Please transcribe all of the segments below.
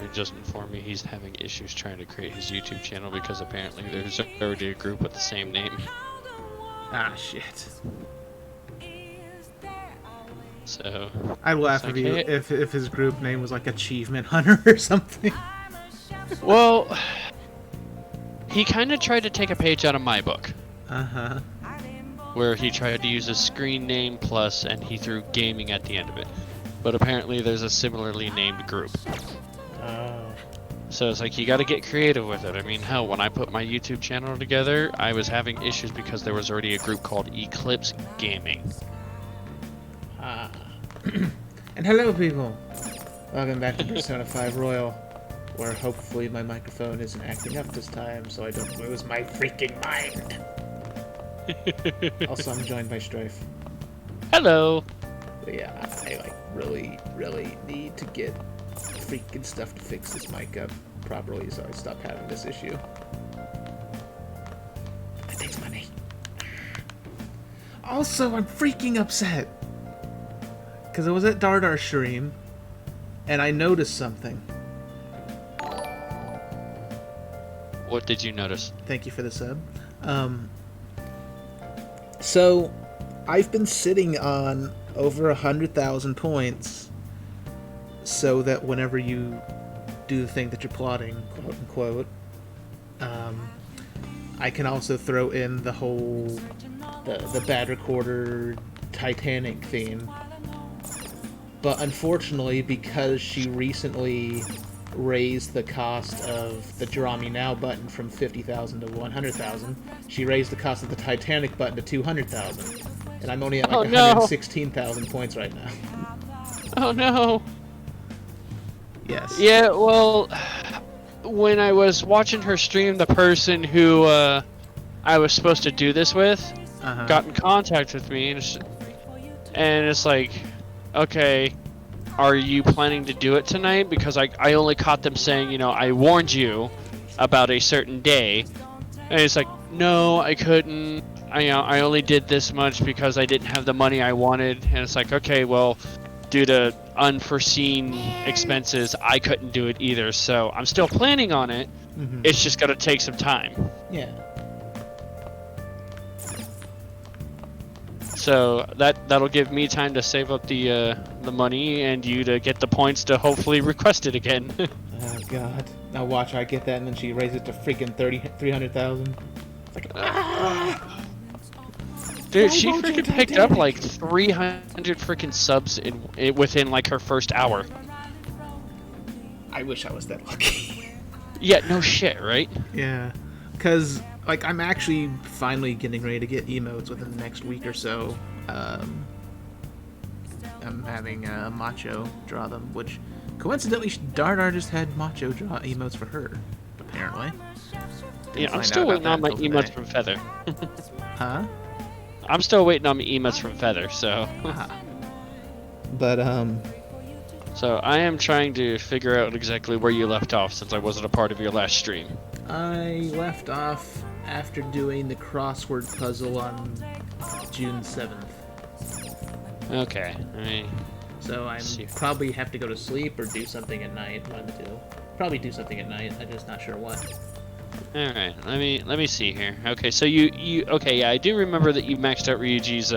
apparently just informed me he's having issues trying to create his YouTube channel because apparently there's already a group with the same name. Ah, shit. So I'd laugh like, if his group name was like Achievement Hunter or something. Well, he kind of tried to take a page out of my book. Uh-huh. Where he tried to use a screen name plus, and he threw gaming at the end of it. But apparently there's a similarly named group. Oh. So it's like, you gotta get creative with it. I mean, hell, when I put my YouTube channel together, I was having issues because there was already a group called Eclipse Gaming. Ah. And hello, people! Welcome back to Persona 5 Royal, where hopefully my microphone isn't acting up this time so I don't lose my freaking mind. Also, I'm joined by Strife. Hello! But yeah, I like really need to get freaking stuff to fix this mic up properly so I stop having this issue. That takes money. Also, I'm freaking upset. Because I was at Dardar's stream, and I noticed something. What did you notice? Thank you for the sub. So, I've been sitting on over 100,000 points so that whenever you do the thing that you're plotting, quote unquote, I can also throw in the whole the bad recorder Titanic theme. But unfortunately, because she recently raised the cost of the Draw Me Now button from 50,000 to 100,000, she raised the cost of the Titanic button to 200,000. And I'm only at like 116,000 points right now. Oh no! Yes. Yeah, well, when I was watching her stream, the person who I was supposed to do this with got in contact with me, and it's like, okay, are you planning to do it tonight? Because I only caught them saying, you know, I warned you about a certain day, and it's like, no, I couldn't. I only did this much because I didn't have the money I wanted, and it's like, okay, well, due to unforeseen expenses, I couldn't do it either, so I'm still planning on it. It's just gonna take some time. Yeah. So that'll give me time to save up the money and you to get the points to hopefully request it again. Oh god. Now watch her get that and then she raises it to freaking 300,000. It's like, Dude, she freaking picked up like 300 freaking subs within like her first hour. I wish I was that lucky. Yeah, no shit, right? Yeah, because like I'm actually finally getting ready to get emotes within the next week or so. I'm having Macho draw them, which coincidentally Dardar just had Macho draw emotes for her, apparently. Yeah, I'm still waiting on my emotes from Feather. Huh? I'm still waiting on my emotes from Feather, so. But So I am trying to figure out exactly where you left off since I wasn't a part of your last stream. I left off after doing the crossword puzzle on June 7th. Okay, So I probably have to go to sleep or do something at night. One of the two. Probably do something at night. I'm just not sure what. All right, let me see here. Okay, so you okay? Yeah, I do remember that you maxed out Ryuji's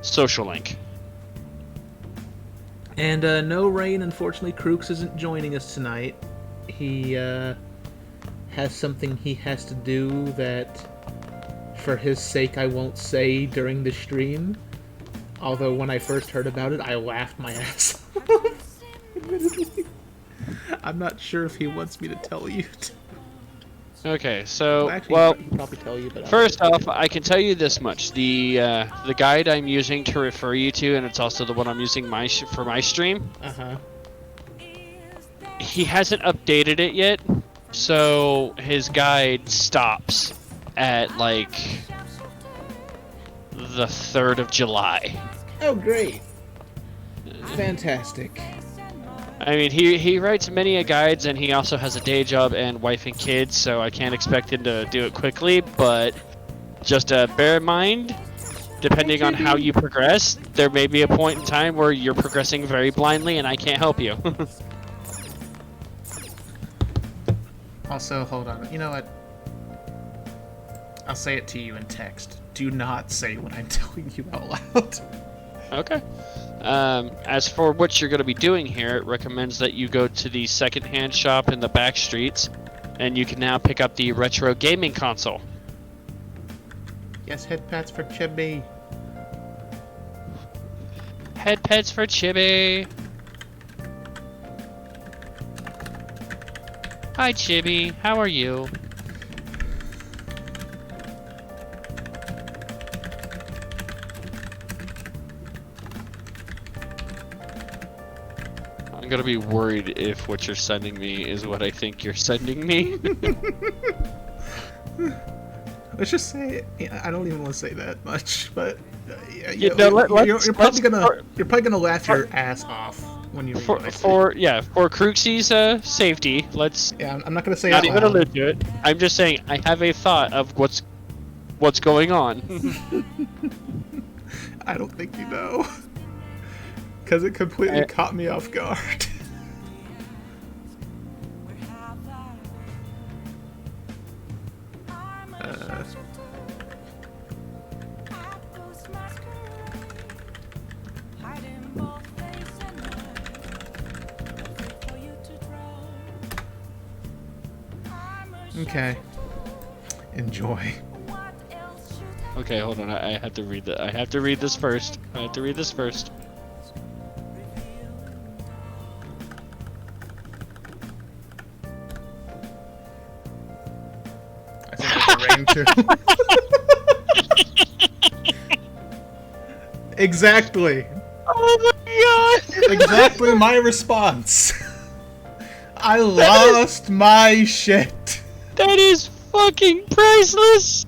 social link. And no Rain, unfortunately, Crooks isn't joining us tonight. He has something he has to do that, for his sake, I won't say during the stream. Although when I first heard about it, I laughed my ass off. Admittedly, I'm not sure if he wants me to tell you. Okay, so Actually, well, he probably tell you, but first off, I can tell you this much: the guide I'm using to refer you to, and it's also the one I'm using for my stream. He hasn't updated it yet, so his guide stops at like the 3rd of July. Oh, great! Fantastic. I mean, he writes many guides, and he also has a day job and wife and kids, so I can't expect him to do it quickly, but just bear in mind, depending on how you progress, there may be a point in time where you're progressing very blindly and I can't help you. Also, hold on. You know what? I'll say it to you in text. Do not say what I'm telling you out loud. Okay. As for what you're going to be doing here, it recommends that you go to the second-hand shop in the back streets, and you can now pick up the retro gaming console. Yes, head pats for Chibi. Head pets for Chibi. Hi, Chibi. How are you? I'm gonna be worried if what you're sending me is what I think you're sending me. Let's just say I don't even want to say that much, but you're probably gonna laugh your ass off when you read what I say. For Cruxy's safety. Let's. Yeah, I'm not gonna say. Not even allude to it. I'm just saying I have a thought of what's going on. I don't think you know, because it completely caught me off guard. Okay. Enjoy. Okay, hold on. I have to read that. I have to read this first. I have to read this first. I think it's a rain too. Exactly. Oh my god! Exactly my response. I lost my shit. That is fucking priceless!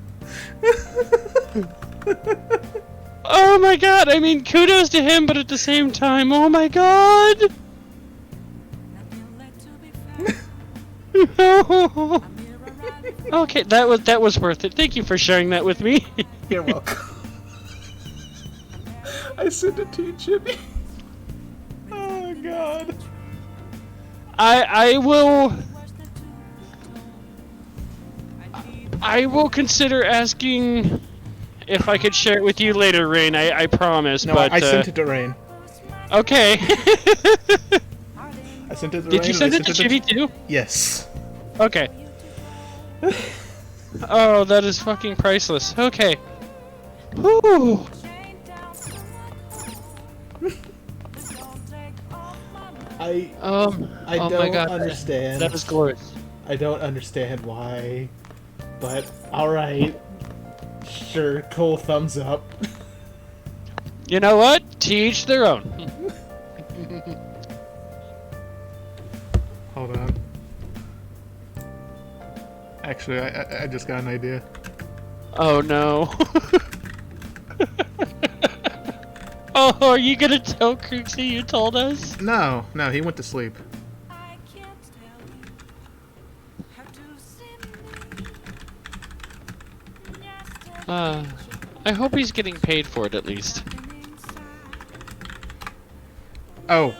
Oh my god, I mean, kudos to him, but at the same time, oh my god! Okay, that was worth it. Thank you for sharing that with me. You're welcome. I sent it to you, Jimmy. Oh god. I will consider asking if I could share it with you later, Rain. I promise. No, but I sent it to Rain. Okay. I sent it to Rain. Did you send it to Chibi too? Yes. Okay. Oh, that is fucking priceless. Okay. Whew. I oh don't my God. understand. That was glorious. I don't understand why, but alright. Sure, cool, thumbs up. You know what? To each their own. Hold on. Actually, I just got an idea. Oh no. Oh, are you gonna tell Cruxy you told us? No, he went to sleep. I hope he's getting paid for it at least. Oh,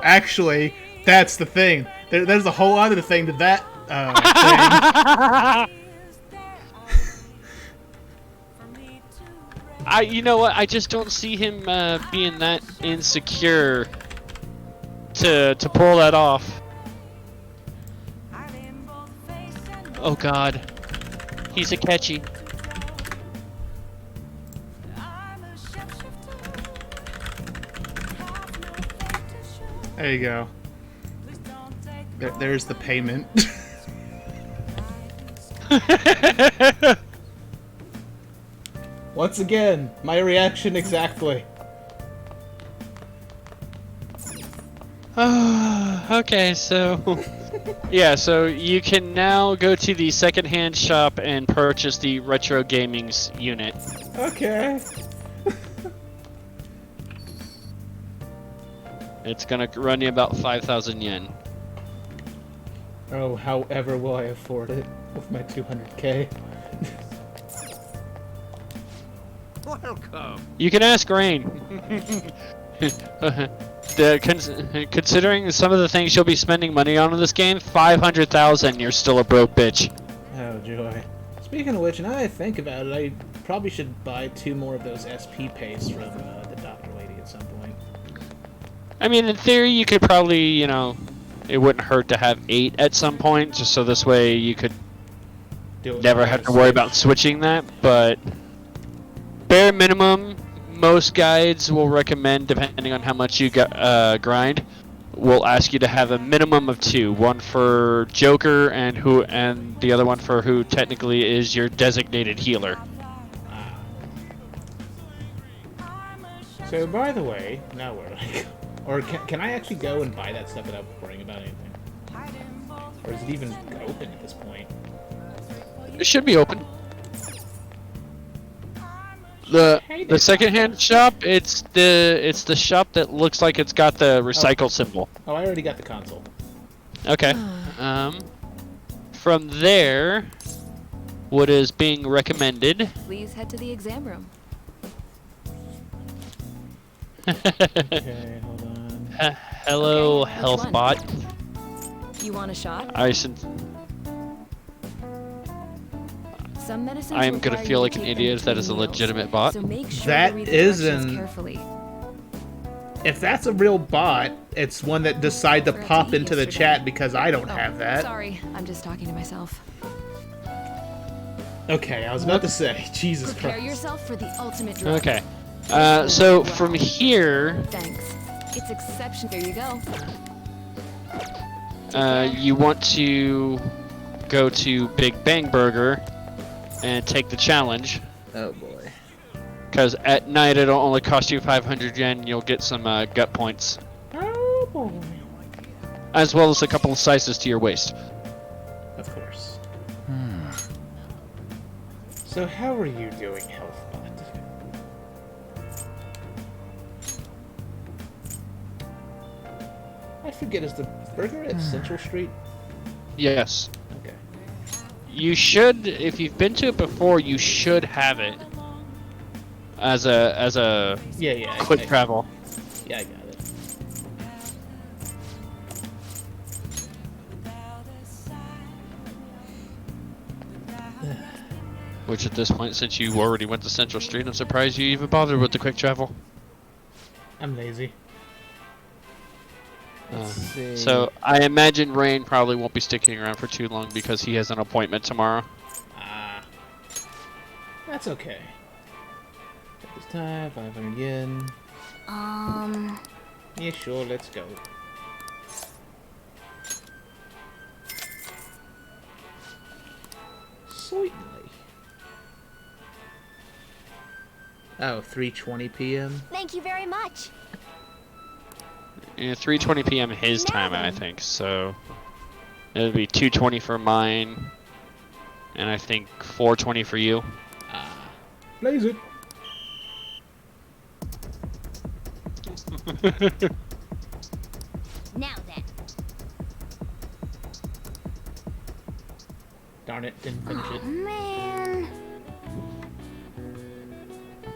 actually, that's the thing. There's a whole other thing to that, thing. You know what? I just don't see him being that insecure to pull that off. Oh God, he's a catchy. There you go. There's the payment. Once again, my reaction exactly. Okay, so yeah, so you can now go to the second-hand shop and purchase the Retro Gaming's unit. Okay. It's gonna run you about 5,000 yen. Oh, however will I afford it with my 200k? Welcome. You can ask Rain. considering some of the things you'll be spending money on in this game, 500,000, you're still a broke bitch. Oh joy. Speaking of which, now that I think about it, I probably should buy 2 more of those SP pastes from the doctor lady at some point. I mean, in theory, you could probably, you know, it wouldn't hurt to have 8 at some point, just so this way you could never have to worry about switching that. But bare minimum, most guides will recommend, depending on how much you grind, will ask you to have a minimum of 2. One for Joker and the other one for who technically is your designated healer. So, by the way, now where do I go? Or can I actually go and buy that stuff without worrying about anything? Or is it even open at this point? It should be open. The secondhand shop, it's the shop that looks like it's got the recycle symbol. Oh, I already got the console. Okay. From there, what is being recommended? Please head to the exam room. Okay, hold on. Hello, Okay, health which bot. You want a shot? Some medicines I am gonna require feel you like to an take them idiot if that is a between meals, legitimate bot. So make sure That to read the directions isn't- carefully. If that's a real bot, it's one that decided to Forgot to pop eat into the yesterday. chat because I don't have that. Sorry, I'm just talking to myself. Okay, I was about to say, Jesus Prepare Christ. yourself for the ultimate drug. Okay. So from here, Thanks. It's exception. There you go. you want to go to Big Bang Burger and take the challenge. Oh boy. Because at night it'll only cost you 500 yen and you'll get some gut points. Oh boy. As well as a couple of slices to your waist. Of course. So how are you doing, HealthBot? I forget, is the burger at Central Street? Yes. Okay. You should, if you've been to it before, you should have it as a Yeah, quick travel. Yeah, I got it. Which at this point, since you already went to Central Street, I'm surprised you even bothered with the quick travel. I'm lazy. Let's see. So I imagine Rain probably won't be sticking around for too long because he has an appointment tomorrow. That's okay. At this time, 500 yen. Yeah, sure, let's go. Certainly. Oh, 3:20 p.m. Thank you very much. Yeah, 3:20 p.m. his time, I think. So it would be 2:20 for mine, and I think 4:20 for you. Blaze it. Now then. Darn it, didn't finish it. Man.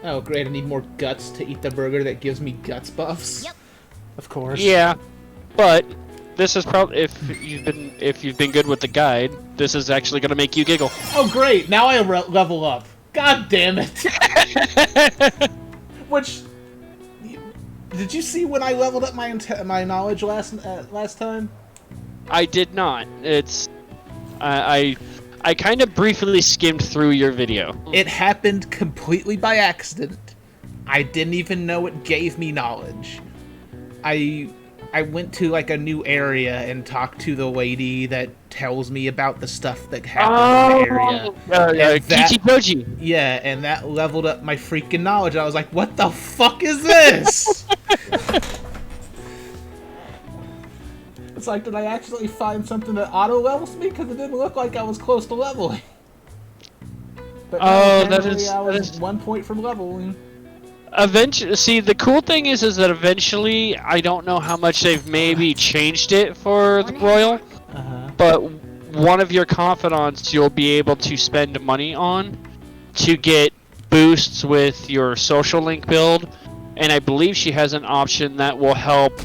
Oh, great, I need more guts to eat the burger that gives me guts buffs. Yep. Of course. Yeah, but this is probably if you've been good with the guide, this is actually gonna make you giggle. Oh, great, now I level up. God damn it. Which, did you see when I leveled up my knowledge last time? I did not. It's I kind of briefly skimmed through your video. It happened completely by accident. I didn't even know it gave me knowledge. I went to like a new area and talked to the lady that tells me about the stuff that happened in the area. Kichigoji. Yeah, and that leveled up my freaking knowledge. I was like, what the fuck is this? It's like, did I actually find something that auto levels me? Because it didn't look like I was close to leveling. But That I was is 1 point from leveling. Eventually, see, the cool thing is that eventually, I don't know how much they've maybe changed it for the Royal, but one of your confidants you'll be able to spend money on to get boosts with your social link build and I believe she has an option that will help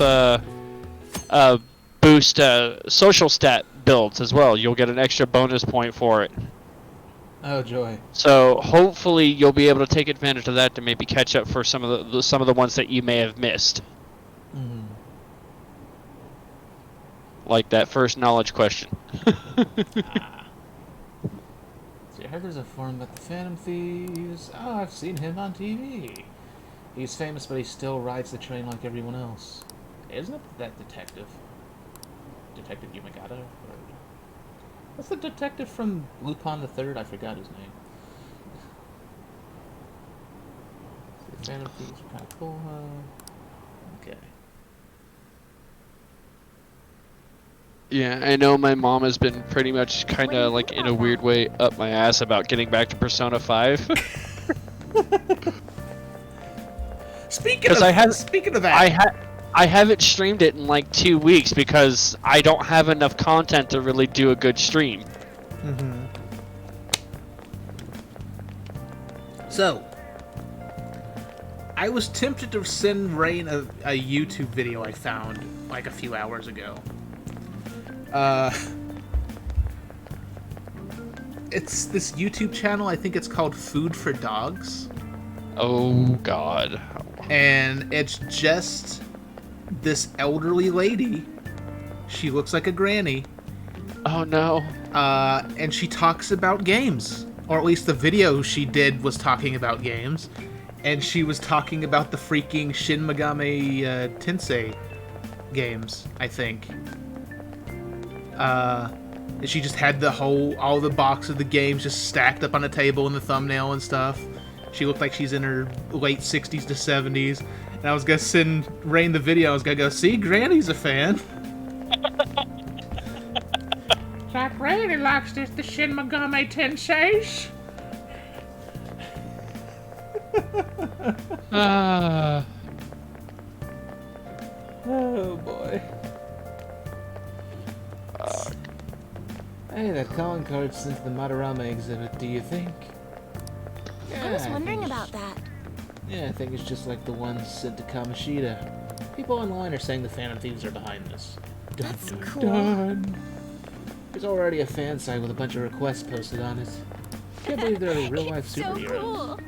boost social stat builds as well. You'll get an extra bonus point for it. Oh joy! So hopefully you'll be able to take advantage of that to maybe catch up for some of the ones that you may have missed. Mm. Like that first knowledge question. See, I heard there's a forum about the Phantom Thieves. Oh, I've seen him on TV. He's famous, but he still rides the train like everyone else. Isn't it that detective? Detective Yumagata? Or... What's the detective from Lupin the Third? I forgot his name. The Phantom Thieves are kind of cool, huh? Okay. Yeah, I know my mom has been pretty much kind of like in a weird way up my ass about getting back to Persona 5. Speaking of that, I haven't streamed it in like 2 weeks because I don't have enough content to really do a good stream. Mm-hmm. So, I was tempted to send Rain a YouTube video I found like a few hours ago. It's this YouTube channel, I think it's called Food for Dogs. Oh god. And it's just this elderly lady. She looks like a granny. Oh no. And she talks about games. Or at least the video she did was talking about games. And she was talking about the freaking Shin Megami Tensei games, I think. She just had all the box of the games just stacked up on a table in the thumbnail and stuff. She looked like she's in her late 60s to 70s. And I was gonna send Rain the video. I was gonna go, see, Granny's a fan. Like, Rain likes the Shin Megami Tensei. Oh boy. Hey, that calling card's sent to the Madarama exhibit, do you think? Yeah, I was wondering about that. Yeah, I think it's just like the ones sent to Kamoshida. People online are saying the Phantom Thieves are behind this. That's cool. Dun. There's already a fan site with a bunch of requests posted on it. Can't believe they're real-life So superheroes. cool.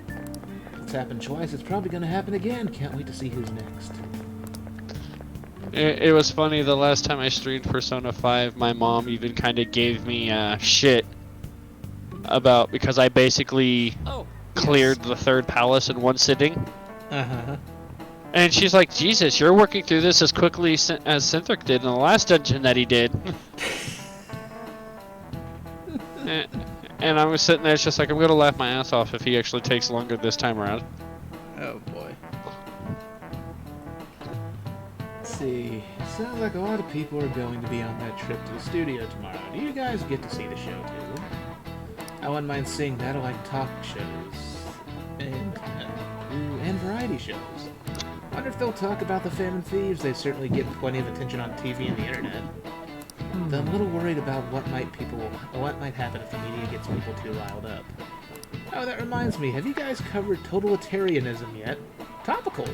It's happened twice, it's probably gonna happen again. Can't wait to see who's next. It was funny, the last time I streamed Persona 5, my mom even kind of gave me shit about, because I basically cleared the third palace in one sitting. Uh-huh. And she's like, Jesus, you're working through this as quickly as Cynthric did in the last dungeon that he did. And I was sitting there, it's just like, I'm going to laugh my ass off if he actually takes longer this time around. Oh boy. Let's see. Sounds like a lot of people are going to be on that trip to the studio tomorrow. Do you guys get to see the show too? I wouldn't mind seeing that. I like talk shows and variety shows. Wonder if they'll talk about the Phantom Thieves. They certainly get plenty of attention on TV and the internet. Though I'm a little worried about what might happen if the media gets people too riled up. Oh, that reminds me. Have you guys covered totalitarianism yet? Topical.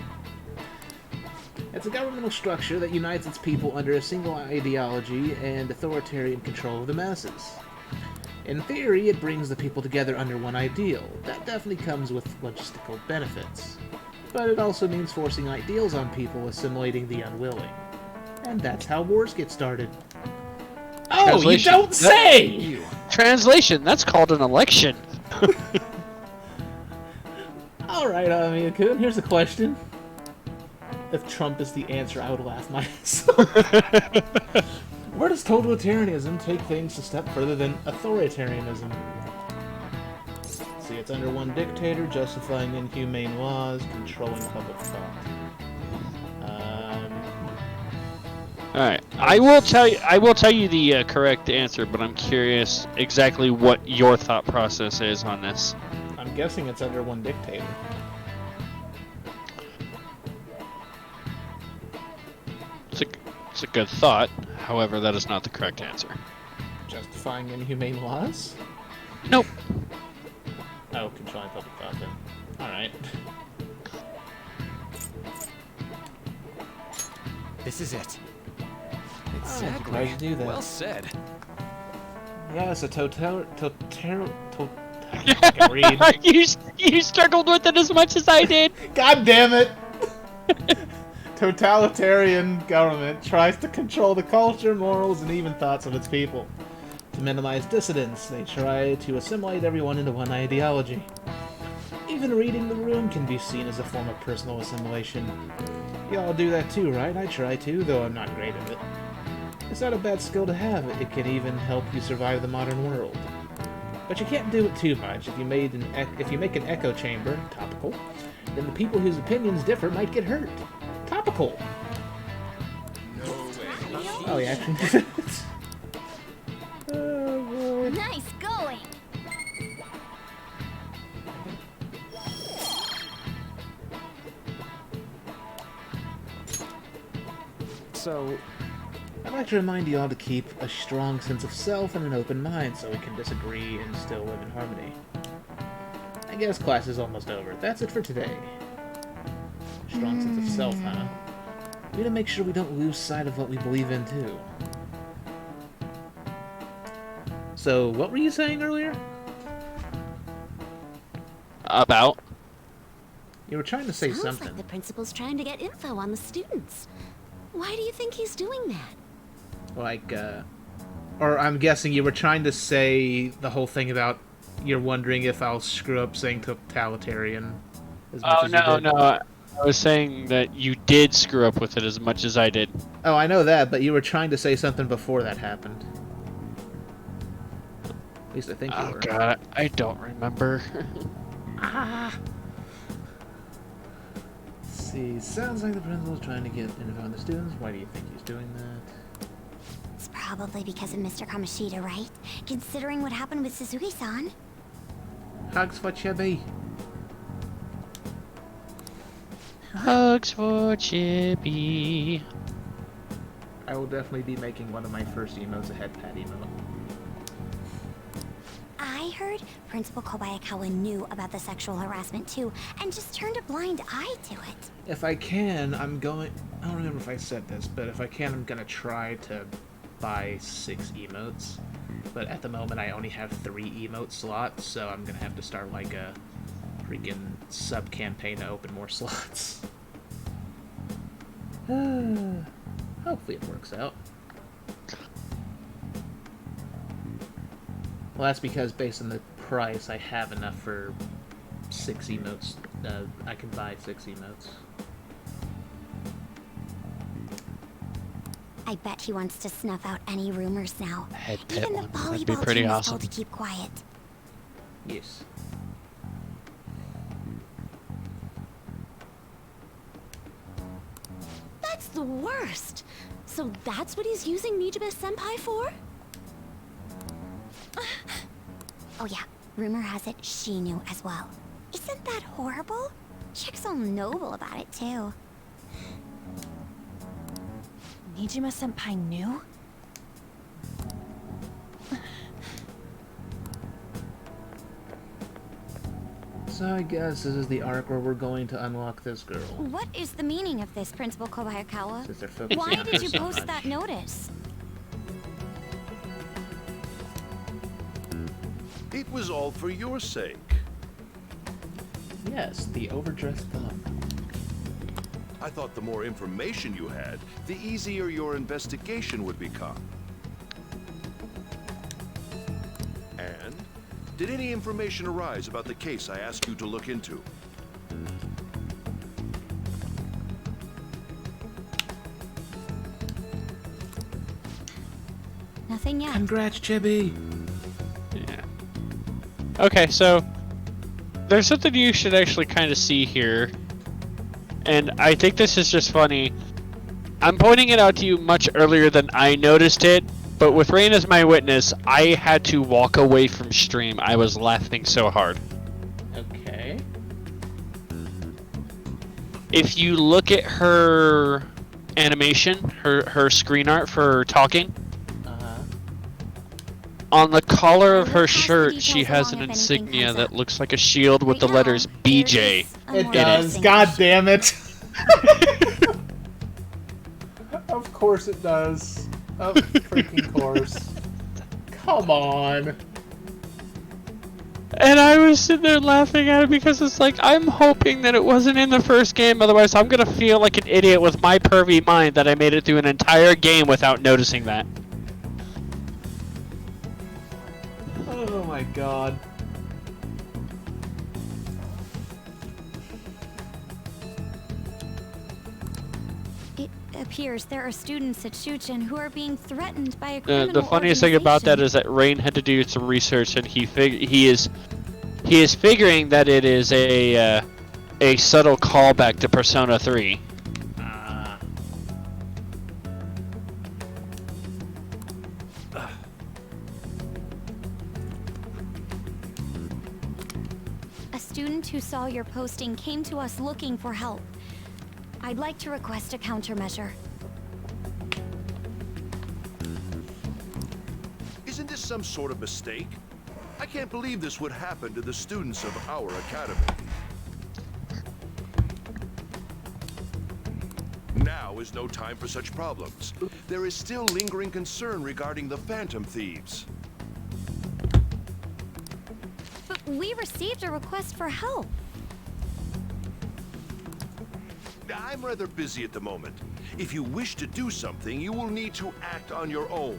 It's a governmental structure that unites its people under a single ideology and authoritarian control of the masses. In theory, it brings the people together under one ideal. That definitely comes with logistical benefits. But it also means forcing ideals on people, assimilating the unwilling. And that's how wars get started. Oh, you don't say! Translation, that's called an election. Alright, Miyakun, here's a question. If Trump is the answer, I would laugh my ass off. Where does totalitarianism take things a step further than authoritarianism? See, it's under one dictator, justifying inhumane laws, controlling public thought. Alright, I will tell you the correct answer, but I'm curious exactly what your thought process is on this. I'm guessing it's under one dictator. It's a good thought, however, that is not the correct answer. Justifying inhumane laws? Nope. Oh, controlling public thought then. Alright. This is it. Exactly. How'd you do that? Well said. Yeah, it's a I can read. you struggled with it as much as I did. God damn it! Totalitarian government tries to control the culture, morals, and even thoughts of its people. To minimize dissidents, they try to assimilate everyone into one ideology. Even reading the room can be seen as a form of personal assimilation. Y'all do that too, right? I try to, though I'm not great at it. It's not a bad skill to have. It can even help you survive the modern world. But you can't do it too much. If you make an echo chamber, topical, then the people whose opinions differ might get hurt. Topical. No way. Oh, yeah, actually. Oh, boy. Nice going. So, I'd like to remind you all to keep a strong sense of self and an open mind so we can disagree and still live in harmony. I guess class is almost over. That's it for today. Strong sense of self, huh? We need to make sure we don't lose sight of what we believe in, too. So, what were you saying earlier? About? You were trying to say Sounds something. like the principal's trying to get info on the students. Why do you think he's doing that? Like, or I'm guessing you were trying to say the whole thing about you're wondering if I'll screw up saying totalitarian as much Oh, as you no, did. no. I was saying that you did screw up with it as much as I did. Oh, I know that, but you were trying to say something before that happened. At least I think you Oh, were. God. I don't remember. Let's see. Sounds like the principal's trying to get info on the students. Why do you think he's doing that? It's probably because of Mr. Kamoshida, right? Considering what happened with Suzuki-san. Hugs for Chibi. Hugs for Chippy. I will definitely be making one of my first emotes a head pat emote. I heard Principal Kobayakawa knew about the sexual harassment too, and just turned a blind eye to it. If I can, I don't remember if I said this, but if I can, I'm gonna try to buy 6 emotes. But at the moment, I only have 3 emote slots, so I'm gonna have to start like a freaking sub-campaign to open more slots. Hopefully it works out. Well, that's because based on the price, I have enough for 6 emotes. I can buy 6 emotes. I bet he wants to snuff out any rumors now. Head pit Even the one. That'd be volleyball pretty team is awesome. told to keep quiet. Yes. That's the worst. So that's what he's using Nijibe Senpai for? Oh yeah, rumor has it she knew as well. Isn't that horrible? Chick's all noble about it too. Nijima Senpai knew? So I guess this is the arc where we're going to unlock this girl. What is the meaning of this, Principal Kobayakawa? Since they're focusing Why on did her you so post much. that notice? It was all for your sake. Yes, the overdressed thumb. I thought the more information you had, the easier your investigation would become. And did any information arise about the case I asked you to look into? Nothing yet. Congrats, Chibi! Yeah. Okay, so there's something you should actually kind of see here. And I think this is just funny. I'm pointing it out to you much earlier than I noticed it, but with Rain as my witness, I had to walk away from stream. I was laughing so hard. Okay. If you look at her animation, her screen art for talking, Uh-huh. on the collar of I will her pass the shirt, she details has along an if anything insignia comes that up. looks like a shield with Right the now, letters there BJ. is a It more does. distinguished- God damn it! course it does. Of freaking course. Come on. And I was sitting there laughing at it because it's like, I'm hoping that it wasn't in the first game, otherwise I'm gonna feel like an idiot with my pervy mind that I made it through an entire game without noticing that. Oh my god. It appears there are students at Shuchen who are being threatened by a criminal The funniest thing about that organization. is that Rain had to do some research, and he is figuring that it is a subtle callback to Persona 3. A student who saw your posting came to us looking for help. I'd like to request a countermeasure. Isn't this some sort of mistake? I can't believe this would happen to the students of our academy. Now is no time for such problems. There is still lingering concern regarding the Phantom Thieves. But we received a request for help. I'm rather busy at the moment. If you wish to do something, you will need to act on your own.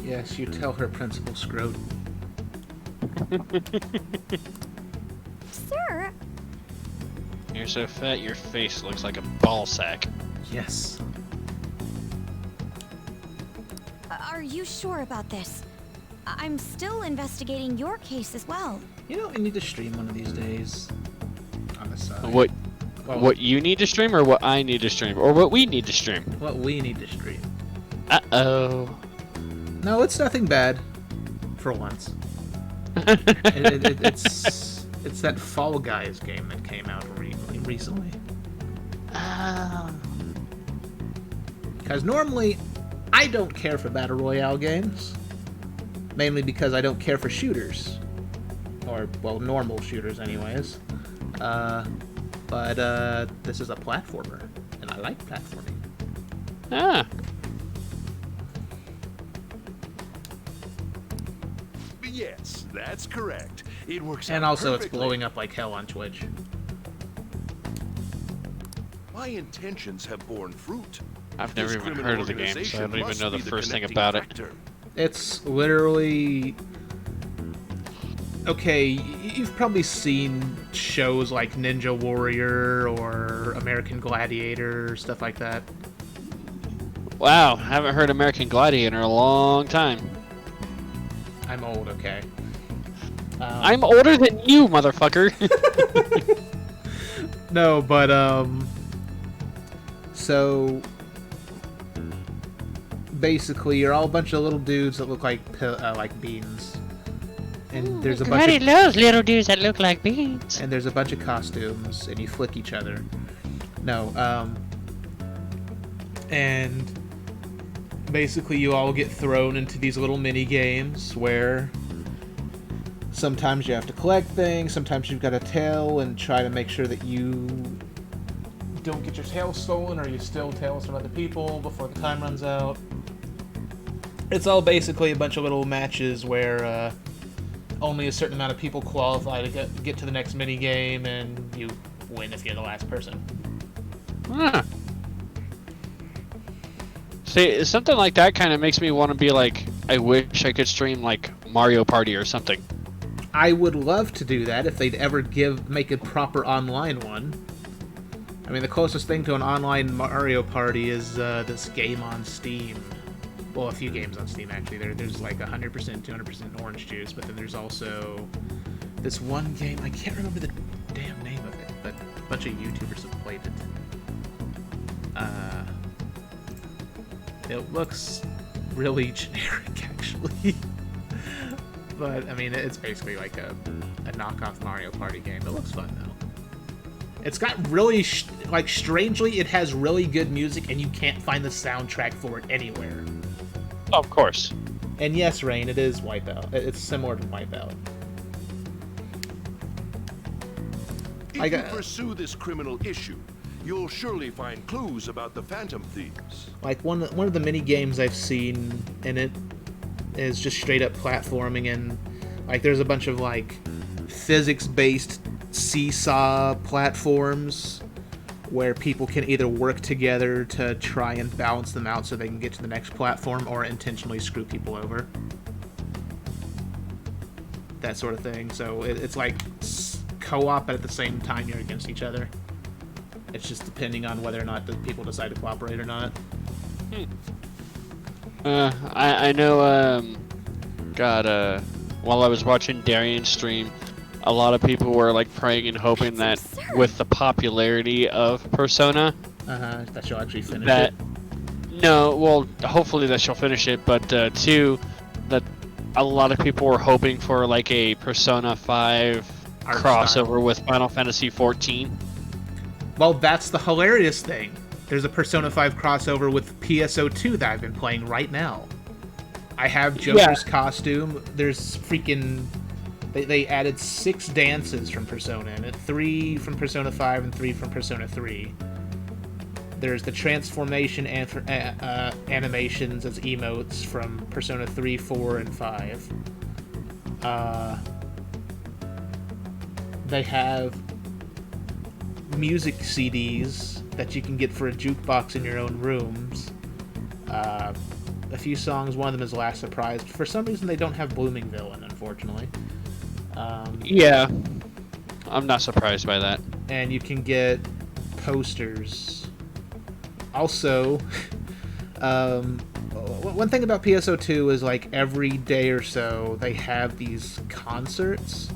Yes, you tell her, Principal Scroat. Sir, You're so fat, your face looks like a ball sack. Yes. are you sure about this? I'm still investigating your case as well. You know, I need to stream one of these days. On the side. What? Well, What you need to stream, or what I need to stream, or what we need to stream? What we need to stream. Uh-oh. No, it's nothing bad. For once. It's that Fall Guys game that came out recently. Because normally, I don't care for Battle Royale games. Mainly because I don't care for shooters. Or, well, normal shooters anyways. But this is a platformer. And I like platforming. Ah. Yes, that's correct. It works And out also it's perfectly. blowing up like hell on Twitch. My intentions have borne fruit. I've never This even criminal heard of the game, so I organization don't even must know the be first thing connecting about it. factor. It's literally... Okay, you've probably seen shows like Ninja Warrior or American Gladiator, stuff like that. Wow, haven't heard American Gladiator in a long time. I'm old, okay. I'm older than you, motherfucker. No, but, so... Basically, you're all a bunch of little dudes that look like beans. And there's a bunch Everybody of... loves little dudes that look like beans. And there's a bunch of costumes, and you flick each other. No, and basically you all get thrown into these little mini games where sometimes you have to collect things, sometimes you've got to tail and try to make sure that you don't get your tail stolen or you steal tails from other people before the time runs out. It's all basically a bunch of little matches where only a certain amount of people qualify to get to the next mini game, and you win if you're the last person. Huh. See, something like that kind of makes me want to be like, I wish I could stream like Mario Party or something. I would love to do that if they'd ever make a proper online one. I mean, the closest thing to an online Mario Party is this game on Steam. Well, a few games on Steam, actually. There's like 100%, 200% orange juice, but then there's also this one game, I can't remember the damn name of it, but a bunch of YouTubers have played it. It looks really generic, actually. But, I mean, it's basically like a knockoff Mario Party game. It looks fun, though. It's got really, strangely, it has really good music, and you can't find the soundtrack for it anywhere. Oh, of course. And yes, Rain, it is Wipeout. It's similar to Wipeout. If you pursue this criminal issue, You'll surely find clues about the Phantom Thieves. Like, one of the mini games I've seen in it is just straight up platforming, and like there's a bunch of like physics-based seesaw platforms where people can either work together to try and balance them out so they can get to the next platform, or intentionally screw people over. That sort of thing. So it's like co-op, but at the same time you're against each other. It's just depending on whether or not the people decide to cooperate or not. I know, while I was watching Darian stream, a lot of people were like praying and hoping that with the popularity of Persona, That she'll actually finish that it. no, well, hopefully that she'll finish it, but two, that a lot of people were hoping for like a Persona 5 Art crossover style. with Final Fantasy 14. Well, that's the hilarious thing. There's a Persona 5 crossover with PSO2 that I've been playing right now. I have Joker's costume. There's freaking... They added 6 dances from Persona in it. 3 from Persona 5 and 3 from Persona 3. There's the transformation animations as emotes from Persona 3, 4, and 5. They have music CDs that you can get for a jukebox in your own rooms. A few songs, one of them is Last Surprise. For some reason, they don't have Blooming Villain, unfortunately. Yeah, I'm not surprised by that. And you can get posters. Also, one thing about PSO2 is like every day or so they have these concerts,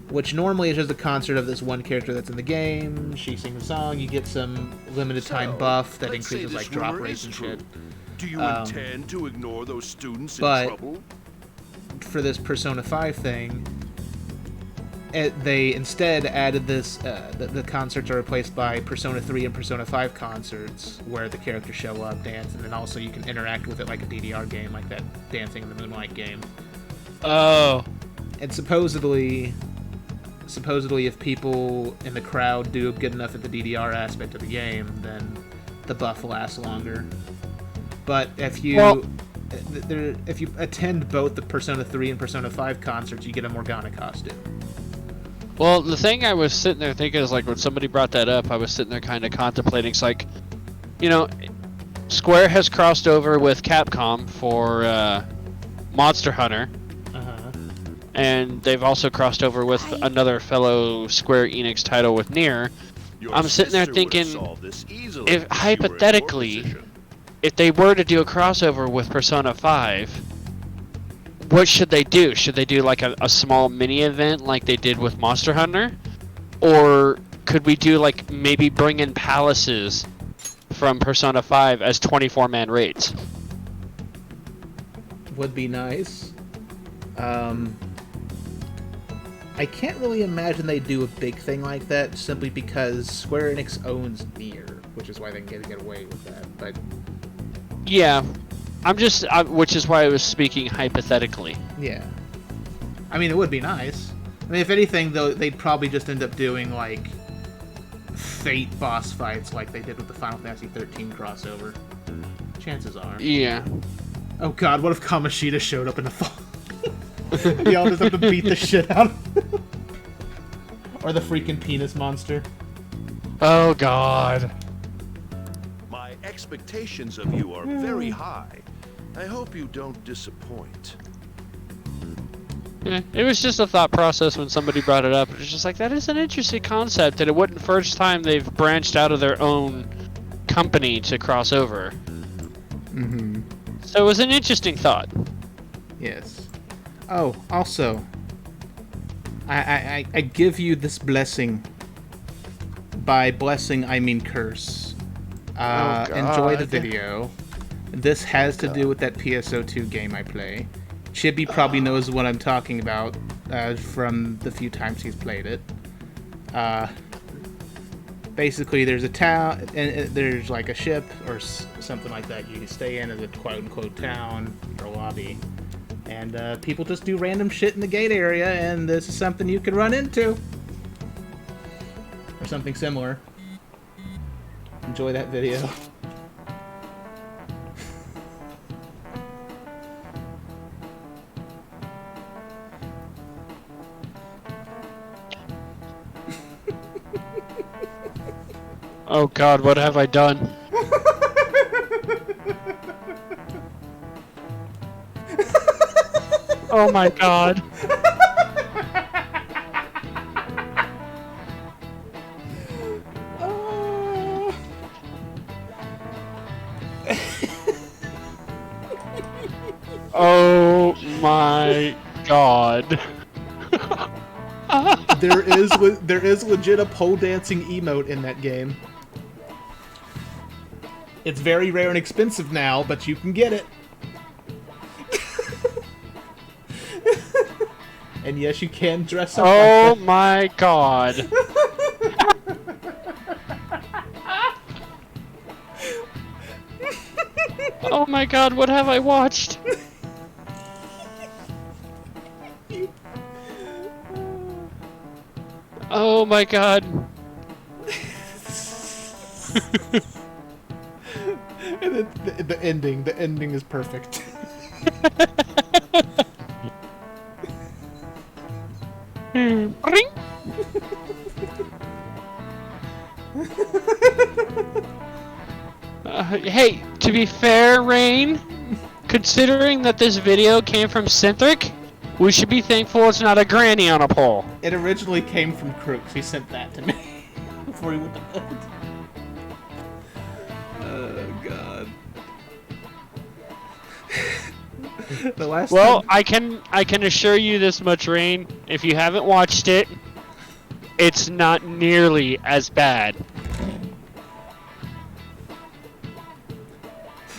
which normally is just a concert of this one character that's in the game. She sings a song, you get some limited time buff that let's say increases this like drop rumor rates is and true. shit. Do you intend to ignore those students in but- trouble? For this Persona 5 thing, they instead added this, the concerts are replaced by Persona 3 and Persona 5 concerts, where the characters show up, dance, and then also you can interact with it like a DDR game, like that Dancing in the Moonlight game. Oh. And supposedly if people in the crowd do good enough at the DDR aspect of the game, then the buff lasts longer. But if you... if you attend both the Persona 3 and Persona 5 concerts, you get a Morgana costume. Well, the thing I was sitting there thinking is, like, when somebody brought that up, I was sitting there kind of contemplating. It's like, you know, Square has crossed over with Capcom for Monster Hunter, and they've also crossed over with another fellow Square Enix title with Nier. Your I'm sitting there sister would have thinking, solved this easily if if she were in your hypothetically, position. if they were to do a crossover with Persona 5, what should they do? Should they do like a small mini event like they did with Monster Hunter? Or could we do like maybe bring in palaces from Persona 5 as 24-man raids? Would be nice. I can't really imagine they do a big thing like that, simply because Square Enix owns Nier, which is why they can get away with that. But Yeah, which is why I was speaking hypothetically. yeah, I mean, it would be nice. I mean, if anything, though, they'd probably just end up doing like Fate boss fights like they did with the Final Fantasy 13 crossover. Chances are. Yeah. Oh god, what if Kamoshida showed up in the fall? Y'all just have to beat the shit out of him. Or the freaking penis monster. Oh god. My expectations of you are very high. I hope you don't disappoint. Yeah, it was just a thought process when somebody brought it up. It was just like, that is an interesting concept, and it wasn't the first time they've branched out of their own company to cross over. Mm-hmm. So it was an interesting thought. Yes. Oh, also, I give you this blessing. By blessing, I mean curse. Enjoy the video. This has to do with that PSO2 game I play. Chibi probably knows what I'm talking about from the few times he's played it. Basically, there's a town, and there's like a ship or something like that you can stay in as a quote-unquote town or lobby. And people just do random shit in the gate area, and this is something you could run into. Or something similar. enjoy that video. Oh God, what have I done? Oh my God. Oh my God. There is legit a pole dancing emote in that game. It's very rare and expensive now, but you can get it. And yes, you can dress up Oh like that. my God. Oh my God, what have I watched? Oh my God. And the ending is perfect. Ring. Hey, to be fair, Rain, considering that this video came from Cynthric, we should be thankful it's not a granny on a pole. It originally came from Crooks. He sent that to me before he went to bed. Oh God. The last time... I can assure you this much, Rain. If you haven't watched it, it's not nearly as bad.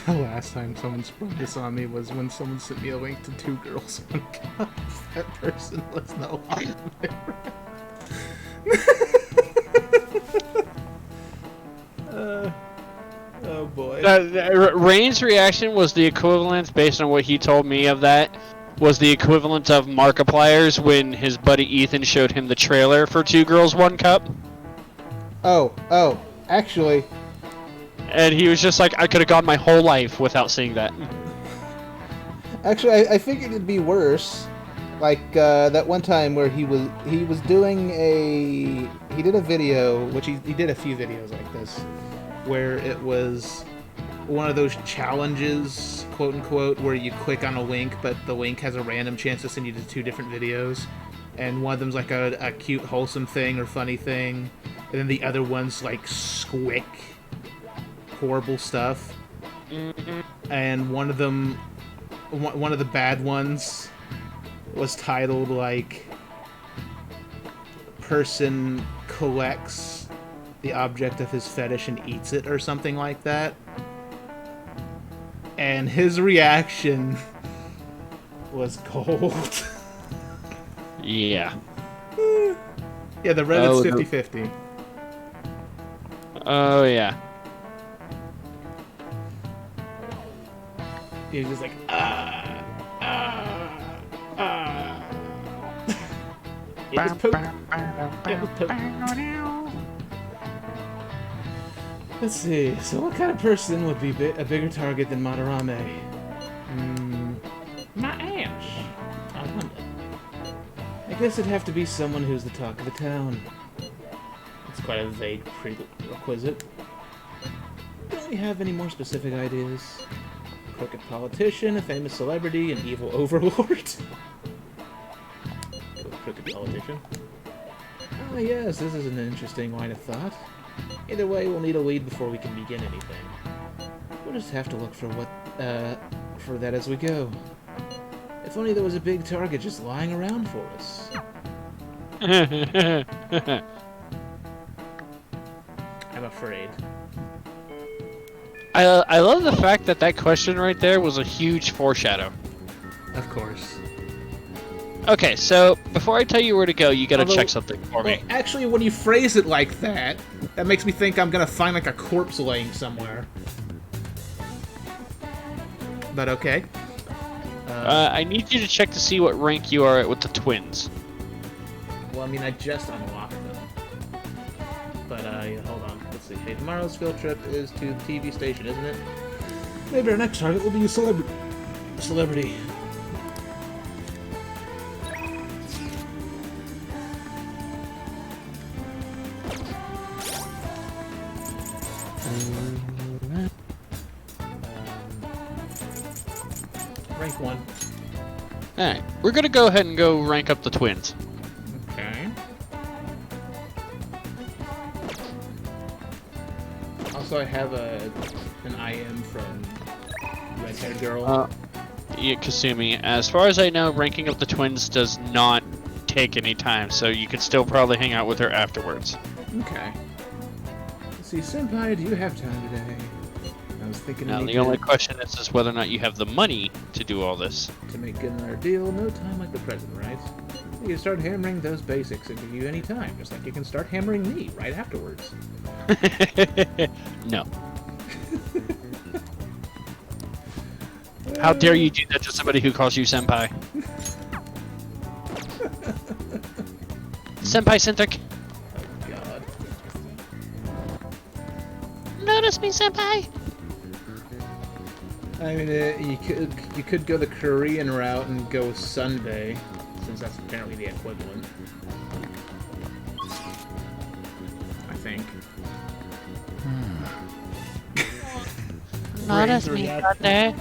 The last time someone sprung this on me was when someone sent me a link to 2 girls on Cup. That person was no longer there. Oh boy. Rain's reaction was the equivalent, based on what he told me of that, was the equivalent of Markiplier's when his buddy Ethan showed him the trailer for 2 Girls, 1 Cup. Oh, actually... And he was just like, I could have gone my whole life without seeing that. Actually, I figured it'd be worse. Like, that one time where he was doing a... He did a video, which he did a few videos like this, where it was one of those challenges, quote-unquote, where you click on a link, but the link has a random chance to send you to 2 different videos. And one of them's like a cute, wholesome thing or funny thing, and then the other one's like squick, horrible stuff. And one of them, one of the bad ones was titled like person collects the object of his fetish and eats it or something like that. And his reaction was cold. Yeah. Yeah, the Reddit's 50-50. Oh, yeah. He was just like, It was poop. It was poop. Let's see. So, what kind of person would be a bigger target than Madarame? My ass. I wonder. I guess it'd have to be someone who's the talk of the town. It's quite a vague prerequisite. Don't we have any more specific ideas? Crooked politician, a famous celebrity, an evil overlord. Crooked politician. Ah, yes, this is an interesting line of thought. Either way, we'll need a lead before we can begin anything. We'll just have to look for for that as we go. If only there was a big target just lying around for us. I'm afraid. I love the fact that that question right there was a huge foreshadow. Of course. Okay, so before I tell you where to go, you gotta check something for me. Actually, when you phrase it like that, that makes me think I'm gonna find like a corpse laying somewhere. But okay. I need you to check to see what rank you are at with the twins. Well, I mean, I just unlocked them. But, hold on. Let's let's see. Hey, tomorrow's field trip is to the TV station, isn't it? Maybe our next target will be a celebrity. Rank 1. Alright, we're gonna go ahead and go rank up the twins. Okay. Also, I have an IM from Red-Haired Girl. Yeah, Kasumi. As far as I know, ranking up the twins does not take any time, so you could still probably hang out with her afterwards. Okay. Let's see, Senpai, do you have time today? I was thinking Now, the only question is whether or not you have the money to do all this. to make good on our deal, no time like the present, right? You can start hammering those basics into you any time, just like you can start hammering me right afterwards. No. How dare you do that to somebody who calls you senpai? Senpai Cynthric. Oh god. Notice me, senpai. I mean, you could go the Korean route and go Sunday, since that's apparently the equivalent. I think. Notice Brain's me, reaction. Sunday.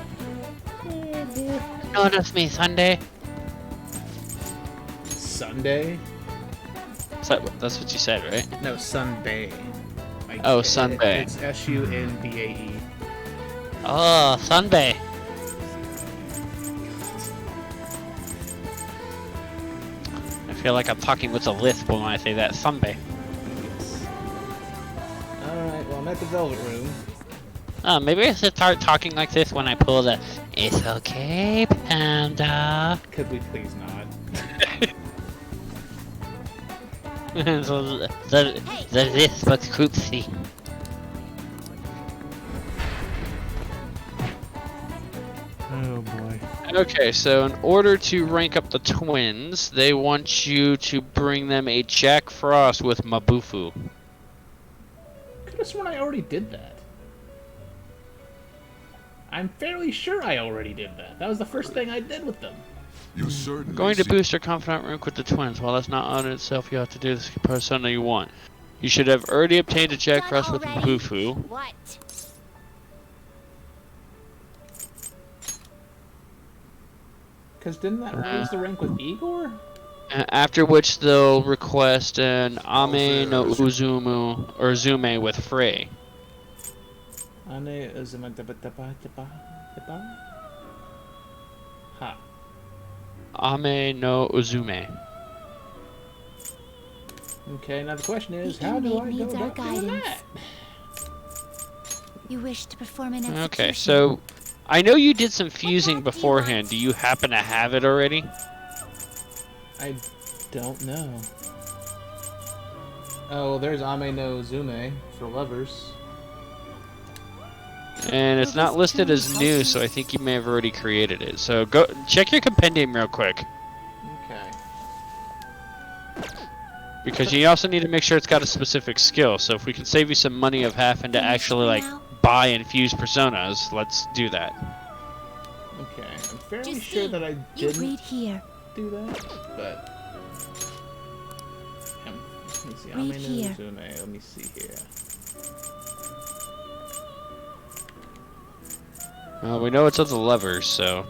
Notice me, Sunday. Sunday? That's what you said, right? No, Sunday. Like, Oh, Sunday. It's Sunbae. Oh, Sunday. I feel like I'm talking with a lisp when I say that. Sunday. Alright, well, I'm at the Velvet Room. Oh, maybe I should start talking like this when I pull the "It's okay, Panda." Could we please not? So the this was Croupsy. Oh boy. Okay, so in order to rank up the twins, they want you to bring them a Jack Frost with Mabufu. Could have sworn I already did that. I'm fairly sure I already did that. That was the first thing I did with them. You certainly Going to seem- boost your confidant rank with the twins. While that's not on itself, you have to do this persona you want. You should have already obtained a Jack Done Frost with already? Mabufu. What? Because didn't that raise the rank with Igor? After which they'll request an Ame no Uzumu or Zume with Frey. Ha. Ame no Uzume. Okay, now the question is, The how do I inmate go needs our about doing guidance. that? You wish to perform an execution. Okay, so I know you did some fusing beforehand. Do you happen to have it already? I don't know. Oh, there's Ame no Zume for lovers. And it's not listed as new, so I think you may have already created it. So go check your compendium real quick, Okay. because you also need to make sure it's got a specific skill. So if we can save you some money of having to actually like buy and fuse personas, let's do that. Okay. I'm fairly Just sure see. that I You didn't read here. do that, but let me see. Read Ame no here. Zume. Let me see here. Well, we know it's of the lovers, so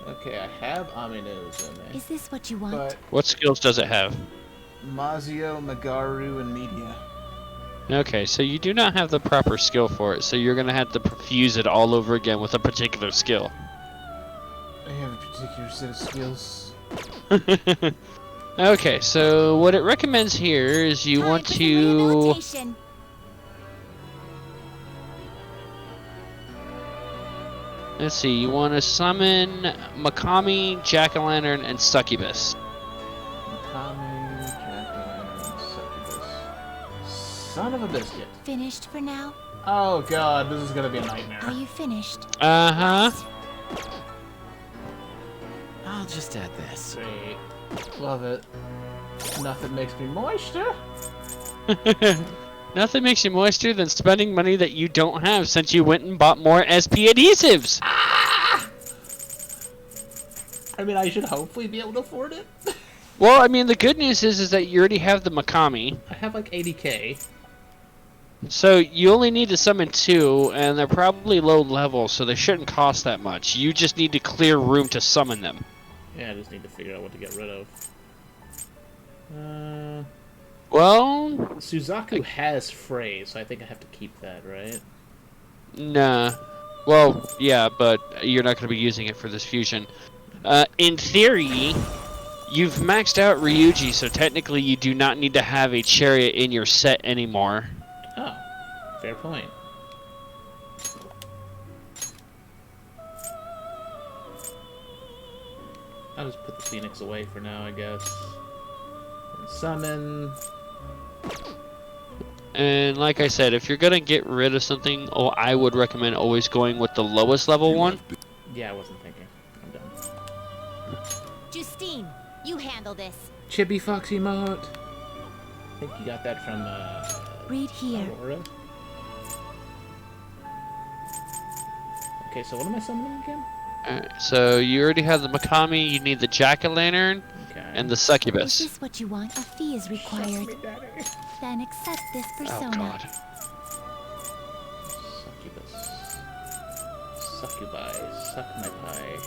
Okay, I have Ame no Zume, Is this what you want? but what skills does it have? Mazio, Magaru, and Media. Okay, so you do not have the proper skill for it, so you're gonna have to fuse it all over again with a particular skill. I have a particular set of skills. Okay, so what it recommends here is you want Time for some to rehabilitation. let's see, you want to summon Makami, Jack-o'-lantern, and Succubus. Mikami, Jack-o'-lantern, Succubus. Son of a biscuit. Finished for now? Oh god, this is gonna be a nightmare. Are you finished? Uh-huh. I'll just add this. Great. Love it. Nothing makes me moister. Nothing makes you moister than spending money that you don't have since you went and bought more SP adhesives. I mean, I should hopefully be able to afford it. Well, I mean, the good news is that you already have the Makami. I have like 80k. So you only need to summon 2, and they're probably low level, so they shouldn't cost that much. You just need to clear room to summon them. Yeah, I just need to figure out what to get rid of. Well, Suzaku has Frey, so I think I have to keep that, right? nah. Well, yeah, but you're not going to be using it for this fusion. In theory, you've maxed out Ryuji, so technically you do not need to have a chariot in your set anymore. Oh, fair point. I'll just put the Phoenix away for now, I guess. And summon. And like I said, if you're going to get rid of something, I would recommend always going with the lowest level one. Yeah, I wasn't thinking. I'm done. Justine, you handle this. Chibi Fox emote. I think you got that from, Read here. Aurora. Okay, so what am I summoning again? So you already have the Makami, you need the Jack-o'-lantern, Okay. and the Is Succubus. this what you want? A fee is required. Then accept this Oh persona. god. Succubus. Succubi. Suck my pie.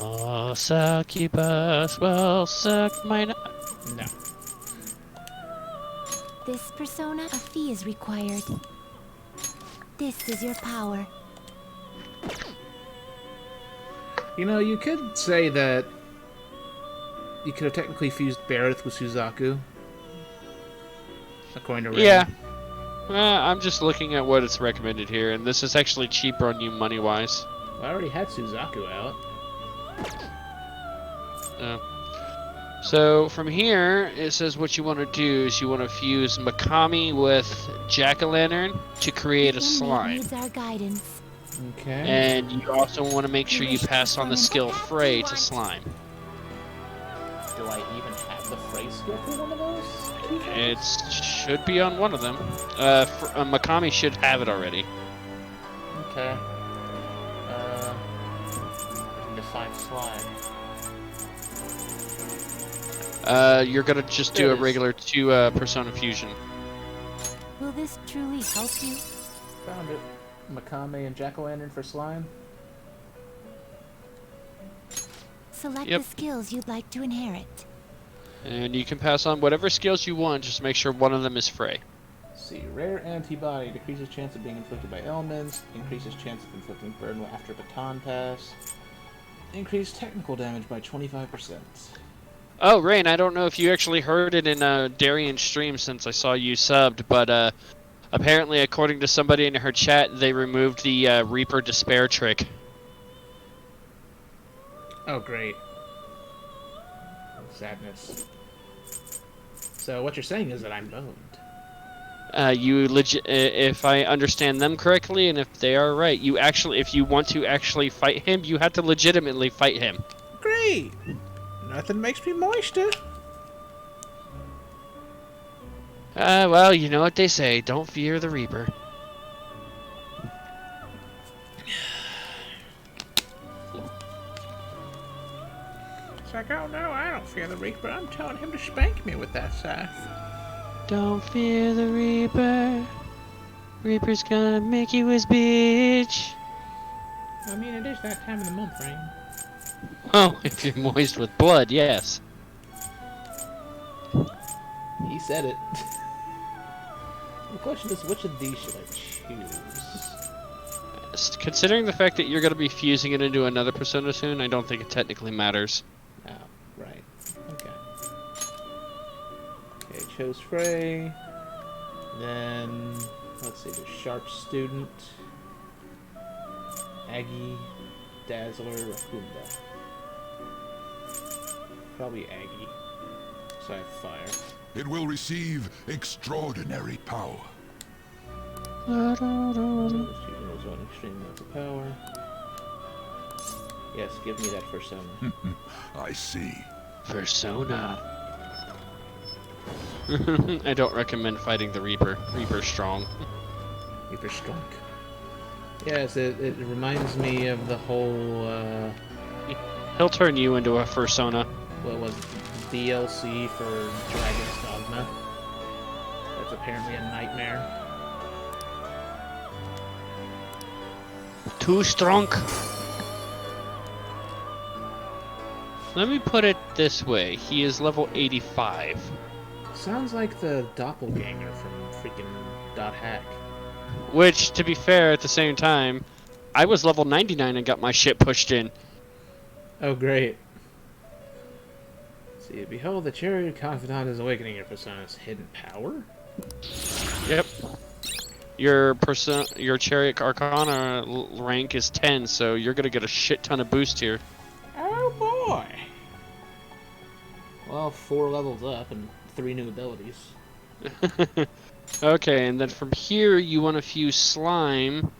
Oh, Succubus will suck my No. This persona, a fee is required. This is your power. You know, you could say that you could have technically fused Barrett with Suzaku. According to Ray. Yeah. I'm just looking at what it's recommended here, and this is actually cheaper on you money-wise. Well, I already had Suzaku out. So from here, it says what you want to do is you want to fuse Makami with Jack-o'-lantern to create a The inmate slime. needs our guidance. Okay. And you also want to make sure you pass on the skill Frey to slime. Do I even have the Frey skill for one of those? It should be on one of them. Makami should have it already. Okay. Define slime. You're gonna just do There a it is. regular 2 persona fusion. Will this truly help you? Found it. Makame and Jack-o'-lantern for slime. Select Yep. the skills you'd like to inherit. And you can pass on whatever skills you want, just make sure one of them is Frey. Let's see, rare antibody decreases chance of being inflicted by elements, increases chance of inflicting burden after baton pass, increase technical damage by 25%. Oh, Rain, I don't know if you actually heard it in Darian's stream since I saw you subbed, but apparently, according to somebody in her chat, they removed the Reaper Despair trick. Oh, great. Sadness. So what you're saying is that I'm boned. If I understand them correctly, and if they are right, you actually, if you want to actually fight him, you have to legitimately fight him. Great! Nothing makes me moister. Well, you know what they say, don't fear the Reaper. It's like, oh no, I don't fear the Reaper. I'm telling him to spank me with that scythe. Don't fear the Reaper. Reaper's gonna make you his bitch. I mean, it is that time of the month, right? Oh, if you're moist with blood, yes. He said it. The question is, which of these should I choose? Considering the fact that you're going to be fusing it into another persona soon, I don't think it technically matters. Oh, right. Okay. Okay, chose Frey. Then, let's see, there's Sharp Student, Aggie, Dazzler, Rakunda. Probably Aggie. So I have Fire. It will receive extraordinary power. Student was on extreme amounts of power. Yes, give me that persona. I see. Persona. I don't recommend fighting the Reaper. Reaper's strong. Reaper Skunk. Yes, it reminds me of the whole, He'll turn you into a persona. what was it, DLC for Dragon's Dogma. That's apparently a nightmare. Too strong. Let me put it this way. He is level 85. Sounds like the doppelganger from freaking Dot Hack. Which, to be fair, at the same time, I was level 99 and got my shit pushed in. Oh, great. Let's see, behold, the chariot confidant is awakening your persona's hidden power? Yep. Your chariot arcana rank is 10, so you're gonna get a shit ton of boost here. Oh boy! Well, 4 levels up and 3 new abilities. Okay, and then from here you want to fuse slime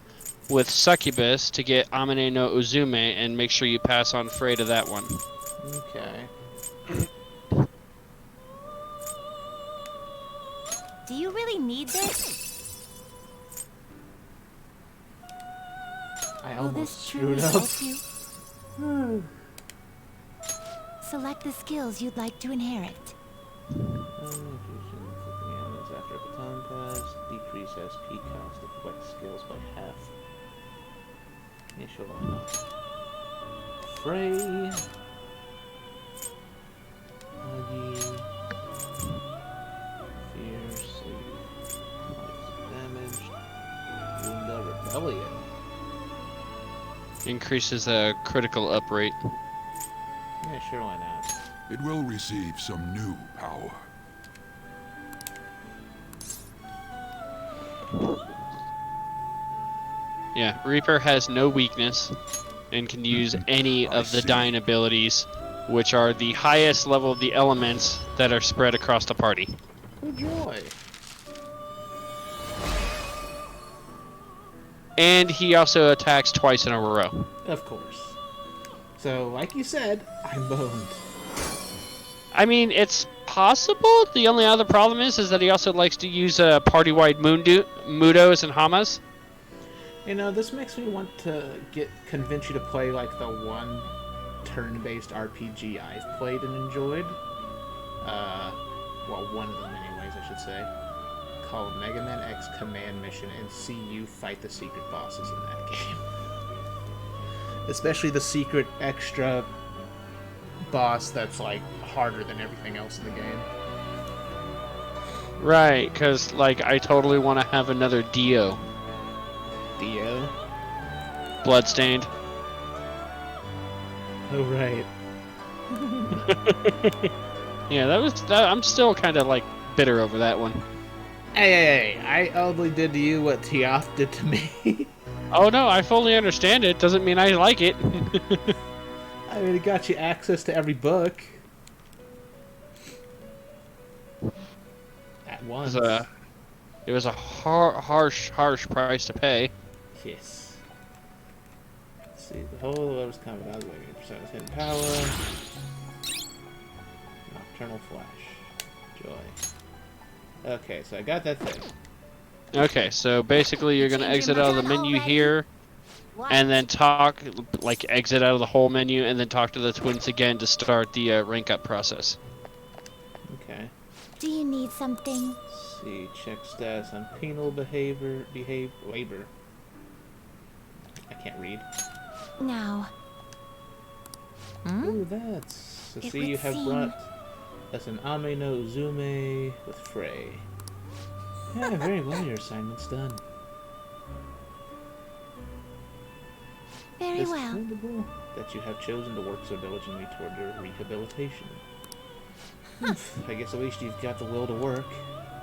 with succubus to get Amane no Uzume, and make sure you pass on Frey to that one. Okay. Do you really need this? I Will almost this truly screwed up. help you? Select the skills you'd like to inherit. After a baton pass, decrease SP cost of wet skills by half. Initial Frey. Huggy. Fierce. Damaged. Wounda Rebellion. Increases the critical up rate. Yeah, sure, why not? It will receive some new power. Yeah, Reaper has no weakness and can use any of the dying abilities, which are the highest level of the elements that are spread across the party. Oh joy. And he also attacks twice in a row. Of course. So, like you said, I moaned. I mean, it's possible. The only other problem is that he also likes to use party-wide Mudos and Hamas. You know, this makes me want to convince you to play like the one turn-based RPG I've played and enjoyed. Well, one of them anyways, I should say. Called Mega Man X Command Mission, and see you fight the secret bosses in that game. Especially the secret extra boss that's like harder than everything else in the game. Right, because like I totally want to have another Dio. Dio? Bloodstained. Oh, right. Yeah, I'm still kind of like bitter over that one. Hey, I only did to you what Tiath did to me. Oh no, I fully understand it. Doesn't mean I like it. I mean, it got you access to every book. At once. It was a harsh price to pay. Yes. Let's see, the whole lotus confidant is waiting for Persona's hidden power. Nocturnal Flash. Joy. Okay, so I got that thing. Okay, so basically you're gonna Change your exit out of the mind menu already? here, What? and then talk, like exit out of the whole menu, and then talk to the twins again to start the rank up process. Okay. Do you need something? Let's see, check stats on penal labor. I can't read. Now. Ooh, that's... So It see, you would have seem- brought us an Ame no Uzume with Frey. Yeah, very well, your assignment's done. Very It's well. commendable that you have chosen to work so diligently toward your rehabilitation. I guess at least you've got the will to work.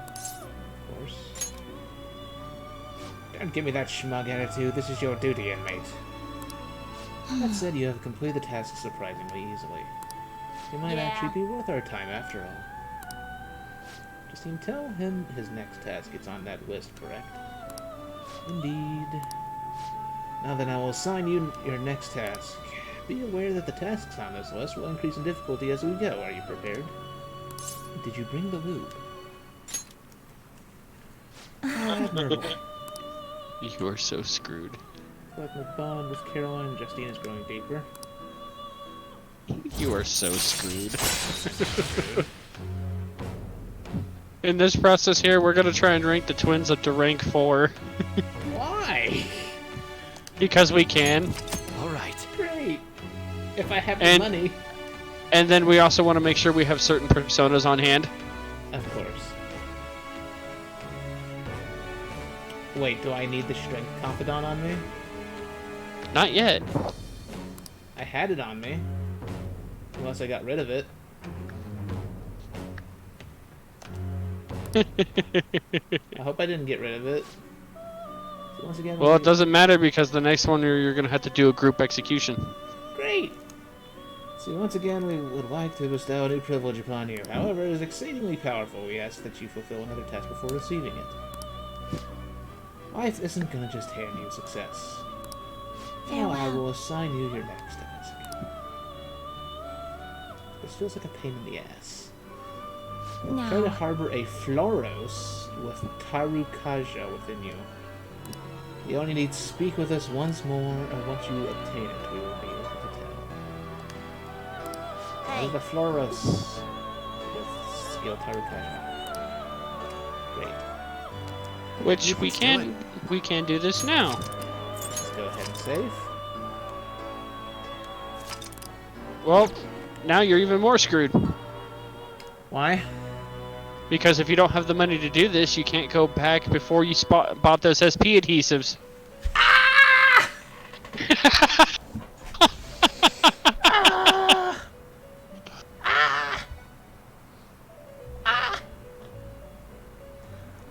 Of course. Don't give me that schmug attitude. This is your duty, inmate. That said, you have completed the task surprisingly easily. It might actually be worth our time after all. Justine, tell him his next task is on that list, correct? Indeed. Now then, I will assign you your next task. Be aware that the tasks on this list will increase in difficulty as we go. Are you prepared? Did you bring the lube? Admirable. You are so screwed. But the bond with Caroline and Justine is growing deeper. You are so screwed. In this process here, we're gonna try and rank the twins up to rank 4. Why? Because we can. Alright. Great. If I have the money. And then we also want to make sure we have certain personas on hand. Of course. Wait, do I need the strength confidant on me? Not yet. I had it on me. Unless I got rid of it. I hope I didn't get rid of it. So once again, Well, it doesn't matter because the next one you're going to have to do a group execution. Great! So once again, we would like to bestow a new privilege upon you. However, it is exceedingly powerful. We ask that you fulfill another task before receiving it. Life isn't gonna just hand you success. Now I will assign you your next task. This feels like a pain in the ass. No. Try to harbor a Floros with Tarukaja within you. You only need to speak with us once more, and once you obtain it, we will be able to tell. Hey. The Floros with skill Tarukaja. Great. Which we can do this now. Let's go ahead and save. Well, now you're even more screwed. Why? Because if you don't have the money to do this, you can't go back before you bought those SP adhesives. Ah!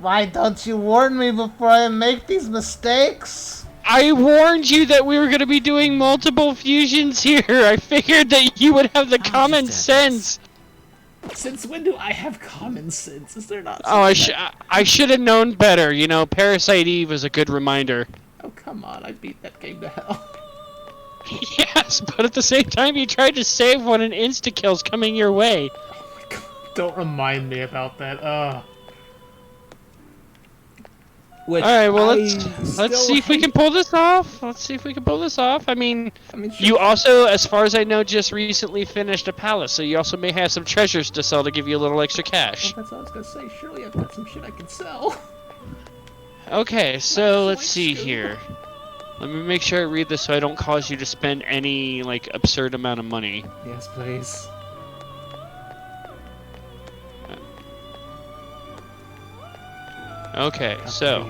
Why don't you warn me before I make these mistakes? I warned you that we were going to be doing multiple fusions here. I figured that you would have the common sense. Since when do I have common sense? Is there not? Oh, I should have known better. You know, Parasite Eve was a good reminder. Oh, come on. I beat that game to hell. Yes, but at the same time, you tried to save when an insta-kill's coming your way. Oh my god. Don't remind me about that. Alright, well, let's see if we can pull this off. I mean, you also, as far as I know, just recently finished a palace, so you also may have some treasures to sell to give you a little extra cash. Well, that's what I was gonna say. Surely I've got some shit I can sell. Okay, so let's see here. Let me make sure I read this so I don't cause you to spend any, like, absurd amount of money. Yes, please. Okay, so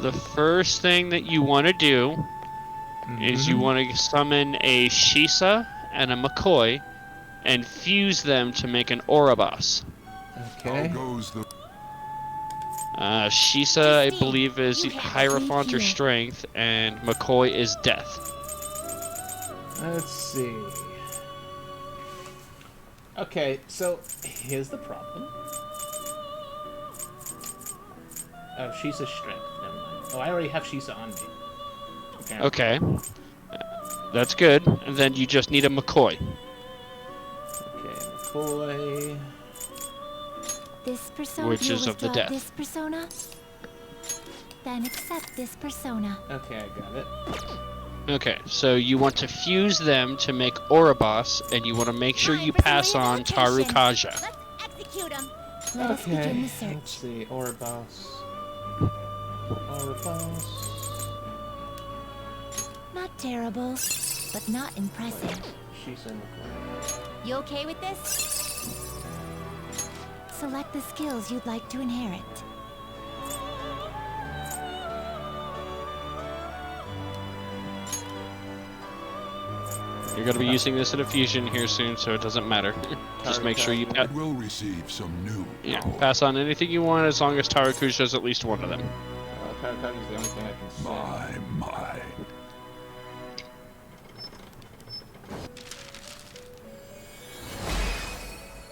the first thing that you want to do is you want to summon a Shisa and a McCoy and fuse them to make an Oribos. Okay. How goes the... Shisa, I believe, is Hierophant or Strength, and McCoy is Death. Let's see. Okay, so here's the problem. Oh, Shisa's Strength. Never mind. Oh, I already have Shisa on me. Okay. That's good. And then you just need a McCoy. Okay, McCoy. This persona. Which is of the death. This persona. Then accept this persona. Okay, I got it. Okay, so you want to fuse them to make Oribos, and you want to make sure you pass on Tarukaja. Let's execute him. Let us begin the search. Let's see, Oribos. Oribos. Not terrible, but not impressive. Shisa and McCoy. You okay with this? Select the skills you'd like to inherit. You're going to be using this in a fusion here soon, so it doesn't matter. Just make sure you It will receive some new power. pass on anything you want as long as Tarukaja is at least one of them. Tarukaja's the only thing I can say. My.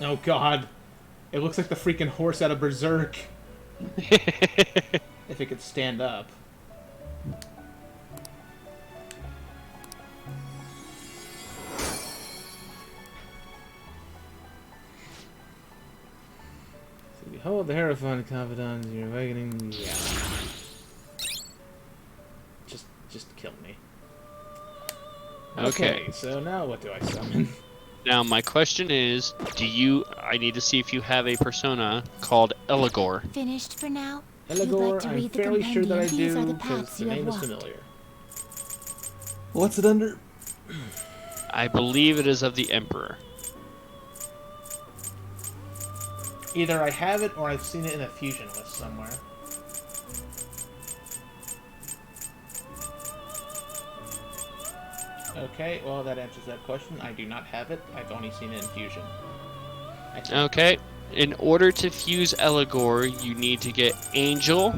Oh god. It looks like the freaking horse out of Berserk. If it could stand up. Hold the Hierophant confidants. You're awakening. Yeah. Just kill me. Okay. So now what do I summon? Now my question is, I need to see if you have a persona called Eligor. Finished for now? You'd Eligor, like to I'm read the fairly sure that I compendium. These do, are the because paths the you have name is walked. familiar. What's it under? I believe it is of the Emperor. Either I have it or I've seen it in a fusion list somewhere. Okay, well that answers that question. I do not have it. I've only seen it in fusion. Okay. In order to fuse Eligor, you need to get Angel.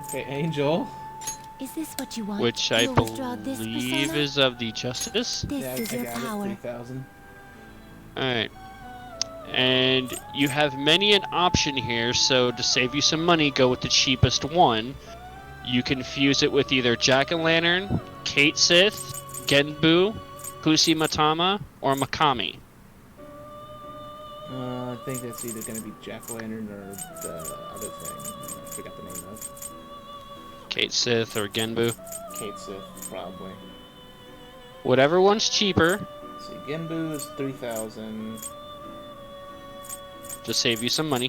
Okay, Angel. Is this what you want? Which I You'll withdraw this believe persona? is of the Justice. This Yeah, is I your got power. it. 3,000. Alright. And you have many an option here, so to save you some money, go with the cheapest one. You can fuse it with either Jack-o'-lantern, Kate Sith, Genbu, Pusi Matama, or Makami. I think that's either going to be Jack-o'-lantern or the other thing. I forgot the name of. Kate Sith or Genbu. Kate Sith, probably. Whatever one's cheaper, Let's see, Genbu is 3,000. to save you some money.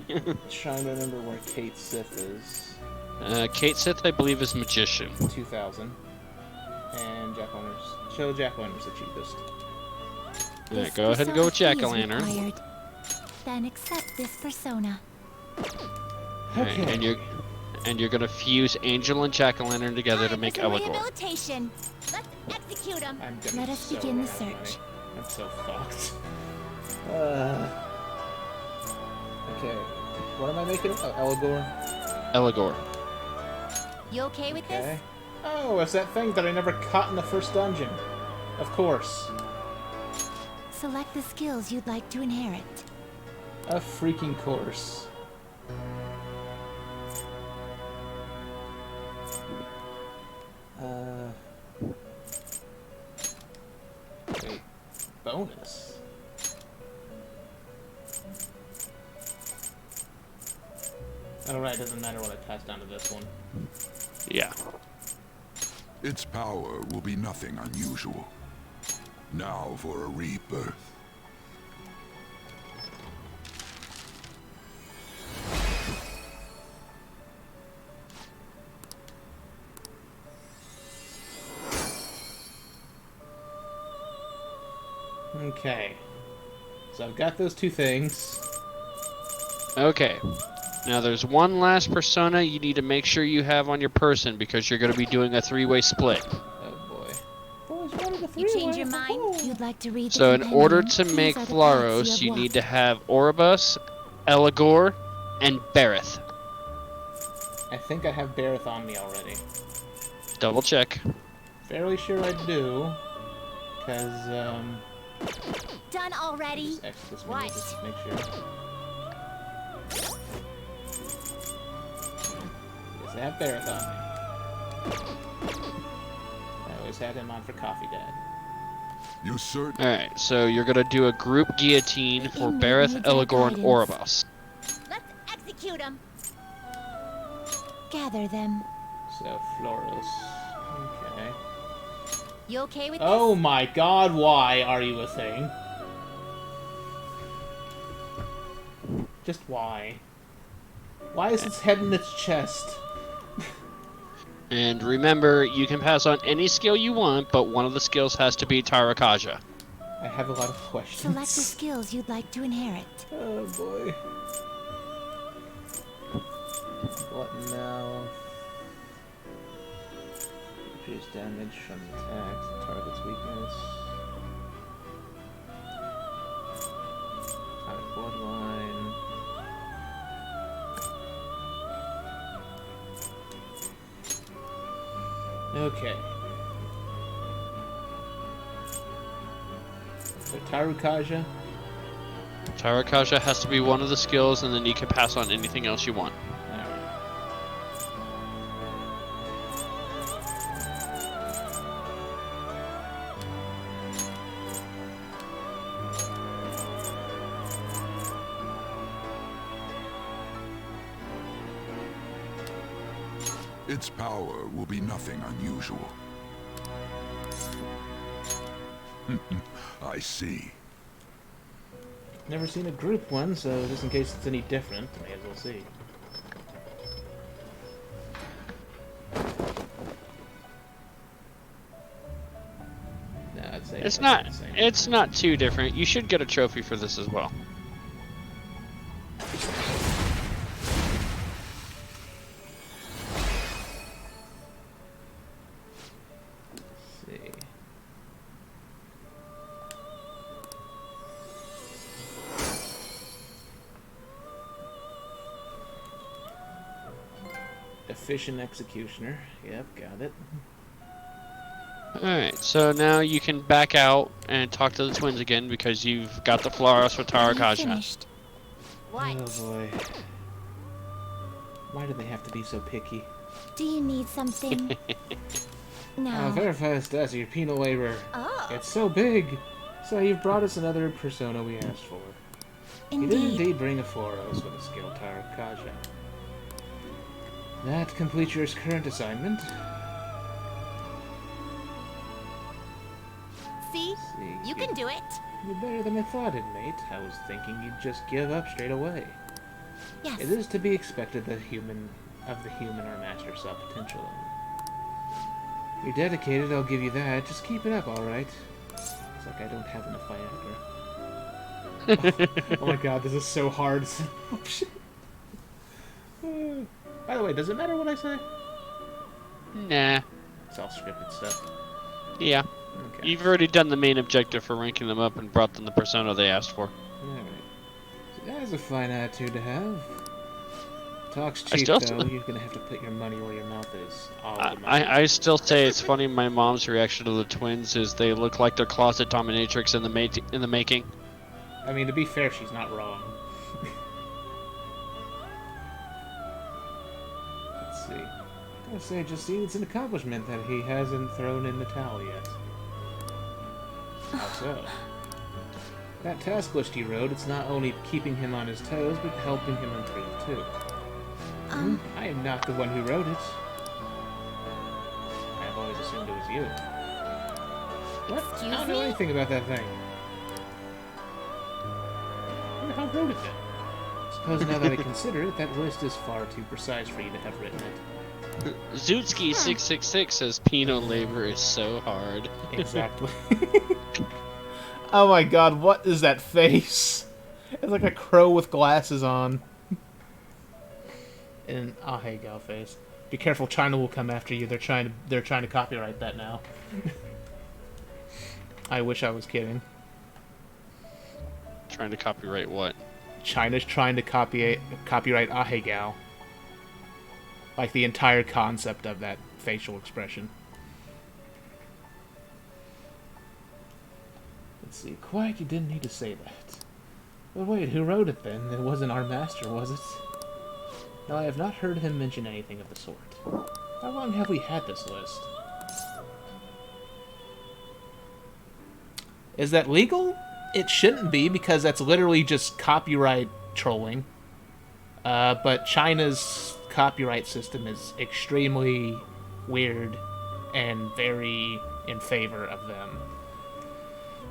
Trying to remember where Kate Sith is. Kate Sith, I believe, is Magician. 2,000. And Jack-o'-lantern's... So Jack-o'-lantern's the cheapest. Alright, This go ahead and go with persona fee is Jack-o'-lantern. required. Then accept this persona. Alright, and you're gonna fuse Angel and Jack-o'-lantern together to make Eligor. Rehabilitation. Let's execute him. I'm gonna Let be us so begin the out of money. search. I'm so fucked. Okay. What am I making? Oh, Eligor. Eligor. You okay with Okay. this? Oh, it's that thing that I never caught in the first dungeon. Of course. Select the skills you'd like to inherit. A freaking course. Wait. Bonus? Alright, doesn't matter what I pass down to this one. Yeah. Its power will be nothing unusual. Now for a rebirth. Okay. So I've got those two things. Okay. Now there's one last persona you need to make sure you have on your person because you're gonna be doing a three-way split. Oh boy. Boys, what are the You three change your ways? mind? Oh. You'd like to read the So in compendium. order to These make are the paths Flaros, have you need walked. to have Oribus, Eligor, and Bareth. I think I have Bareth on me already. Double check. Fairly sure I do. Because, Done already? just exit this menu What? just to make sure. Yes, I have Bareth on me. I always had him on for Coffee Dad. You certain? Alright, so you're gonna do a group guillotine for Inmate Bareth, needs our Eligor, and guidance. Oribus. Let's execute him. Gather them. So, Floros. Okay. You okay with Oh my god, why are you a thing? Just why? Why is its head in its chest? And remember, you can pass on any skill you want, but one of the skills has to be Tarakaja. I have a lot of questions. Select the skills you'd like to inherit. Oh boy. What now? Reduce damage from attacks, target's weakness. Atomic bloodline. Okay. So Tarukaja. Tarakaja has to be one of the skills, and then you can pass on anything else you want. Alright. Its power will be nothing unusual. I see. Never seen a group one, so just in case it's any different, may as well see. No, I'd say It's that's not. the same. It's not too different. You should get a trophy for this as well. Let's see. Efficient executioner. Yep, got it. Alright, so now you can back out and talk to the twins again because you've got the flowers for Are you Tarakaja. finished? What? Oh boy. Why do they have to be so picky? Do you need something? No. Verify status of your penal waiver. Oh. It's so big! So you've brought us another persona we asked for. You did Indeed. indeed bring a Foros with a skill Tarakaja. That completes your current assignment. See? See, You can do it. You're better than I thought, inmate. I was thinking you'd just give up straight away. Yes. It is to be expected that of the human our master saw potential in. You're dedicated, I'll give you that. Just keep it up, alright? It's like I don't have enough Viagra. Oh my god, this is so hard. Oh, shit. By the way, does it matter what I say? Nah. It's all scripted stuff. Yeah. Okay. You've already done the main objective for ranking them up and brought them the persona they asked for. Alright. So that's a fine attitude to have. Talk's I cheap, still- though. You're gonna have to put your money where your mouth is. All the money. I still say it's funny. My mom's reaction to the twins is they look like they're closet dominatrix in the making. I mean, to be fair, she's not wrong. Let's see. I say, it just seems it's an accomplishment that he hasn't thrown in the towel yet. How so? That task list he wrote, it's not only keeping him on his toes, but helping him improve too. I am not the one who wrote it. I've always assumed it was you. What? I don't know anything about that thing. Who the hell wrote it then? Suppose now that I consider it, that list is far too precise for you to have written it. Zootski666 says penal labor is so hard. Exactly. Oh my god, what is that face? It's like a crow with glasses on. And an Ahegao face. Be careful, China will come after you. They're trying to copyright that now. I wish I was kidding. Trying to copyright what? China's trying to copyright Ahegao. Like the entire concept of that facial expression. Let's see. Quack, you didn't need to say that. But wait, who wrote it then? It wasn't our master, was it? No, I have not heard him mention anything of the sort. How long have we had this list? Is that legal? It shouldn't be, because that's literally just copyright trolling. But China's copyright system is extremely weird and very in favor of them.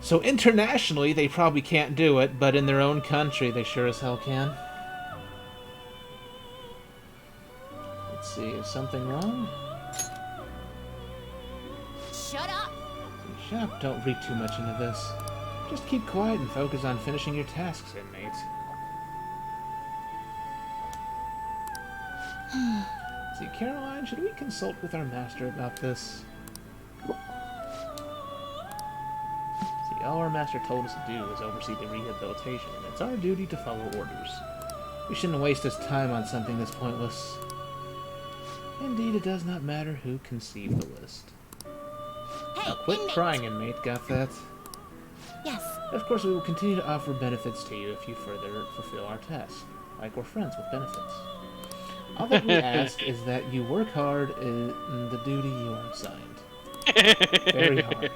So internationally, they probably can't do it, but in their own country, they sure as hell can. Let's see, is something wrong? Shut up. Shut up, don't read too much into this. Just keep quiet and focus on finishing your tasks, inmate. See, Caroline, should we consult with our master about this? See, all our master told us to do was oversee the rehabilitation, and it's our duty to follow orders. We shouldn't waste his time on something that's pointless. Indeed, it does not matter who conceived the list. Hey, Now quit inmate. crying, inmate, got that? Yes. Of course, we will continue to offer benefits to you if you further fulfill our task, like we're friends with benefits. All that we ask is that you work hard in the duty you are assigned. Very hard.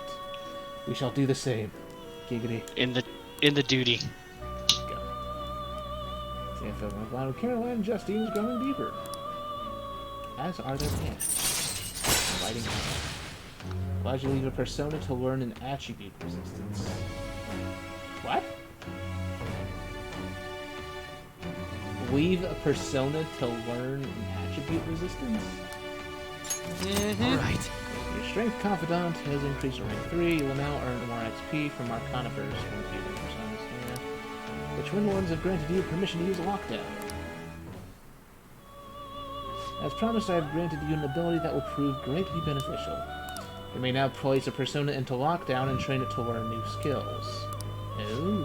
We shall do the same. Giggity. In the duty. Go. CFO Caroline, Justine's going deeper. as are their pants. Lighting up. Allows you to leave a persona to learn an attribute resistance. What? Weave a persona to learn an attribute resistance? Alright. Your strength confidant has increased to rank 3. You will now earn more XP from Arcana Burst when using personas here. The Twin Ones have granted you permission to use Lockdown. As promised, I have granted you an ability that will prove greatly beneficial. You may now place a persona into Lockdown and train it to learn new skills. Ooh.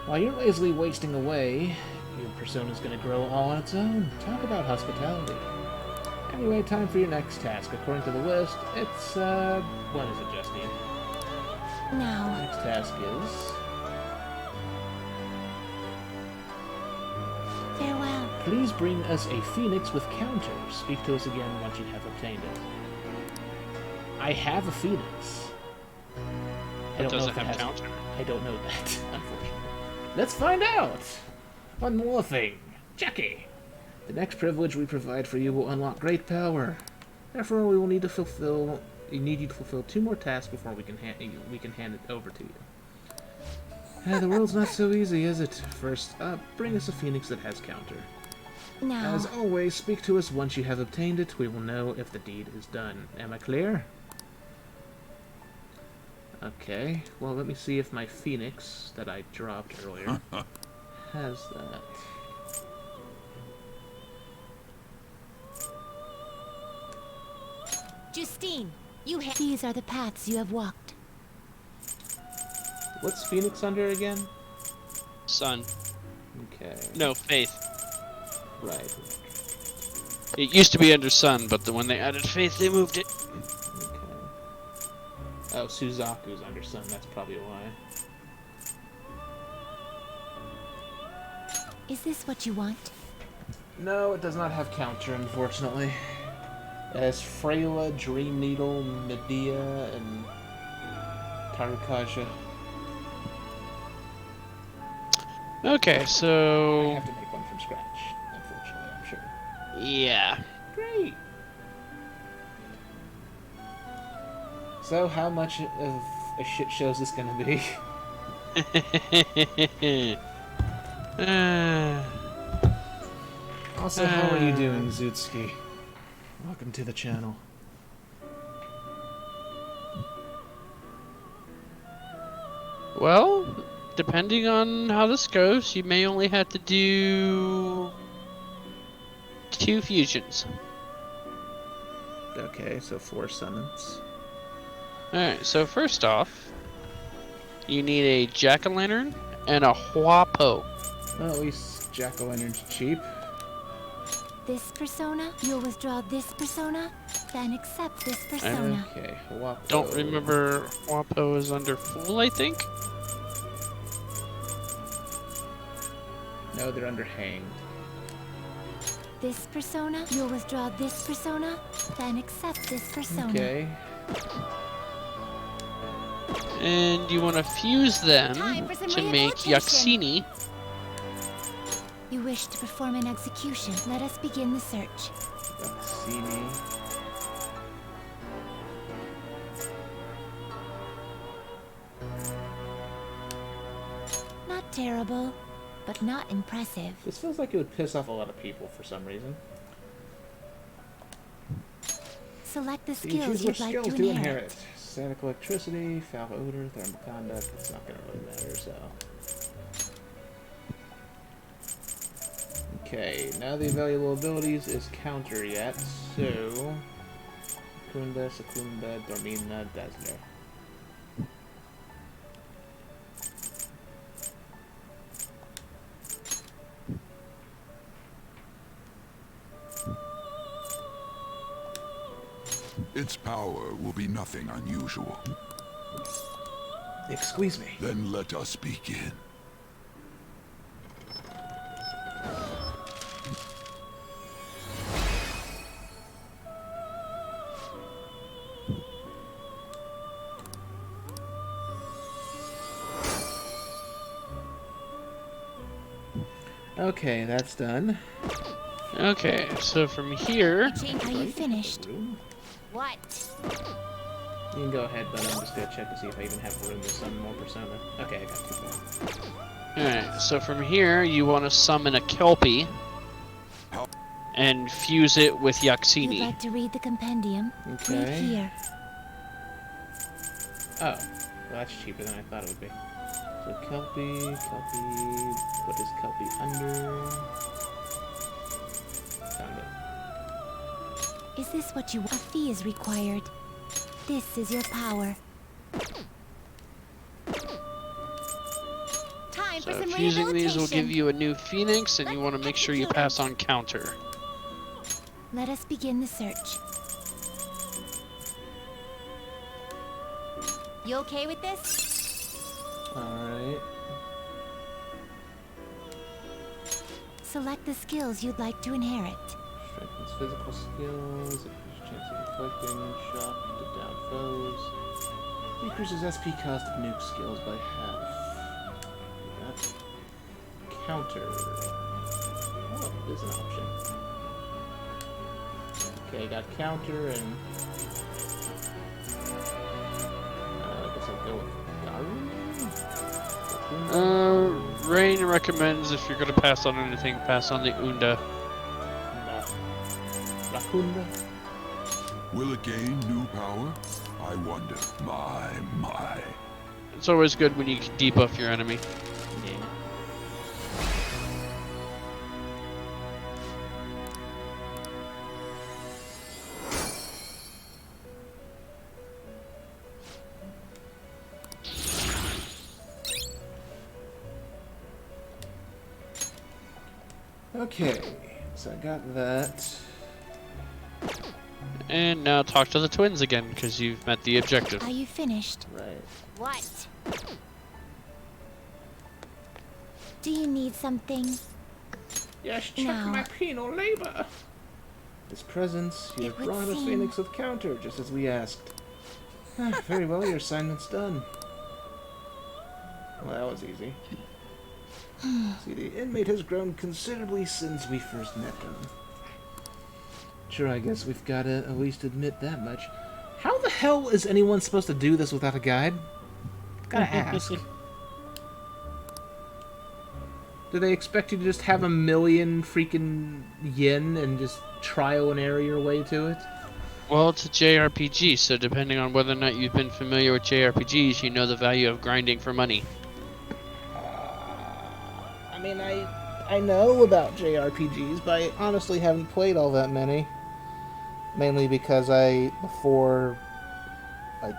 While you're lazily wasting away, your persona's gonna grow all on its own. Talk about hospitality. Anyway, time for your next task. According to the list, it's, when is it, Justine? Now, Next task is... farewell. Please bring us a phoenix with counters. Speak to us again once you have obtained it. I have a phoenix. I It don't know doesn't if it have has... counter. I don't know that, unfortunately. Let's find out! One more thing. Jackie! The next privilege we provide for you will unlock great power. Therefore, we will need to fulfill... We need you to fulfill 2 more tasks before we can hand it over to you. The world's not so easy, is it? First up, bring us a phoenix that has counter. Now, As always, speak to us once you have obtained it. We will know if the deed is done. Am I clear? Okay, well, let me see if my phoenix that I dropped earlier has that. Justine, these are the paths you have walked. What's phoenix under again? Sun. Okay, No, faith. right. It used to be under sun, but when they added faith, they moved it. Okay. Oh, Suzaku's under sun, that's probably why. Is this what you want? No, it does not have counter, unfortunately. It has Freyla, Dream Needle, Medea, and Tarukaja. Okay, I so have to make one from scratch, unfortunately, I'm sure. yeah. Great! So, how much of a shit show is this gonna be? Also, how are you doing, Zutski? Welcome to the channel. Well, depending on how this goes, you may only have to do 2 fusions. Okay, so 4 summons. Alright, so first off, you need a jack-o'-lantern and a huapo. Well, at least Jack-o'-lantern's cheap. This persona, you'll withdraw this persona, then accept this persona. Okay, Wapo. Don't remember huapo is under fool, I think? No, they're under hanged. This persona, you'll withdraw this persona, then accept this persona. Okay. And you want to fuse them Time for some to make rehabilitation. Yaxini. You wish to perform an execution. Let us begin the search. Yaxini. Not terrible, but not impressive. This feels like it would piss off a lot of people for some reason. Select the You skills choose you'd which like skills to to inherit. inherit. Static electricity, foul odor, thermal conduct. It's not gonna really matter, so. Okay, now the available abilities is counter yet, so. Kunda, Secunda, Dormina, Dazzler. Its power will be nothing unusual. Excuse me. Then let us begin. Okay, that's done. Okay, so from here, Are you finished? What? You can go ahead, but I'm just gonna check to see if I even have room to summon more Persona. Okay, I got 2 more. alright, so from here you want to summon a Kelpie and fuse it with You'd Yaxini. like to read the compendium? Read Okay. here. Oh, well, that's cheaper than I thought it would be. So Kelpie, what is Kelpie under? Found it. Is this what you want? A fee is required. This is your power. Time for So some fusing these will give rehabilitation. you a new Phoenix, and you want to make sure you pass on counter. Let us begin the search. You okay with this? Alright. Select the skills you'd like to inherit. Strengthens physical skills, increases chance of inflicting shock to down foes. Decreases SP cost of nuke skills by half. That's counter. Oh, there's an option. Okay, got counter and I guess I'll go with Garu. Rain recommends if you're going to pass on anything, pass on the Unda. Rakunda. Will it gain new power? I wonder. My. It's always good when you can debuff your enemy. Yeah. Okay, so I got that. And now talk to the twins again, because you've met the objective. Are you finished? Right. What? Do you need something? Yes, check No. my penal labor. This presence, you It have would brought a seem- phoenix with counter, just as we asked. Ah, very well, your assignment's done. Well, that was easy. See, the inmate has grown considerably since we first met him. Sure, I guess we've got to at least admit that much. How the hell is anyone supposed to do this without a guide? Gotta ask. Do they expect you to just have a million freaking yen and just trial and error your way to it? Well, it's a JRPG, so depending on whether or not you've been familiar with JRPGs, you know the value of grinding for money. I mean, I know about JRPGs, but I honestly haven't played all that many. Mainly because before like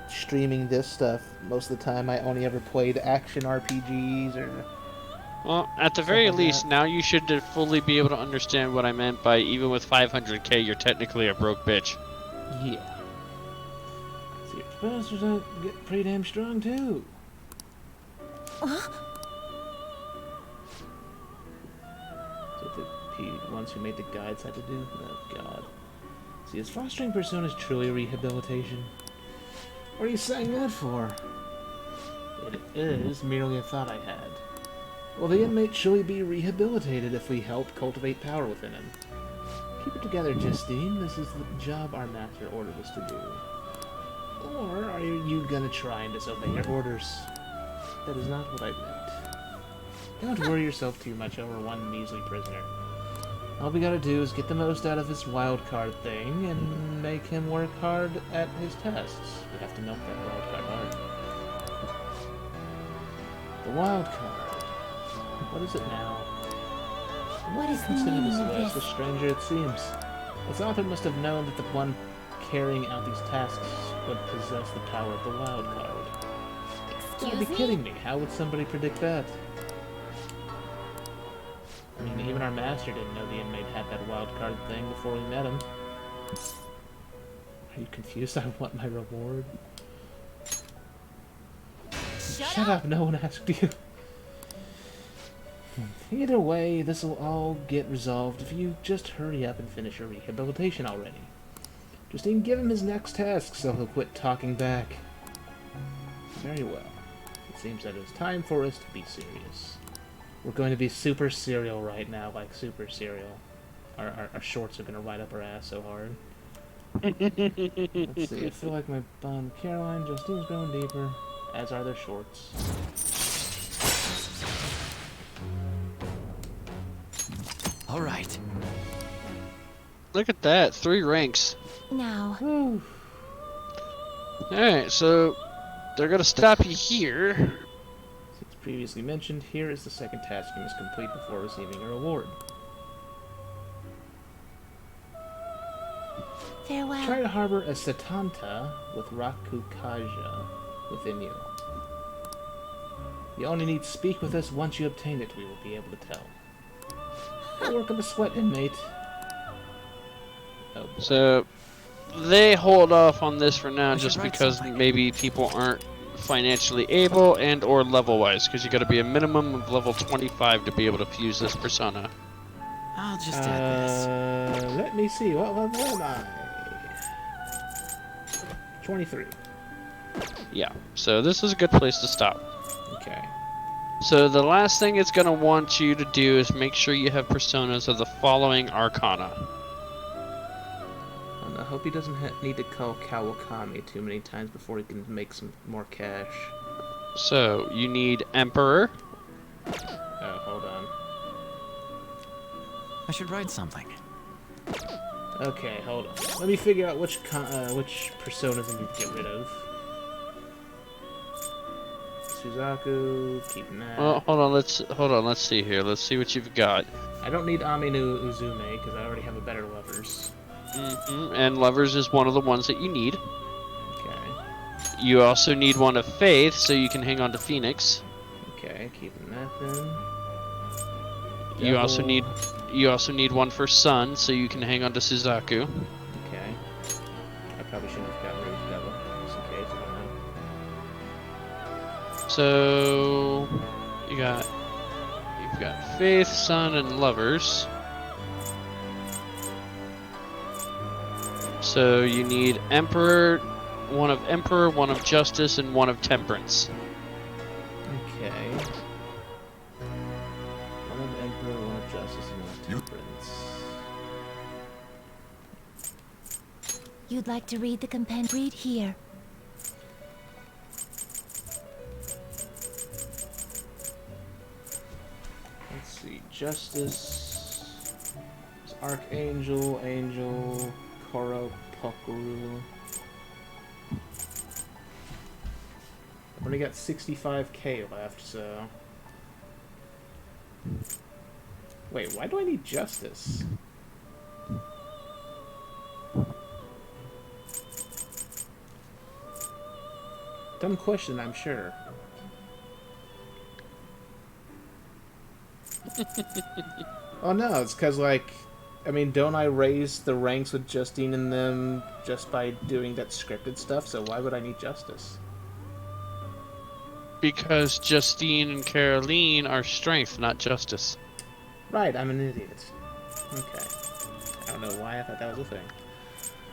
streaming this stuff, most of the time I only ever played action RPGs or... Well, at the very Something like least, that. now you should fully be able to understand what I meant by even with 500k, you're technically a broke bitch. Yeah. See, your sponsors don't get pretty damn strong too. So the ones who made the guides had to do? Oh god. See, is fostering personas truly rehabilitation? What are you saying that for? It is merely a thought I had. Will the inmate surely be rehabilitated if we help cultivate power within him? Keep it together, Justine. This is the job our master ordered us to do. Or are you gonna try and disobey your orders? That is not what I meant. Don't worry yourself too much over one measly prisoner. All we gotta do is get the most out of this wild card thing and make him work hard at his tests. We have to milk that wild card hard. The wild card. What is it now? What is the Consider meaning this of list, the this? stranger it seems. Its author must have known that the one carrying out these tasks would possess the power of the wild card. You gotta be kidding me. How would somebody predict that? I mean, even our master didn't know the inmate had that wild card thing before we met him. Are you confused? I want my reward. Shut up, no one asked you. Either way, this will all get resolved if you just hurry up and finish your rehabilitation already. Just even give him his next task so he'll quit talking back. Very well. It seems that it's time for us to be serious. We're going to be super serial right now, like super serial. our shorts are gonna ride up our ass so hard. Let's see. I feel like my bond with Caroline, Justine's growing deeper, as are their shorts. All right. Look at that, 3 ranks. Now, Alright, so they're gonna stop you here. Since previously mentioned, here is the second task you must complete before receiving a reward. farewell. Try to harbor a Satanta with Rakukaja within you. You only need to speak with us. Once you obtain it, we will be able to tell. The work of a sweat inmate. Oh boy. So they hold off on this for now I should just write because something. maybe people aren't financially able and or level wise, because you got to be a minimum of level 25 to be able to fuse this persona. I'll just add this. Let me see. What level am I? 23. Yeah, so this is a good place to stop. Okay. So the last thing it's going to want you to do is make sure you have personas of the following arcana. And I hope he doesn't need to call Kawakami too many times before he can make some more cash. So you need Emperor, Oh, hold on. I should write something. Okay, hold on. Let me figure out which personas I need to get rid of. Suzaku, keeping that. well, hold on, let's see here. Let's see what you've got. I don't need Aminu Uzume because I already have a better lovers. And Lovers is one of the ones that you need. Okay. You also need one of Faith, so you can hang on to Phoenix. Okay, keeping that then. You also Devil. need one for Sun, so you can hang on to Suzaku. Okay. I probably shouldn't have gotten rid of Devil, just in case, I don't know. So you've got Faith, Sun, and Lovers. So you need Emperor, one of Justice, and one of Temperance. Okay. One of Emperor, one of Justice, and one of Temperance. You'd like to read the compendium? Read here. Let's see. Justice. It's Archangel, Angel, Koro, Pokuru. I've only got 65k left, so... Wait, why do I need Justice? Dumb question, I'm sure. Oh no, it's because, like, I mean, don't I raise the ranks with Justine and them just by doing that scripted stuff? So why would I need Justice? Because Justine and Caroline are Strength, not Justice. Right, I'm an idiot. Okay. I don't know why I thought that was a thing.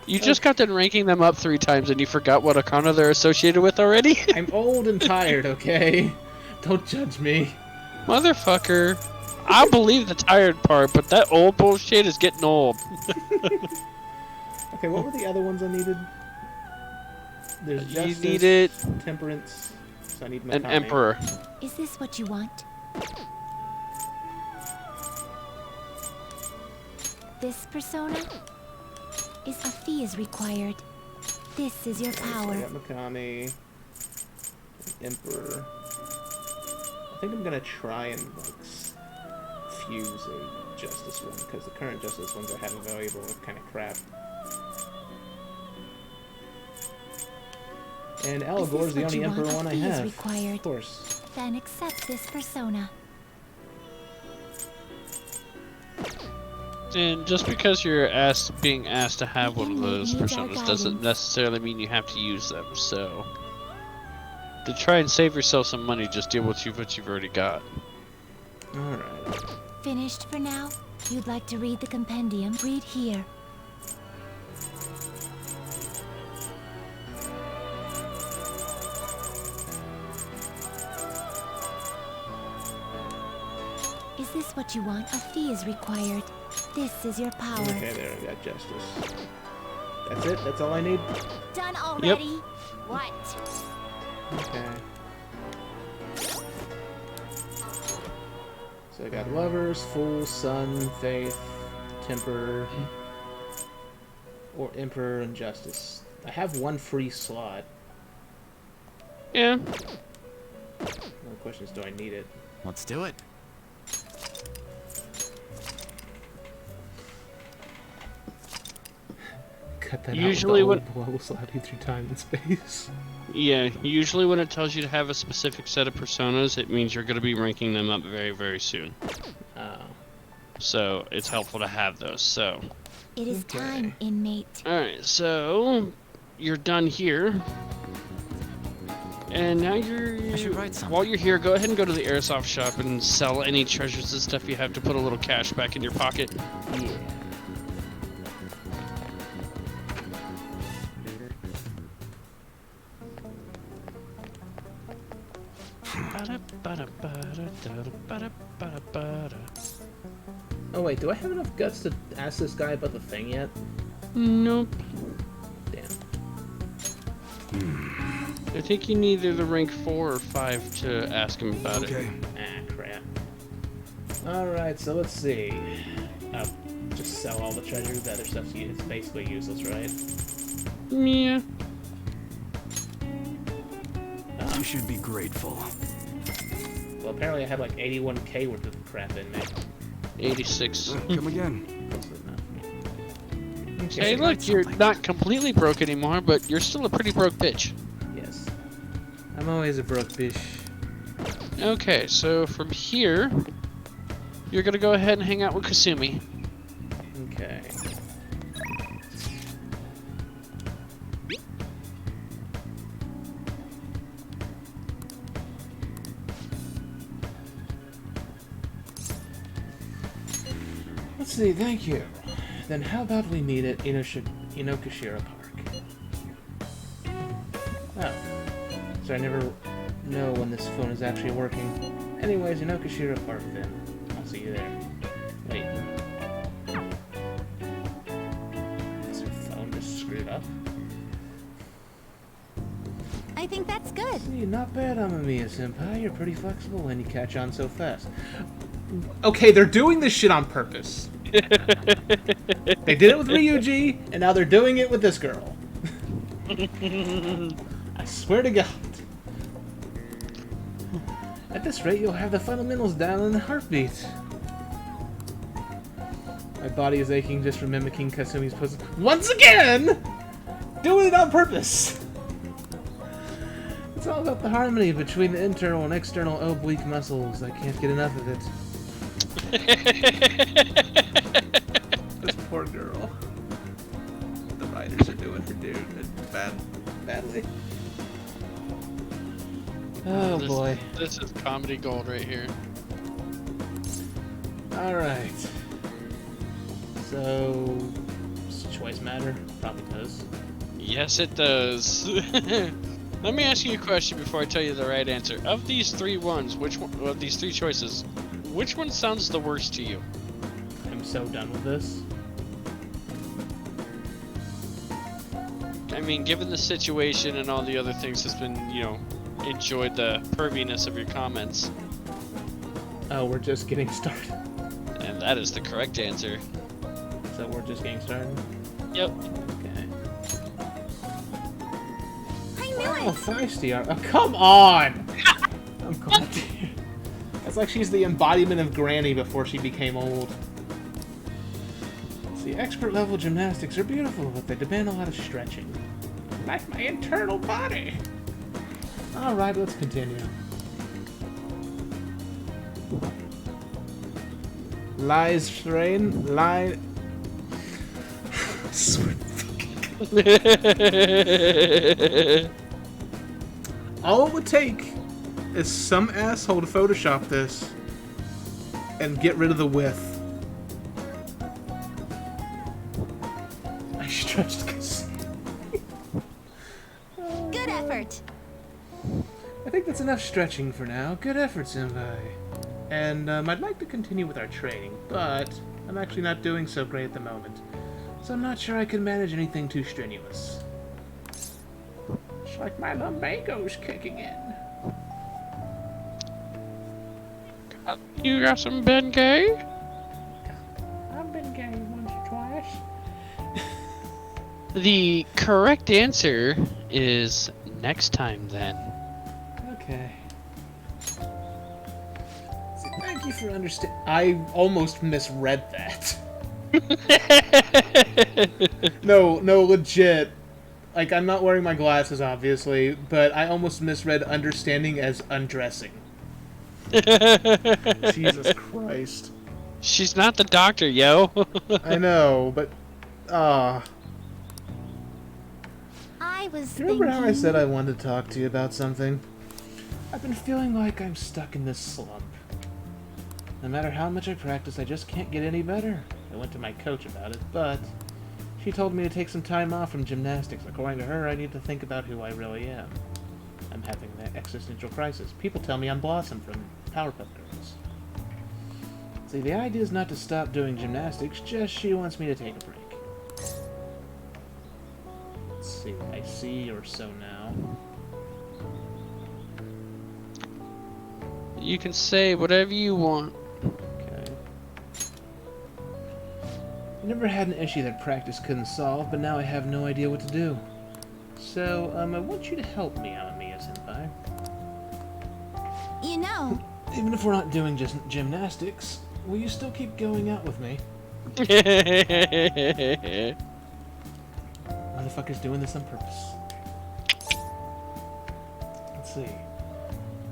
You just got done ranking them up 3 times and you forgot what arcana they're associated with already? I'm old and tired, okay? Don't judge me. Motherfucker. I believe the tired part, but that old bullshit is getting old. Okay, what were the other ones I needed? There's You Justice, needed Temperance, so I need an Makami. Emperor. Is this what you want? This persona is a fee is required. This is your I power. got Makami, Emperor. I think I'm gonna try and like fuse a Justice one because the current Justice ones I have available are kind of crap. And Is Alagor's this the what only you Emperor want? one A I fee is have. required. Of course. Then accept this persona. And just because you're being asked to have one of those Needs our personas doesn't guidance. necessarily mean you have to use them, so... To try and save yourself some money, just deal with what you've already got. Alright. Finished for now? You'd like to read the compendium? Read here. Is this what you want? A fee is required. This is your power. Okay, there, I got justice. That's it? That's all I need? Done already? What? Okay. So I got lovers, fool, sun, faith, temper, or emperor, and justice. I have one free slot. Yeah. The question is, do I need it? Let's do it. Cut that Usually out with what- the will slide you through time and space. Yeah, usually when it tells you to have a specific set of personas, it means you're going to be ranking them up very, very soon. Oh. So it's helpful to have those. So, It is Okay. time, inmate. alright, so you're done here. And now I should write something. while you're here, go ahead and go to the airsoft shop and sell any treasures and stuff you have to put a little cash back in your pocket. Yeah. Oh wait, do I have enough guts to ask this guy about the thing yet? Nope. Damn. I think you need either rank 4 or 5 to ask him about it. Ah, crap. Alright, so let's see. Just sell all the treasure. The other stuff's it's basically useless, right? Yeah. You should be grateful. Well, apparently I have like 81k worth of crap in me. 86. Come again. Close enough. Hey, should look, write you're something. not completely broke anymore, but you're still a pretty broke bitch. Yes. I'm always a broke bitch. Okay, so from here, you're gonna go ahead and hang out with Kasumi. Okay. Let's see, thank you. Then how about we meet at Inokashira Park? Oh. So I never know when this phone is actually working. Anyways, Inokashira Park then. I'll see you there. Wait. Is her phone just screwed up? I think that's good. See, not bad, Amamiya-senpai. You're pretty flexible when you catch on so fast. Okay, they're doing this shit on purpose. They did it with Ryuji, and now they're doing it with this girl. I swear to God. At this rate, you'll have the fundamentals down in a heartbeat. My body is aching just from mimicking Kasumi's pose. Once again! Doing it on purpose! It's all about the harmony between the internal and external oblique muscles. I can't get enough of it. This poor girl. The writers are doing her dude badly. Oh boy. This is comedy gold right here. Alright. So, does choice matter? Probably does. Yes, it does. Let me ask you a question before I tell you the right answer. Of these three ones, which one, of these three choices, which one sounds the worst to you? I'm so done with this. I mean, given the situation and all the other things that's been, you know, enjoyed the perviness of your comments. Oh, we're just getting started. And that is the correct answer. So we're just getting started? Yep. Okay. I knew Oh, it. feisty. Oh, come on! I'm glad to hear. It's like she's the embodiment of Granny before she became old. See, expert level gymnastics are beautiful, but they demand a lot of stretching. Like my internal body. Alright, let's continue. Lies strain, lie. Swear all it would take is some asshole to Photoshop this and get rid of the width. I stretched this. Good effort. I think that's enough stretching for now. Good effort, Senpai. And I'd like to continue with our training, but I'm actually not doing so great at the moment, so I'm not sure I can manage anything too strenuous. It's like my lumbago's kicking in. You got some Bengay? I've been gay once or twice. The correct answer is next time then. Okay. See, thank you for understanding. I almost misread that. No, legit. Like, I'm not wearing my glasses, obviously, but I almost misread understanding as undressing. Jesus Christ. She's not the doctor, yo. I know, but... I was Do you remember how I thinking... said I wanted to talk to you about something? I've been feeling like I'm stuck in this slump. No matter how much I practice, I just can't get any better. I went to my coach about it, but she told me to take some time off from gymnastics. According to her, I need to think about who I really am. I'm having an existential crisis. People tell me I'm Blossom from Powerpuff Girls. See, the idea is not to stop doing gymnastics, just she wants me to take a break. Let's see, I see or so now. You can say whatever you want. Okay. I never had an issue that practice couldn't solve, but now I have no idea what to do. So, I want you to help me out, Mia-senpai. You know, Even if we're not doing just gymnastics, will you still keep going out with me? Motherfucker's doing this on purpose. Let's see.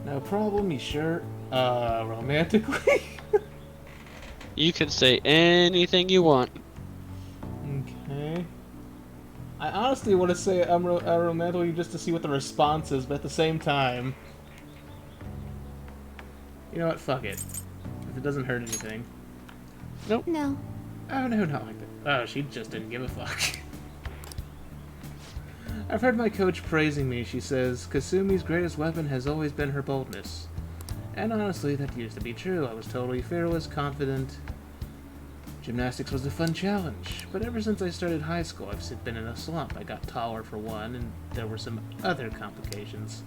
No problem, you sure? Romantically? You can say anything you want. Okay. I honestly want to say I'm romantically just to see what the response is, but at the same time... You know what? Fuck it. If it doesn't hurt anything. no. Oh, no, not like that. Oh, she just didn't give a fuck. I've heard my coach praising me. She says, Kasumi's greatest weapon has always been her boldness. And honestly, that used to be true. I was totally fearless, confident. Gymnastics was a fun challenge. But ever since I started high school, I've been in a slump. I got taller for one, and there were some other complications.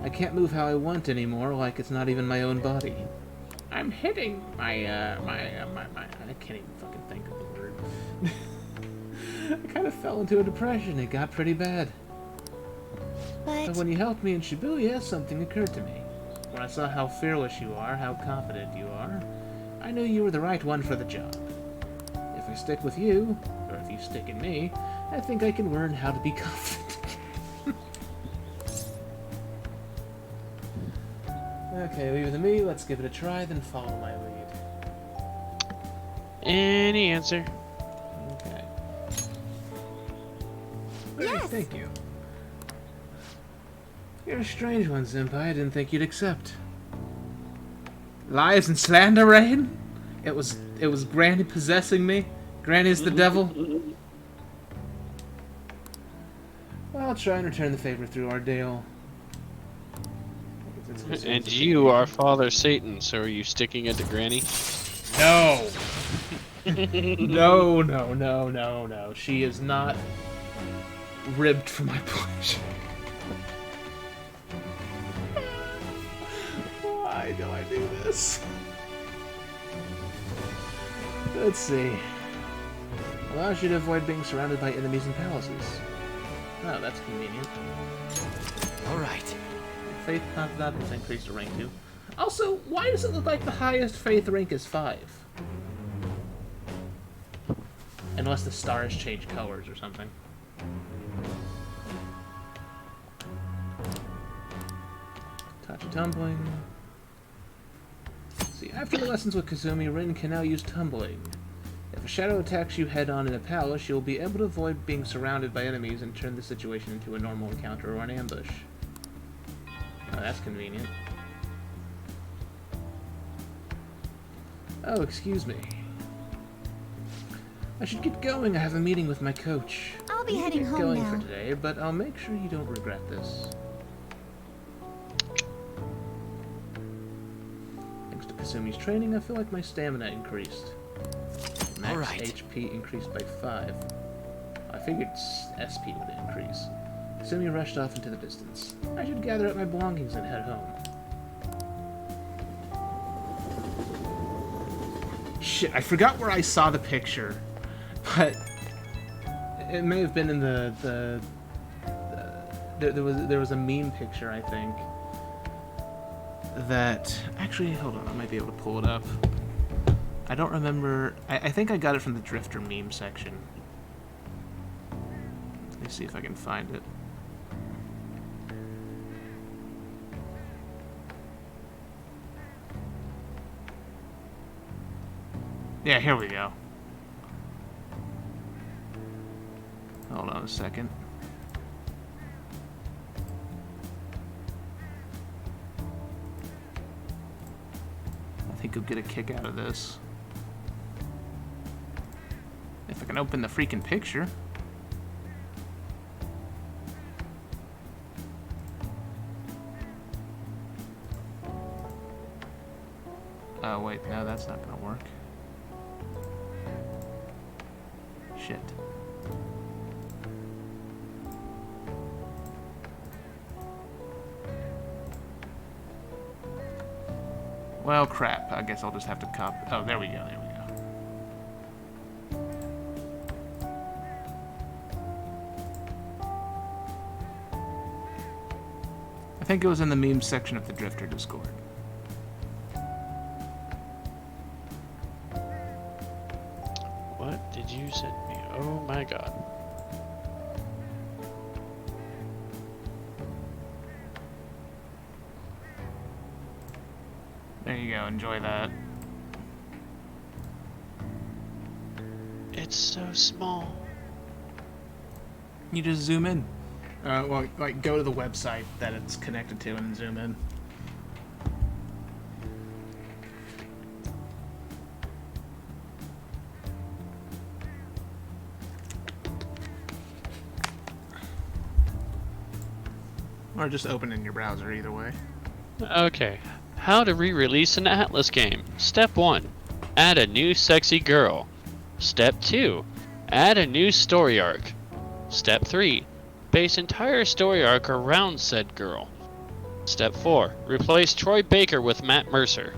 I can't move how I want anymore, like it's not even my own body. I'm hitting my I can't even fucking think of the word. I kind of fell into a depression. It got pretty bad. But when you helped me in Shibuya, something occurred to me. When I saw how fearless you are, how confident you are, I knew you were the right one for the job. If I stick with you, or if you stick in me, I think I can learn how to be confident. Okay, leave it to me. Let's give it a try, then follow my lead. Any answer. Okay. Great, Yes. thank you. You're a strange one, Senpai. I didn't think you'd accept. Lies and slander, Rain? It was Granny possessing me? Granny's the devil? Well, I'll try and return the favor through our deal. And you are Father Satan, so are you sticking it to Granny? No! No. She is not ribbed for my pleasure. Why do I do this? Let's see. Allows you to avoid being surrounded by enemies and palaces. Oh, that's convenient. All right. Faith confidants increased to rank 2. Also, why does it look like the highest faith rank is 5? Unless the stars change colors or something. Touch tumbling. See, after the lessons with Kazumi, Rin can now use tumbling. If a shadow attacks you head-on in a palace, you'll be able to avoid being surrounded by enemies and turn the situation into a normal encounter or an ambush. Oh, that's convenient. Oh, excuse me. I should get going. I have a meeting with my coach. I'll be I need to heading get home going now. for today, but I'll make sure you don't regret this. Thanks to Kasumi's training, I feel like my stamina increased. Max All right. HP increased by 5. I figured SP would increase. Sumi rushed off into the distance. I should gather up my belongings and head home. Shit, I forgot where I saw the picture, but it may have been in there was a meme picture, I think, that... Actually, hold on, I might be able to pull it up. I don't remember... I think I got it from the Drifter meme section. Let me see if I can find it. Yeah, here we go. Hold on a second. I think you'll get a kick out of this. If I can open the freaking picture. Oh, wait, no, that's not gonna work. Shit. Well, crap. I guess I'll just have to copy. Oh, there we go, there we go. I think it was in the memes section of the Drifter Discord. What did you send me? Oh my god. There you go, enjoy that. It's so small. You just zoom in. Well, like, go to the website that it's connected to and zoom in. Or just open in your browser, either way. Okay. How to re-release an Atlus game. Step 1. Add a new sexy girl. Step 2. Add a new story arc. Step 3. Base entire story arc around said girl. Step 4. Replace Troy Baker with Matt Mercer.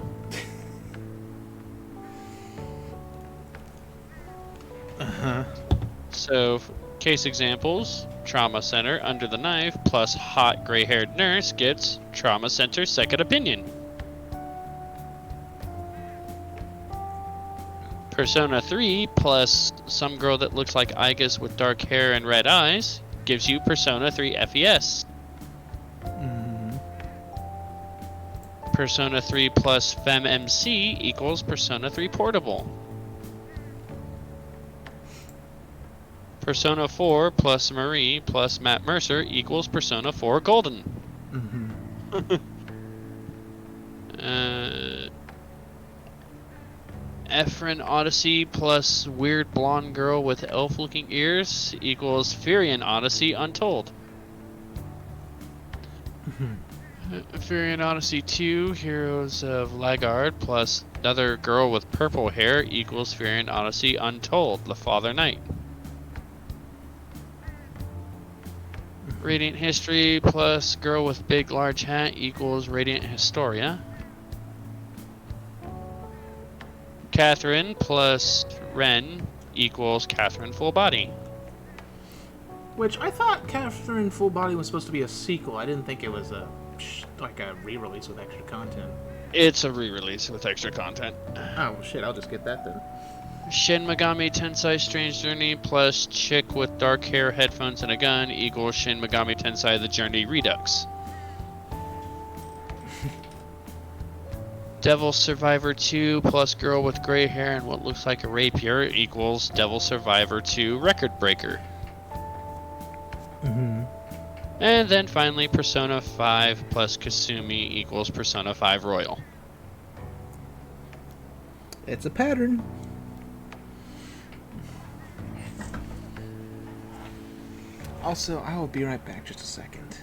So, case examples. Trauma Center Under the Knife plus hot gray-haired nurse gets Trauma Center Second Opinion. Persona 3 plus some girl that looks like Igus with dark hair and red eyes gives you Persona 3 FES. Persona 3 plus FemMC equals Persona 3 Portable. Persona 4 plus Marie plus Matt Mercer equals Persona 4 Golden. Ephraim Odyssey plus weird blonde girl with elf-looking ears equals Furion Odyssey Untold. Furion Odyssey 2 Heroes of Lagard plus another girl with purple hair equals Furion Odyssey Untold, the Father Knight. Radiant History plus girl with big large hat equals Radiant Historia. Catherine plus Ren equals Catherine Full Body. Which I thought Catherine Full Body was supposed to be a sequel. I didn't think it was a re-release with extra content. It's a re-release with extra content. Oh shit! I'll just get that then. Shin Megami Tensei Strange Journey plus chick with dark hair, headphones, and a gun equals Shin Megami Tensei The Journey Redux. Devil Survivor 2 plus girl with gray hair and what looks like a rapier equals Devil Survivor 2 Record Breaker. And then finally Persona 5 plus Kasumi equals Persona 5 Royal. It's a pattern. Also, I will be right back just a second.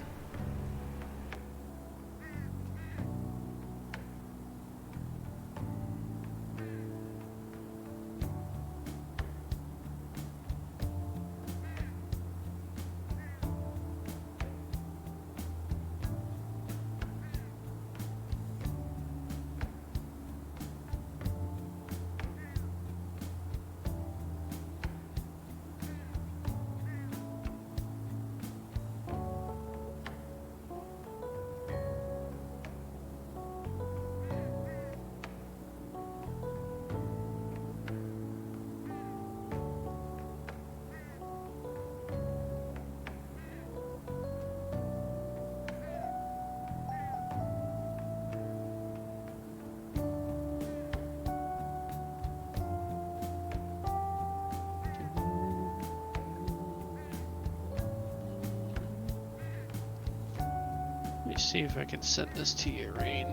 see if I can send this to you, Rain.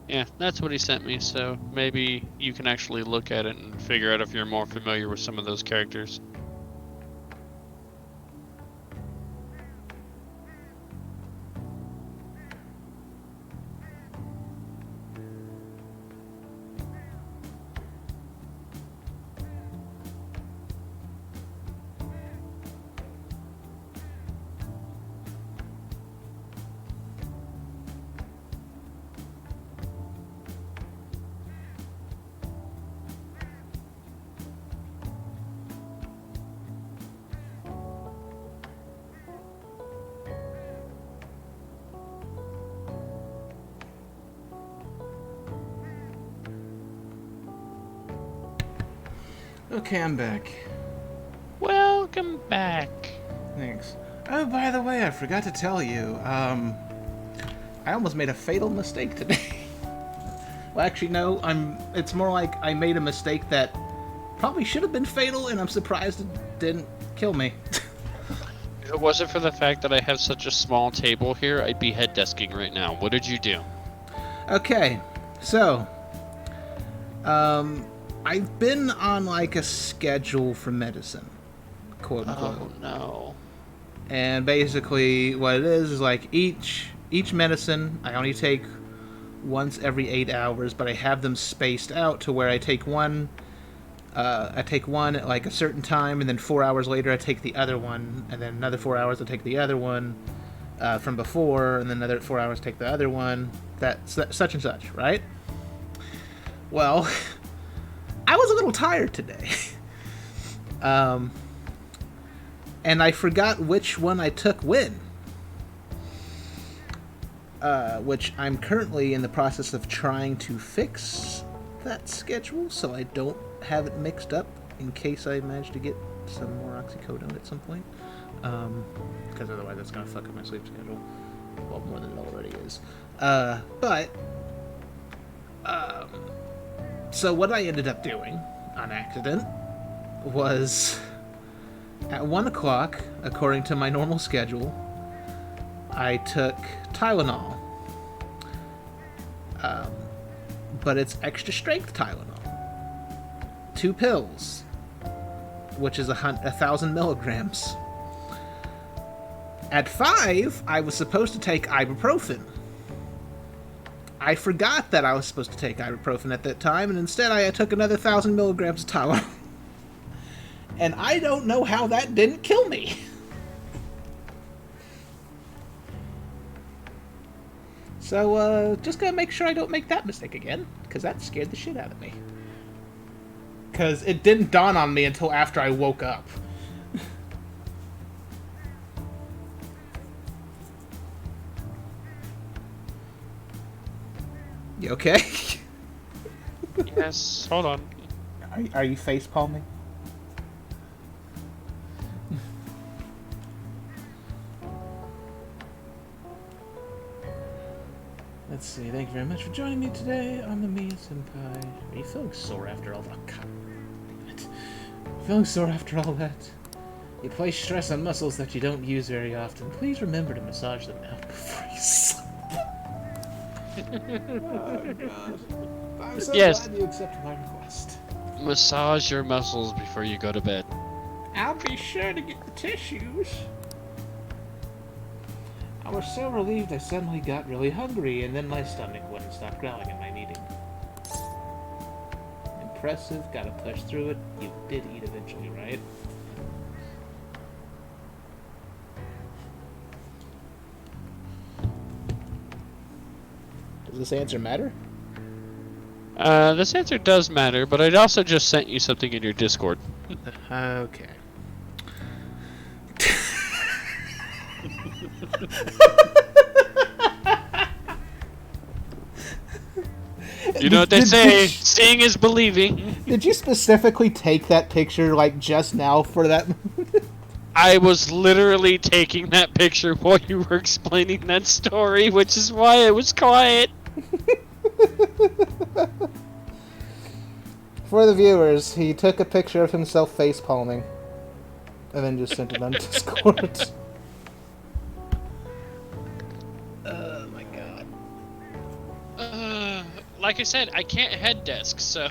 Yeah, that's what he sent me, so maybe you can actually look at it and figure out if you're more familiar with some of those characters. Okay, I'm back. Welcome back. Thanks. Oh, by the way, I forgot to tell you, I almost made a fatal mistake today. Well, actually, no, it's more like I made a mistake that probably should have been fatal, and I'm surprised it didn't kill me. If it wasn't for the fact that I have such a small table here, I'd be head desking right now. What did you do? Okay, so, I've been on, like, a schedule for medicine, quote-unquote. Oh, no. And basically, what it is like, each medicine I only take once every 8 hours, but I have them spaced out to where I take one at, like, a certain time, and then 4 hours later I take the other one, and then another 4 hours I take the other one from before, and then another 4 hours take the other one, that's such and such, right? Well... I was a little tired today. And I forgot which one I took when. Which I'm currently in the process of trying to fix that schedule so I don't have it mixed up in case I manage to get some more oxycodone at some point. Because otherwise that's going to fuck up my sleep schedule. Well, more than it already is. So what I ended up doing, on accident, was at 1 o'clock, according to my normal schedule, I took Tylenol. But it's extra strength Tylenol. 2 pills, which is 1,000 milligrams. At 5, I was supposed to take ibuprofen. I forgot that I was supposed to take ibuprofen at that time, and instead I took another 1,000 milligrams of Tylenol. And I don't know how that didn't kill me. So, just gotta make sure I don't make that mistake again, because that scared the shit out of me. Because it didn't dawn on me until after I woke up. You okay? Yes, hold on. Are you face palming? Let's see. Thank you very much for joining me today on the Mia Senpai. Are you feeling sore after all that? Oh, God damn it. Feeling sore after all that? You place stress on muscles that you don't use very often. Please remember to massage them out before you sleep. Oh, God. I'm so glad you accepted my request. Massage your muscles before you go to bed. I'll be sure to get the tissues. I was so relieved I suddenly got really hungry, and then my stomach wouldn't stop growling at my meeting. Impressive, gotta push through it. You did eat eventually, right? Does this answer matter? This answer does matter, but I'd also just sent you something in your Discord. Okay. You know what they say, seeing is believing. Did you specifically take that picture, like, just now for that? I was literally taking that picture while you were explaining that story, which is why I was quiet. For the viewers, he took a picture of himself face palming, and then just sent it on Discord. Oh my god. Like I said, I can't head desk, so.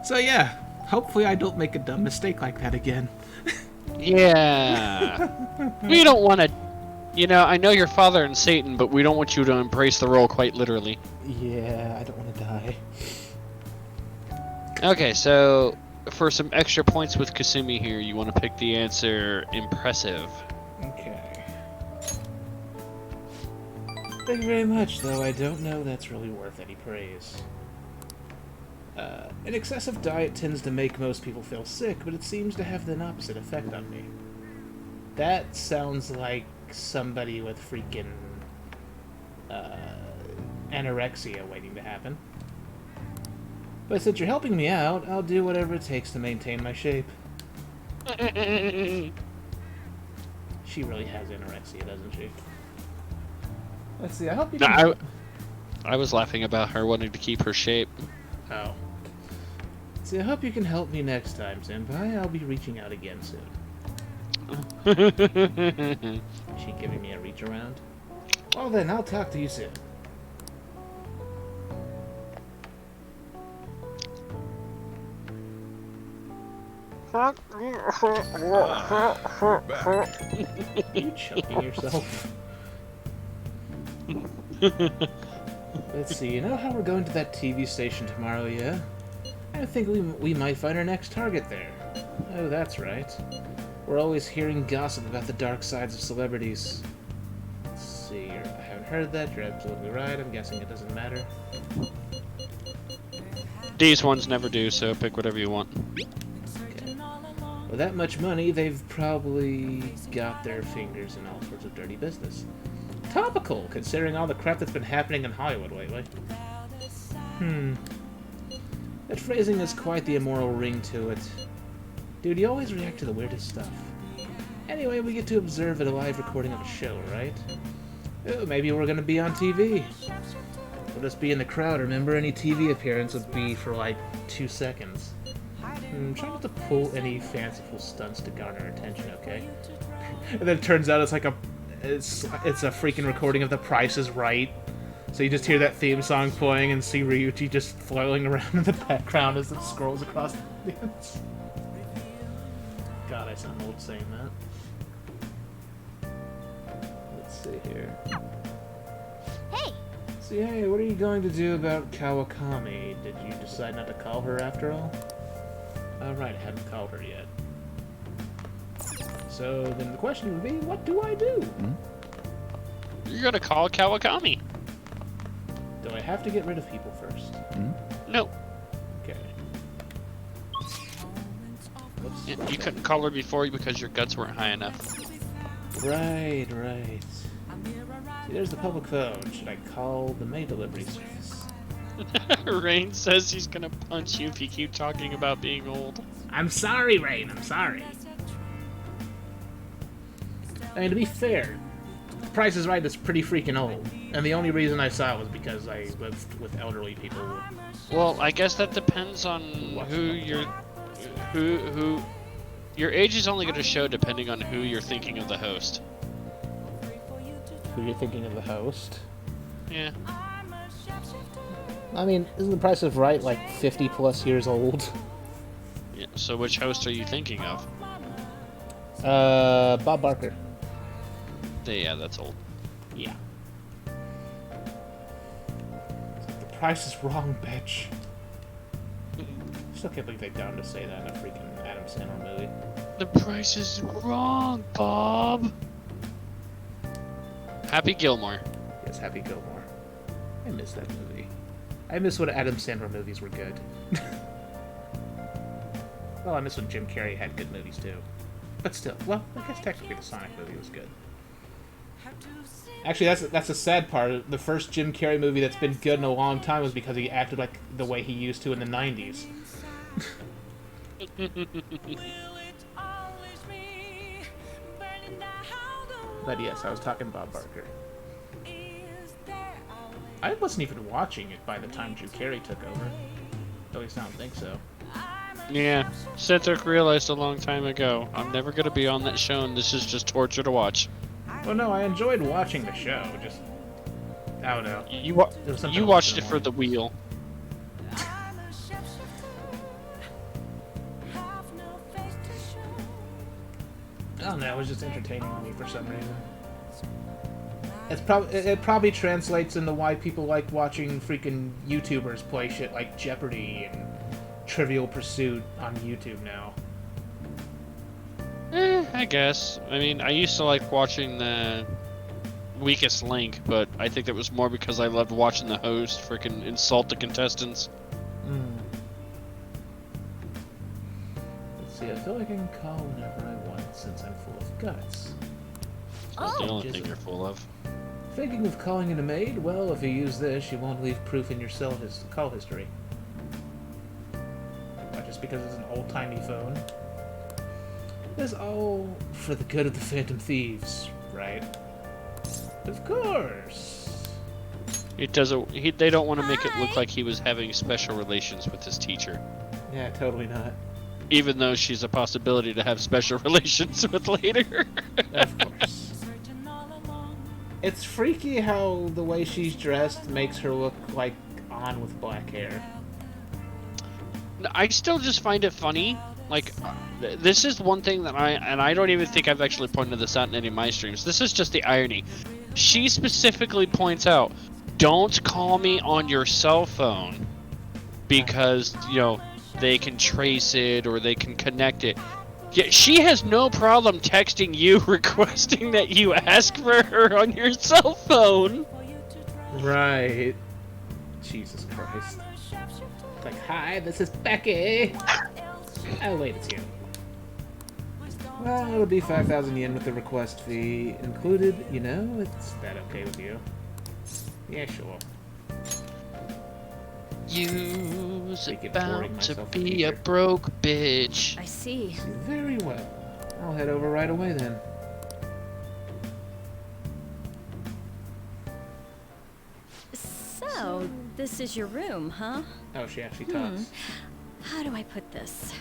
So yeah, hopefully I don't make a dumb mistake like that again. Yeah. We don't want to. You know, I know your father and Satan, but we don't want you to embrace the role quite literally. Yeah, I don't want to die. Okay, so for some extra points with Kasumi here, you want to pick the answer impressive. Okay. Thank you very much, though I don't know that's really worth any praise. An excessive diet tends to make most people feel sick, but it seems to have an opposite effect on me. That sounds like somebody with freaking anorexia waiting to happen. But since you're helping me out, I'll do whatever it takes to maintain my shape. She really has anorexia, doesn't she? Let's see, I hope you can... No, I was laughing about her wanting to keep her shape. Oh. See, I hope you can help me next time, Senpai. I'll be reaching out again soon. Is she giving me a reach around? Well then, I'll talk to you soon. Are you choking yourself? Let's see, you know how we're going to that TV station tomorrow, yeah? I think we might find our next target there. Oh, that's right. We're always hearing gossip about the dark sides of celebrities. Let's see, I haven't heard that, you're absolutely right, I'm guessing it doesn't matter. These ones never do, so pick whatever you want. Okay. With that much money, they've probably got their fingers in all sorts of dirty business. Topical, considering all the crap that's been happening in Hollywood lately. That phrasing has quite the immoral ring to it. Dude, you always react to the weirdest stuff. Anyway, we get to observe a live recording of a show, right? Oh, maybe we're gonna be on TV. We'll just be in the crowd, remember? Any TV appearance would be for like 2 seconds. Try not to pull any fanciful stunts to garner attention, okay? And then it turns out it's like it's a freaking recording of The Price is Right. So you just hear that theme song playing and see Ryuichi just flailing around in the background as it scrolls across the audience. God, I sound old saying that. Let's see here. Hey! See, hey, what are you going to do about Kawakami? Did you decide not to call her after all? Alright, I haven't called her yet. So then the question would be, what do I do? You're gonna call Kawakami. Do I have to get rid of people first? No. Okay. Whoops. Yeah, you couldn't call her before because your guts weren't high enough. Right. See, there's the public phone. Should I call the mail delivery service? Rain says he's gonna punch you if you keep talking about being old. I'm sorry, Rain. I'm sorry. I mean, to be fair, Price is Right is pretty freaking old. And the only reason I saw it was because I lived with elderly people. Well, I guess that depends on who your age is only going to show depending on who you're thinking of the host. Who you're thinking of the host? Yeah. I mean, isn't The Price is Right like 50 plus years old? Yeah. So which host are you thinking of? Bob Barker. Yeah, that's old. Yeah. The price is wrong, bitch. Still can't believe they down to say that in a freaking Adam Sandler movie. The price is wrong, Bob. Happy Gilmore. Yes, Happy Gilmore. I miss that movie. I miss when Adam Sandler movies were good. Well, I miss when Jim Carrey had good movies too. But still, well, I guess technically the Sonic movie was good. Actually, that's a sad part. The first Jim Carrey movie that's been good in a long time was because he acted like the way he used to in the 90s. But yes, I was talking Bob Barker. I wasn't even watching it by the time Drew Carey took over. At least I don't think so. Yeah, Cynthric realized a long time ago, I'm never gonna be on that show, and this is just torture to watch. Well, no, I enjoyed watching the show. Just, I don't know. You You watched it for the wheel. I don't know. It was just entertaining to me for some reason. It probably translates into why people like watching freaking YouTubers play shit like Jeopardy and Trivial Pursuit on YouTube now. I guess. I mean, I used to like watching the Weakest Link, but I think that was more because I loved watching the host freaking insult the contestants. Let's see, I feel like I can call whenever I want since I'm full of guts. That's the only thing you're full of. Thinking of calling in a maid? Well, if you use this, you won't leave proof in your call history. What, just because it's an old-timey phone? This all for the good of the Phantom Thieves, right? Of course. It doesn't. They don't want to make it look like he was having special relations with his teacher. Yeah, totally not. Even though she's a possibility to have special relations with later. Of course. It's freaky how the way she's dressed makes her look like On with black hair. I still just find it funny. Like, this is one thing that I don't even think I've actually pointed this out in any of my streams. This is just the irony. She specifically points out, don't call me on your cell phone because, you know, they can trace it or they can connect it. Yeah, she has no problem texting you requesting that you ask for her on your cell phone. Right. Jesus Christ. It's like, hi, this is Becky. Oh, wait, it's you. Well, it'll be 5,000 yen with the request fee included, you know? Is that okay with you? Yeah, sure. You's Freaking about boring to myself be here. a broke bitch. I see. Very well. I'll head over right away then. So, this is your room, huh? Oh, she actually talks. How do I put this?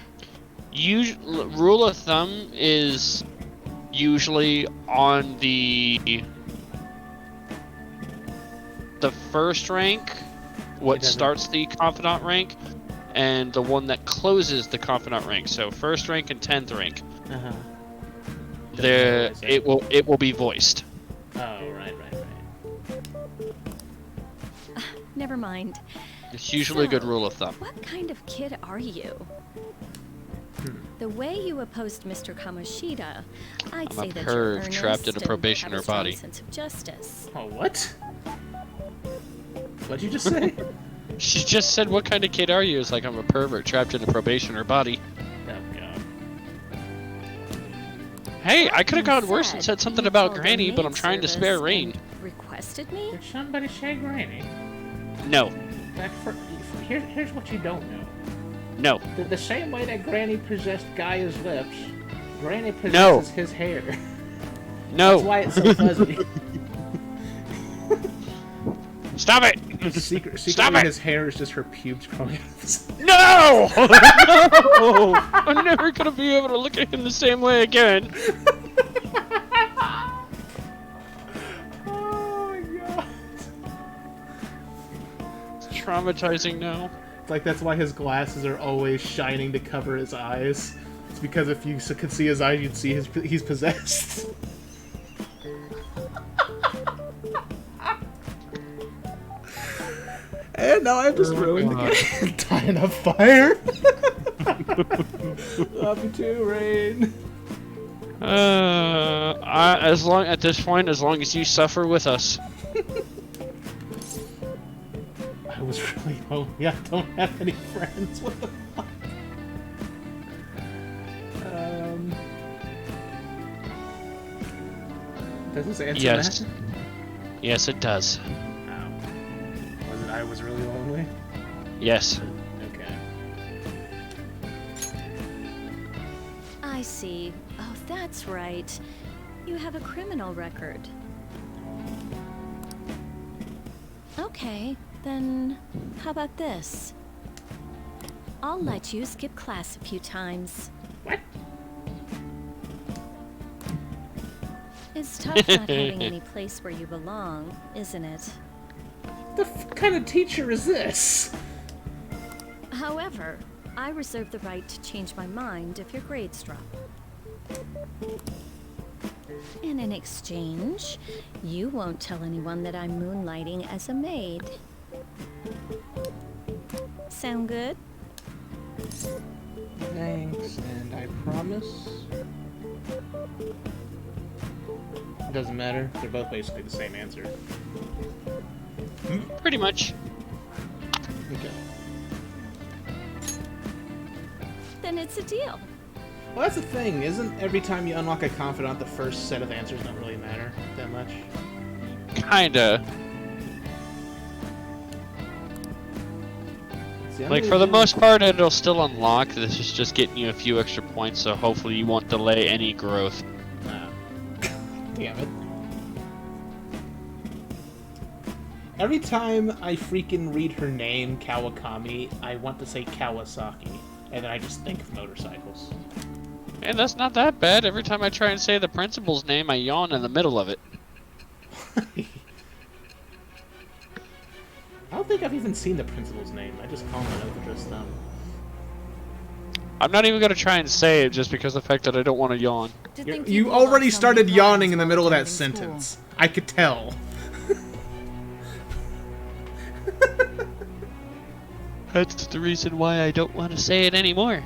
Rule of thumb is usually on the first rank, what starts the confidant rank, and the one that closes the confidant rank. So first rank and 10th rank. It will be voiced. Oh, right. Never mind. It's usually a good rule of thumb. What kind of kid are you? The way you opposed Mr. Kamoshida, I'd I'm say a that perv you're earnest trapped in a and probationer have a strong body. sense of justice. Oh, what? What'd you just say? She just said, what kind of kid are you? It's like, I'm a pervert trapped in a probationer body. Oh, God. Hey, I could have gone worse and said something about called Granny, the but I'm maid trying to spare service Rain. and requested me? Did somebody say Granny? No. Here's what you don't know. No. The same way that Granny possessed Gaia's lips, Granny possesses his hair. No. That's why it's so fuzzy. Stop it! Secretly, his hair is just her pubes growing out. No! No! I'm never gonna be able to look at him the same way again. Oh my God. It's traumatizing now. It's like that's why his glasses are always shining to cover his eyes. It's because if you could see his eyes, you'd see he's possessed. And now I'm just ruined again. Dying of fire. Love you too, Rain. At this point, as long as you suffer with us. I was really lonely. I don't have any friends. What the fuck? Does this answer Yes. that? Yes, it does. Oh. Was it I was really lonely? Yes. Okay. I see. Oh, that's right. You have a criminal record. Okay. Okay, then how about this? I'll let you skip class a few times. What? It's tough not having any place where you belong, isn't it? The kind of teacher is this? However, I reserve the right to change my mind if your grades drop. And in exchange, you won't tell anyone that I'm moonlighting as a maid. Sound good? Thanks, and I promise. Doesn't matter. They're both basically the same answer. Pretty much. Okay. Then it's a deal. Well, that's the thing. Isn't every time you unlock a confidant, the first set of answers don't really matter that much? Kinda. See, Like, for the most part, it'll still unlock. This is just getting you a few extra points, so hopefully you won't delay any growth. Damn it. Every time I freaking read her name, Kawakami, I want to say Kawasaki, and then I just think of motorcycles. And that's not that bad. Every time I try and say the principal's name, I yawn in the middle of it. I don't think I've even seen the principal's name. I just call him over this time. I'm not even gonna try and say it just because of the fact that I don't want to yawn. You already started yawning in the middle of that sentence. I could tell. That's the reason why I don't want to say it anymore.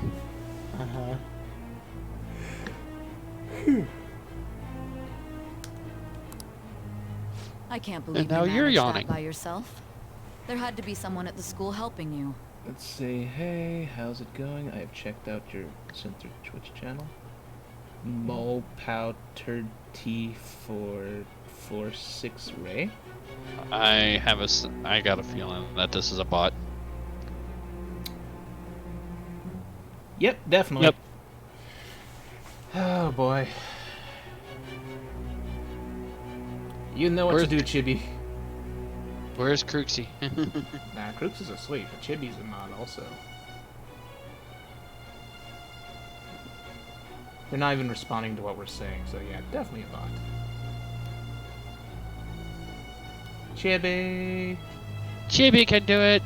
Uh-huh. I can't believe And now you you're managed yawning. that by yourself. There had to be someone at the school helping you. Let's see. Hey, how's it going? I have checked out your Cynthric Twitch channel. Mopowter-T446 Ray. I got a feeling that this is a bot. Yep, definitely. Yep. Oh boy. You know what to do, Chibi. Where's Crooksy? Nah, Crooks is asleep, but Chibi's a mod also. They're not even responding to what we're saying, so yeah, definitely a bot. Chibi! Chibi can do it!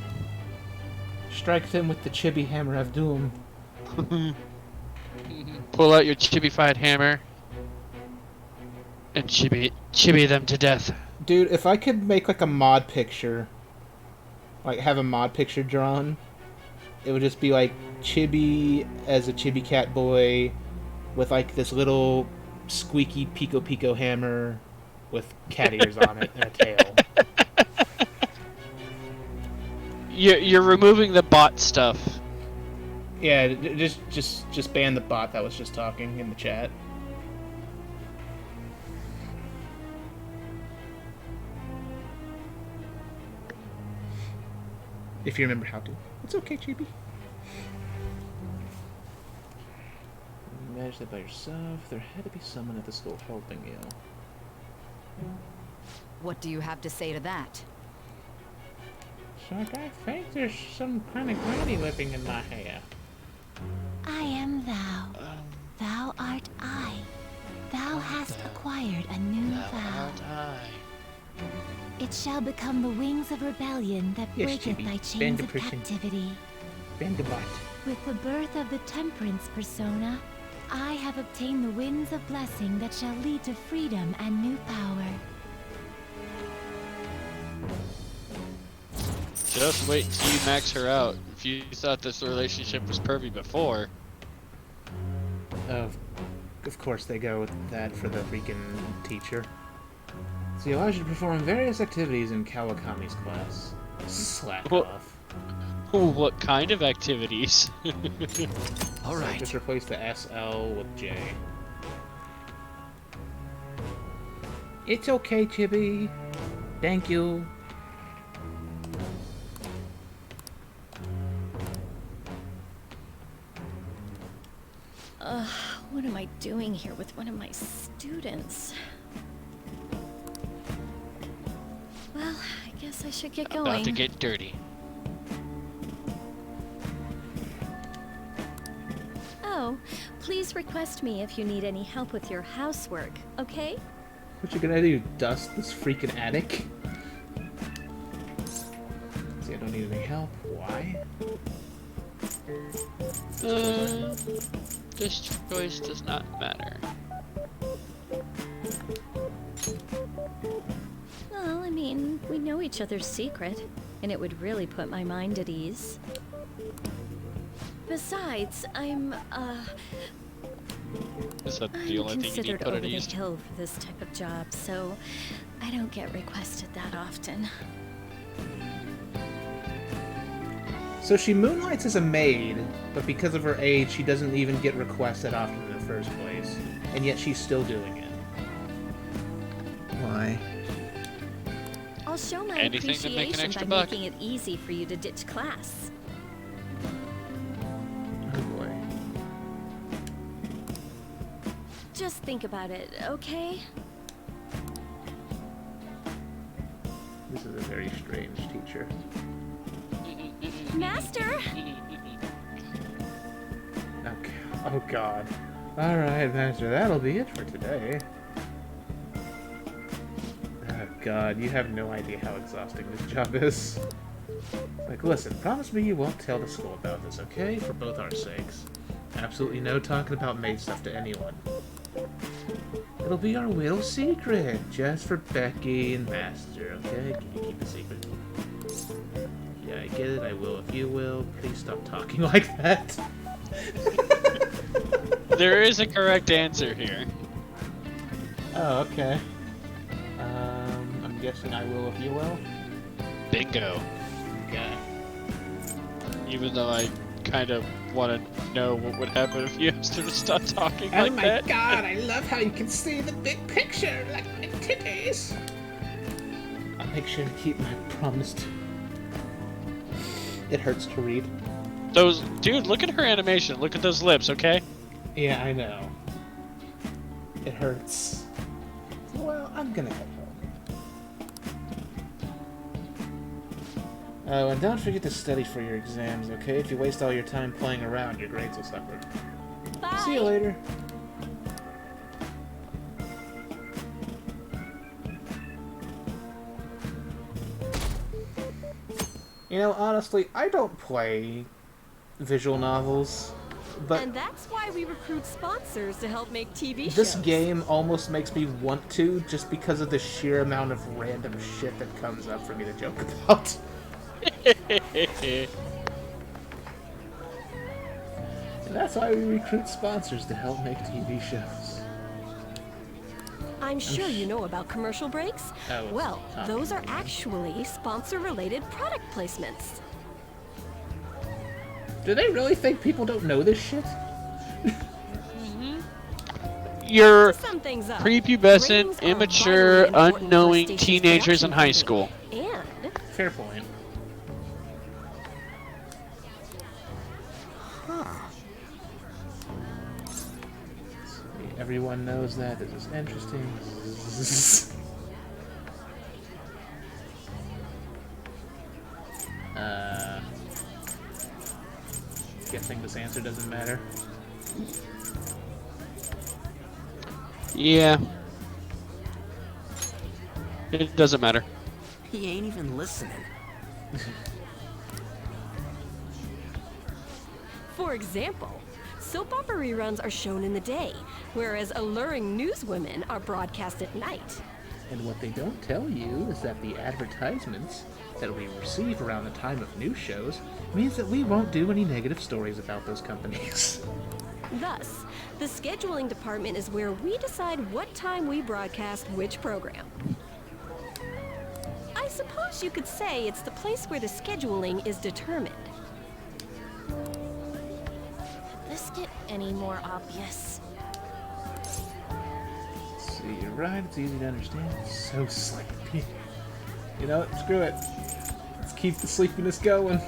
Strike them with the Chibi Hammer of Doom. Pull out your chibi-fied hammer and chibi them to death. Dude, if I could make like a mod picture, like have a mod picture drawn, it would just be like Chibi as a Chibi Cat boy with like this little squeaky Pico hammer with cat ears on it and a tail. You're removing the bot stuff. Yeah, just ban the bot that was just talking in the chat. If you remember how to. It's okay, Chibi. You managed that by yourself. There had to be someone at the school helping you. What do you have to say to that? Shark, I think there's some kind of gravy whipping in my hair. I am thou. Thou art I. Thou hast acquired a new vow. It shall become the wings of rebellion that Yes, breaketh Chibi. thy Band chains of of person. captivity. Bandabot. With the birth of the temperance persona, I have obtained the winds of blessing that shall lead to freedom and new power. Just wait till you max her out. If you thought this relationship was pervy before. Of course they go with that for the freaking teacher. So he allows you to perform various activities in Kawakami's class. Slack Well- off. What kind of activities? All So right. just replace the SL with J. It's okay, Chibi. Thank you. What am I doing here with one of my students? Well, I guess guess I should get going. About to get dirty. Oh, please request me if you need any help with your housework, okay? What you gonna do? Dust this freaking attic? See, I don't need any help. Why? This choice does not matter. Well, I mean, we know each other's secret, and it would really put my mind at ease. Besides, I'm Is that the only thing you need considered put over at the ease? hill for this type of job, so I don't get requested that often. So she moonlights as a maid, but because of her age, she doesn't even get requests that often in the first place. And yet she's still doing it. Why? I'll show my Anything to make an appreciation extra by buck. making it easy for you to ditch class. Oh boy. Just think about it, okay? This is a very strange teacher. Master! Okay. Oh god. Alright, Master, that'll be it for today. Oh god, you have no idea how exhausting this job is. Like, listen, promise me you won't tell the school about this, okay? For both our sakes. Absolutely no talking about maid stuff to anyone. It'll be our little secret, just for Becky and Master, okay? Can you keep a secret? Yeah, I get it, I will if you will. Please stop talking like that. There is a correct answer here. Oh, okay. I'm guessing I will if you will. Bingo. Okay. Even though I kind of want to know what would happen if you asked her to stop talking like that. God, I love how you can see the big picture, like my titties. I'll make sure to keep my promise. It hurts to read. Dude, look at her animation. Look at those lips, okay? Yeah, I know. It hurts. Well, I'm gonna head home. Oh, and don't forget to study for your exams, okay? If you waste all your time playing around, your grades will suffer. Bye! See you later. You know, honestly, I don't play visual novels, but And that's why we recruit sponsors to help make TV shows. this game almost makes me want to, just because of the sheer amount of random shit that comes up for me to joke about. And that's why we recruit sponsors to help make TV shows. I'm sure you know about commercial breaks. I was Well, talking those are about it. actually sponsor-related product placements. Do they really think people don't know this shit? You're To sum things up, prepubescent, ratings are immature, vitally important for a unknowing station's teenagers in production high company. school. And Fair point. Everyone knows that. This is interesting. Guessing this answer doesn't matter. Yeah. It doesn't matter. He ain't even listening. for example, soap opera reruns are shown in the day, whereas alluring newswomen are broadcast at night. And what they don't tell you is that the advertisements that we receive around the time of news shows means that we won't do any negative stories about those companies. Thus, the scheduling department is where we decide what time we broadcast which program. I suppose you could say it's the place where the scheduling is determined. Could this get any more obvious? So you're right, it's easy to understand. It's so sleepy. You know what? Screw it. Let's keep the sleepiness going.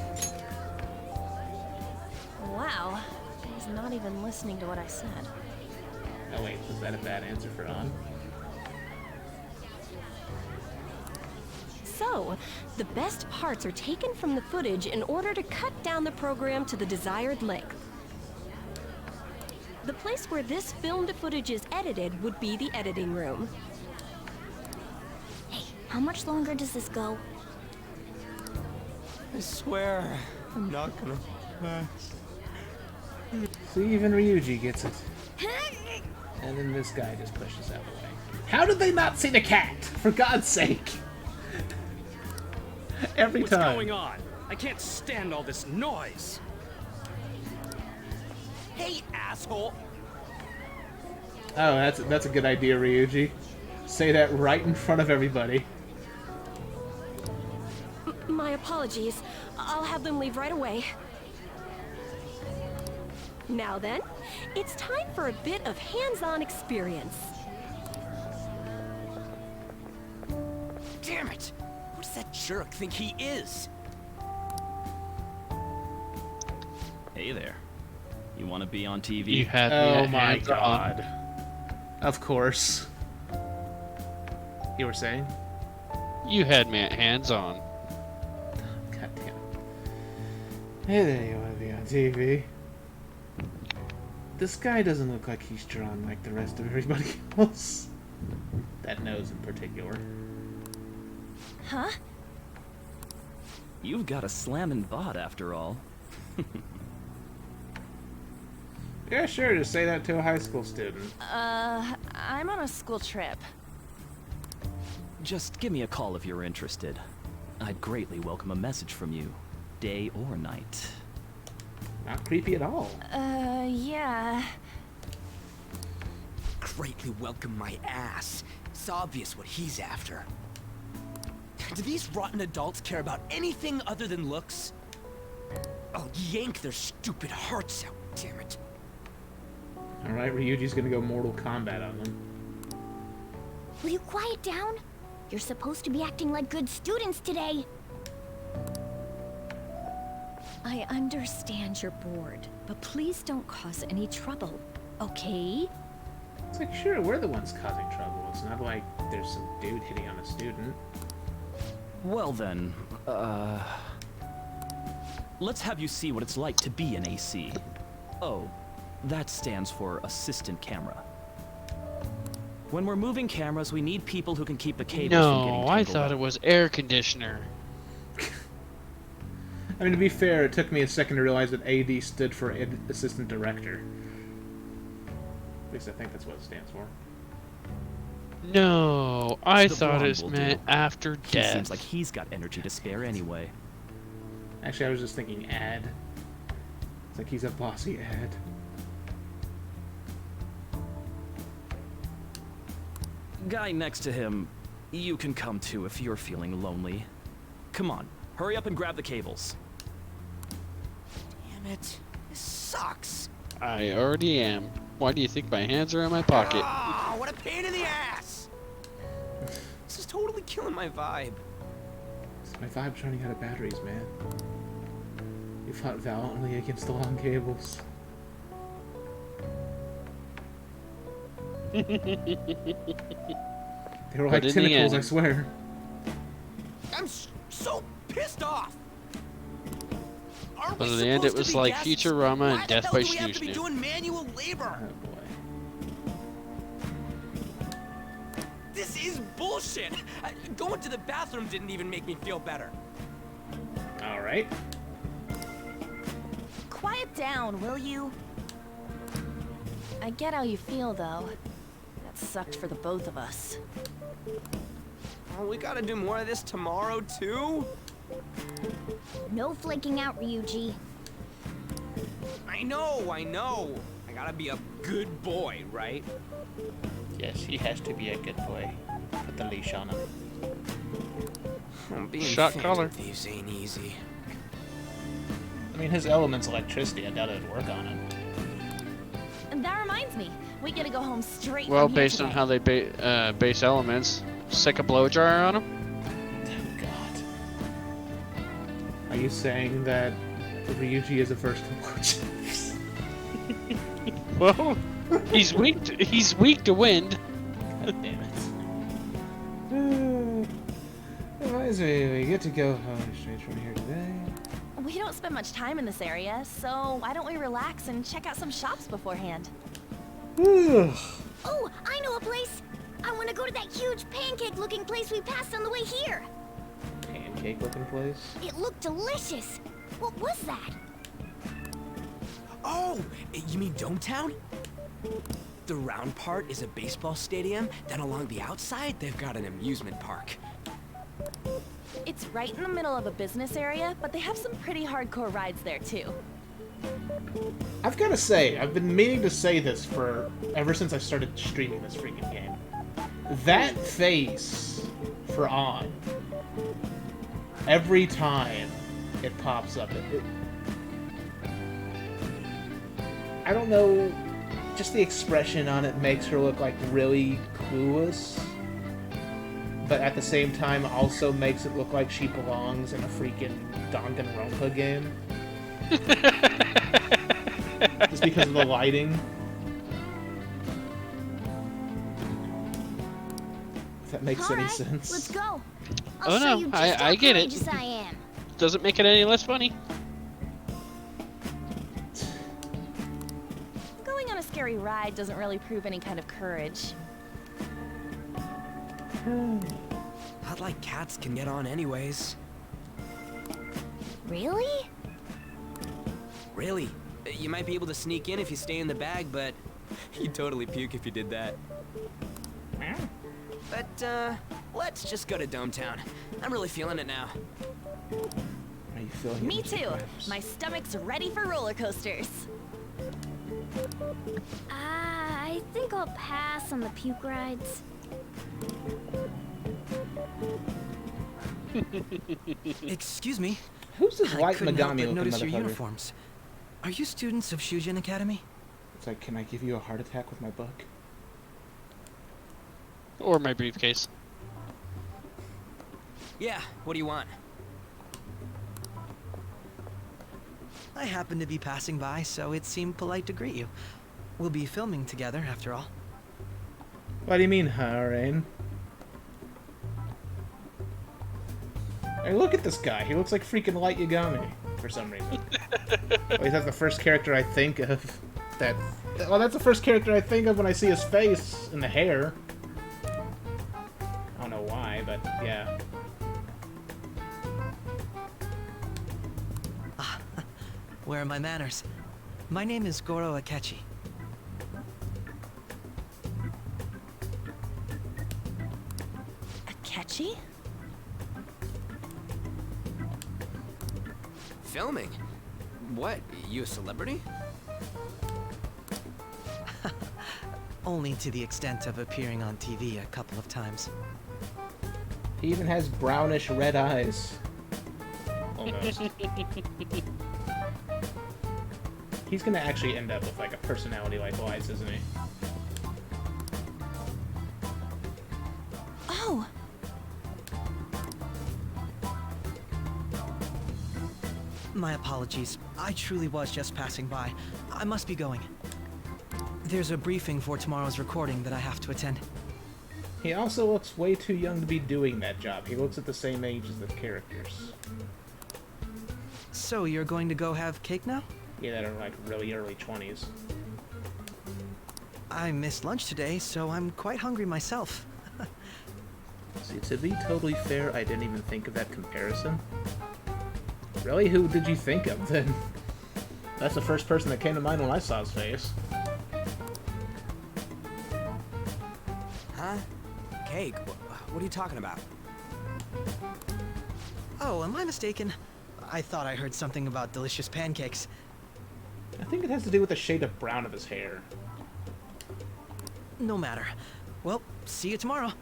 Wow, he's not even listening to what I said. Oh wait, was that a bad answer for on? So, the best parts are taken from the footage in order to cut down the program to the desired length. The place where this filmed footage is edited would be the editing room. Hey, how much longer does this go? I swear, I'm not gonna pass. See, even Ryuji gets it. And then this guy just pushes out the way. How did they not see the cat? For God's sake! Every time. What's going on? I can't stand all this noise. Hey, asshole! Oh, that's a good idea, Ryuji. Say that right in front of everybody. My apologies. I'll have them leave right away. Now then, it's time for a bit of hands-on experience. Damn it! Who does that jerk think he is? Hey there. You want to be on TV? You had me Oh at my hands on. God. Of course. You were saying? You had me at hands on. God damn it. Hey there, you want to be on TV? This guy doesn't look like he's drawn like the rest of everybody else. That nose in particular. Huh? You've got a slammin' bod after all. Yeah, sure, just say that to a high school student. I'm on a school trip. Just give me a call if you're interested. I'd greatly welcome a message from you, day or night. Not creepy at all. Yeah. Greatly welcome my ass. It's obvious what he's after. Do these rotten adults care about anything other than looks? I'll yank their stupid hearts out, damn it. Alright, Ryuji's gonna go Mortal Kombat on them. Will you quiet down? You're supposed to be acting like good students today. I understand you're bored, but please don't cause any trouble, okay? It's like, sure, we're the ones causing trouble. It's not like there's some dude hitting on a student. Well then, let's have you see what it's like to be an AC. Oh, that stands for assistant camera. When we're moving cameras, we need people who can keep the cables from getting No, tangled I thought up. it was air conditioner. I mean, to be fair, it took me a second to realize that AD stood for Assistant Director. At least I think that's what it stands for. No, I The thought blonde it will meant do. after He death. seems like he's got energy to spare anyway. Actually, I was just thinking ad. It's like he's a bossy ad. Guy next to him, you can come too if you're feeling lonely. Come on, hurry up and grab the cables. Damn it. This sucks. I already am. Why do you think my hands are in my pocket? Ah, what a pain in the ass! This is totally killing my vibe. My vibe's running out of batteries, man. You fought valiantly against the long cables. They were like But in the tentacles, end- I swear. I'm so pissed off. Aren't But we in the end, it supposed to was be like guests? Futurama Why and the Death hell by do we have to be Snoo doing manual labor? Oh boy. This is bullshit. Going to the bathroom didn't even make me feel better. Alright. Quiet down, will you? I get how you feel, though. That sucked for the both of us. Oh, we gotta do more of this tomorrow, too? No flaking out, Ryuji. I know. I gotta be a good boy, right? Yes, he has to be a good boy. Put the leash on him. Being Shot fans caller. with these ain't easy. I mean, his element's electricity. I doubt it'd work on him. And that reminds me, we gotta go home straight Well, from here based on today. how they base elements, stick a blow dryer on them. Oh god. Are you saying that Ryuji is averse to blowjobs? Well, he's weak to wind. God damn it. Why As we get to go straight from here today. We don't spend much time in this area, so why don't we relax and check out some shops beforehand? Oh, I know a place. I want to go to that huge pancake-looking place we passed on the way here. Pancake-looking place? It looked delicious. What was that? Oh, you mean Dometown? The round part is a baseball stadium, then along the outside, they've got an amusement park. It's right in the middle of a business area, but they have some pretty hardcore rides there too. I've got to say, I've been meaning to say this ever since I started streaming this freaking game. That face for On, every time it pops up, I don't know, just the expression on it makes her look like really clueless, but at the same time also makes it look like she belongs in a freaking Danganronpa game. Just because of the lighting. If that makes any sense. Let's go. Oh no, I get it. I am. Doesn't make it any less funny. Going on a scary ride doesn't really prove any kind of courage. Not like cats can get on anyways. Really? Really? You might be able to sneak in if you stay in the bag, but you'd totally puke if you did that. But, let's just go to Dometown. I'm really feeling it now. Are you feeling Me it, too. perhaps? My stomach's ready for roller coasters. I think I'll pass on the puke rides. Excuse me. Who's this white couldn't help Megami but looking notice your motherfucker? uniforms. Are you students of Shujin Academy? It's like, can I give you a heart attack with my book? Or my briefcase. Yeah, what do you want? I happened to be passing by, so it seemed polite to greet you. We'll be filming together, after all. What do you mean, Rain? Hey, look at this guy. He looks like freaking Light Yagami for some reason. At least that's the first character I think of. Well, that's the first character I think of when I see his face and the hair. I don't know why, but yeah. Where are my manners? My name is Goro Akechi. Akechi? Filming? What? You a celebrity? Only to the extent of appearing on TV a couple of times. He even has brownish red eyes. Almost. He's gonna actually end up with like a personality like Lights, isn't he? Oh! My apologies. I truly was just passing by. I must be going. There's a briefing for tomorrow's recording that I have to attend. He also looks way too young to be doing that job. He looks at the same age as the characters. So you're going to go have cake now? Yeah, that are like really early 20s. I missed lunch today, so I'm quite hungry myself. See, to be totally fair, I didn't even think of that comparison. Really? Who did you think of then? That's the first person that came to mind when I saw his face. Huh? Cake? What are you talking about? Oh, am I mistaken? I thought I heard something about delicious pancakes. I think it has to do with the shade of brown of his hair. No matter. Well, see you tomorrow.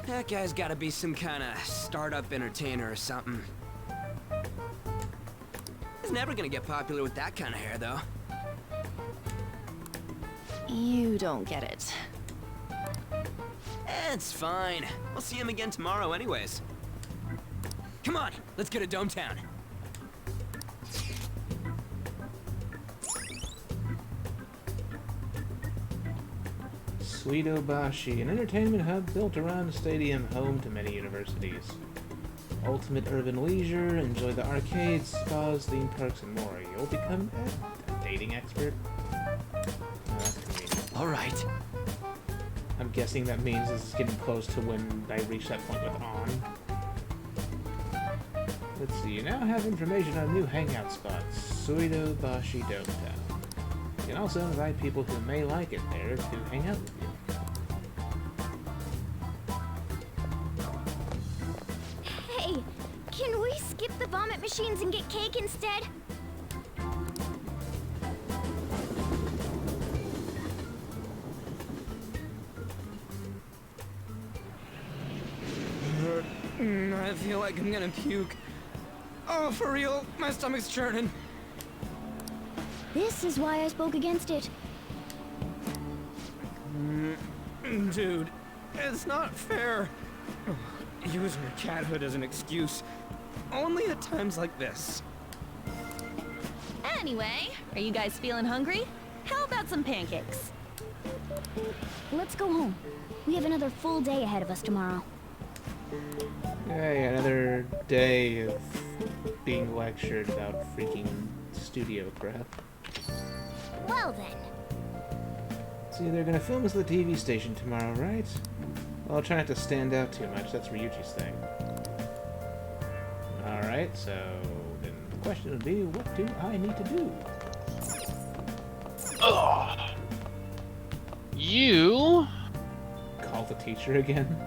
That guy's gotta be some kind of startup entertainer or something. He's never gonna get popular with that kind of hair, though. You don't get it. It's fine. We'll see him again tomorrow anyways. Come on, let's go to Dometown. Suidobashi, an entertainment hub built around a stadium home to many universities. Ultimate urban leisure, enjoy the arcades, spas, theme parks, and more. You'll become a dating expert. Oh, that's convenient. Alright. I'm guessing that means this is getting close to when I reach that point with On. Let's see, you now have information on new hangout spots. Suidobashi Doketown. You can also invite people who may like it there to hang out with you. Hey, can we skip the vomit machines and get cake instead? I feel like I'm gonna puke. Oh, for real, my stomach's churning. This is why I spoke against it. Dude, it's not fair. Using your cathood as an excuse. Only at times like this. Anyway, are you guys feeling hungry? How about some pancakes? Let's go home. We have another full day ahead of us tomorrow. Hey, another day of being lectured about freaking studio crap. Well then. See, they're gonna film us at the TV station tomorrow, right? Well, I'll try not to stand out too much. That's Ryuichi's thing. Alright, so then the question would be, what do I need to do? Ugh. You? Call the teacher again?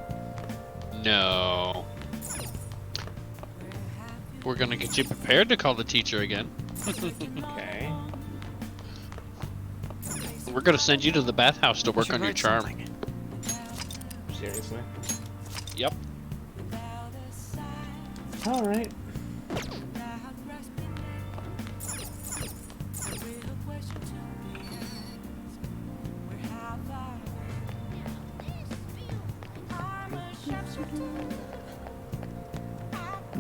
No. We're gonna get you prepared to call the teacher again. Okay. We're gonna send you to the bathhouse to work on your charm. Seriously? Yep. Alright.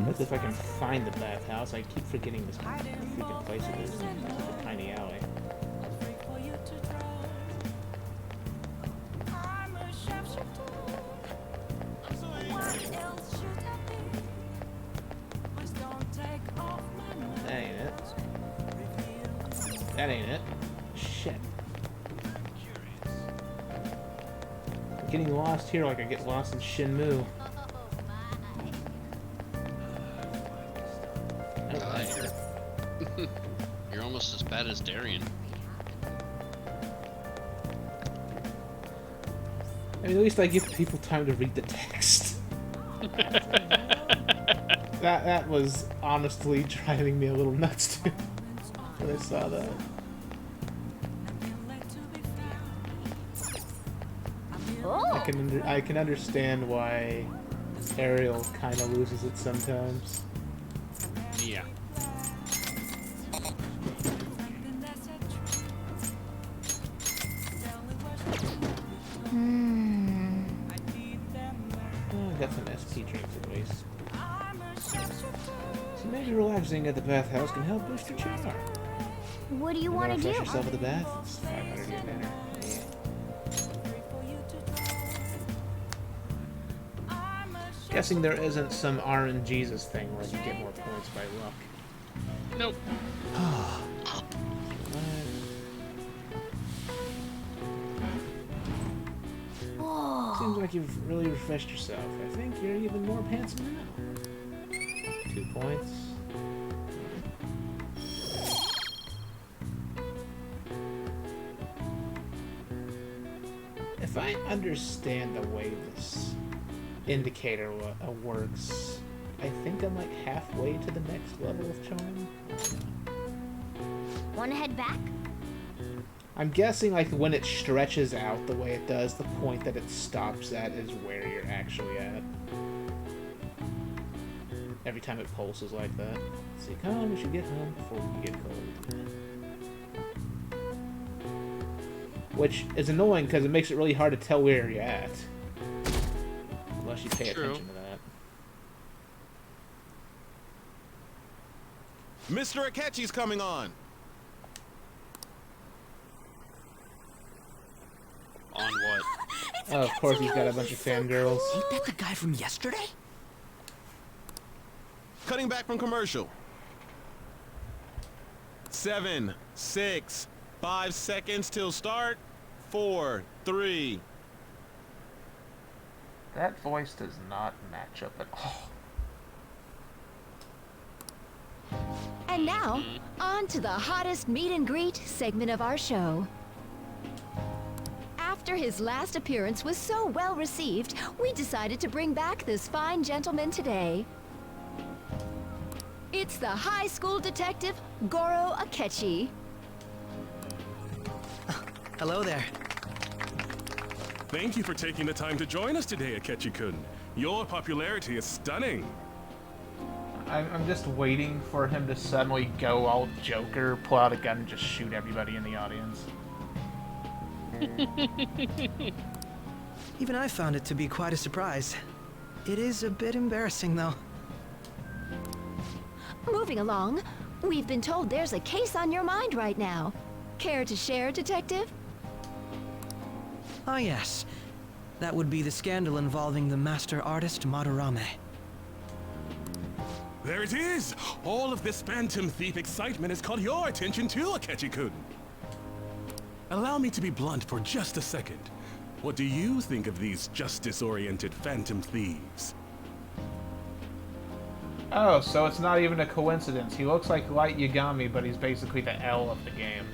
Let's see if I can find the bathhouse. I keep forgetting this freaking place it is. It's like a tiny alley. That ain't it. That ain't it. Shit. I'm getting lost here like I get lost in Shenmue. You're almost as bad as Darian. I mean, at least I give people time to read the text. That was honestly driving me a little nuts too when I saw that. Oh. I can understand why Ariel kind of loses it sometimes. Yeah. Oh, I got some SP drinks at least. So maybe relaxing at the bathhouse can help boost your charm. What do you want to do? Refresh yourself at the bath. It's 500 yen better. Guessing there isn't some RNGesus thing where you get more points by luck. Nope. Seems like you've really refreshed yourself. I think you're even more handsome now. 2 points. If I understand the way this indicator works, I think I'm like halfway to the next level of charm. Wanna head back? I'm guessing like when it stretches out the way it does, the point that it stops at is where you're actually at. Every time it pulses like that. See, come on, we should get home before we get cold. Which is annoying because it makes it really hard to tell where you're at. Unless you pay attention to that. Mr. Akechi's coming on! On what? Oh, of course he's got a bunch of fangirls. Ain't that the guy from yesterday? Cutting back from commercial. 7, 6, 5 seconds till start. 4, 3. That voice does not match up at all. And now, on to the hottest meet and greet segment of our show. After his last appearance was so well received, we decided to bring back this fine gentleman today. It's the high school detective, Goro Akechi. Hello there. Thank you for taking the time to join us today, Akechi-kun. Your popularity is stunning. I'm just waiting for him to suddenly go all Joker, pull out a gun, and just shoot everybody in the audience. Even I found it to be quite a surprise. It is a bit embarrassing, though. Moving along, we've been told there's a case on your mind right now. Care to share, Detective? Ah, yes. That would be the scandal involving the master artist Madarame. There it is! All of this Phantom Thief excitement has caught your attention too, Akechi-kun. Allow me to be blunt for just a second. What do you think of these justice-oriented Phantom Thieves? Oh, so it's not even a coincidence. He looks like Light Yagami, but he's basically the L of the game.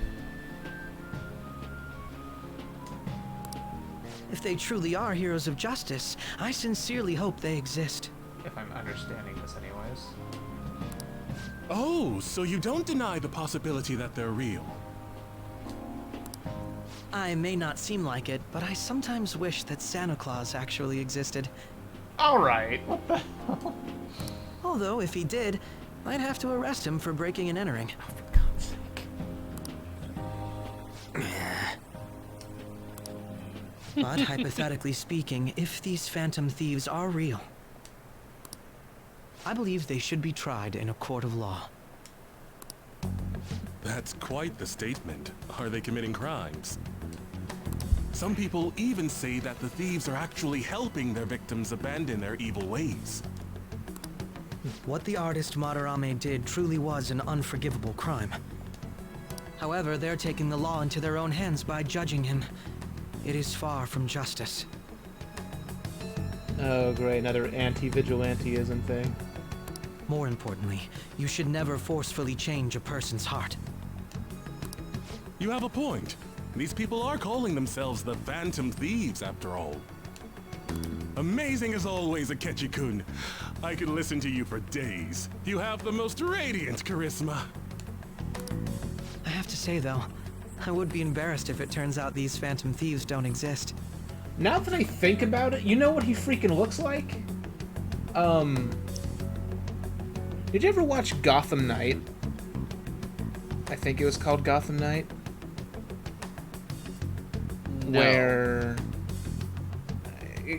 If they truly are heroes of justice, I sincerely hope they exist. If I'm understanding this anyways. Oh, so you don't deny the possibility that they're real? I may not seem like it, but I sometimes wish that Santa Claus actually existed. Alright, what the hell? Although, if he did, I'd have to arrest him for breaking and entering. Oh, for God's sake. But hypothetically speaking, if these Phantom Thieves are real, I believe they should be tried in a court of law. That's quite the statement. Are they committing crimes? Some people even say that the thieves are actually helping their victims abandon their evil ways. What the artist Madarame did truly was an unforgivable crime. However, they're taking the law into their own hands by judging him. It is far from justice. Oh, great, another anti-vigilanteism thing. More importantly, you should never forcefully change a person's heart. You have a point. These people are calling themselves the Phantom Thieves, after all. Amazing as always, Akechi-kun. I could listen to you for days. You have the most radiant charisma. I have to say, though, I would be embarrassed if it turns out these Phantom Thieves don't exist. Now that I think about it, you know what he freaking looks like? Did you ever watch Gotham Knight? I think it was called Gotham Knight. No. Where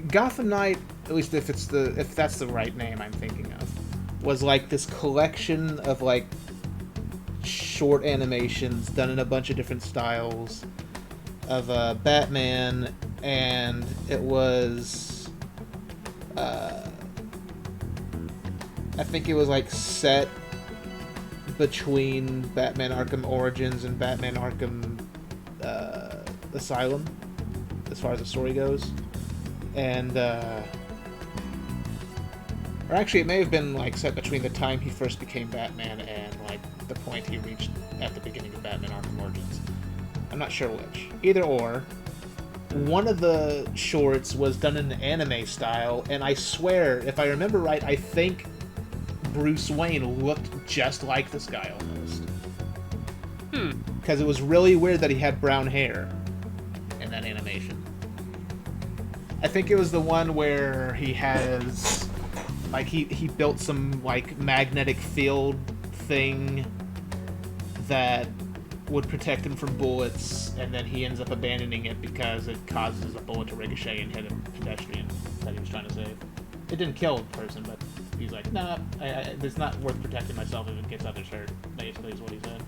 Gotham Knight, at least if that's the right name I'm thinking of, was like this collection of like short animations done in a bunch of different styles of Batman, and it was I think it was like set between Batman Arkham Origins and Batman Arkham Asylum, as far as the story goes. And or actually it may have been like set between the time he first became Batman and like the point he reached at the beginning of Batman Arkham Origins. I'm not sure which. Either or. One of the shorts was done in an anime style, and I swear, if I remember right, I think Bruce Wayne looked just like this guy almost. Because it was really weird that he had brown hair in that animation. I think it was the one where he has, like, he built some, like, magnetic field thing that would protect him from bullets, and then he ends up abandoning it because it causes a bullet to ricochet and hit a pedestrian that he was trying to save. It didn't kill the person, but he's like, nah, it's not worth protecting myself if it gets others hurt, basically is what he said.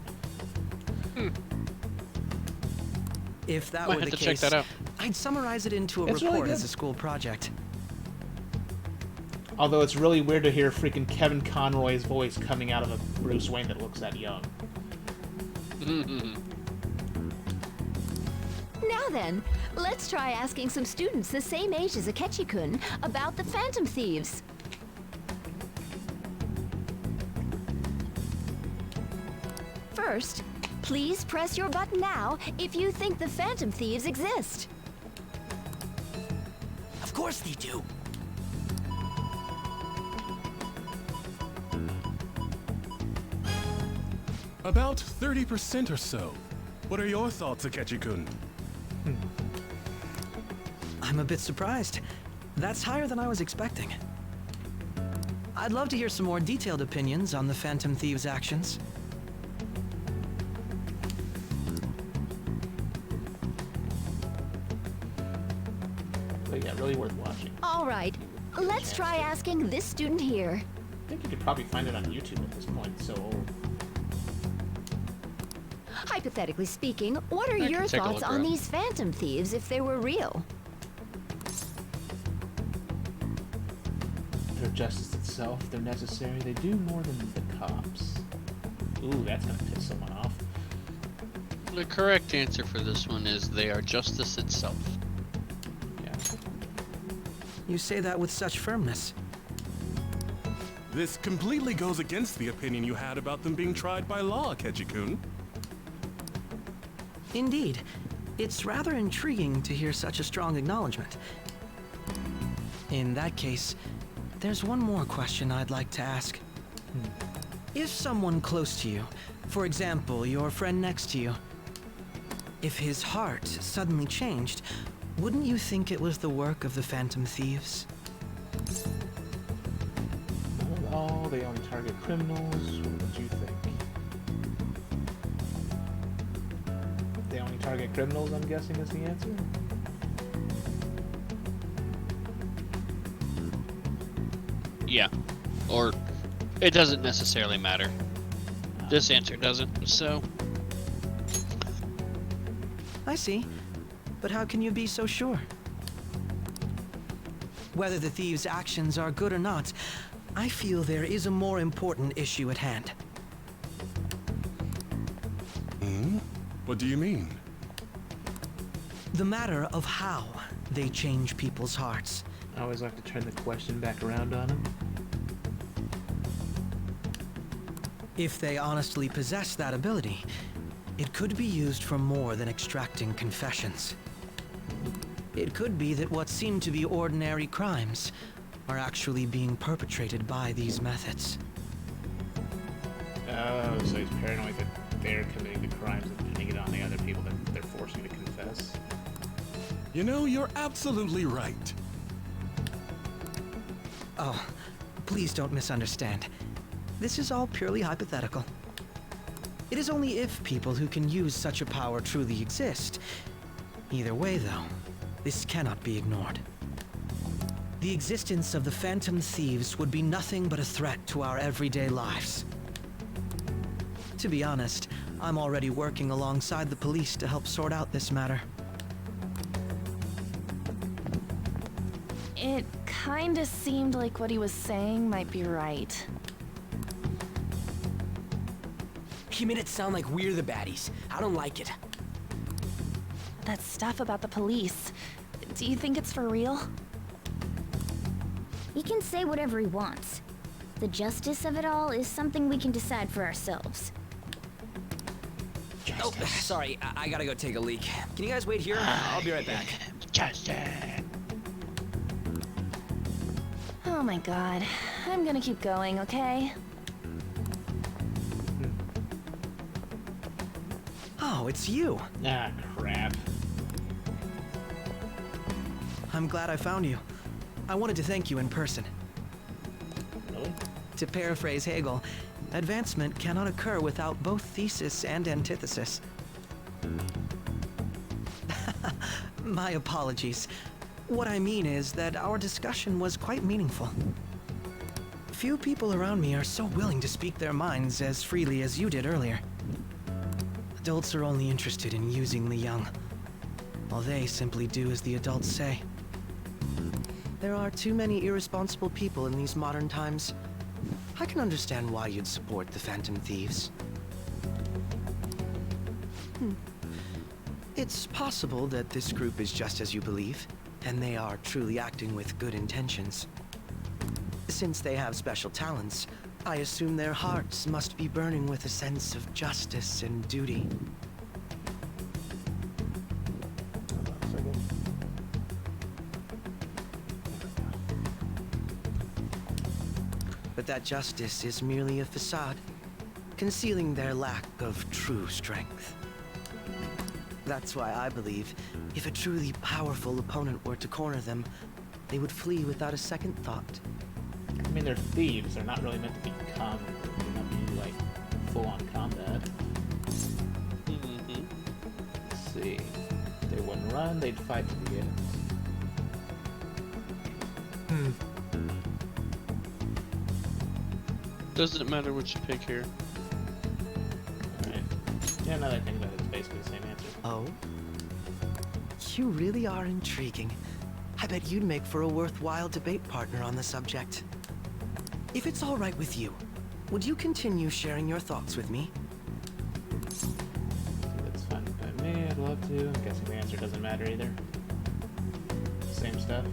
If that Might were have the to check case, that out. I'd summarize it into a It's really report good. as a school project. Although it's really weird to hear freaking Kevin Conroy's voice coming out of a Bruce Wayne that looks that young. Now then, let's try asking some students the same age as Akechi-kun about the Phantom Thieves. First, please press your button now if you think the Phantom Thieves exist. Of course they do. About 30% or so. What are your thoughts, Akechi-kun? I'm a bit surprised. That's higher than I was expecting. I'd love to hear some more detailed opinions on the Phantom Thieves' actions. But yeah, really worth watching. All right, let's try asking this student here. I think you could probably find it on YouTube at this point, it's so old. Hypothetically speaking, what are I your can take a thoughts look on around. these Phantom Thieves if they were real? They're justice itself, they're necessary, they do more than the cops. Ooh, that's gonna piss someone off. The correct answer for this one is they are justice itself. Yeah. You say that with such firmness. This completely goes against the opinion you had about them being tried by law, Akechi-kun. Indeed. It's rather intriguing to hear such a strong acknowledgement. In that case, there's one more question I'd like to ask. If someone close to you, for example, your friend next to you, if his heart suddenly changed, wouldn't you think it was the work of the Phantom Thieves? Not at all, they only target criminals. What would you think? They only target criminals, I'm guessing, is the answer? Yeah. Or it doesn't necessarily matter. This answer doesn't, so. I see. But how can you be so sure? Whether the thieves' actions are good or not, I feel there is a more important issue at hand. What do you mean? The matter of how they change people's hearts. I always like to turn the question back around on them. If they honestly possess that ability, it could be used for more than extracting confessions. It could be that what seem to be ordinary crimes are actually being perpetrated by these methods. Oh, so he's paranoid that they're committing the crimes and pinning it on the other people that they're forcing to confess. You know, you're absolutely right. Oh, please don't misunderstand. This is all purely hypothetical. It is only if people who can use such a power truly exist. Either way, though, this cannot be ignored. The existence of the Phantom Thieves would be nothing but a threat to our everyday lives. To be honest, I'm already working alongside the police to help sort out this matter. It kinda seemed like what he was saying might be right. He made it sound like we're the baddies. I don't like it. That stuff about the police, do you think it's for real? He can say whatever he wants. The justice of it all is something we can decide for ourselves. Oh, sorry. I gotta go take a leak. Can you guys wait here? I'll be right back. Oh my god. I'm gonna keep going, okay? Oh, it's you. Ah, crap. I'm glad I found you. I wanted to thank you in person. Really? To paraphrase Hegel, advancement cannot occur without both thesis and antithesis. My apologies. What I mean is that our discussion was quite meaningful. Few people around me are so willing to speak their minds as freely as you did earlier. Adults are only interested in using the young. while they simply do as the adults say. There are too many irresponsible people in these modern times. I can understand why you'd support the Phantom Thieves. It's possible that this group is just as you believe, and they are truly acting with good intentions. Since they have special talents, I assume their hearts must be burning with a sense of justice and duty. But that justice is merely a facade, concealing their lack of true strength. That's why I believe if a truly powerful opponent were to corner them, they would flee without a second thought. I mean, they're thieves. They're not really meant to be like full-on combat. Let's see. If they wouldn't run, they'd fight to the end. Doesn't matter what you pick here. Alright. Yeah, now that I think about it, it's basically the same answer. Oh? You really are intriguing. I bet you'd make for a worthwhile debate partner on the subject. If it's all right with you, would you continue sharing your thoughts with me? That's fine by me. I'd love to. I'm guessing the answer doesn't matter either. Same stuff.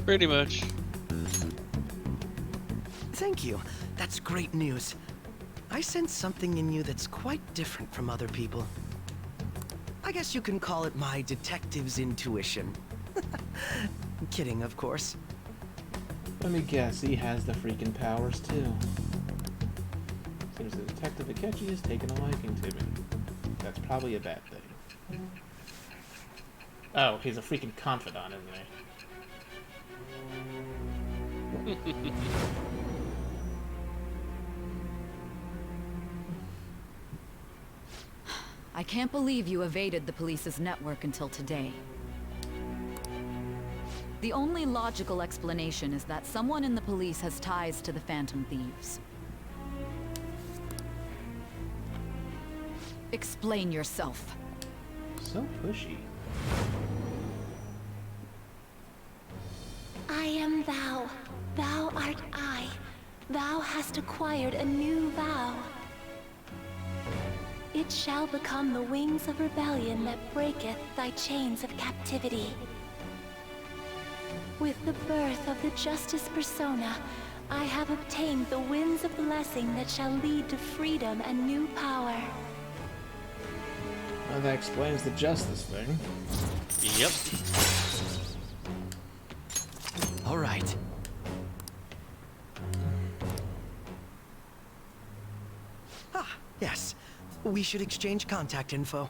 Pretty much. Thank you. That's great news. I sense something in you that's quite different from other people. I guess you can call it my detective's intuition. Kidding, of course. Let me guess, he has the freaking powers too. Seems the Detective Akechi has taken a liking to me. That's probably a bad thing. Oh, he's a freaking confidant, isn't he? I can't believe you evaded the police's network until today. The only logical explanation is that someone in the police has ties to the Phantom Thieves. Explain yourself. So pushy. I am thou. Thou art I. Thou hast acquired a new vow. It shall become the wings of rebellion that breaketh thy chains of captivity. With the birth of the Justice Persona, I have obtained the winds of blessing that shall lead to freedom and new power. Well, that explains the justice thing. Yep. All right. Ah, yes. We should exchange contact info.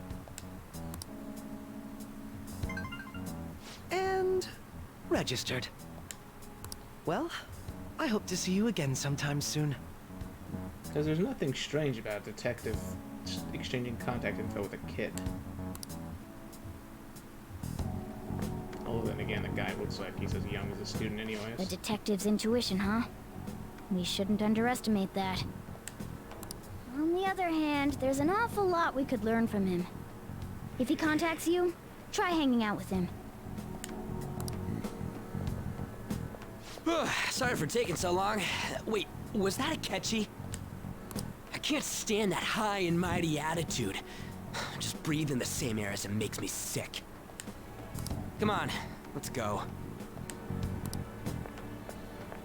And registered. Well, I hope to see you again sometime soon. Because there's nothing strange about a detective exchanging contact info with a kid. Oh, then again, the guy looks like he's as young as a student anyways. The detective's intuition, huh? We shouldn't underestimate that. On the other hand, there's an awful lot we could learn from him. If he contacts you, try hanging out with him. Sorry for taking so long. Wait, was that Akechi? I can't stand that high and mighty attitude. Just breathing the same air as him makes me sick. Come on, let's go.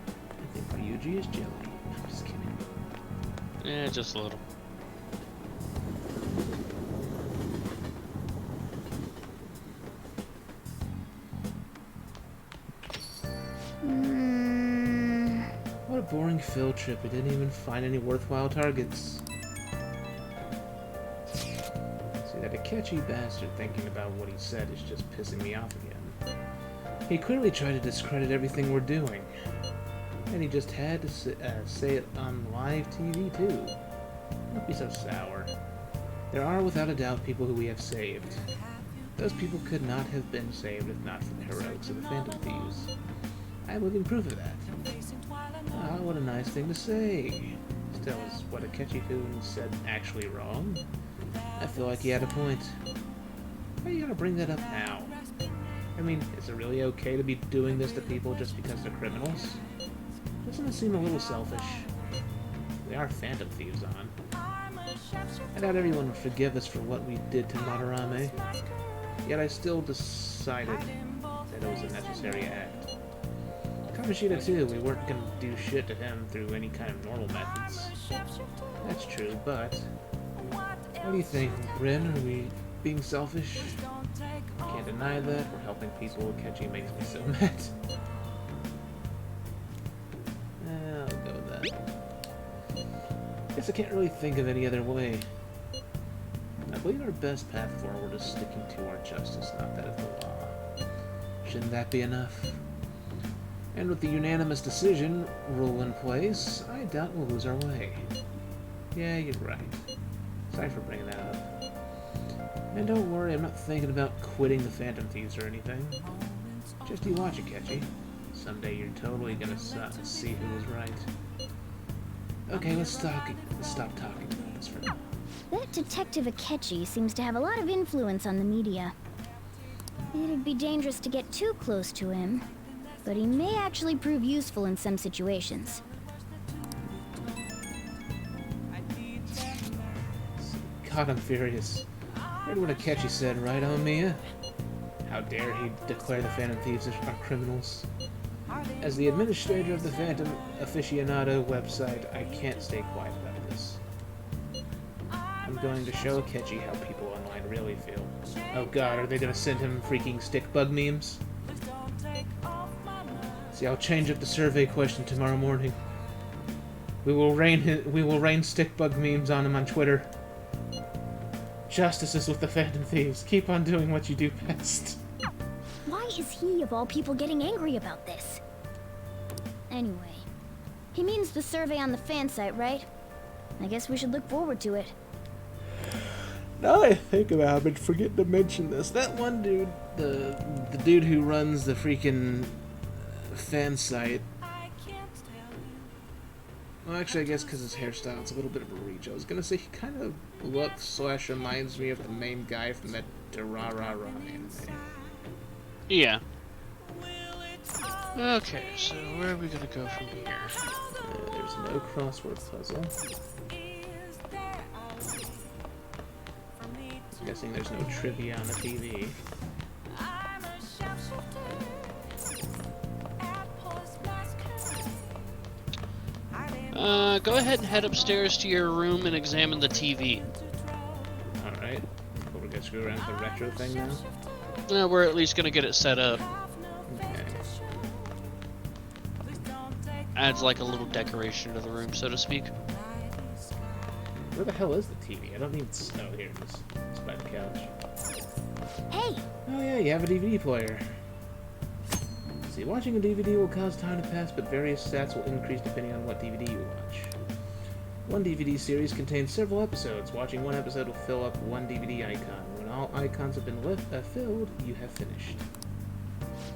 I think Ryuji is jelly. I'm just kidding. Yeah, just a little. What a boring field trip. We didn't even find any worthwhile targets. See, that Akechi bastard thinking about what he said is just pissing me off again. He clearly tried to discredit everything we're doing. And he just had to say it on live TV too. Don't be so sour. There are without a doubt people who we have saved. Those people could not have been saved if not for the heroics of the Phantom Thieves. I am living proof of that. Ah, what a nice thing to say. Still, is what Akechi-kun said actually wrong? I feel like he had a point. Why you gotta bring that up now? I mean, is it really okay to be doing this to people just because they're criminals? Doesn't it seem a little selfish? We are Phantom Thieves on. I doubt everyone would forgive us for what we did to Madarame. Yet I still decided that it was a necessary act. Kamoshida too, we weren't gonna do shit to him through any kind of normal methods. That's true, but... What do you think, Rin? Are we being selfish? Can't deny that. We're helping people. Kechi makes me so mad. I'll go with that. Guess I can't really think of any other way. I believe our best path forward is sticking to our justice, not that of the law. Shouldn't that be enough? And with the unanimous decision rule in place, I doubt we'll lose our way. Yeah, you're right. Sorry for bringing that up. And don't worry, I'm not thinking about quitting the Phantom Thieves or anything. Just you watch it, Kechi. Someday you're totally gonna see who was right. Okay, let's stop talking about this for now. That Detective Akechi seems to have a lot of influence on the media. It'd be dangerous to get too close to him, but he may actually prove useful in some situations. God, I'm furious. Heard what Akechi said, right on, Mia? How dare he declare the Phantom Thieves are criminals? As the administrator of the Phantom Aficionado website, I can't stay quiet about this. I'm going to show Akechi how people online really feel. Oh god, are they gonna send him freaking stick bug memes? See, I'll change up the survey question tomorrow morning. We will rain stick bug memes on him on Twitter. Justice is with the Phantom Thieves. Keep on doing what you do best. Why is he, of all people, getting angry about this? Anyway, he means the survey on the fan site, right? I guess we should look forward to it. Now that I think about it, I've been forgetting to mention this. That one dude, the dude who runs the freaking fan site. Well, actually, I guess because his hairstyle, it's a little bit of a reach. I was gonna say he kind of looks / reminds me of the main guy from that Durarara anime. Yeah. Okay, so where are we gonna go from here? There's no crossword puzzle. I'm guessing there's no trivia on the TV. Go ahead and head upstairs to your room and examine the TV. Alright. Well, we're gonna screw around with the retro thing now? We're at least gonna get it set up. Okay. Adds like a little decoration to the room, so to speak. Where the hell is the TV? I don't need... Oh, here it is. It's by the couch. Hey! Oh yeah, you have a DVD player. See, watching a DVD will cause time to pass, but various stats will increase depending on what DVD you watch. One DVD series contains several episodes. Watching one episode will fill up one DVD icon. When all icons have been filled, you have finished.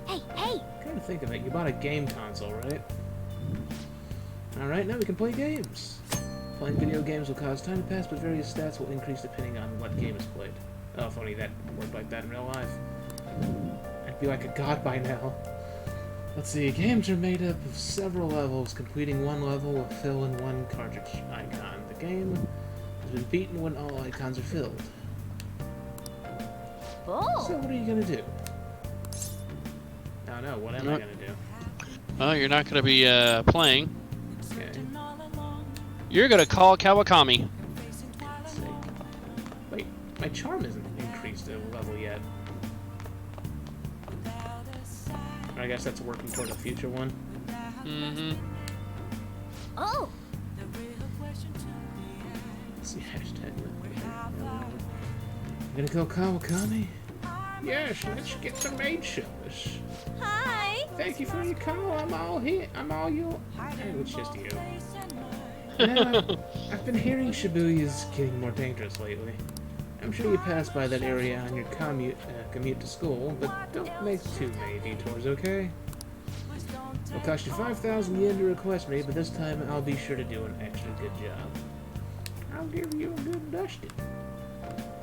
Hey, hey! Kind of think of it. You bought a game console, right? Alright, now we can play games. Playing video games will cause time to pass, but various stats will increase depending on what game is played. Oh, if only that worked like that in real life. I'd be like a god by now. Let's see, games are made up of several levels. Completing one level will fill in one cartridge icon. The game has been beaten when all icons are filled. Oh. So what are you gonna do? Oh no, what am I gonna do? Well, you're not gonna be playing. Okay. You're gonna call Kawakami. Let's see. Wait, my charm isn't increased a level yet. I guess that's working toward a future one. Mm-hmm. Oh! Let's see, hashtag. You gonna go Kawakami? Yes, let's get some maid service. Hi! Thank you for your call. I'm all here. I'm all you. Oh, it's just you. Now, I've been hearing Shibuya's getting more dangerous lately. I'm sure you pass by that area on your commute to school, but don't make too many detours, okay? It'll cost you 5,000 yen to request me, but this time I'll be sure to do an extra good job. I'll give you a good dusting.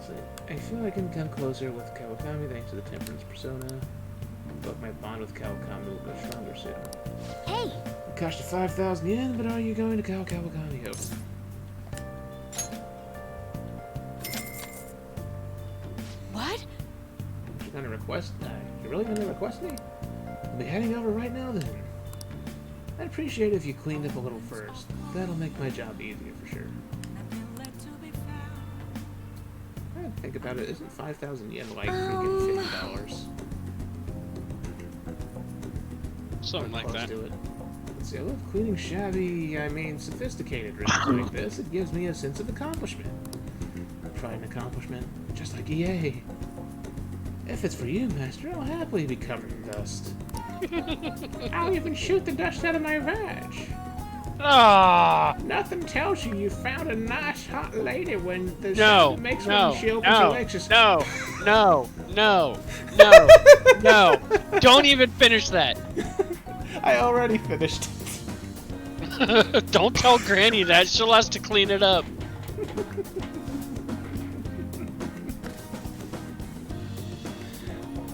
So, I feel I can come closer with Kawakami thanks to the Temperance persona. But my bond with Kawakami will go stronger soon. Hey! It cost you 5,000 yen, but are you going to Kawakami? What? You're gonna request? You're really gonna request me? I'll be heading over right now then. I'd appreciate it if you cleaned up a little first. That'll make my job easier for sure. I didn't think about it. Isn't 5,000 yen like freaking $50? Something like that. To it. Let's see, I love cleaning shabby, sophisticated rooms like this. It gives me a sense of accomplishment. Pride and accomplishment, just like EA. If it's for you, Master, I'll happily be covered in dust. I'll even shoot the dust out of my badge. Ah! Nothing tells you found a nice hot lady when the No, sound it makes no, when she opens her legs. no, no. Don't even finish that. I already finished. Don't tell Granny that. She'll have to clean it up.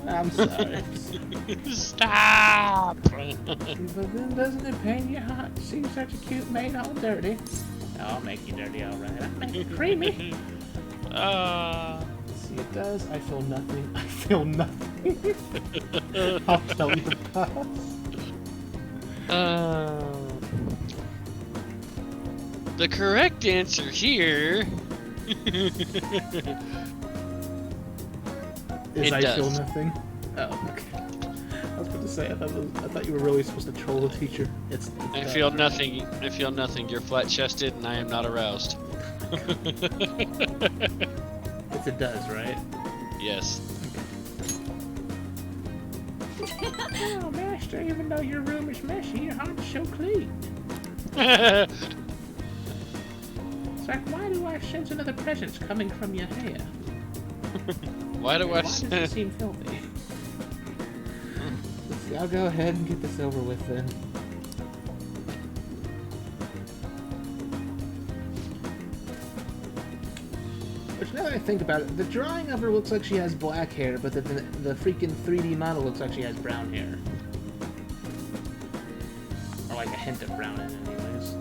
I'm sorry. Stop! But then doesn't it pain your heart to see such a cute maid all dirty? I'll make you dirty alright. I'll make you creamy. See, it does. I feel nothing. I feel nothing. I'll tell you about. The correct answer here is I does. feel nothing. Oh, okay. I was about to say I thought you were really supposed to troll the teacher. It's I feel nothing. I feel nothing. You're flat-chested, and I am not aroused. If it does, right? Yes. Oh, Master, even though your room is messy, your heart's so clean. It's like, why do I sense another presence coming from your hair? Why does it seem filthy? Let's see, I'll go ahead and get this over with then. Which, now that I think about it, the drawing of her looks like she has black hair, but the freaking 3D model looks like she has brown hair. Or like a hint of brown in it, anyways.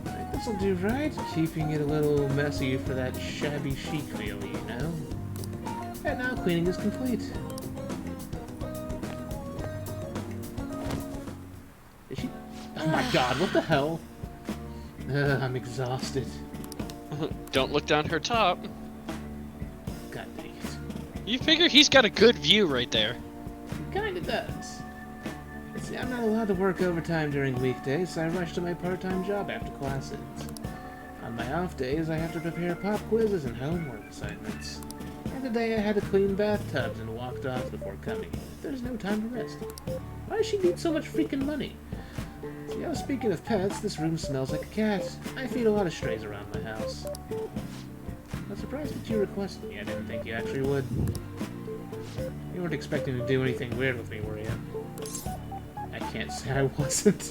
Right, this'll do right, keeping it a little messy for that shabby chic feel, you know? And now cleaning is complete. Is she? Oh my god, what the hell? I'm exhausted. Don't look down her top. God dang it. You figure he's got a good view right there. He kinda does. See, I'm not allowed to work overtime during weekdays, so I rush to my part-time job after classes. On my off days, I have to prepare pop quizzes and homework assignments. And today I had to clean bathtubs and walk dogs before coming. There's no time to rest. Why does she need so much freaking money? See, speaking of pets, this room smells like a cat. I feed a lot of strays around my house. I'm surprised that you requested me. I didn't think you actually would. You weren't expecting to do anything weird with me, were you? I can't say I wasn't.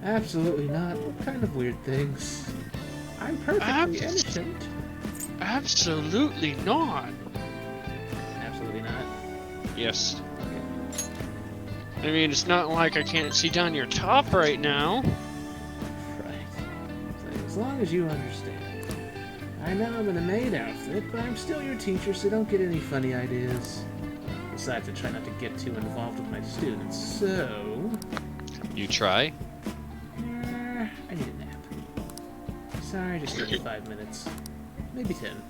Absolutely not. What kind of weird things? I'm perfectly innocent. Absolutely not. Absolutely not? Yes. I mean, it's not like I can't see down your top right now. Right. So as long as you understand. I know I'm in a maid outfit, but I'm still your teacher, so don't get any funny ideas. Besides, I try not to get too involved with my students, so... You try? I need a nap. Sorry, just give me 5 minutes. Maybe 10.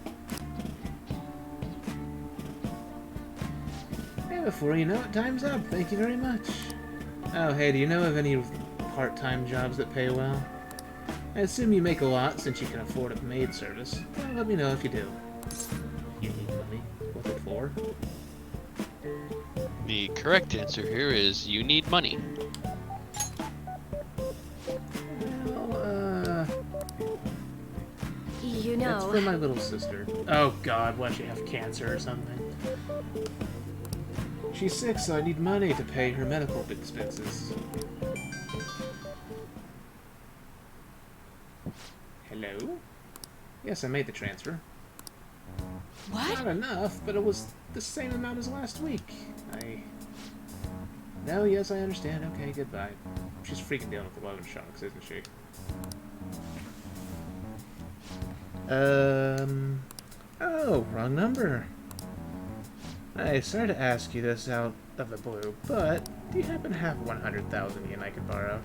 And before you know it, time's up. Thank you very much. Oh, hey, do you know of any part-time jobs that pay well? I assume you make a lot since you can afford a maid service. Well, let me know if you do. You need money. What's it for? The correct answer here is you need money. Well, you know... That's for my little sister. Oh god, what, she have cancer or something? She's sick, so I need money to pay her medical expenses. Hello? Yes, I made the transfer. What? Not enough, but it was the same amount as last week. No, yes, I understand. Okay, goodbye. She's freaking dealing with 11 shocks, isn't she? Oh, wrong number. Hey, sorry to ask you this out of the blue, but do you happen to have 100,000 yen I could borrow?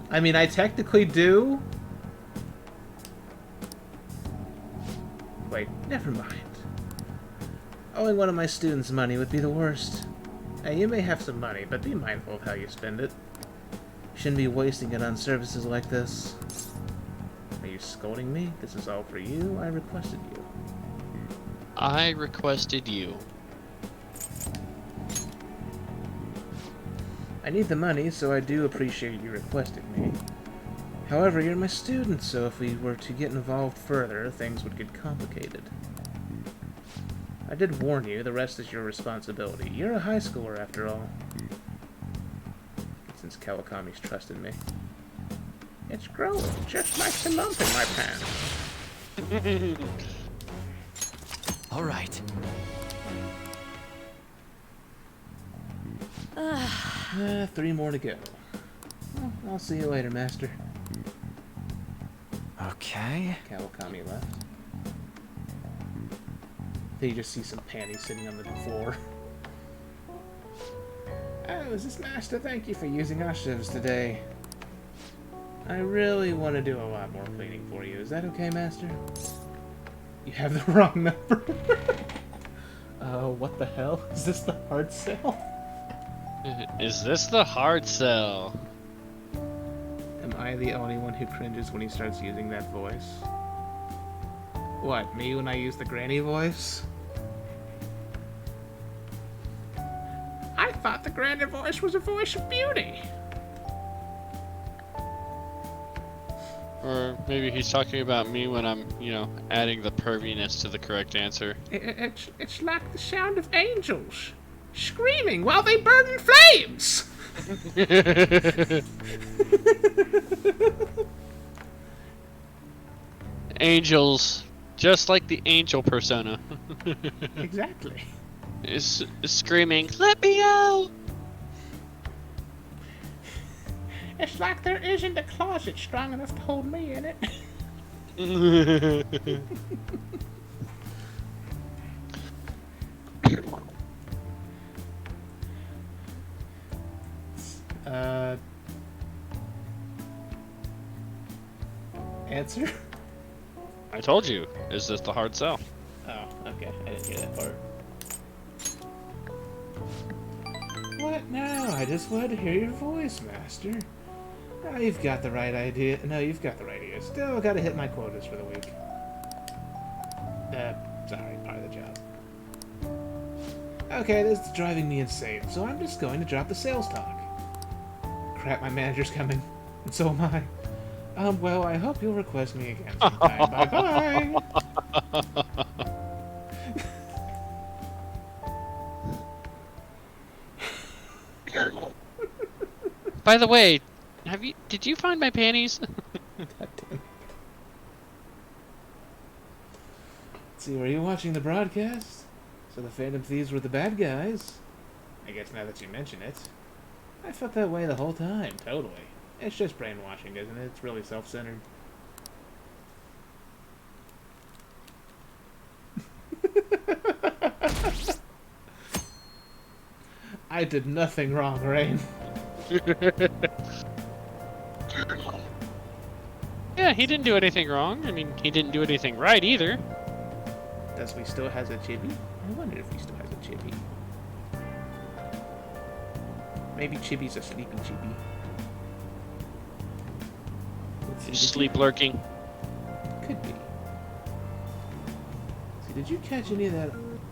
I mean, I technically do. Wait, never mind. Owing one of my students money would be the worst. Hey, you may have some money, but be mindful of how you spend it. You shouldn't be wasting it on services like this. Are you scolding me? This is all for you. I requested you. I requested you. I need the money, so I do appreciate you requesting me. However, you're my student, so if we were to get involved further, things would get complicated. I did warn you, the rest is your responsibility. You're a high schooler, after all. Since Kawakami's trusted me. It's growing, just like the lump in my pants. All right. 3 more to go. Well, I'll see you later, Master. Okay. Kawakami left. Then you just see some panties sitting on the floor. Oh, is this Master? Thank you for using our service today. I really want to do a lot more cleaning for you. Is that okay, Master? You have the wrong number. What the hell? Is this the hard sell? Is this the hard sell? Am I the only one who cringes when he starts using that voice? What, me when I use the granny voice? I thought the granny voice was a voice of beauty. Or maybe he's talking about me when I'm, adding the perviness to the correct answer. It's like the sound of angels screaming while they burn in flames. Angels, just like the angel persona. Exactly. Is screaming, "Let me out!" It's like there isn't a closet strong enough to hold me in it. Answer? I told you. Is this the hard sell? Oh, okay. I didn't hear that part. What now? I just wanted to hear your voice, Master. Oh, you've got the right idea. No, you've got the right idea. Still, I gotta hit my quotas for the week. Sorry, part of the job. Okay, this is driving me insane, so I'm just going to drop the sales talk. Crap, my manager's coming. And so am I. Well, I hope you'll request me again sometime. Bye-bye! By the way, did you find my panties? Let's see, were you watching the broadcast? So the Phantom Thieves were the bad guys? I guess now that you mention it. I felt that way the whole time, totally. It's just brainwashing, isn't it? It's really self-centered. I did nothing wrong, Rain. Yeah, he didn't do anything wrong. I mean, he didn't do anything right either. Does he still has a chibi? I wonder if he still has a chibi. Maybe Chibi's a sleepy chibi. Sleep lurking. Could be. See, did you catch any of that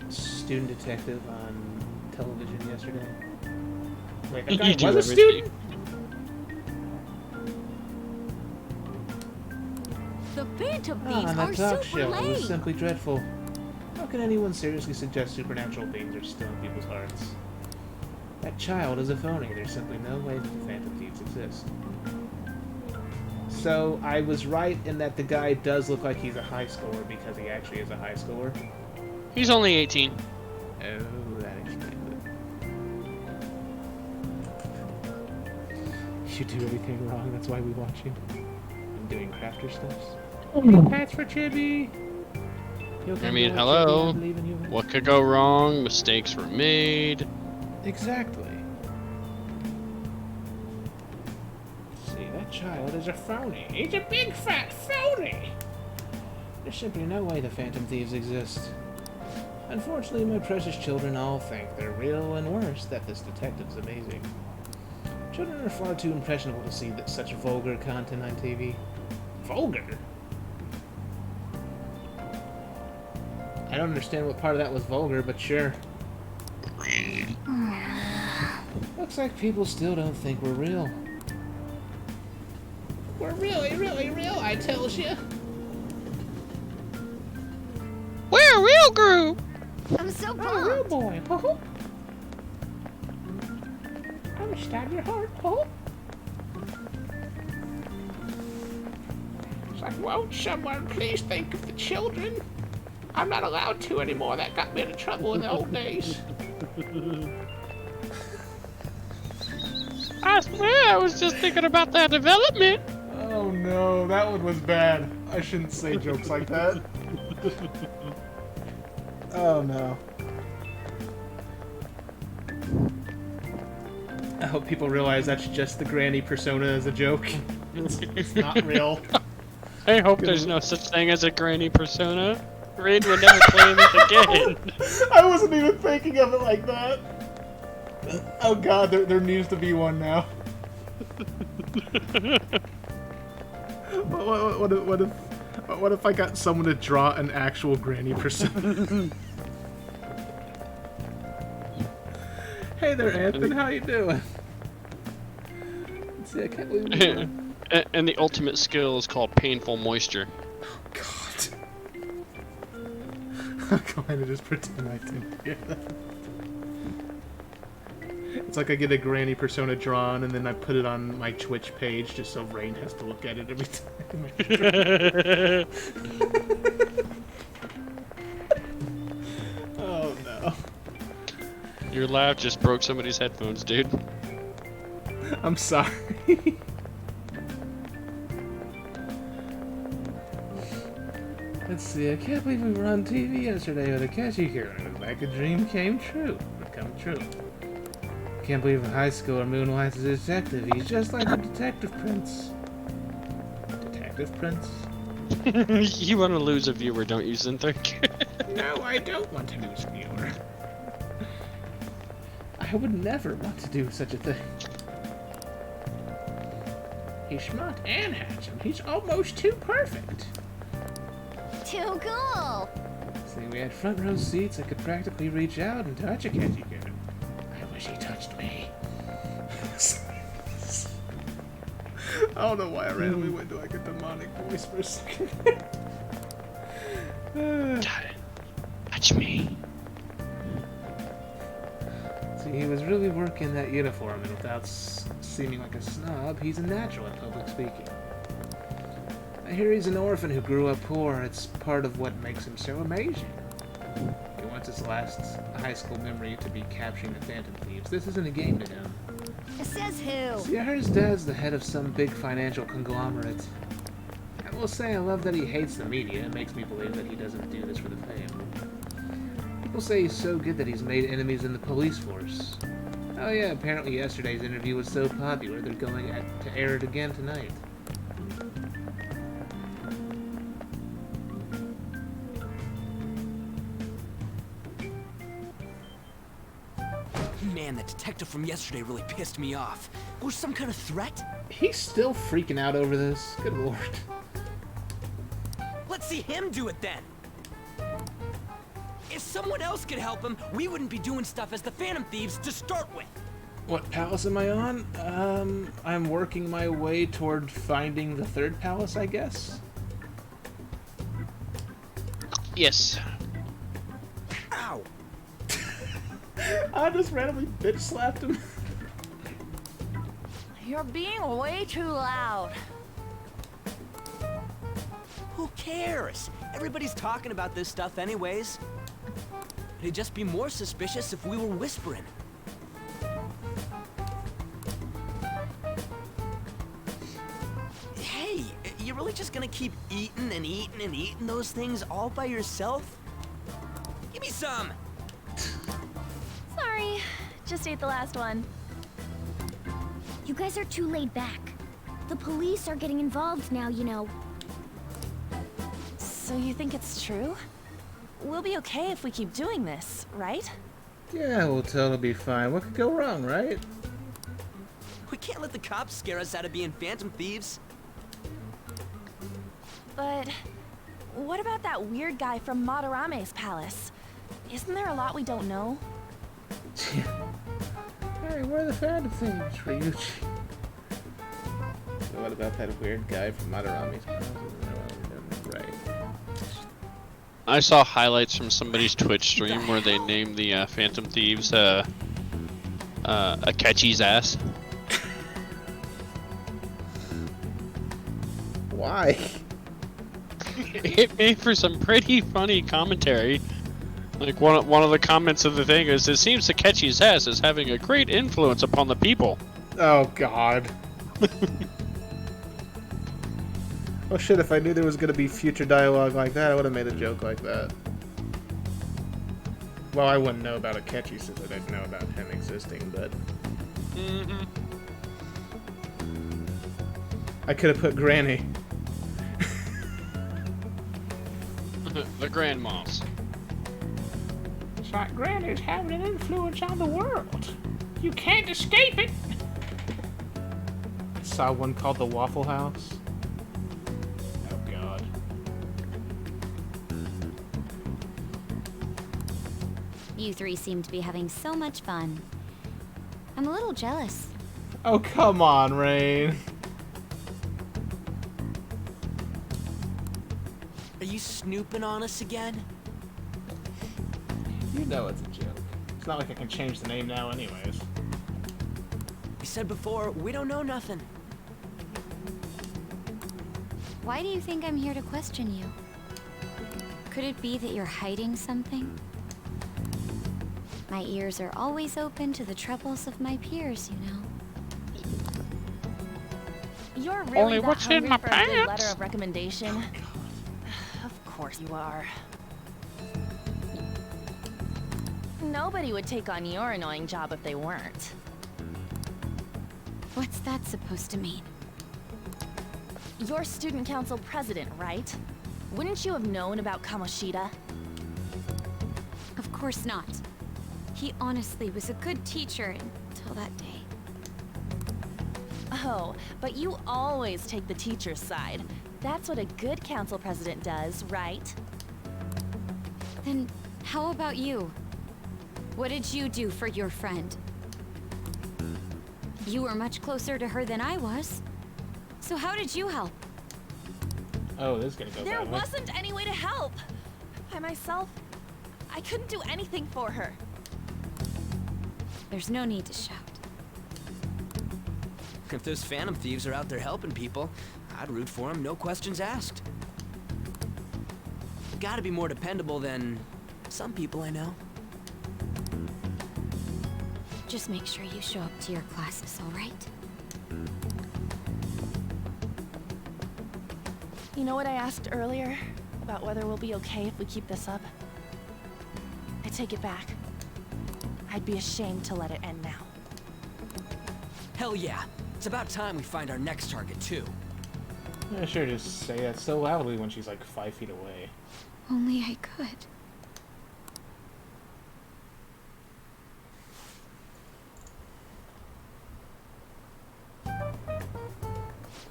student detective on television yesterday? Wait, that guy was a student? The Phantom Thieves On are that talk super show, it was late. simply dreadful. How can anyone seriously suggest supernatural beings are still in people's hearts? That child is a phony. There's simply no way that the Phantom Thieves exist. So I was right in that the guy does look like he's a high schooler because he actually is a high schooler. He's only 18. Oh, that explains it. You do everything wrong, that's why we watch you. I'm doing crafter stuff. Pats for Chibi! I mean, hello. What could go wrong? Mistakes were made. Exactly. See, that child is a phony. He's a big fat phony! There's simply no way the Phantom Thieves exist. Unfortunately, my precious children all think they're real, and worse, that this detective's amazing. Children are far too impressionable to see that such vulgar content on TV. Vulgar? I don't understand what part of that was vulgar, but sure. Looks like people still don't think we're real. We're really, really real, I tells you. We're a real group! I'm so pumped! Oh, real boy. Oh. I'm gonna stab your heart. Oh. It's like, won't someone please think of the children? I'm not allowed to anymore. That got me into trouble in the old days. I swear I was just thinking about that development. Oh no, that one was bad. I shouldn't say jokes like that. Oh no. I hope people realize that's just the granny persona as a joke. It's not real. I hope there's no such thing as a granny persona. Raid would never play this again. I wasn't even thinking of it like that. Oh god, there needs to be one now. What if I got someone to draw an actual granny persona? Hey there, Anthony. How you doing? Let's see, I can't believe And the ultimate skill is called painful moisture. Oh god. I'm going to just pretend I didn't hear that. It's like I get a granny persona drawn and then I put it on my Twitch page just so Rain has to look at it every time. Oh no. Your laugh just broke somebody's headphones, dude. I'm sorry. Let's see, I can't believe we were on TV yesterday with a catchy hero. It was like a dream came true. Become true. Can't believe a high schooler moonlights as a detective. He's just like the Detective Prince. Detective Prince? You want to lose a viewer, don't you, Cynthric? No, I don't want to lose a viewer. I would never want to do such a thing. He's smart and handsome. He's almost too perfect. Too cool! See, we had front row seats. I could practically reach out and touch a catchy kid. I wish he touched me. I don't know why I randomly went to like a demonic voice for a second. Touch me. See, he was really working that uniform, and without seeming like a snob, he's a natural at public speaking. I hear he's an orphan who grew up poor. It's part of what makes him so amazing. He wants his last high school memory to be capturing the Phantom Thieves. This isn't a game to him. Says who? See, I heard his dad's the head of some big financial conglomerate. I will say I love that he hates the media. It makes me believe that he doesn't do this for the fame. People say he's so good that he's made enemies in the police force. Oh yeah, apparently yesterday's interview was so popular they're going to air it again tonight. Man, that detective from yesterday really pissed me off. Was some kind of threat? He's still freaking out over this. Good lord. Let's see him do it then. If someone else could help him, we wouldn't be doing stuff as the Phantom Thieves to start with. What palace am I on? I'm working my way toward finding the third palace, I guess? Yes. Ow! I just randomly bitch slapped him. You're being way too loud. cares? Everybody's talking about this stuff anyways. It'd just be more suspicious if we were whispering. Hey, you really just gonna keep eating and eating and eating those things all by yourself? Give me some! Sorry, just ate the last one. You guys are too laid back. The police are getting involved now, you know. So you think it's true? We'll be okay if we keep doing this, right? Yeah, we'll totally be fine. What could go wrong, right? We can't let the cops scare us out of being phantom thieves. But what about that weird guy from Madarame's palace? Isn't there a lot we don't know? Hey, where are the phantom thieves, Ryuichi? So what about that weird guy from Madarame's palace? Right. I saw highlights from somebody's Twitch stream where they named the Phantom Thieves Akechi's ass. Why? It made for some pretty funny commentary. Like one of the comments of the thing is, it seems Akechi's ass is having a great influence upon the people. Oh God. Oh shit, if I knew there was gonna be future dialogue like that, I would have made a joke like that. Well, I wouldn't know about Akechi since I didn't know about him existing, but... I could have put Granny. The grandmas. It's like Granny's having an influence on the world. You can't escape it. I saw one called the Waffle House. Oh God. You three seem to be having so much fun. I'm a little jealous. Oh, come on, Rain. Are you snooping on us again? You know it's a joke. It's not like I can change the name now anyways. I said before, we don't know nothing. Why do you think I'm here to question you? Could it be that you're hiding something? My ears are always open to the troubles of my peers, you know. You're really Only that what's in hungry my for a good pants? letter of recommendation? Of course you are. Nobody would take on your annoying job if they weren't. What's that supposed to mean? You're student council president, right? Wouldn't you have known about Kamoshida? Of course not. He honestly was a good teacher until that day. Oh, but you always take the teacher's side. That's what a good council president does, right? Then how about you? What did you do for your friend? You were much closer to her than I was. So how did you help? Oh, this is gonna go There badly. wasn't any way to help. By myself, I couldn't do anything for her. There's no need to shout. If those phantom thieves are out there helping people, I'd root for them, no questions asked. Gotta be more dependable than some people I know. Just make sure you show up to your classes, all right? You know what I asked earlier? About whether we'll be okay if we keep this up? I take it back. I'd be ashamed to let it end now. Hell yeah. It's about time we find our next target, too. Yeah, sure, just say that so loudly when she's like 5 feet away. Only I could.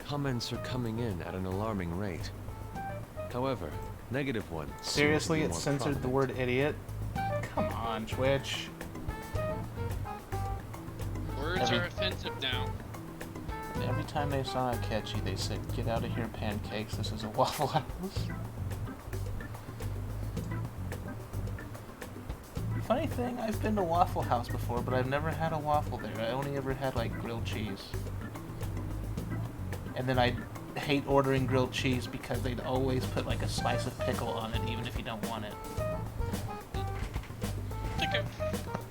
Comments are coming in at an alarming rate. However, negative ones. Seriously, it censored the word idiot? Come on, Twitch. Words are offensive now. Every time they saw Akechi, they said, "Get out of here, pancakes, this is a Waffle House." Funny thing, I've been to Waffle House before, but I've never had a waffle there. I only ever had, like, grilled cheese. And then I hate ordering grilled cheese because they'd always put like a slice of pickle on it, even if you don't want it. I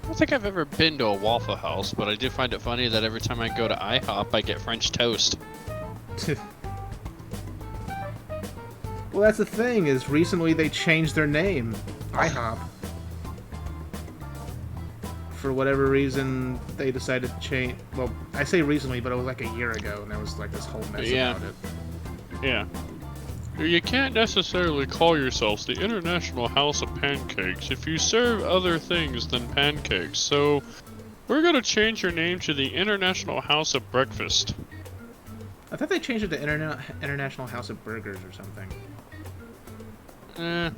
don't think I've ever been to a Waffle House, but I do find it funny that every time I go to IHOP, I get French toast. Well, that's the thing, is recently they changed their name. IHOP. For whatever reason, they decided to change... Well, I say recently, but it was like a year ago, and there was like this whole mess about it. Yeah. You can't necessarily call yourselves the International House of Pancakes if you serve other things than pancakes, so we're gonna change your name to the International House of Breakfast. I thought they changed it to International House of Burgers or something. Well,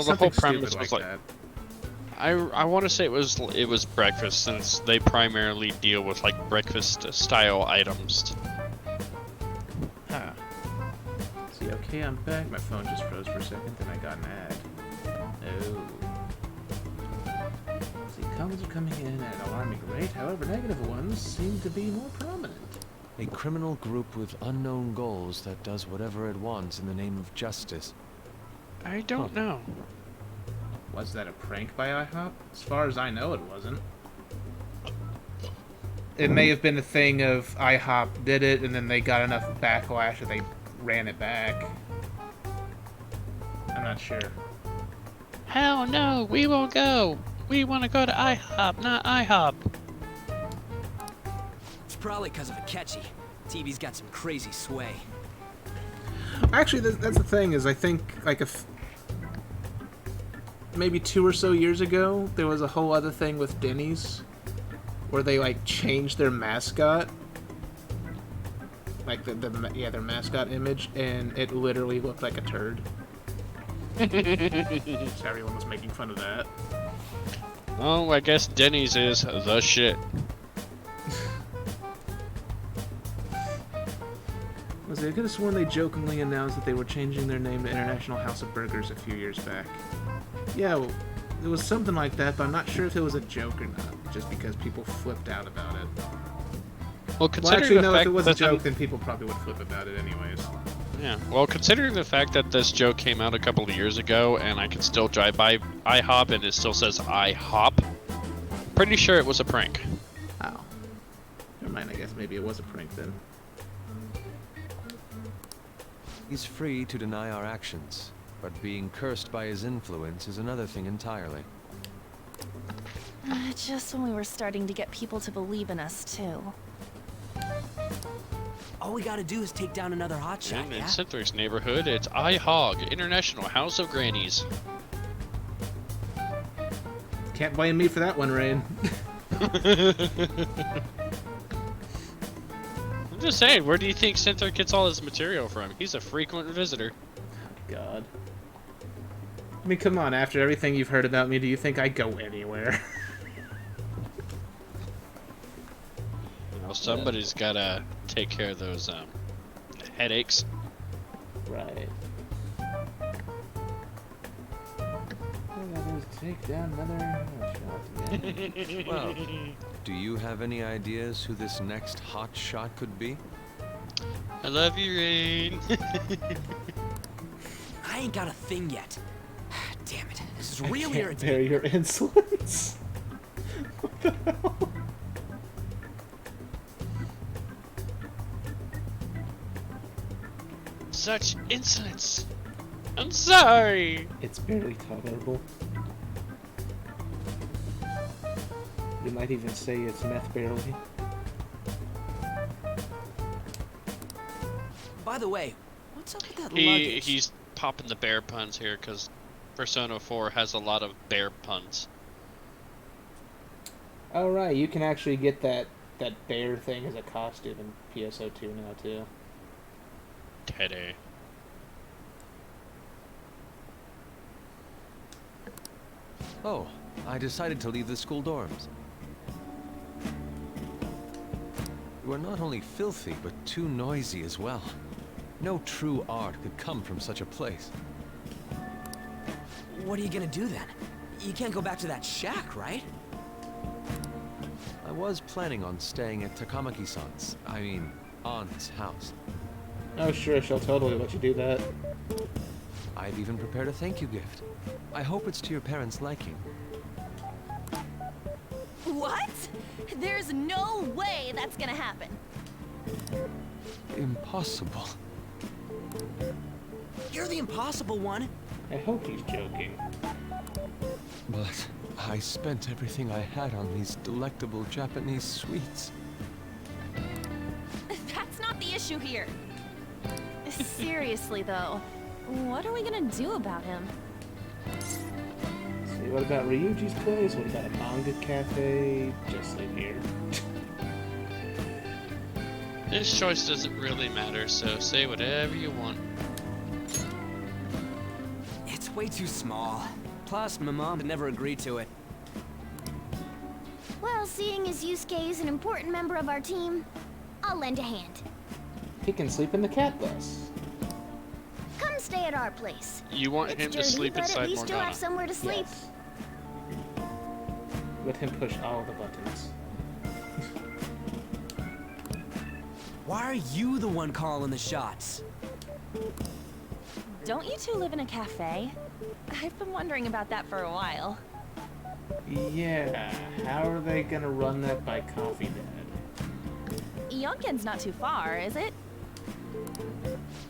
the whole premise was like that. I want to say it was breakfast, since they primarily deal with like breakfast style items. Huh. See, okay, I'm back. My phone just froze for a second, then I got an ad. Oh. See, comments are coming in at an alarming rate. However, negative ones seem to be more prominent. A criminal group with unknown goals that does whatever it wants in the name of justice. I don't know. Was that a prank by IHOP? As far as I know, it wasn't. It may have been a thing of IHOP did it, and then they got enough backlash that they ran it back. I'm not sure. Hell no, we won't go. We want to go to IHOP, not IHOP. It's probably because of Akechi. TV's got some crazy sway. Actually, that's the thing, is I think, like, maybe 2 or so years ago, there was a whole other thing with Denny's, where they, like, changed their mascot. Like, their mascot image, and it literally looked like a turd. So everyone was making fun of that. Oh, I guess Denny's is the shit. I could have sworn they jokingly announced that they were changing their name to International House of Burgers a few years back. Yeah, well, it was something like that, but I'm not sure if it was a joke or not, just because people flipped out about it. Well, if it was a joke, then people probably would flip about it anyways. Yeah, well, considering the fact that this joke came out a couple of years ago, and I can still drive by IHOP and it still says IHOP, pretty sure it was a prank. Oh. Never mind, I guess maybe it was a prank then. He's free to deny our actions, but being cursed by his influence is another thing entirely. Just when we were starting to get people to believe in us, too. All we gotta do is take down another hotshot, In Cynthric's neighborhood, it's IHOG, International House of Grannies. Can't blame me for that one, Rain. I'm just saying, where do you think Cynthric gets all his material from? He's a frequent visitor. God. I mean, come on, after everything you've heard about me, do you think I go anywhere? You know, somebody's gotta take care of those headaches. Right. All I gotta do is take down another shot again. Well, do you have any ideas who this next hot shot could be? I love you, Rain. I ain't got a thing yet. Damn it, this is I really can't irritating. bear your insolence. What the hell? Such insolence. I'm sorry. It's barely tolerable. You might even say it's meth barely. By the way, what's up with that luggage? He's popping the bear puns here because Persona 4 has a lot of bear puns. Oh right, you can actually get that bear thing as a costume in PSO2 now too. Teddy. Oh, I decided to leave the school dorms. You are not only filthy, but too noisy as well. No true art could come from such a place. What are you gonna do then? You can't go back to that shack, right? I was planning on staying at Takamaki-san's. I mean, aunt's house. Oh, sure, she'll totally let you do that. I've even prepared a thank you gift. I hope it's to your parents' liking. What? There's no way that's gonna happen. Impossible. You're the impossible one. I hope he's joking. But I spent everything I had on these delectable Japanese sweets. That's not the issue here. Seriously, though, what are we gonna do about him? See, what about Ryuji's place? What about a manga cafe? Just live here. His choice doesn't really matter, so say whatever you want. It's way too small. Plus, my mom would never agree to it. Well, seeing as Yusuke is an important member of our team, I'll lend a hand. He can sleep in the cat bus. Come stay at our place. You want him to Dirty, sleep but inside at least you'll have Morgana. somewhere to sleep. Yes. Let him push all the buttons. Why are you the one calling the shots? Don't you two live in a cafe? I've been wondering about that for a while. Yeah, how are they gonna run that by Coffee Dad? Yonken's not too far, is it?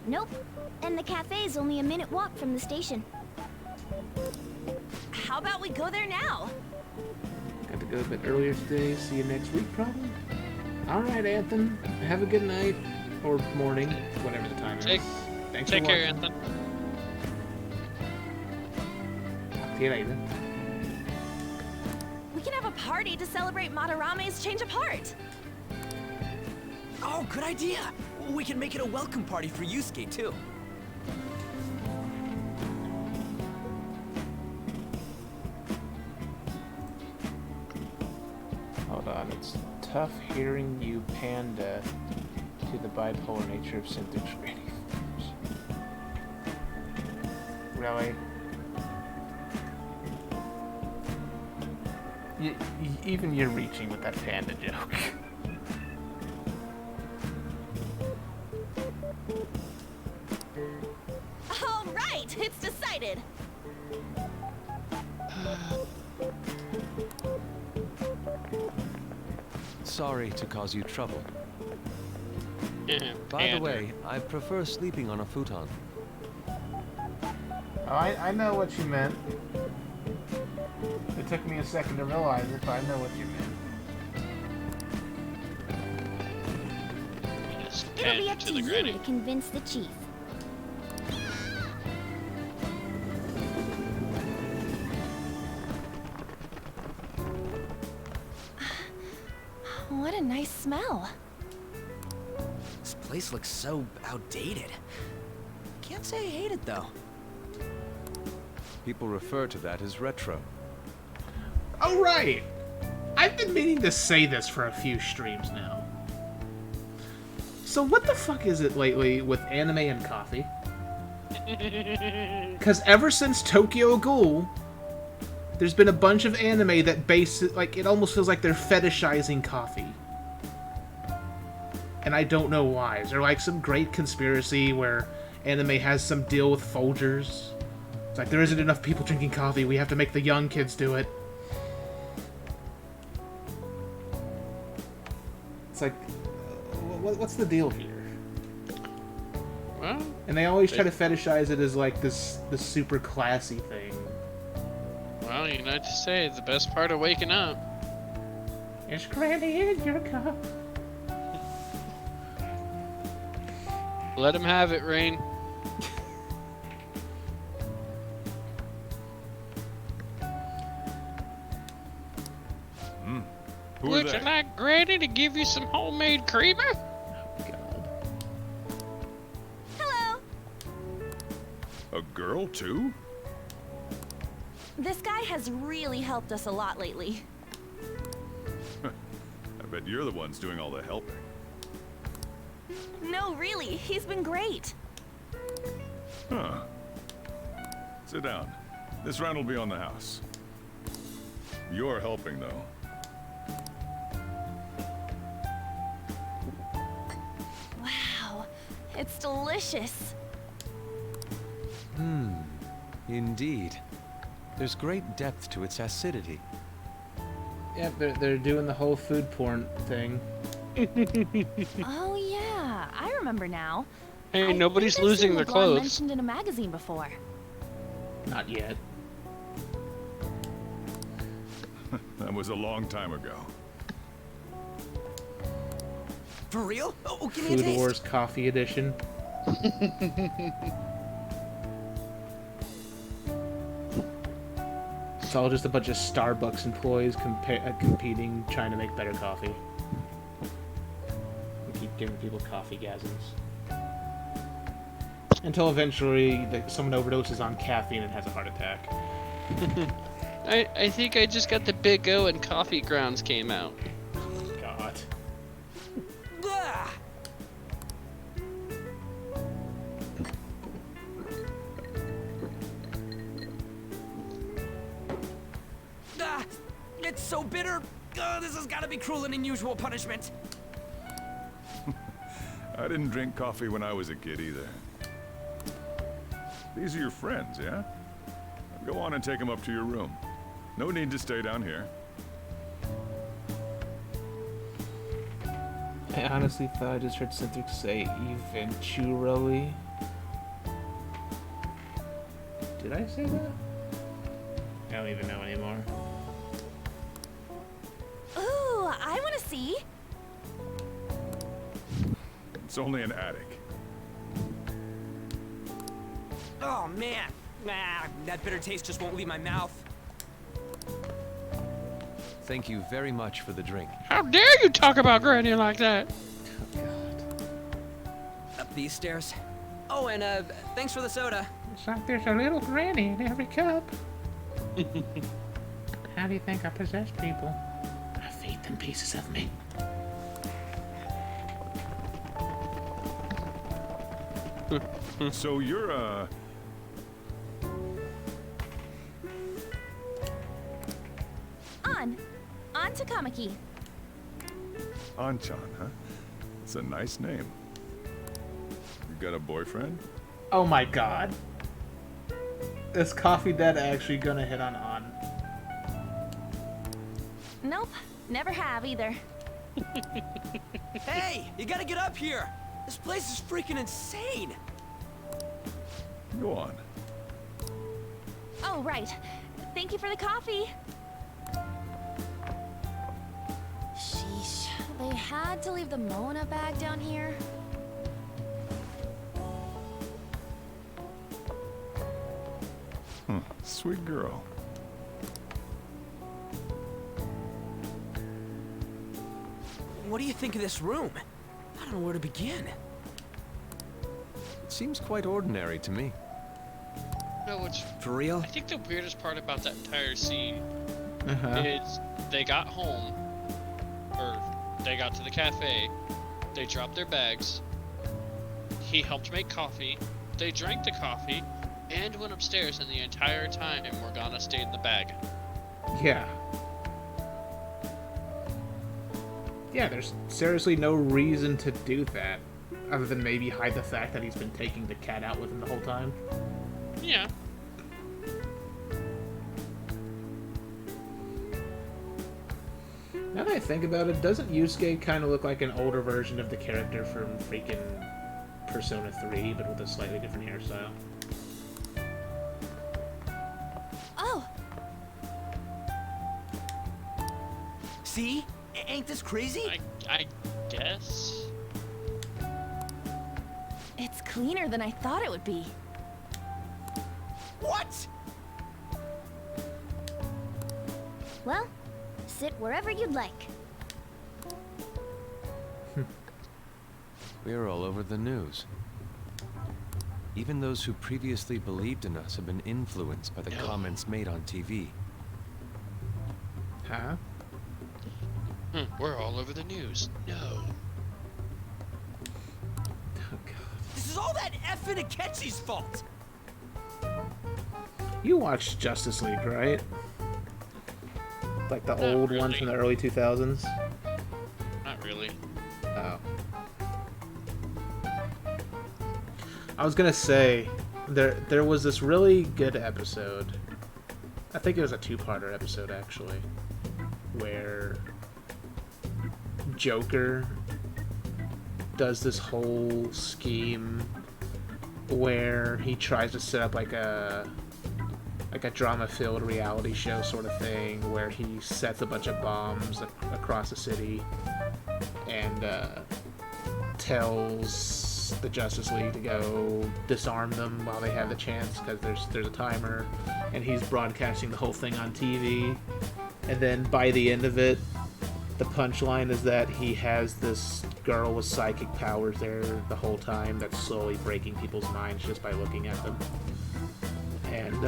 Nope. And the cafe's only a minute walk from the station. How about we go there now? Got to go a bit earlier today. See you next week, probably. All right, Anthony. Have a good night or morning, whatever the time is. Thanks Take for care, watching. Anthony. See you later. We can have a party to celebrate Madarame's change of heart. Oh, good idea. We can make it a welcome party for Yusuke, too. Hold on, it's tough hearing you panda to the bipolar nature of Cynthric radio forms. Really? Even you're reaching with that panda joke. All right, it's decided. Sorry to cause you trouble. By the Pander. way, I prefer sleeping on a futon. Oh, I know what you meant. It took me a second to realize it, but I know what you meant. Yes, It'll be pander up to to the you granny. to convince the chief. What a nice smell. This place looks so outdated. Can't say I hate it, though. People refer to that as retro. Oh, right! I've been meaning to say this for a few streams now. So what the fuck is it lately with anime and coffee? Because ever since Tokyo Ghoul, there's been a bunch of anime that base it, like, it almost feels like they're fetishizing coffee. And I don't know why. Is there like some great conspiracy where anime has some deal with Folgers? It's like, there isn't enough people drinking coffee, we have to make the young kids do it. It's like, what's the deal here? Well, and they always try to fetishize it as like this super classy thing. Well, you know what to say. The best part of waking up. It's Granny in your cup. Let him have it, Rain. Would you like Granny to give you some homemade creamer? Hello. A girl, too? This guy has really helped us a lot lately. I bet you're the ones doing all the helping. No, really, he's been great. Huh. Sit down. This round will be on the house. You're helping, though. It's delicious. Indeed. There's great depth to its acidity. Yep, they're doing the whole food porn thing. Oh yeah, I remember now. Hey, nobody's I've losing seen their LeBlanc clothes. mentioned in a magazine before. Not yet. That was a long time ago. For real? Oh, give me a Food taste. Wars Coffee Edition. It's all just a bunch of Starbucks employees competing, trying to make better coffee. We keep giving people coffee gasms. Until eventually someone overdoses on caffeine and has a heart attack. I think I just got the Big O and coffee grounds came out. God. It's so bitter. This has got to be cruel and unusual punishment. I didn't drink coffee when I was a kid either. These are your friends, yeah? Go on and take them up to your room. No need to stay down here. I honestly thought I just heard Cynthric say eventually. Did I say that? I don't even know anymore. Ooh, I want to see. It's only an attic. Oh man, that bitter taste just won't leave my mouth. Thank you very much for the drink. How dare you talk about Granny like that? Up these stairs. Oh, and thanks for the soda. It's like there's a little granny in every cup. How do you think I possess people? I feed them pieces of me. So you're, On to Kamiki. Anchan, huh? It's a nice name. You got a boyfriend? Oh my god. Is Coffee Dead actually gonna hit on An? Nope, never have either. Hey, you gotta get up here. This place is freaking insane. Go on. Oh, right. Thank you for the coffee. Sheesh, they had to leave the Mona bag down here. Sweet girl. What do you think of this room? I don't know where to begin. It seems quite ordinary to me. No, which For real? I think the weirdest part about that entire scene Uh-huh. is they got home, or they got to the cafe, they dropped their bags, he helped make coffee, they drank the coffee, and went upstairs, and the entire time Morgana stayed in the bag. Yeah. Yeah, there's seriously no reason to do that, other than maybe hide the fact that he's been taking the cat out with him the whole time. Yeah. Now that I think about it, doesn't Yusuke kind of look like an older version of the character from freaking Persona 3, but with a slightly different hairstyle? Oh, See? Ain't this crazy? I guess. it's cleaner than I thought it would be. What? Well, sit wherever you'd like. We're all over the news. Even those who previously believed in us have been influenced by the comments made on TV. Huh? We're all over the news. No. Oh god. This is all that effing Akechi's fault. You watched Justice League, right? Like the Not old one really. from the early 2000s? Not really. Oh. I was gonna say, there was this really good episode. I think it was a two-parter episode, actually, where Joker does this whole scheme where he tries to set up like a drama-filled reality show sort of thing, where he sets a bunch of bombs across the city and tells the Justice League to go disarm them while they have the chance, because there's a timer, and he's broadcasting the whole thing on TV. And then by the end of it, the punchline is that he has this girl with psychic powers there the whole time that's slowly breaking people's minds just by looking at them. And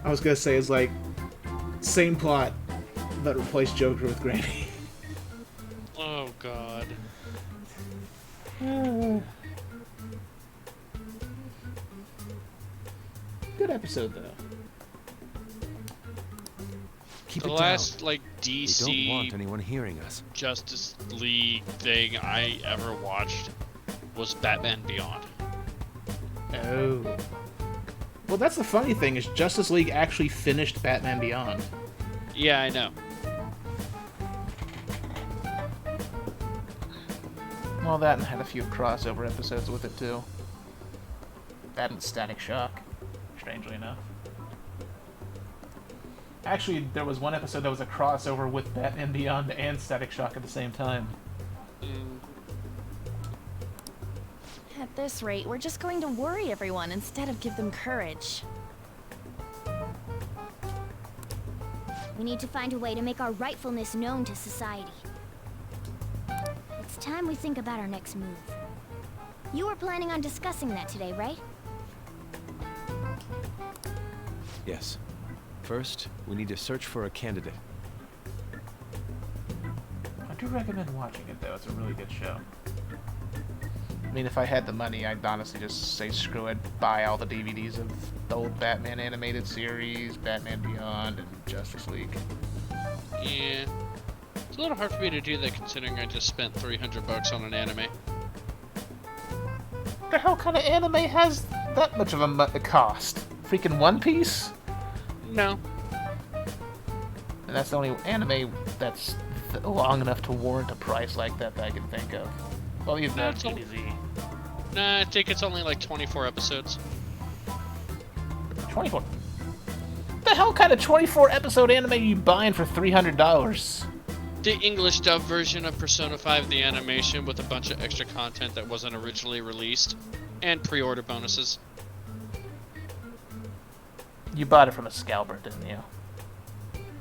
I was gonna say, it's like same plot, but replace Joker with Granny. Oh God. Good episode though. Keep The it last down. like We DC don't want anyone hearing us. Justice League thing I ever watched was Batman Beyond. Oh. Well, that's the funny thing, is Justice League actually finished Batman Beyond. Yeah, I know. Well, that and had a few crossover episodes with it too. That and Static Shock, strangely enough. Actually, there was one episode that was a crossover with Batman Beyond and Static Shock at the same time. At this rate, we're just going to worry everyone instead of give them courage. We need to find a way to make our rightfulness known to society. It's time we think about our next move. You were planning on discussing that today, right? Yes. First, we need to search for a candidate. I do recommend watching it though, it's a really good show. I mean, if I had the money, I'd honestly just say screw it, buy all the DVDs of the old Batman animated series, Batman Beyond, and Justice League. Yeah. It's a little hard for me to do that considering I just spent $300 on an anime. The hell kind of anime has that much of a cost? Freaking One Piece? No. And that's the only anime that's long enough to warrant a price like that I can think of. Well, even that DBZ. Nah, I think it's only like 24 episodes. 24? The hell kind of 24 episode anime are you buying for $300? The English dub version of Persona 5 the animation with a bunch of extra content that wasn't originally released, and pre-order bonuses. You bought it from a scalper, didn't you?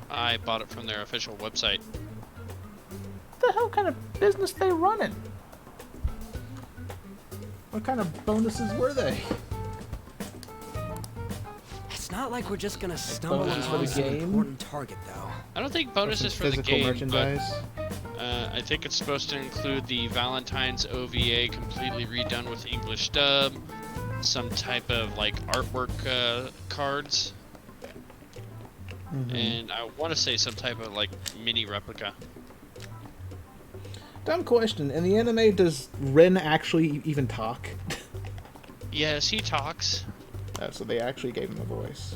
I bought it from their official website. The hell kind of business they running? What kind of bonuses were they? It's not like we're just gonna stumble bonuses for upon the some game? important target, though. I don't think bonuses for the physical game, merchandise? but I think it's supposed to include the Valentine's OVA completely redone with English dub, some type of like artwork cards, and I want to say some type of like mini replica. Dumb question. In the anime, does Ren actually even talk? Yes, he talks. Oh, so they actually gave him a voice.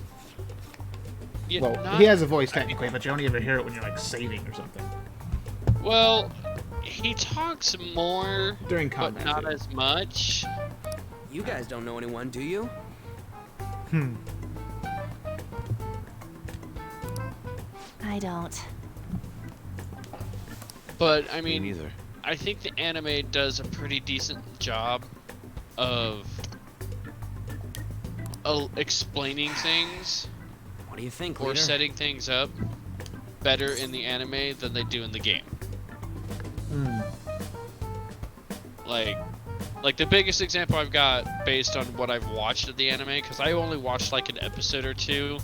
Yeah, Well, he has a voice technically, but you only ever hear it when you're like saving or something. Well, he talks more During but combat. not too. as much. You guys don't know anyone, do you? I don't. But I mean, Me neither. I think the anime does a pretty decent job of explaining things What do you think, or leader? setting things up better in the anime than they do in the game. Like the biggest example I've got based on what I've watched of the anime, because I only watched like an episode or two,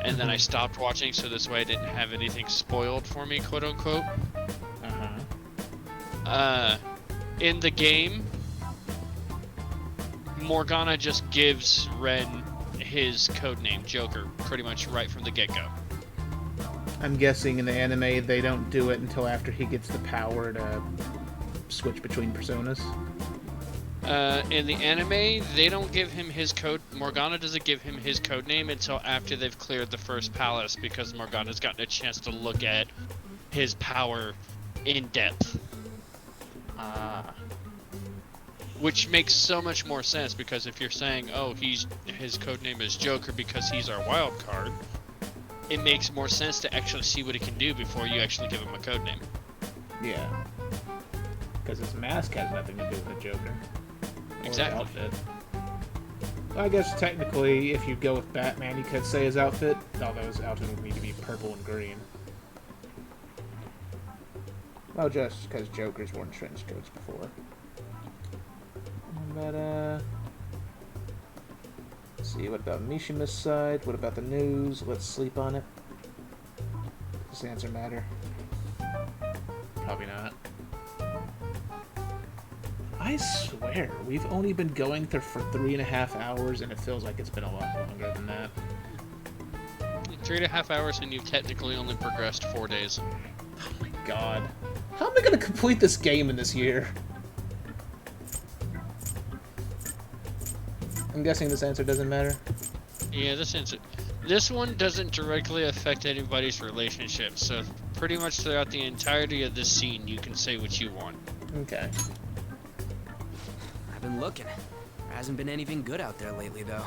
and then I stopped watching, so this way I didn't have anything spoiled for me, quote unquote. In the game, Morgana just gives Ren his codename, Joker, pretty much right from the get-go. I'm guessing in the anime they don't do it until after he gets the power to switch between personas. In the anime, they don't give him his code. Morgana doesn't give him his code name until after they've cleared the first palace, because Morgana's gotten a chance to look at his power in depth. Which makes so much more sense, because if you're saying, oh, his code name is Joker because he's our wild card, it makes more sense to actually see what he can do before you actually give him a code name. Yeah. Because his mask has nothing to do with the Joker. Exactly. Outfit. Well, I guess technically, if you go with Batman, you could say his outfit, although his outfit would need to be purple and green. Well, just because Joker's worn trench coats before. But, let's see, what about Mishima's side? What about the news? Let's sleep on it. Does the answer matter? Probably not. I swear, we've only been going there for 3.5 hours, and it feels like it's been a lot longer than that. 3.5 hours, and you've technically only progressed 4 days. Oh my god. How am I gonna complete this game in this year? I'm guessing this answer doesn't matter? Yeah, this one doesn't directly affect anybody's relationship, so pretty much throughout the entirety of this scene, you can say what you want. Okay. I've been looking. There hasn't been anything good out there lately, though.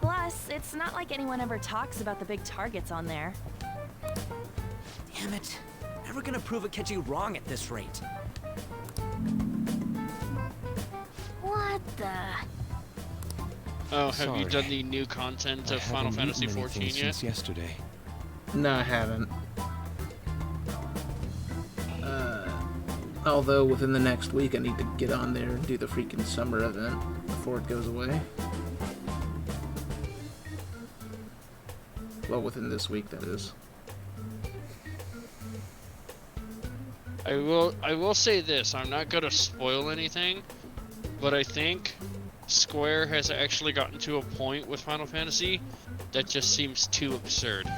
Plus, it's not like anyone ever talks about the big targets on there. Damn it. Never gonna prove Akechi wrong at this rate. What the? Oh, have you done the new content of Final Fantasy XIV yet? Since yesterday. No, I haven't. Although within the next week I need to get on there and do the freaking summer event before it goes away. Well, within this week, that is. I will say this, I'm not gonna spoil anything, but I think Square has actually gotten to a point with Final Fantasy that just seems too absurd.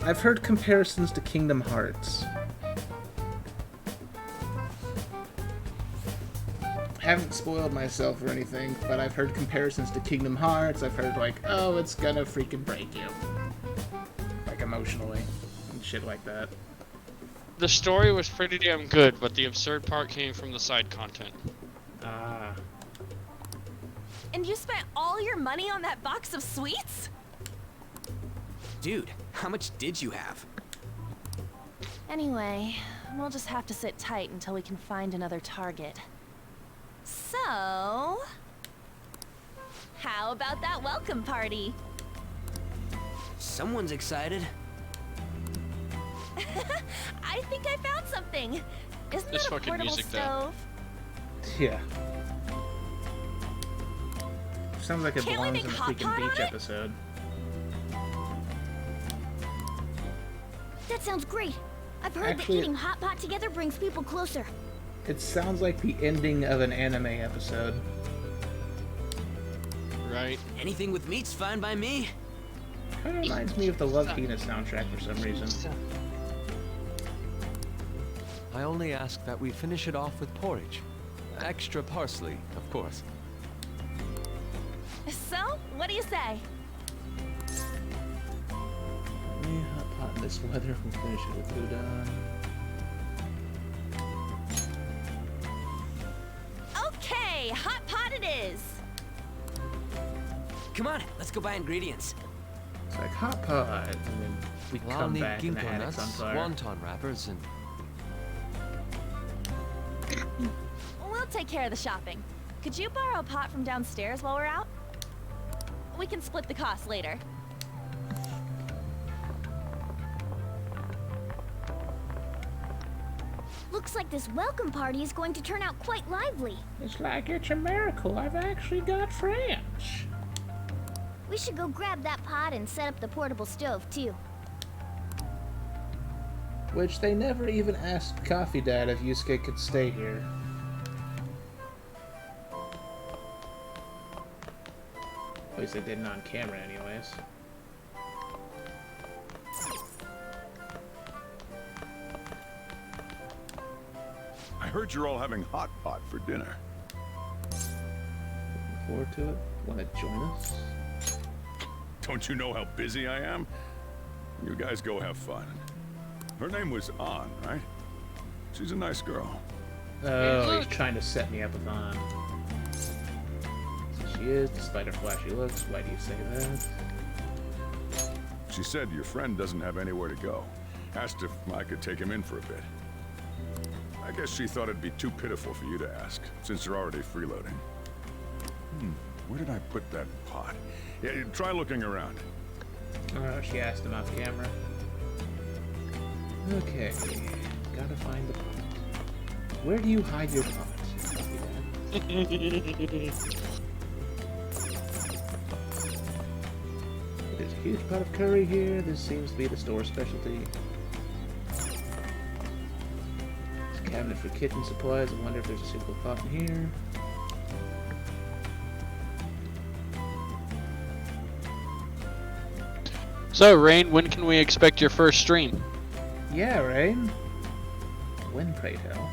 I've heard comparisons to Kingdom Hearts. Haven't spoiled myself or anything, but I've heard comparisons to Kingdom Hearts. I've heard like, oh, it's gonna freaking break you. Like emotionally and shit like that. The story was pretty damn good, but the absurd part came from the side content. Ah. And you spent all your money on that box of sweets? Dude, how much did you have? Anyway, we'll just have to sit tight until we can find another target. So, how about that welcome party? Someone's excited. I think I found something. Isn't This that a fucking portable music, though. stove? Yeah. Sounds like it Can't we belongs make in a hot freaking pot on beach it? episode. That sounds great. I've heard Actually- that eating hot pot together brings people closer. It sounds like the ending of an anime episode. Right? Anything with meat's fine by me. Kind of reminds me of the Love Hina soundtrack for some reason. I only ask that we finish it off with porridge. Extra parsley, of course. So, what do you say? Hot pot in this weather. We'll finish it with udon. Okay, hot pot it is. Come on, let's go buy ingredients. It's like hot pot, and then we Well, I'll come need back and the ginkgo attic's on nuts, fire. wonton wrappers, and We'll take care of the shopping. Could you borrow a pot from downstairs while we're out? We can split the cost later. Looks like this welcome party is going to turn out quite lively. It's like it's a miracle. I've actually got friends. We should go grab that pot and set up the portable stove, too. Which they never even asked Coffee Dad if Yusuke could stay here. At least they didn't on camera anyways. I heard you're all having hot pot for dinner. Looking forward to it. Want to join us? Don't you know how busy I am? You guys go have fun. Her name was An, right? She's a nice girl. Oh, he's trying to set me up with An. So she is, despite her flashy looks. Why do you say that? She said your friend doesn't have anywhere to go. Asked if I could take him in for a bit. I guess she thought it'd be too pitiful for you to ask, since you're already freeloading. Where did I put that pot? Yeah, try looking around. Oh, she asked him off camera. Okay, gotta find the pot. Where do you hide your pots? There's a huge pot of curry here. This seems to be the store specialty. There's a cabinet for kitchen supplies. I wonder if there's a suitable pot in here. So, Rain, when can we expect your first stream? Yeah, Rain. When, pray tell?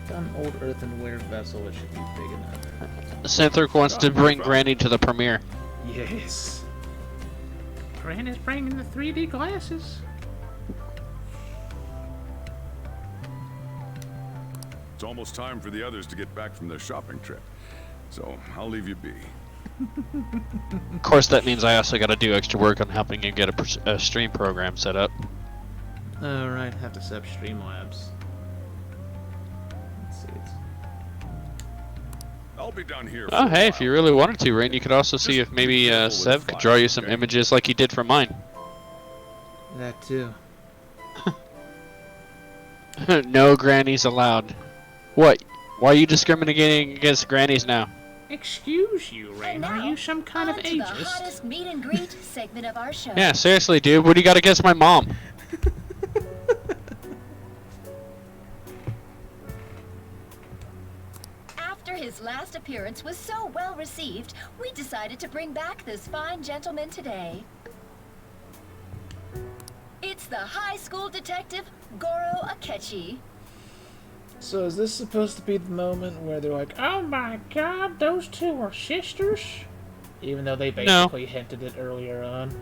Some old earthenware vessel that should be big enough. Cynthric wants to bring Granny to the premiere. Yes. Granny's bringing the 3D glasses. It's almost time for the others to get back from their shopping trip. So, I'll leave you be. Of course, that means I also got to do extra work on helping you get a stream program set up. Alright, have to set up Streamlabs. Let's see. I'll be down here. Oh, hey, if you really wanted to, Rain, you could also see if maybe Sev could draw you some images like he did for mine. That too. No grannies allowed. What? Why are you discriminating against grannies now? Excuse you, Rain. Are you some kind of The ageist? hottest meet and greet segment of our show. Yeah, seriously, dude. What do you got against my mom? After his last appearance was so well received, we decided to bring back this fine gentleman today. It's the high school detective, Goro Akechi. So is this supposed to be the moment where they're like, oh my god, those two are sisters? Even though they basically hinted it earlier on.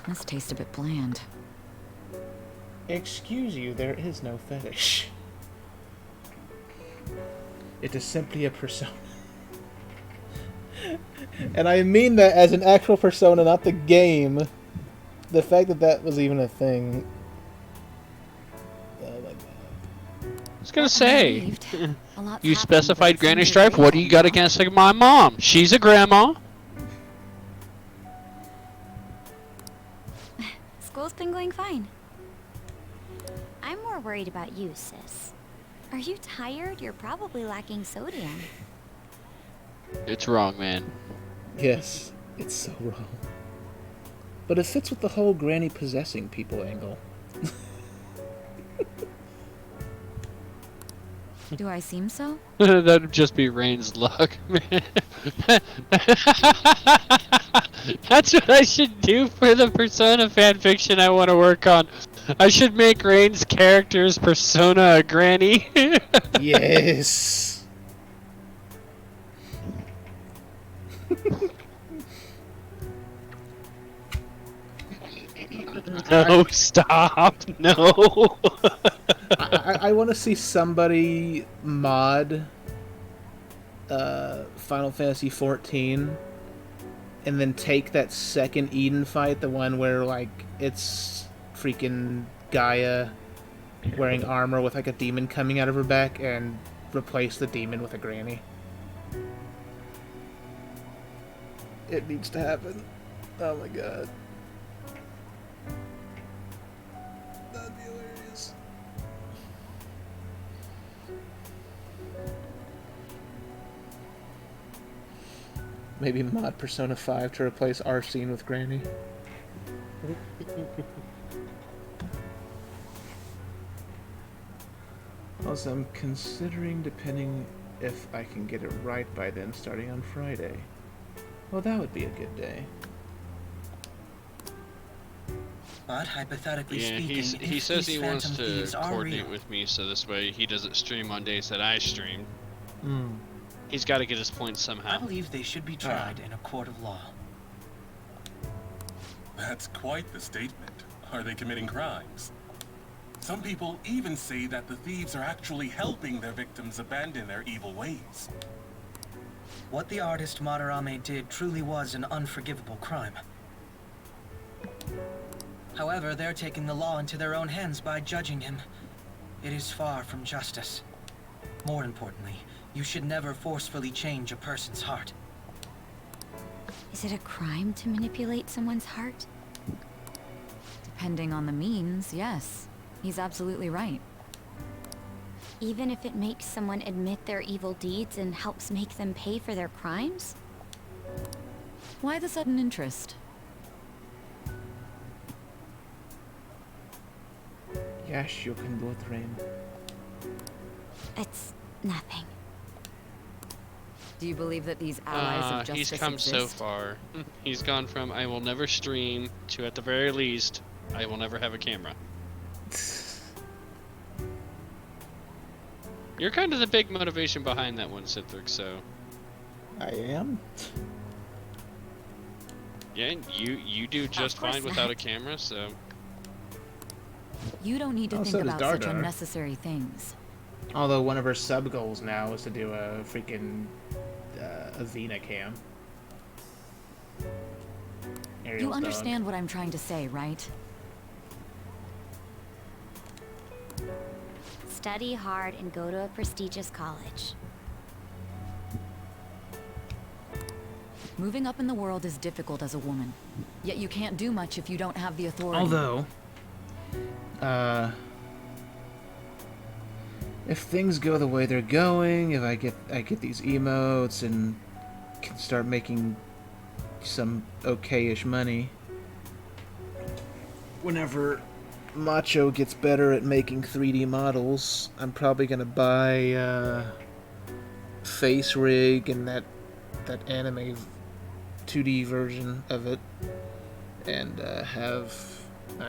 This tastes a bit bland. Excuse you, there is no fetish. It is simply a persona. And I mean that as an actual persona, not the game. The fact that that was even a thing. Oh my god. I was gonna say, you specified Granny Stripe. What do you got against my mom? She's a grandma. School's been going fine. I'm more worried about you, sis. Are you tired? You're probably lacking sodium. It's wrong, man. Yes, it's so wrong. But it fits with the whole Granny possessing people angle. Do I seem so? That'd just be Rain's luck, man. That's what I should do for the Persona fanfiction I want to work on. I should make Rain's character's persona a granny. Yes. No, stop. No. I want to see somebody mod Final Fantasy XIV and then take that second Eden fight, the one where, like, it's freaking Gaia wearing armor with, like, a demon coming out of her back, and replace the demon with a granny. It needs to happen. Oh my god. That'd be hilarious. Maybe mod Persona 5 to replace Arsene with Granny. Also, I'm considering, depending if I can get it right by then, starting on Friday. Well, that would be a good day. But hypothetically Yeah, speaking, he if says these he wants phantom to thieves are coordinate real, with me, so this way he doesn't stream on days that I stream. Hmm. He's got to get his points somehow. I believe they should be tried in a court of law. That's quite the statement. Are they committing crimes? Some people even say that the thieves are actually helping their victims abandon their evil ways. What the artist Madarame did truly was an unforgivable crime. However, they're taking the law into their own hands by judging him. It is far from justice. More importantly, you should never forcefully change a person's heart. Is it a crime to manipulate someone's heart? Depending on the means, yes. He's absolutely right. Even if it makes someone admit their evil deeds and helps make them pay for their crimes? Why the sudden interest? Yes, you can do it, Rain. It's nothing. Do you believe that these allies of justice He's come exist? so far. He's gone from I will never stream to at the very least, I will never have a camera. You're kind of the big motivation behind that one, Cynthric, so... I am? Yeah, you do just fine without a camera, so... You don't need to think so does about such Dardar. unnecessary things. Although one of her sub goals now is to do a freaking Avena cam. Ariel's You dog. understand what I'm trying to say, right? Study hard and go to a prestigious college. Moving up in the world is difficult as a woman. Yet you can't do much if you don't have the authority. Although, if things go the way they're going, if I get these emotes and can start making some okay-ish money, whenever Macho gets better at making 3D models, I'm probably gonna buy Face Rig and that anime 2D version of it, and have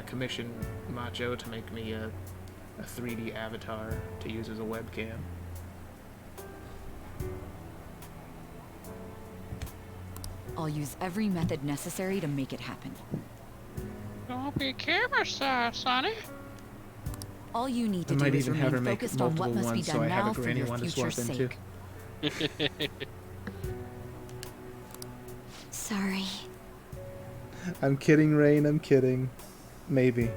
commission Macho to make me a 3D avatar to use as a webcam. I'll use every method necessary to make it happen. Don't be camera shy, Sonny. All you need to I do might is even have her remain make focused on what multiple must be ones so done I have now a for granny your one to future's swap sake. into. Sorry. I'm kidding, Rain, I'm kidding. Maybe.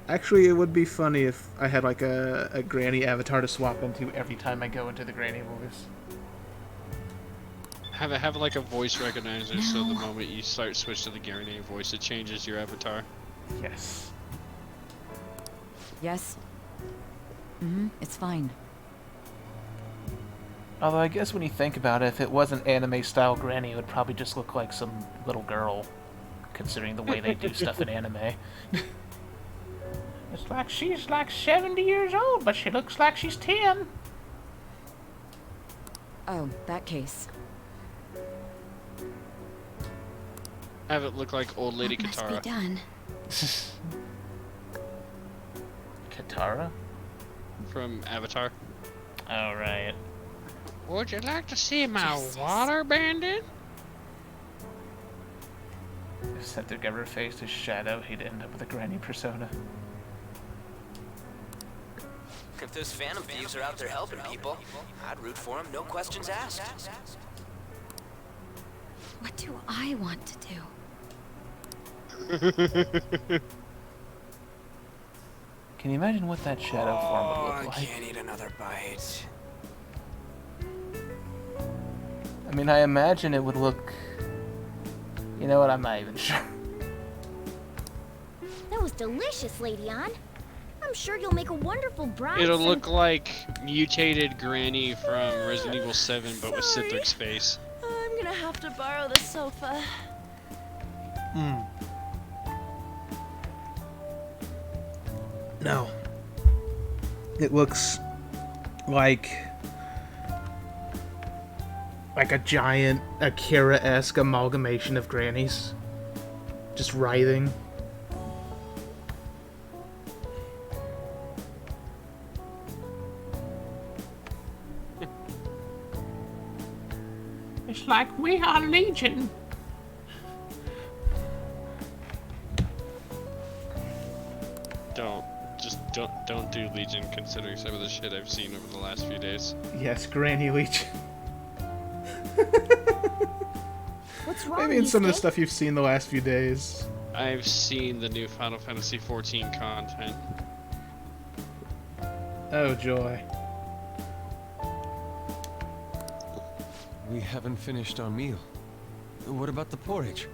Actually, it would be funny if I had like a granny avatar to swap into every time I go into the granny voice. Have like a voice recognizer, so the moment you start switch to the granny voice, it changes your avatar. Yes. Yes? It's fine. Although I guess when you think about it, if it was an anime-style granny, it would probably just look like some little girl, considering the way they do stuff in anime. It's like she's like 70 years old, but she looks like she's 10. Oh, that case. Have it look like old lady What must Katara. be done? Katara? From Avatar. Alright. Would you like to see my water bandit? If Cynthric ever faced his shadow, he'd end up with a granny persona. If those phantom thieves are out there helping people, I'd root for them, no questions asked. What do I want to do? Can you imagine what that shadow form would I look like? can't eat another bite. I mean, I imagine it would look... You know what, I'm not even sure. That was delicious, Lady Ann. I'm sure you'll make a wonderful bride. It'll look like mutated Granny from Resident Evil 7, but with Cynthric space. I'm gonna have to borrow the sofa. No. It looks like a giant Akira-esque amalgamation of grannies. Just writhing. It's like we are Legion. Don't do Legion, considering some of the shit I've seen over the last few days. Yes, Granny Legion. What's wrong? Maybe in some of the stuff you've seen the last few days. I've seen the new Final Fantasy XIV content. Oh joy. We haven't finished our meal. What about the porridge?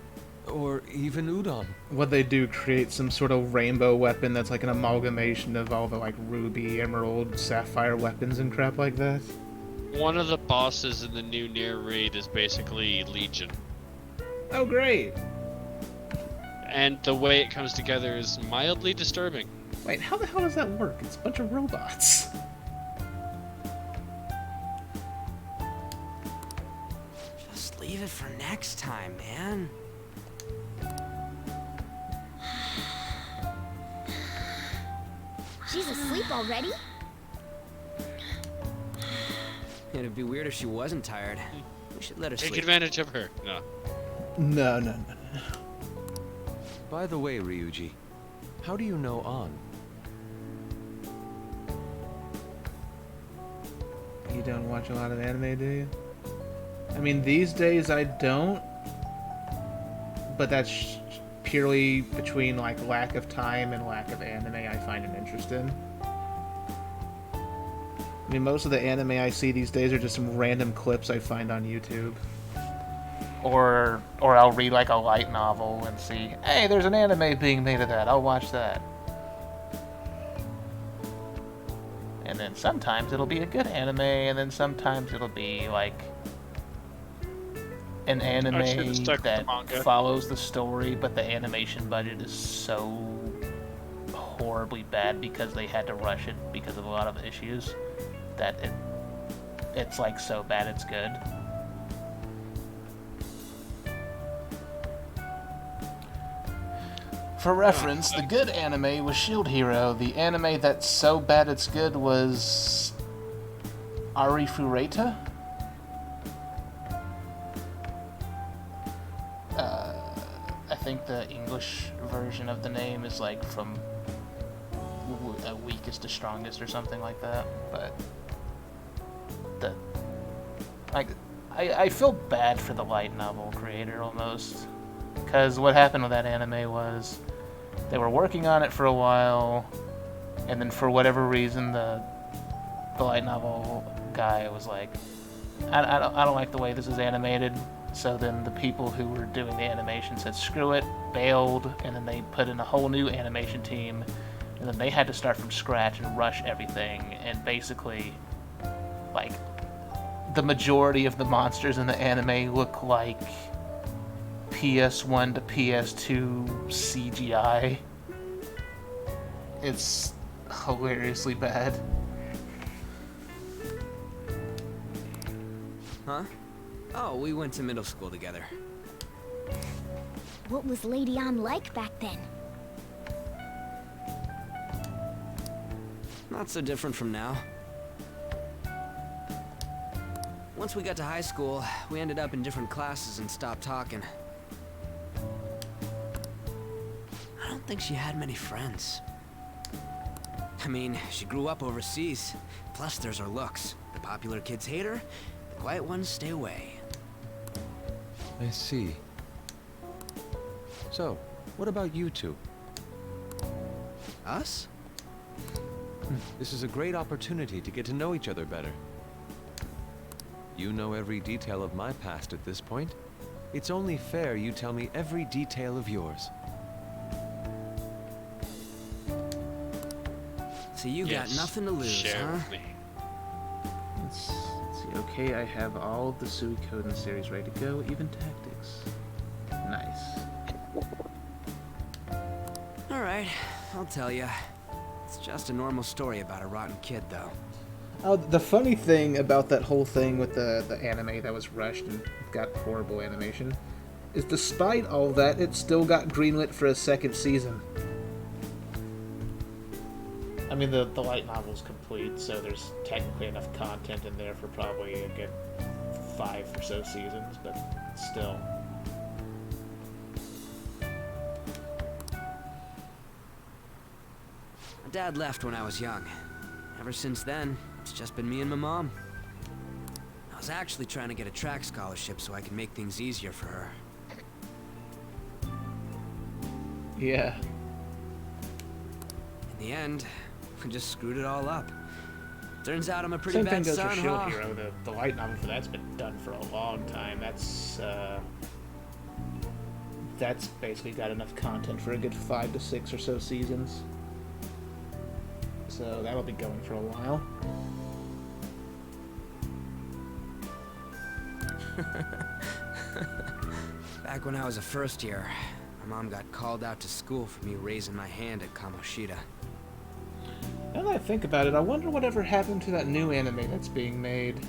Or even udon? What they do, create some sort of rainbow weapon that's like an amalgamation of all the like ruby, emerald, sapphire weapons and crap like that. One of the bosses in the new Nier raid is basically Legion. Oh great! And the way it comes together is mildly disturbing. Wait, how the hell does that work? It's a bunch of robots. Just leave it for next time, man. She's asleep already? It'd be weird if she wasn't tired. We should let her Take sleep. advantage of her. No. By the way, Ryuji, how do you know An? You don't watch a lot of anime, do you? I mean, these days I don't, but that's purely between like lack of time and lack of anime I find an interest in. I mean, most of the anime I see these days are just some random clips I find on YouTube. Or I'll read like a light novel and see, hey, there's an anime being made of that, I'll watch that. And then sometimes it'll be a good anime, and then sometimes it'll be like an anime that follows the story, but the animation budget is so horribly bad because they had to rush it because of a lot of issues that it's like so bad it's good. For reference, the good anime was Shield Hero. The anime that's so bad it's good was Arifureta. I think the English version of the name is like from weakest to strongest or something like that. But I feel bad for the light novel creator almost, because what happened with that anime was they were working on it for a while, and then for whatever reason the light novel guy was like, I don't like the way this is animated. So then the people who were doing the animation said screw it, bailed, and then they put in a whole new animation team, and then they had to start from scratch and rush everything, and basically like the majority of the monsters in the anime look like PS1 to PS2 CGI. It's hilariously bad. Huh? Oh, we went to middle school together. What was Lady Ann like back then? Not so different from now. Once we got to high school, we ended up in different classes and stopped talking. I don't think she had many friends. I mean, she grew up overseas. Plus, there's her looks. The popular kids hate her, the quiet ones stay away. I see. So, what about you two? Us? This is a great opportunity to get to know each other better. You know every detail of my past at this point. It's only fair you tell me every detail of yours. So you got nothing to lose, huh? Let's see. Okay, I have all of the Suikoden series ready to go, even Tactics. Nice. Alright, I'll tell you. It's just a normal story about a rotten kid, though. Oh, the funny thing about that whole thing with the anime that was rushed and got horrible animation is despite all that, it still got greenlit for a second season. I mean, the light novel's complete, so there's technically enough content in there for probably a good 5 or so seasons, but still. My dad left when I was young. Ever since then, it's just been me and my mom. I was actually trying to get a track scholarship so I could make things easier for her. Yeah. In the end, we just screwed it all up. Turns out I'm a pretty Same thing bad goes son, for Shield huh? Hero. The light novel for that's been done for a long time. That's basically got enough content for a good 5 to 6 or so seasons. So that'll be going for a while. Back when I was a first year, my mom got called out to school for me raising my hand at Kamoshida. Now that I think about it, I wonder whatever happened to that new anime that's being made.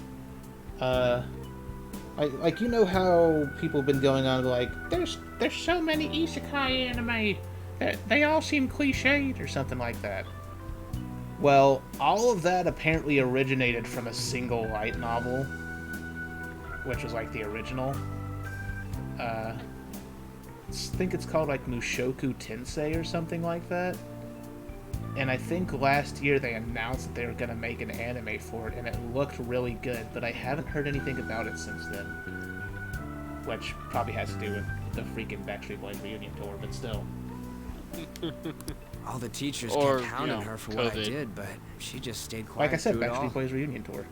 Like you know how people have been going on like, there's so many isekai anime, they all seem cliched or something like that. Well, all of that apparently originated from a single light novel, which was like the original. I think it's called like Mushoku Tensei or something like that. And I think last year they announced that they were going to make an anime for it, and it looked really good, but I haven't heard anything about it since then. Which probably has to do with the freaking Backstreet Boys reunion tour, but still. All the teachers Or, kept hounding her for what I COVID. did, but she just stayed quiet Like I said, through it all. Backstreet Boys reunion tour.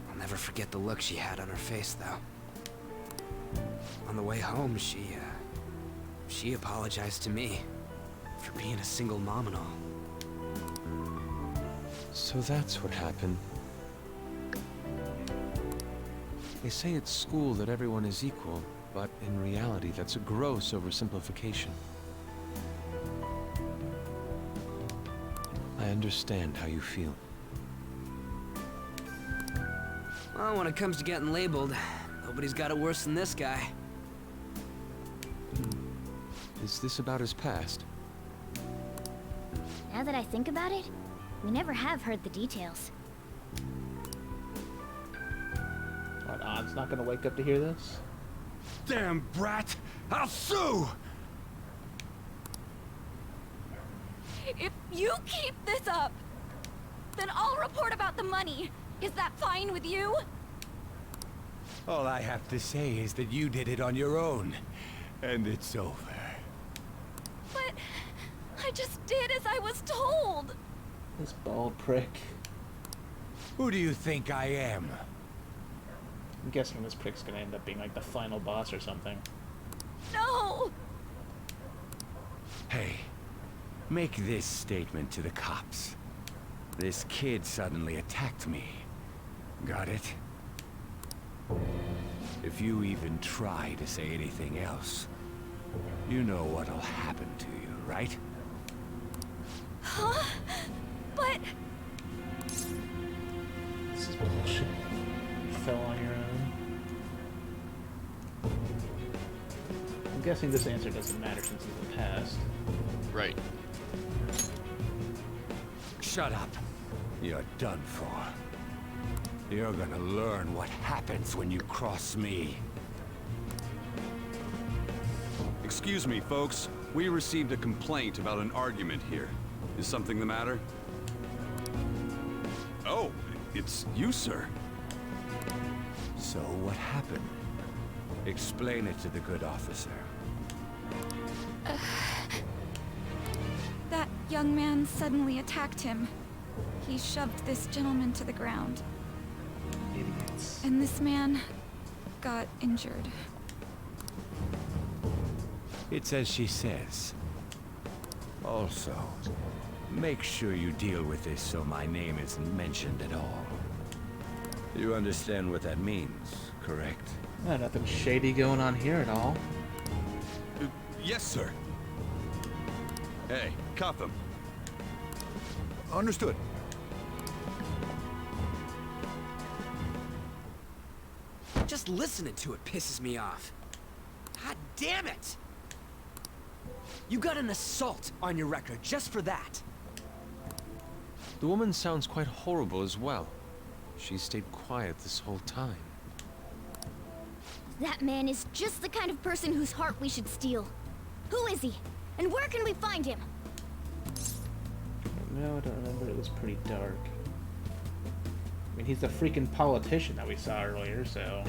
I'll never forget the look she had on her face, though. On the way home, she apologized to me for being a single mom and all. So that's what happened. They say at school that everyone is equal, but in reality that's a gross oversimplification. I understand how you feel. Well, when it comes to getting labeled, nobody's got it worse than this guy. Is this about his past? Now that I think about it, we never have heard the details. What, On's not going to wake up to hear this? Damn brat! I'll sue! If you keep this up, then I'll report about the money. Is that fine with you? All I have to say is that you did it on your own, and it's over. But I just did as I was told. This bald prick. Who do you think I am? I'm guessing this prick's going to end up being like the final boss or something. No! Hey, make this statement to the cops. This kid suddenly attacked me. Got it? If you even try to say anything else, you know what'll happen to you, right? Huh? But... This is bullshit. You fell on your own. I'm guessing this answer doesn't matter since it's the past. Right. Shut up. You're done for. You're gonna learn what happens when you cross me. Excuse me, folks. We received a complaint about an argument here. Is something the matter? Oh, it's you, sir. So what happened? Explain it to the good officer. That young man suddenly attacked him. He shoved this gentleman to the ground. Idiots. And this man got injured. It's as she says. Also, make sure you deal with this so my name isn't mentioned at all. You understand what that means, correct? Nothing shady going on here at all. Yes, sir. Hey, cuff him. Understood. Just listening to it pisses me off. God damn it! You got an assault on your record just for that. The woman sounds quite horrible as well. She stayed quiet this whole time. That man is just the kind of person whose heart we should steal. Who is he? And where can we find him? No, I don't remember. It was pretty dark. I mean, he's the freaking politician that we saw earlier, so...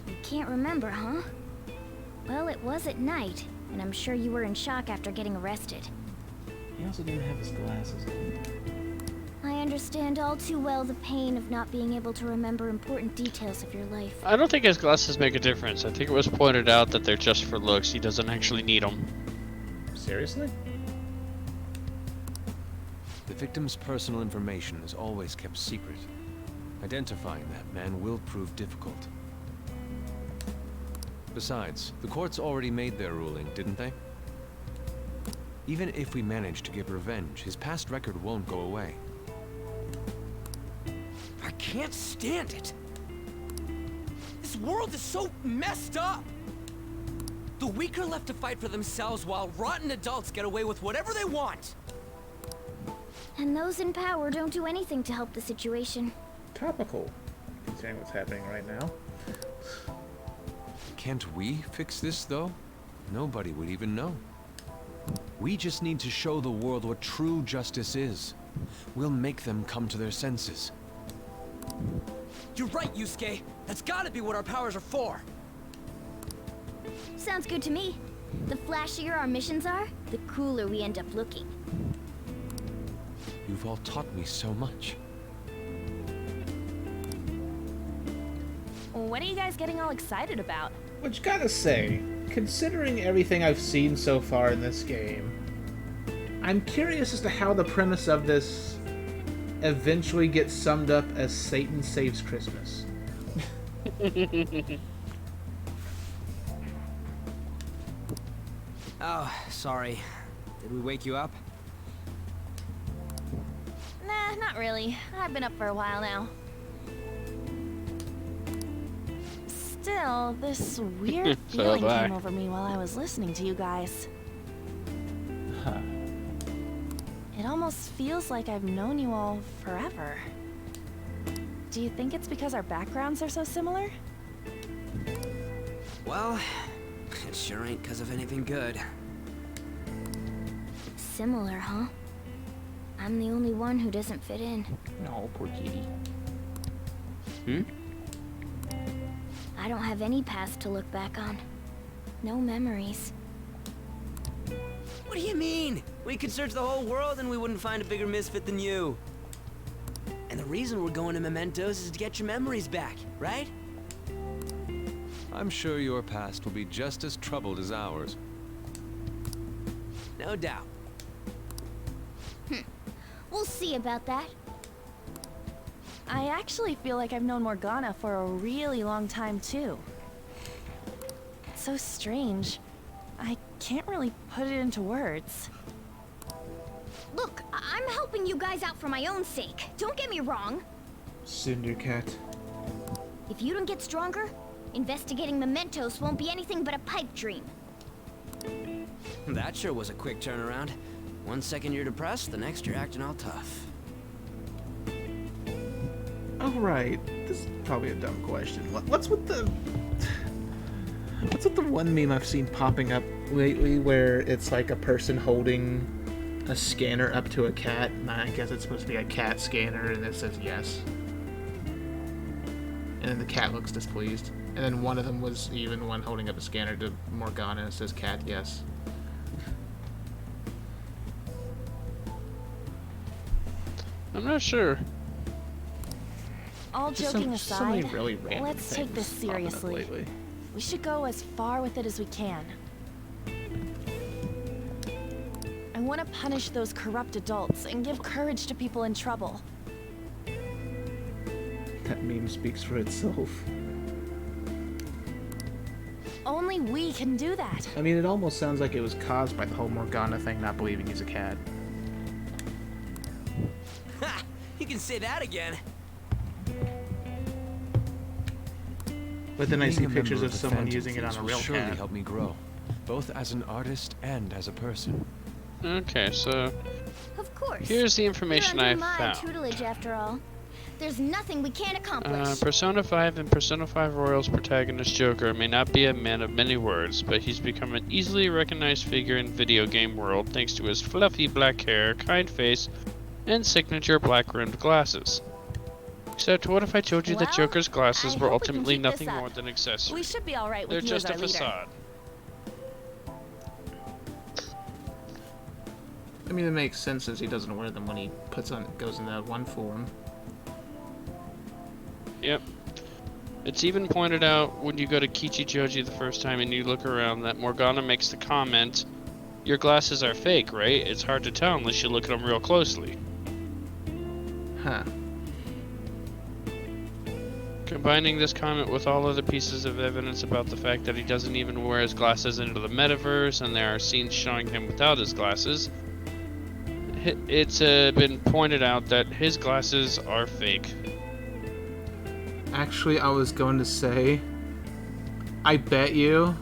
You can't remember, huh? Well, it was at night, and I'm sure you were in shock after getting arrested. He also didn't have his glasses on. I understand all too well the pain of not being able to remember important details of your life. I don't think his glasses make a difference. I think it was pointed out that they're just for looks. He doesn't actually need them. Seriously? The victim's personal information is always kept secret. Identifying that man will prove difficult. Besides, the courts already made their ruling, didn't they? Even if we manage to get revenge, his past record won't go away. I can't stand it. This world is so messed up. The weak are left to fight for themselves while rotten adults get away with whatever they want. And those in power don't do anything to help the situation. Topical, considering what's happening right now. Can't we fix this, though? Nobody would even know. We just need to show the world what true justice is. We'll make them come to their senses. You're right, Yusuke. That's gotta be what our powers are for. Sounds good to me. The flashier our missions are, the cooler we end up looking. You've all taught me so much. What are you guys getting all excited about? Which, gotta say, considering everything I've seen so far in this game, I'm curious as to how the premise of this eventually gets summed up as Satan Saves Christmas. Oh, sorry. Did we wake you up? Nah, not really. I've been up for a while now. Still, this weird feeling came over me while I was listening to you guys. Huh. It almost feels like I've known you all forever. Do you think it's because our backgrounds are so similar? Well, it sure ain't because of anything good. Similar, huh? I'm the only one who doesn't fit in. No, poor kitty. I don't have any past to look back on. No memories. What do you mean? We could search the whole world and we wouldn't find a bigger misfit than you. And the reason we're going to Mementos is to get your memories back, right? I'm sure your past will be just as troubled as ours. No doubt. We'll see about that. I actually feel like I've known Morgana for a really long time, too. It's so strange. I can't really put it into words. Look, I'm helping you guys out for my own sake. Don't get me wrong. Cindercat. If you don't get stronger, investigating Mementos won't be anything but a pipe dream. That sure was a quick turnaround. 1 second you're depressed, the next you're acting all tough. Alright, this is probably a dumb question. What's with the one meme I've seen popping up lately where it's like a person holding a scanner up to a cat, and I guess it's supposed to be a cat scanner, and it says yes. And then the cat looks displeased. And then one of them was even one holding up a scanner to Morgana, and it says cat yes. I'm not sure. All joking aside, really random let's take this things popping up seriously. lately. We should go as far with it as we can. I want to punish those corrupt adults and give courage to people in trouble. That meme speaks for itself. Only only we can do that. I mean, it almost sounds like it was caused by the whole Morgana thing, not believing he's a cat. Ha! You can say that again. But then I see Being a member pictures of the someone Phantom using it on Thieves a will real surely cat. help me grow, both as an artist and as a person. Okay, so Of course. here's the information You're I under my found. tutelage after all. There's nothing we can't accomplish. Persona 5 and Persona 5 Royal's protagonist Joker may not be a man of many words, but he's become an easily recognized figure in video game world thanks to his fluffy black hair, kind face, and signature black-rimmed glasses. Except, what if I told you that Well, Joker's glasses I were hope we can ultimately keep this nothing up. more than accessories? We should be all right They're with you just as a our leader. facade. I mean, it makes sense since he doesn't wear them when he goes in that one form. Yep. It's even pointed out when you go to Kichijoji the first time and you look around that Morgana makes the comment, "Your glasses are fake, right? It's hard to tell unless you look at them real closely." Huh. Combining this comment with all other pieces of evidence about the fact that he doesn't even wear his glasses into the metaverse and there are scenes showing him without his glasses, it's been pointed out that his glasses are fake. Actually, I was going to say, I bet you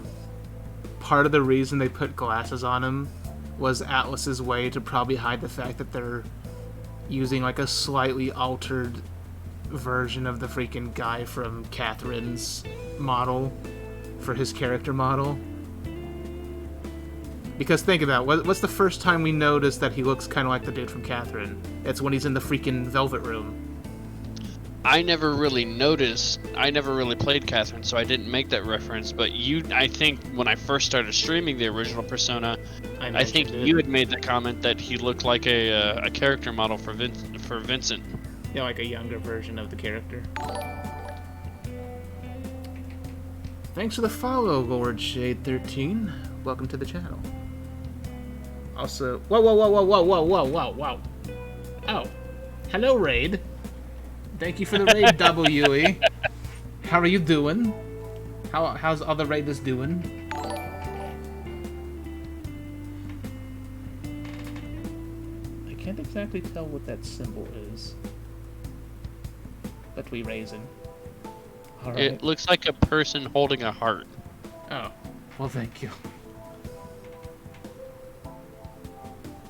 part of the reason they put glasses on him was Atlus's way to probably hide the fact that they're using like a slightly altered version of the freaking guy from Catherine's model for his character model. Because think about it, what's the first time we noticed that he looks kind of like the dude from Catherine? It's when he's in the freaking Velvet Room. I never really noticed. I never really played Catherine, so I didn't make that reference. But I think when I first started streaming the original Persona, I think you had made the comment that he looked like a character model for Vincent. Yeah, like a younger version of the character. Thanks for the follow, Lord Shade13. Welcome to the channel. Also, whoa. Oh, hello, Raid. Thank you for the raid, WE. How are you doing? How's other raiders doing? I can't exactly tell what that symbol is. But we raising. Alright. It looks like a person holding a heart. Oh, well, thank you.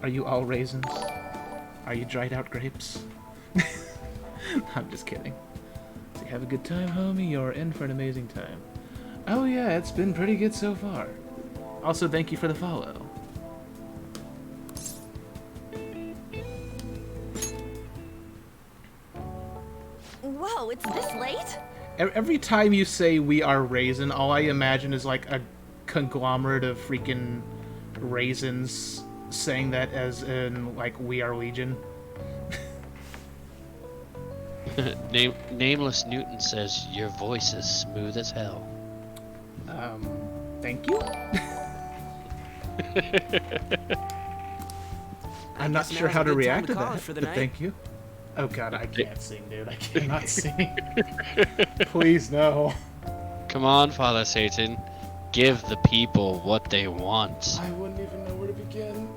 Are you all raisins? Are you dried out grapes? I'm just kidding. So you have a good time, homie. You're in for an amazing time. Oh yeah, it's been pretty good so far. Also, thank you for the follow. Whoa, it's this late? Every time you say we are raisin, all I imagine is like a conglomerate of freaking raisins saying that as in, like, we are Legion. Nameless Newton says, your voice is smooth as hell. Thank you? I'm not sure how to react to that, but thank you. Oh god, I can't sing, dude. I cannot sing. Please, no. Come on, Father Satan. Give the people what they want. I wouldn't even know where to begin.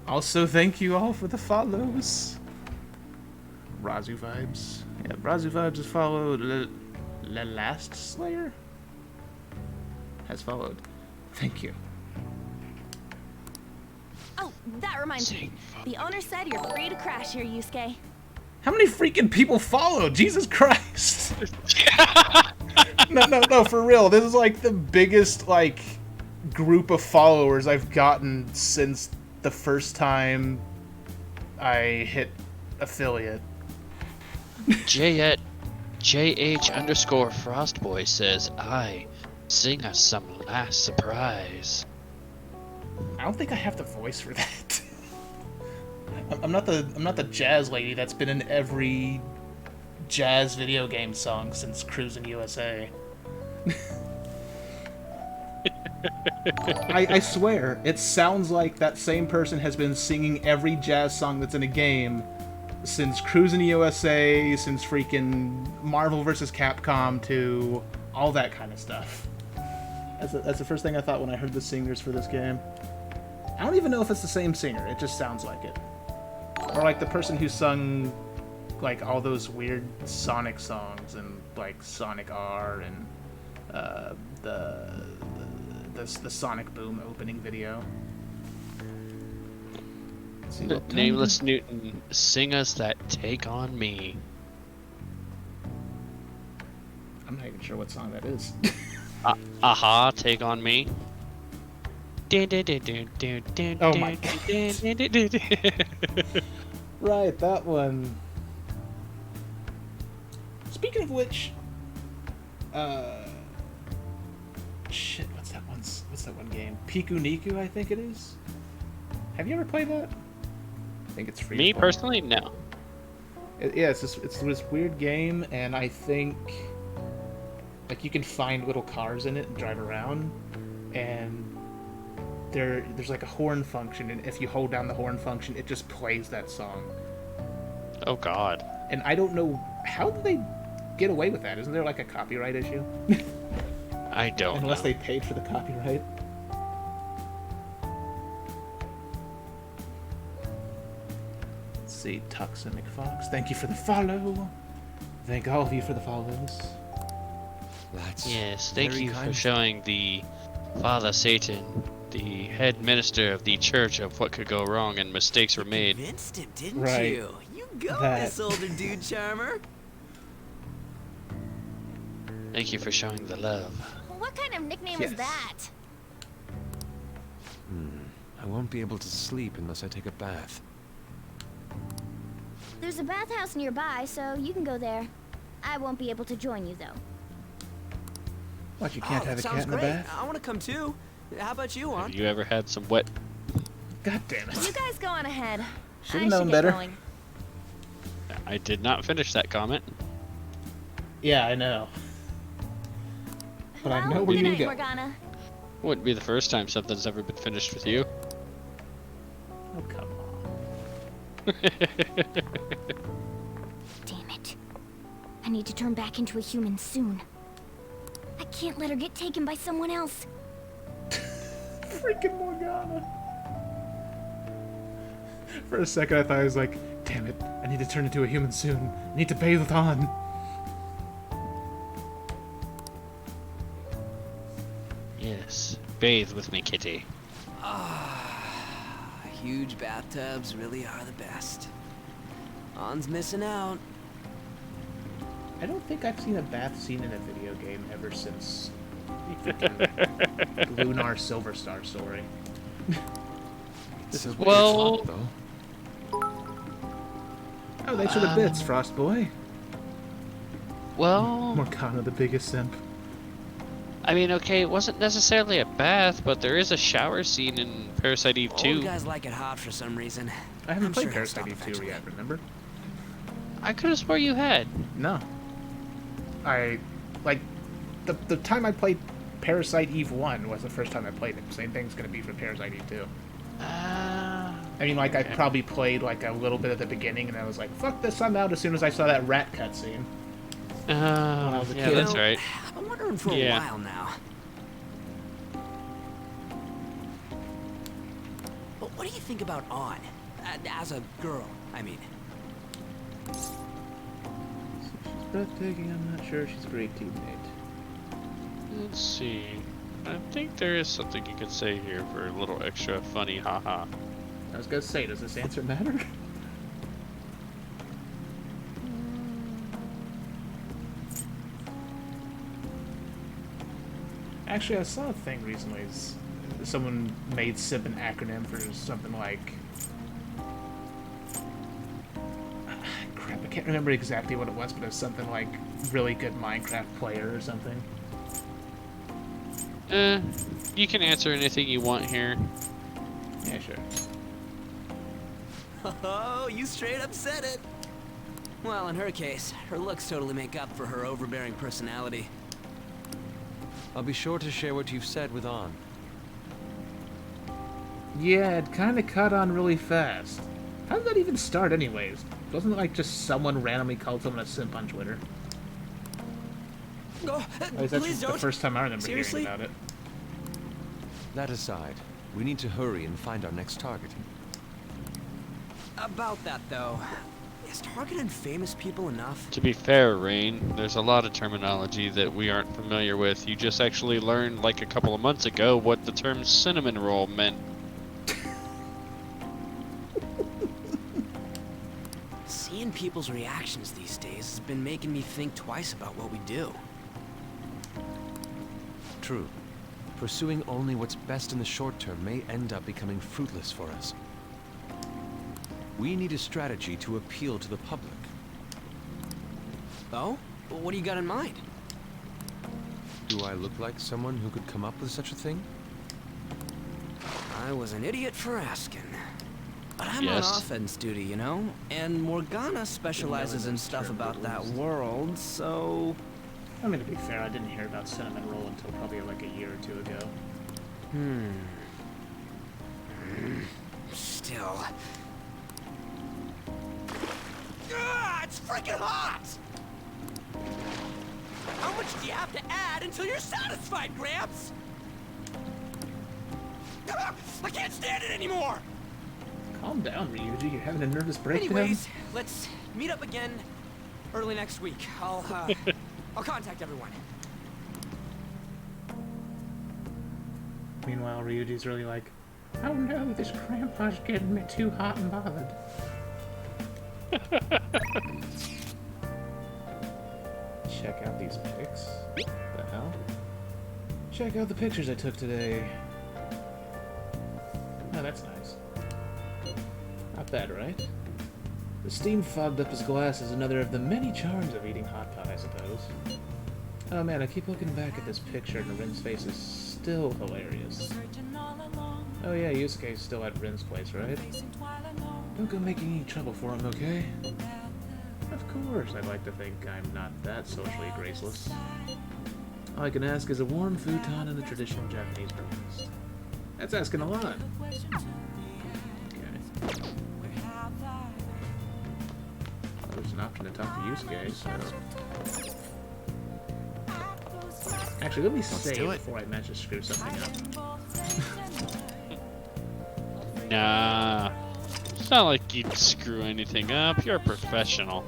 Also, thank you all for the follows. Razu Vibes. Yeah, Razu Vibes has followed. The Last Slayer has followed. Thank you. Oh, that reminds me. The owner said you're free to crash here, Yusuke. How many freaking people follow? Jesus Christ! No, for real. This is like the biggest, like, group of followers I've gotten since the first time I hit affiliate. JH_Frostboy says, sing us some last surprise. I don't think I have the voice for that. I'm not the jazz lady that's been in every jazz video game song since Cruising USA. I swear, it sounds like that same person has been singing every jazz song that's in a game since Cruising the USA, since freaking Marvel vs. Capcom 2, all that kind of stuff. That's the first thing I thought when I heard the singers for this game. I don't even know if it's the same singer, it just sounds like it. Or like the person who sung like all those weird Sonic songs and like Sonic R and the Sonic Boom opening video. Nameless Newton, sing us that Take On Me. I'm not even sure what song that is. Aha, Take On Me. Oh my god. Right, that one. Speaking of which, shit, what's that one game? Piku Niku, I think it is. Have you ever played that? I think it's free. Me personally, no. Yeah, it's this weird game, and I think like you can find little cars in it and drive around, and there's like a horn function, and if you hold down the horn function, it just plays that song. Oh god. And I don't know, how do they get away with that? Isn't there like a copyright issue? I don't Unless know. they paid for the copyright. Let's see, Tuxin McFox, thank you for the follow. Thank all of you for the follows. Yes, thank you for showing the Father Satan, the head minister of the church, of what could go wrong and mistakes were made. Convinced him, didn't Right. you? You go, That. Miss Older Dude Charmer. Thank you for showing the love. What kind of nickname Yes. is that? I won't be able to sleep unless I take a bath. There's a bathhouse nearby, so you can go there. I won't be able to join you, though. What, you can't Oh, have that a cat sounds in the great. bath? I want to come too. How about you, Have Aunt? you ever had some wet? God damn You it. guys go on ahead. Should've I known should better. Get going. I did not finish that comment. Yeah, I know. But I know where Good you night, go. Morgana. Wouldn't be the first time something's ever been finished with you. Oh, come Damn it. I need to turn back into a human soon. I can't let her get taken by someone else. Freaking Morgana. For a second I thought I was like, damn it, I need to turn into a human soon. I need to bathe with Han. Yes, bathe with me, kitty. Huge bathtubs really are the best. On's missing out. I don't think I've seen a bath scene in a video game ever since freaking Lunar Silver Star story. This is well- though. Oh, thanks for the bits, Frost Boy. Well, Morgana, the biggest simp. I mean, okay, it wasn't necessarily a bath, but there is a shower scene in Parasite Eve 2. Old guys like it hot for some reason. I haven't I'm played sure he'll Parasite stop Eve 2 eventually. yet, remember? I could have swore you had. No. The time I played Parasite Eve 1 was the first time I played it. Same thing's gonna be for Parasite Eve 2. I mean, like, I probably played, like, a little bit at the beginning, and I was like, fuck this, I'm out as soon as I saw that rat cutscene. When I was a yeah, kid. that's right. I've been wondering for Yeah. a while now. But what do you think about On? As a girl, I mean. She's breathtaking, I'm not sure she's a great teammate. Let's see. I think there is something you could say here for a little extra funny haha. I was gonna say, does this answer matter? Actually, I saw a thing recently. Someone made SIP an acronym for something like... crap, I can't remember exactly what it was, but it was something like really good Minecraft player or something. You can answer anything you want here. Yeah, sure. Oh, you straight up said it. Well, in her case, her looks totally make up for her overbearing personality. I'll be sure to share what you've said with On. Yeah, it kind of caught on really fast. How did that even start anyways? Wasn't it like just someone randomly called someone a simp on Twitter? Oh, At least that's the first time I remember Seriously? hearing about it. That aside, we need to hurry and find our next target. About that, though, is targeting famous people enough? To be fair, Rain, there's a lot of terminology that we aren't familiar with. You just actually learned like a couple of months ago what the term cinnamon roll meant. Seeing people's reactions these days has been making me think twice about what we do. True. Pursuing only what's best in the short term may end up becoming fruitless for us. We need a strategy to appeal to the public. Oh? What do you got in mind? Do I look like someone who could come up with such a thing? I was an idiot for asking. But I'm on Yes. offense duty, you know? And Morgana specializes in stuff about that world, so... I mean, to be fair, I didn't hear about cinnamon roll until probably like a year or two ago. Still... Ah, it's freaking hot! How much do you have to add until you're satisfied, Gramps? Ah, I can't stand it anymore! Calm down, Ryuji. You're having a nervous breakdown. Anyways, let's meet up again early next week. I'll contact everyone. Meanwhile, Ryuji's really like, oh no, this grandpa's getting me too hot and bothered. Check out these pics. What the hell? Check out the pictures I took today. Oh, that's nice. Not bad, right? The steam fogged up his glass is another of the many charms of eating hot pot, I suppose. Oh man, I keep looking back at this picture and Rin's face is still hilarious. Oh yeah, Yusuke's still at Rin's place, right? Don't go making any trouble for him, okay? Of course, I'd like to think I'm not that socially graceless. All I can ask is a warm futon and a traditional Japanese breakfast. That's asking a lot. Okay. There's an option to talk to Yusuke, so... Actually, let me save before I manage to screw something up. Nah. It's not like you'd screw anything up. You're a professional.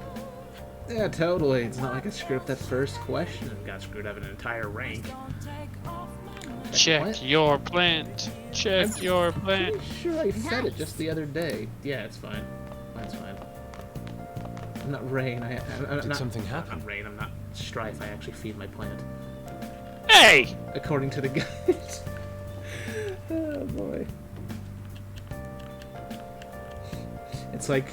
Yeah, totally. It's not like I screwed up that first question and got screwed up an entire rank. Check your plant. Check your plant. I'm sure I said it just the other day. Yeah, it's fine. That's fine. I'm not Rain. Did something happen? I'm not Rain. I'm not Strife. I actually feed my plant. Hey! According to the guys. Oh boy. It's like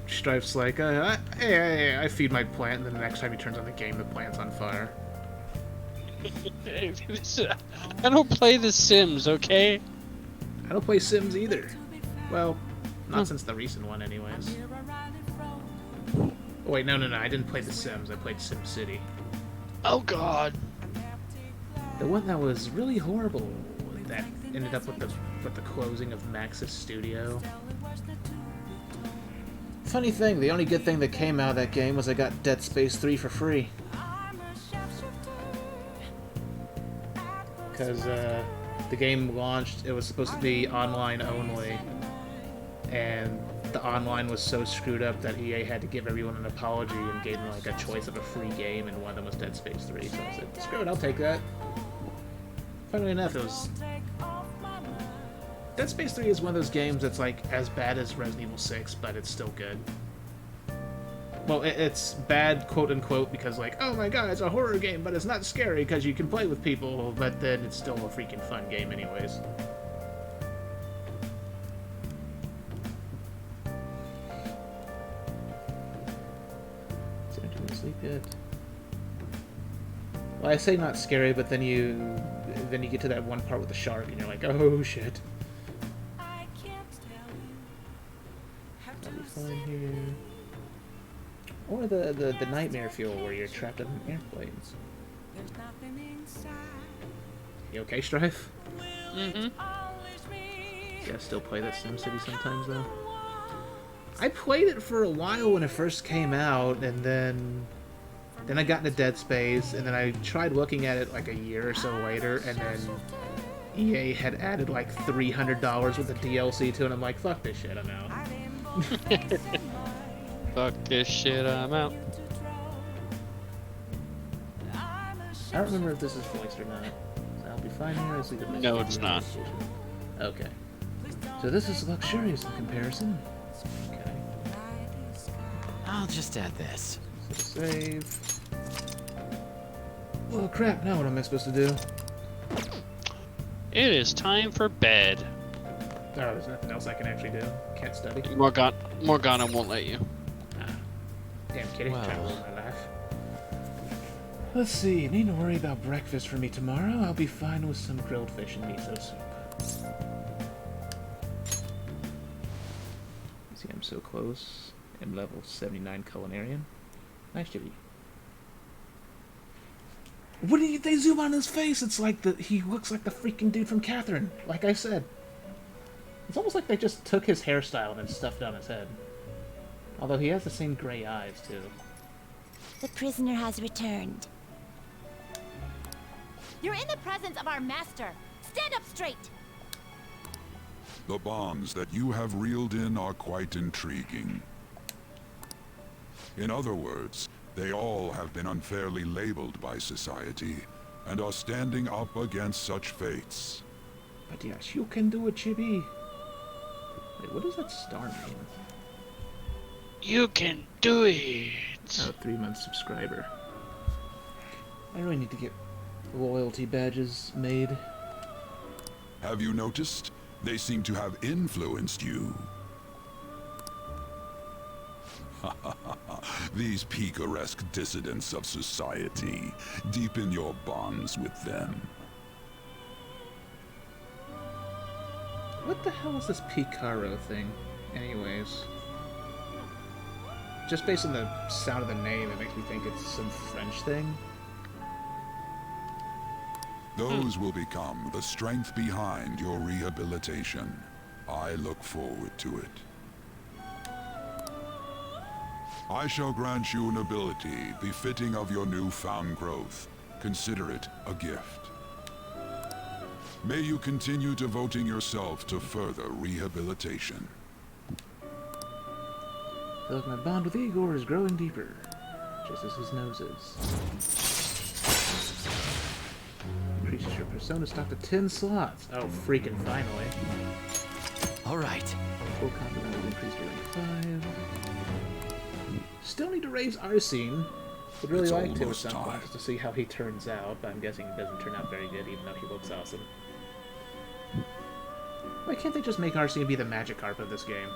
Strife's like, hey, I feed my plant, and then the next time he turns on the game, the plant's on fire. I don't play The Sims, okay? I don't play Sims either. Well, not since the recent one, anyways. Oh, wait, no, I didn't play The Sims. I played SimCity. Oh God. The one that was really horrible, that ended up with the closing of Max's studio. Funny thing, the only good thing that came out of that game was I got Dead Space 3 for free. Because the game launched, it was supposed to be online only, and the online was so screwed up that EA had to give everyone an apology and gave them like a choice of a free game, and one of them was Dead Space 3, so I said, screw it, I'll take that. Funnily enough, it was... Dead Space 3 is one of those games that's like as bad as Resident Evil 6, but it's still good. Well, it's bad, quote-unquote, because like, oh my god, it's a horror game, but it's not scary because you can play with people, but then it's still a freaking fun game anyways. Is anyone asleep yet? Well, I say not scary, but then you get to that one part with the shark, and you're like, oh shit. I'll be fine here. Or the nightmare fuel where you're trapped in an airplane. You okay, Strife? Mm-hmm. Yeah, I still play that SimCity sometimes, though. I played it for a while when it first came out, and then I got into Dead Space, and then I tried looking at it like a year or so later, and then EA had added like $300 worth of DLC to it, and I'm like, fuck this shit, I'm out. Fuck this shit, I'm out. I don't remember if this is voiced or not. So I'll be fine here. As no, it's not. Okay. So this is luxurious in comparison. Okay. I'll just add this. So save. Well, crap. Now what am I supposed to do? It is time for bed. Oh, there's nothing else I can actually do. Can't study. Morgana won't let you. Damn kitty. Trying to ruin my life. Let's see. Need to worry about breakfast for me tomorrow. I'll be fine with some grilled fish and miso soup. See, I'm so close. I'm level 79 culinarian. Nice chili. What do you? They zoom on his face. It's like he looks like the freaking dude from Catherine. Like I said. It's almost like they just took his hairstyle and then stuffed it on his head. Although he has the same gray eyes, too. The prisoner has returned. You're in the presence of our master. Stand up straight. The bonds that you have reeled in are quite intriguing. In other words, they all have been unfairly labeled by society, and are standing up against such fates. But yes, you can do it, Chibi. Wait, what does that star mean? You can do it! Oh, 3-month subscriber. I really need to get loyalty badges made. Have you noticed? They seem to have influenced you. These picaresque dissidents of society. Deepen your bonds with them. What the hell is this Picaro thing, anyways? Just based on the sound of the name, it makes me think it's some French thing. Those will become the strength behind your rehabilitation. I look forward to it. I shall grant you an ability befitting of your newfound growth. Consider it a gift. May you continue devoting yourself to further rehabilitation. I feel like my bond with Igor is growing deeper, just as his nose is. Increases your persona stock to 10 slots. Oh, freaking finally. Alright. Full combat will increase your rank 5. Still need to raise Arsene. Would really like to at some point just to see how he turns out, but I'm guessing he doesn't turn out very good even though he looks awesome. Why can't they just make Arsene be the Magikarp of this game?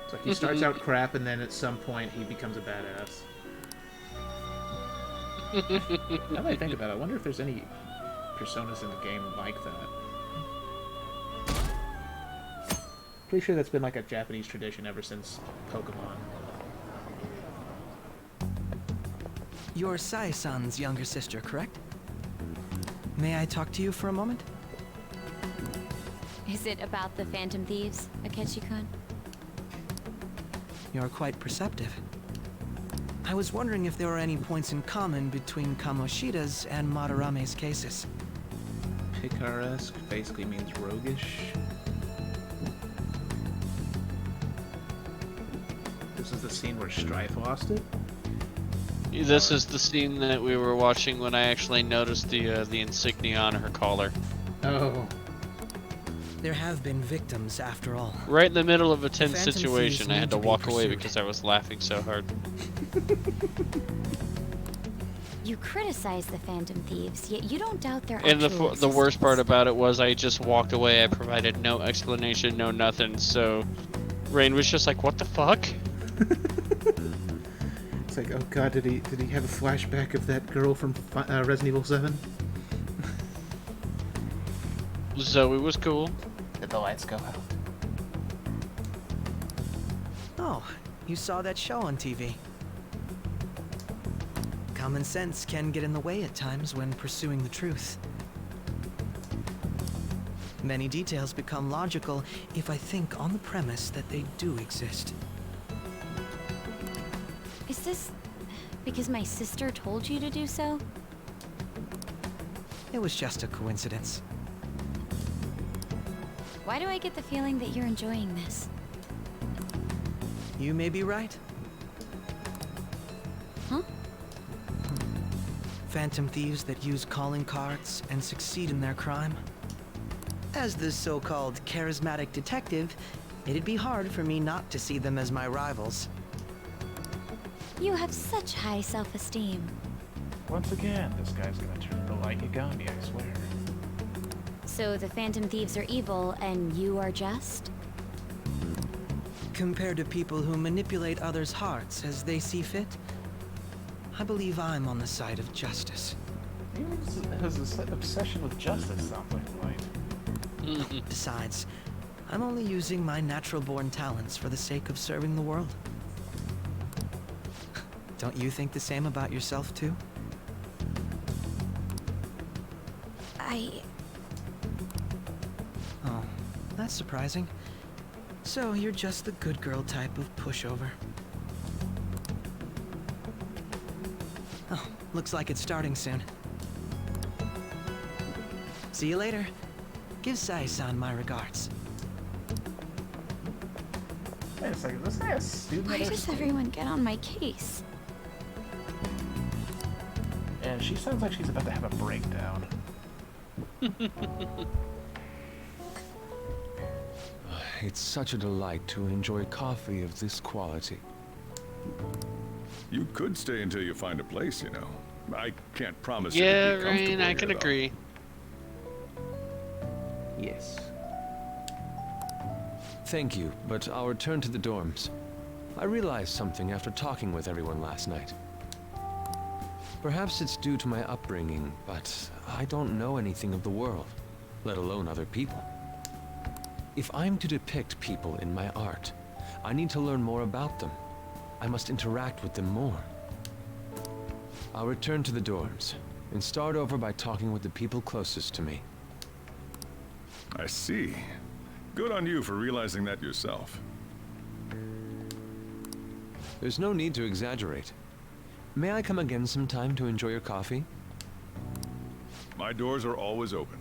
It's like he starts out crap and then at some point he becomes a badass. Now that I think about it, I wonder if there's any personas in the game like that. Pretty sure that's been like a Japanese tradition ever since Pokemon. You're Sai-san's younger sister, correct? May I talk to you for a moment? Is it about the Phantom Thieves, Akechi-kun? You're quite perceptive. I was wondering if there were any points in common between Kamoshida's and Madarame's cases. Picaresque basically means roguish. This is the scene where Strife lost it? This is the scene that we were watching when I actually noticed the insignia on her collar. Oh. There have been victims, after all. Right in the middle of a tense Phantom situation, I thieves had to need to be walk away pursued. because I was laughing so hard. You criticize the Phantom Thieves, yet you don't doubt their And actual the worst part about it was I just walked away. I provided no explanation, no nothing. So Rain was just like, "What the fuck?" It's like, oh god, did he have a flashback of that girl from Resident Evil 7? Zoe was cool. Did the lights go out? Oh, you saw that show on TV. Common sense can get in the way at times when pursuing the truth. Many details become logical if I think on the premise that they do exist. Is this because my sister told you to do so? It was just a coincidence. Why do I get the feeling that you're enjoying this? You may be right. Huh? Phantom thieves that use calling cards and succeed in their crime. As the so-called charismatic detective, it'd be hard for me not to see them as my rivals. You have such high self-esteem. Once again, this guy's gonna turn the light Yagami, I swear. So the Phantom Thieves are evil and you are just? Compared to people who manipulate others' hearts as they see fit, I believe I'm on the side of justice. His obsession with justice sounds like light. Besides, I'm only using my natural-born talents for the sake of serving the world. Don't you think the same about yourself, too? Oh, that's surprising. So you're just the good girl type of pushover. Oh, looks like it's starting soon. See you later. Give Sai-san my regards. Wait a second, this guy a student? Why does everyone get on my case? And she sounds like she's about to have a breakdown. It's such a delight to enjoy coffee of this quality. You could stay until you find a place, you know. I can't promise Yeah, it'd be comfortable Rain, I here, can though. agree. Yes. Thank you, but I'll return to the dorms. I realized something after talking with everyone last night. Perhaps it's due to my upbringing, but I don't know anything of the world, let alone other people. If I'm to depict people in my art, I need to learn more about them. I must interact with them more. I'll return to the dorms and start over by talking with the people closest to me. I see. Good on you for realizing that yourself. There's no need to exaggerate. May I come again sometime to enjoy your coffee? My doors are always open.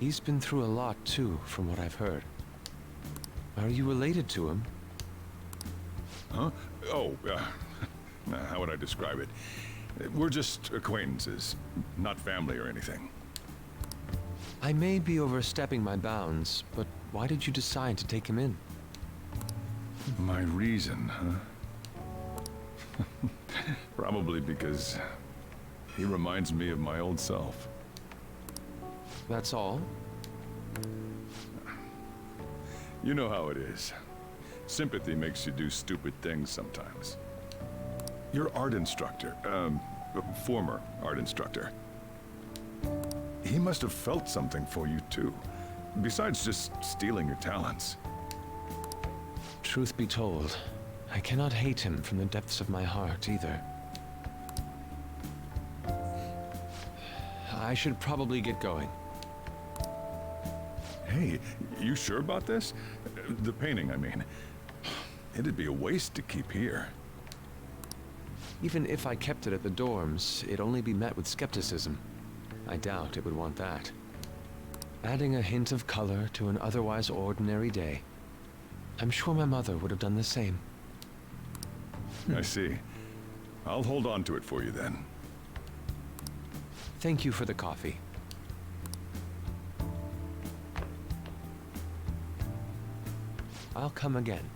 He's been through a lot, too, from what I've heard. Are you related to him? Huh? Oh, how would I describe it? We're just acquaintances, not family or anything. I may be overstepping my bounds, but why did you decide to take him in? My reason, huh? Probably because he reminds me of my old self. That's all? You know how it is. Sympathy makes you do stupid things sometimes. Your art instructor, former art instructor, he must have felt something for you too, besides just stealing your talents. Truth be told, I cannot hate him from the depths of my heart either. I should probably get going. Hey, you sure about this? The painting, I mean. It'd be a waste to keep here. Even if I kept it at the dorms, it'd only be met with skepticism. I doubt it would want that. Adding a hint of color to an otherwise ordinary day. I'm sure my mother would have done the same. I see. I'll hold on to it for you then. Thank you for the coffee. I'll come again.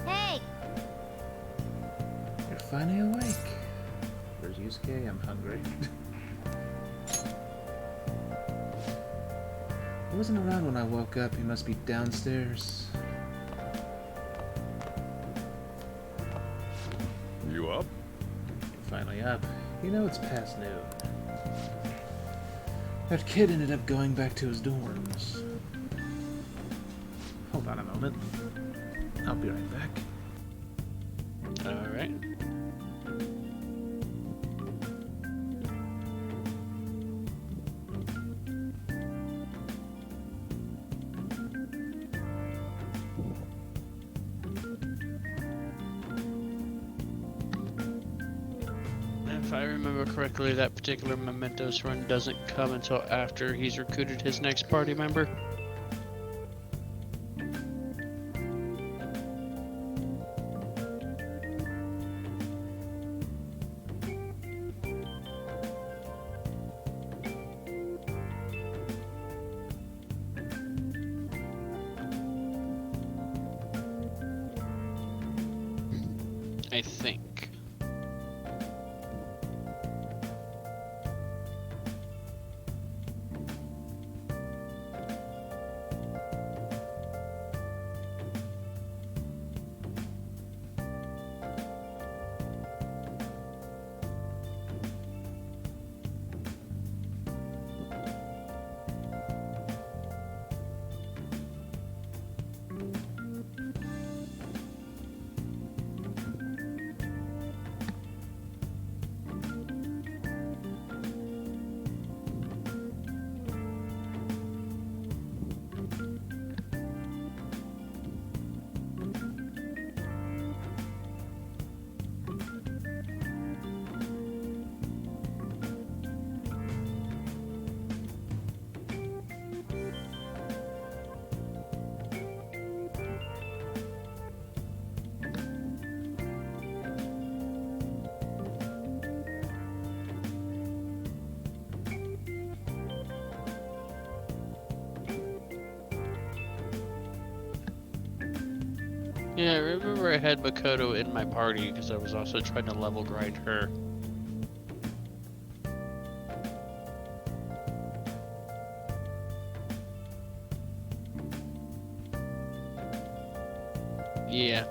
Hey! You're finally awake. Where's Yusuke? I'm hungry. He wasn't around when I woke up. He must be downstairs. You up? Finally up. You know it's past noon. That kid ended up going back to his dorms. Hold on a moment. I'll be right back. Alright. If I remember correctly, that particular Mementos run doesn't come until after he's recruited his next party member. I think. Yeah, I remember I had Makoto in my party because I was also trying to level grind her. Yeah.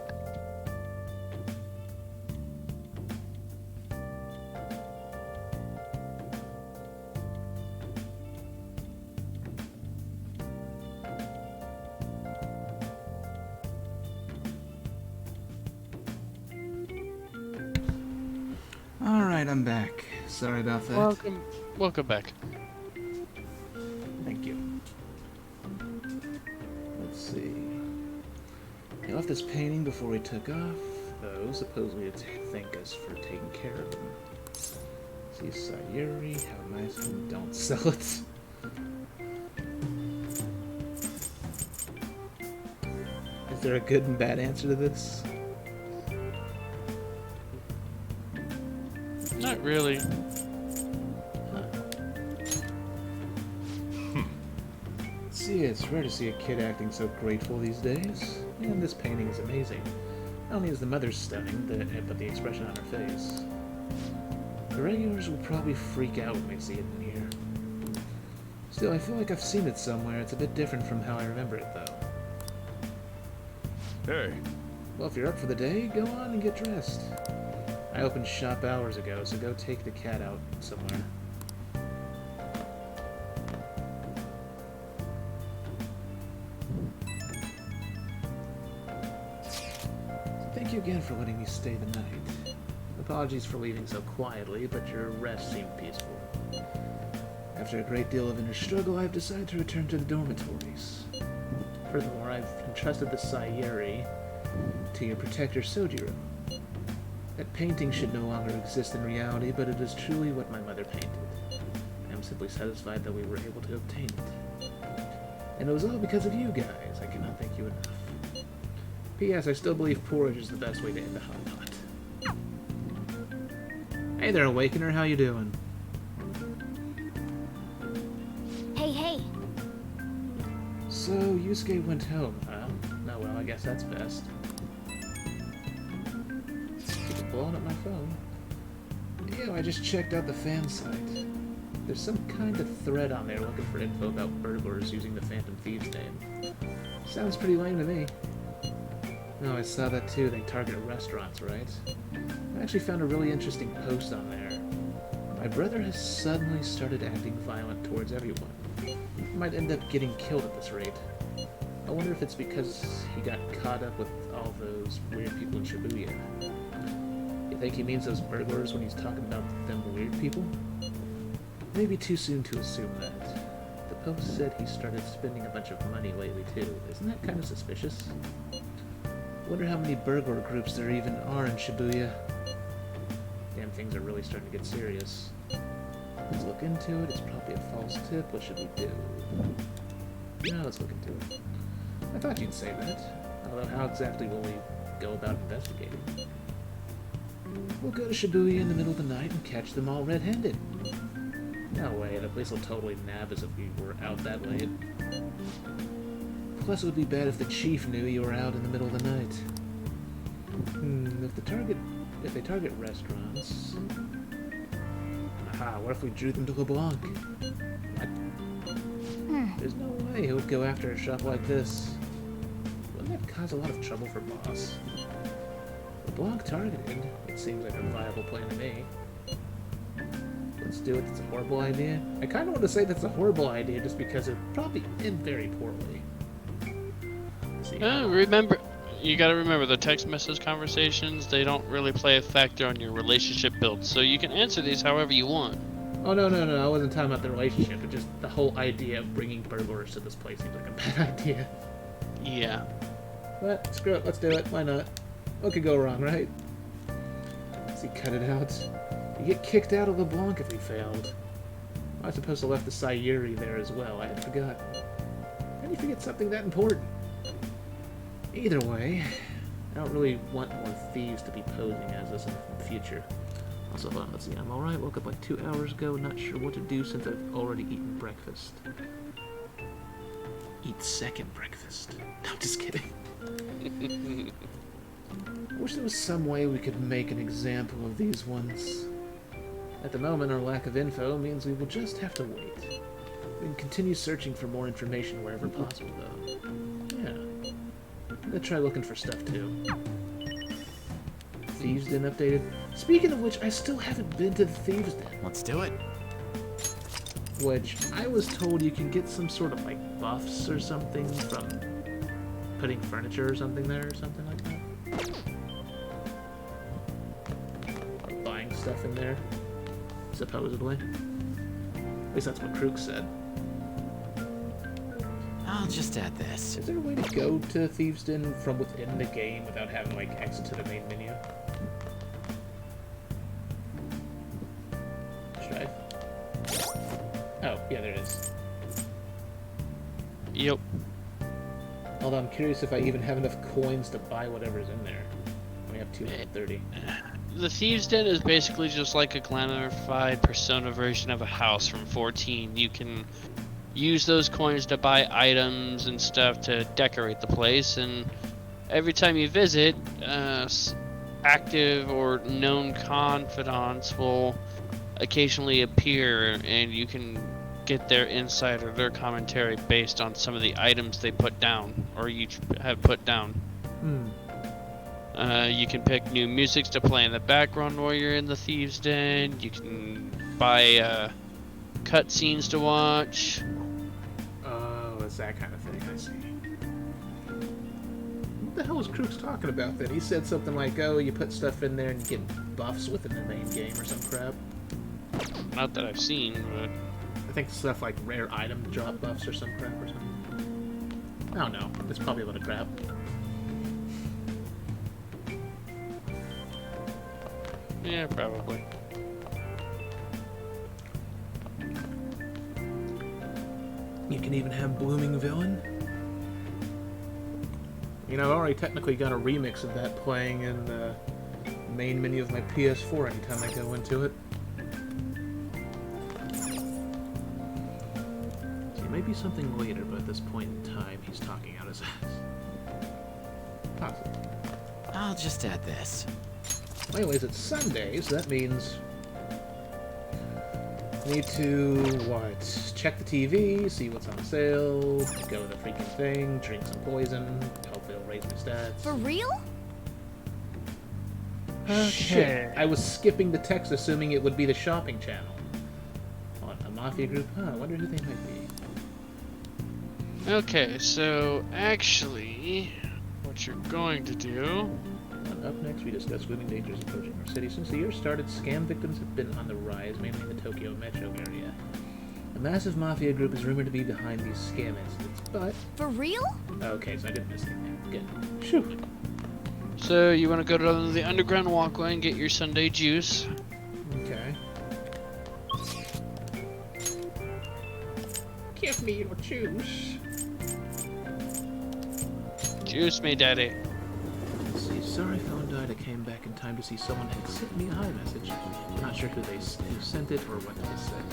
Alright, I'm back. Sorry about that. Welcome back. Thank you. Let's see. He left this painting before he took off, though, supposedly to thank us for taking care of him. See Sayuri, have a nice one, don't sell it. Is there a good and bad answer to this? Not really. See, it's rare to see a kid acting so grateful these days, and this painting is amazing. Not only is the mother stunning, but the expression on her face. The regulars will probably freak out when they see it in here. Still, I feel like I've seen it somewhere. It's a bit different from how I remember it, though. Hey. Well, if you're up for the day, go on and get dressed. I opened shop hours ago, so go take the cat out somewhere. Thank you again for letting me stay the night. Apologies for leaving so quietly, but your rest seemed peaceful. After a great deal of inner struggle, I've decided to return to the dormitories. Furthermore, I've entrusted the Sayuri to your protector Sojiro. That painting should no longer exist in reality, but it is truly what my mother painted. I am simply satisfied that we were able to obtain it. And it was all because of you guys. I cannot thank you enough. P.S. I still believe porridge is the best way to end a hot pot. Hey there, Awakener. How you doing? Hey. So, Yusuke went home, huh? No, well, I guess that's best. Keep blowing up my phone. Ew, I just checked out the fan site. There's some kind of thread on there looking for info about burglars using the Phantom Thieves name. Sounds pretty lame to me. No, I saw that too. They target restaurants, right? I actually found a really interesting post on there. My brother has suddenly started acting violent towards everyone. He might end up getting killed at this rate. I wonder if it's because he got caught up with all those weird people in Shibuya. You think he means those burglars when he's talking about them weird people? Maybe too soon to assume that. The post said he started spending a bunch of money lately too. Isn't that kind of suspicious? Wonder how many burglar groups there even are in Shibuya. Damn man, things are really starting to get serious. Let's look into it. It's probably a false tip. What should we do? No, let's look into it. I thought you'd say that. Although, how exactly will we go about investigating? We'll go to Shibuya in the middle of the night and catch them all red-handed. No way, the police will totally nab us if we were out that late. Plus, it would be bad if the chief knew you were out in the middle of the night. If they target restaurants... Aha, what if we drew them to LeBlanc? What? There's no way he would go after a shop like this. Wouldn't that cause a lot of trouble for Boss? LeBlanc targeted. It seems like a viable plan to me. Let's do it. It's a horrible idea. I kind of want to say that's a horrible idea just because it probably ended very poorly. Remember, you gotta remember the text message conversations, they don't really play a factor on your relationship build, so you can answer these however you want. Oh, no, I wasn't talking about the relationship, but just the whole idea of bringing burglars to this place seems like a bad idea. Yeah. But, screw it, let's do it, why not? What could go wrong, right? See, cut it out. You get kicked out of LeBlanc if we failed. I was supposed to have left the Sayuri there as well, I had forgotten. How do you forget something that important? Either way, I don't really want more thieves to be posing as us in the future. Also, hold on, let's see, I'm alright, woke up like 2 hours ago, not sure what to do since I've already eaten breakfast. Eat second breakfast. No, I'm just kidding. I wish there was some way we could make an example of these ones. At the moment, our lack of info means we will just have to wait. We can continue searching for more information wherever possible, though. Yeah. I'm gonna try looking for stuff, too. Thieves Den updated. Speaking of which, I still haven't been to the Thieves Den. Let's do it. Which, I was told you can get some sort of, like, buffs or something from putting furniture or something there or something like that. Or buying stuff in there, supposedly. At least that's what Krook said. I'll just add this. Is there a way to go to Thieves Den from within the game without having, like, exit to the main menu? Strive. Oh, yeah, there it is. Yep. Although I'm curious if I even have enough coins to buy whatever's in there. I only have 230. The Thieves Den is basically just like a glamified Persona version of a house from 14. You can use those coins to buy items and stuff to decorate the place, and every time you visit, active or known confidants will occasionally appear, and you can get their insight or their commentary based on some of the items they put down, or you have put down. You can pick new musics to play in the background while you're in the Thieves Den. You can buy cutscenes to watch. Oh, it's that kind of thing, I see. What the hell was Krook's talking about then? He said something like, oh, you put stuff in there and you get buffs within the main game or some crap. Not that I've seen, but I think stuff like rare item drop buffs or some crap or something. I don't know. It's probably a lot of crap. yeah, probably. You can even have Blooming Villain. You know, I've already technically got a remix of that playing in the main menu of my PS4 anytime I go into it. See, it may be something later, but at this point in time, he's talking out his ass. Possibly. I'll just add this. Well, anyways, it's Sunday, so that means need to, what, check the TV, see what's on sale, go to the freaking thing, drink some poison, hopefully it'll raise my stats. For real? Okay. Shit, I was skipping the text assuming it would be the shopping channel. What, a mafia group? Huh, I wonder who they might be. Okay, so actually, what you're going to do... Up next, we discuss looming dangers approaching our city. Since the year started, scam victims have been on the rise, mainly in the Tokyo metro area. A massive mafia group is rumored to be behind these scam incidents, but... For real? Okay, so I didn't miss anything. Good. Shoot. So, you want to go to the underground walkway and get your Sunday juice. Give me your juice. Juice me, daddy. Let's see, sorry phone died. I came back in time to see someone had sent me a hi message. I'm not sure who sent it or what it said.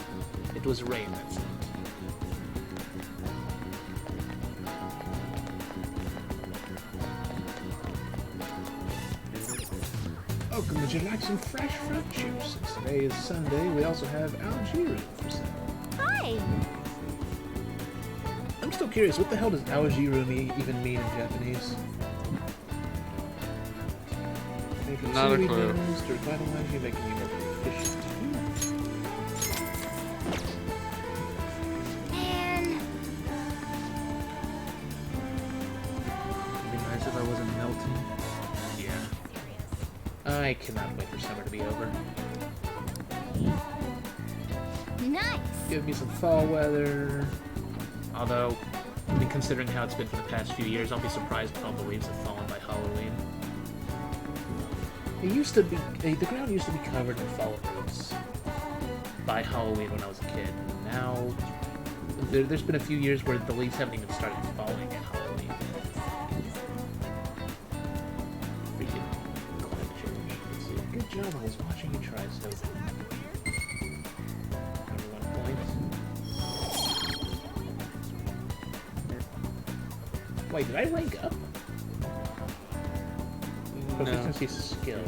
It was Rain that sent it. Welcome, would you like some fresh fruit juice? Since today is Sunday, we also have algae for sale. Hi! I'm still curious, what the hell does algae even mean in Japanese? Not a clue. To revitalize you, making you more efficient. Man. It'd be nice if I wasn't melting. Yeah. I cannot wait for summer to be over. Nice! Give me some fall weather. Although, I mean, considering how it's been for the past few years, I'll be surprised if all the leaves have fallen by Halloween. It used to be, the ground used to be covered in fallen leaves by Halloween when I was a kid. Now, there's been a few years where the leaves haven't even started falling at Halloween. Freaking climate change. Let's see. Good job, I was watching you try so. Number 1 point. Wait, did I rank up? Proficiency skill.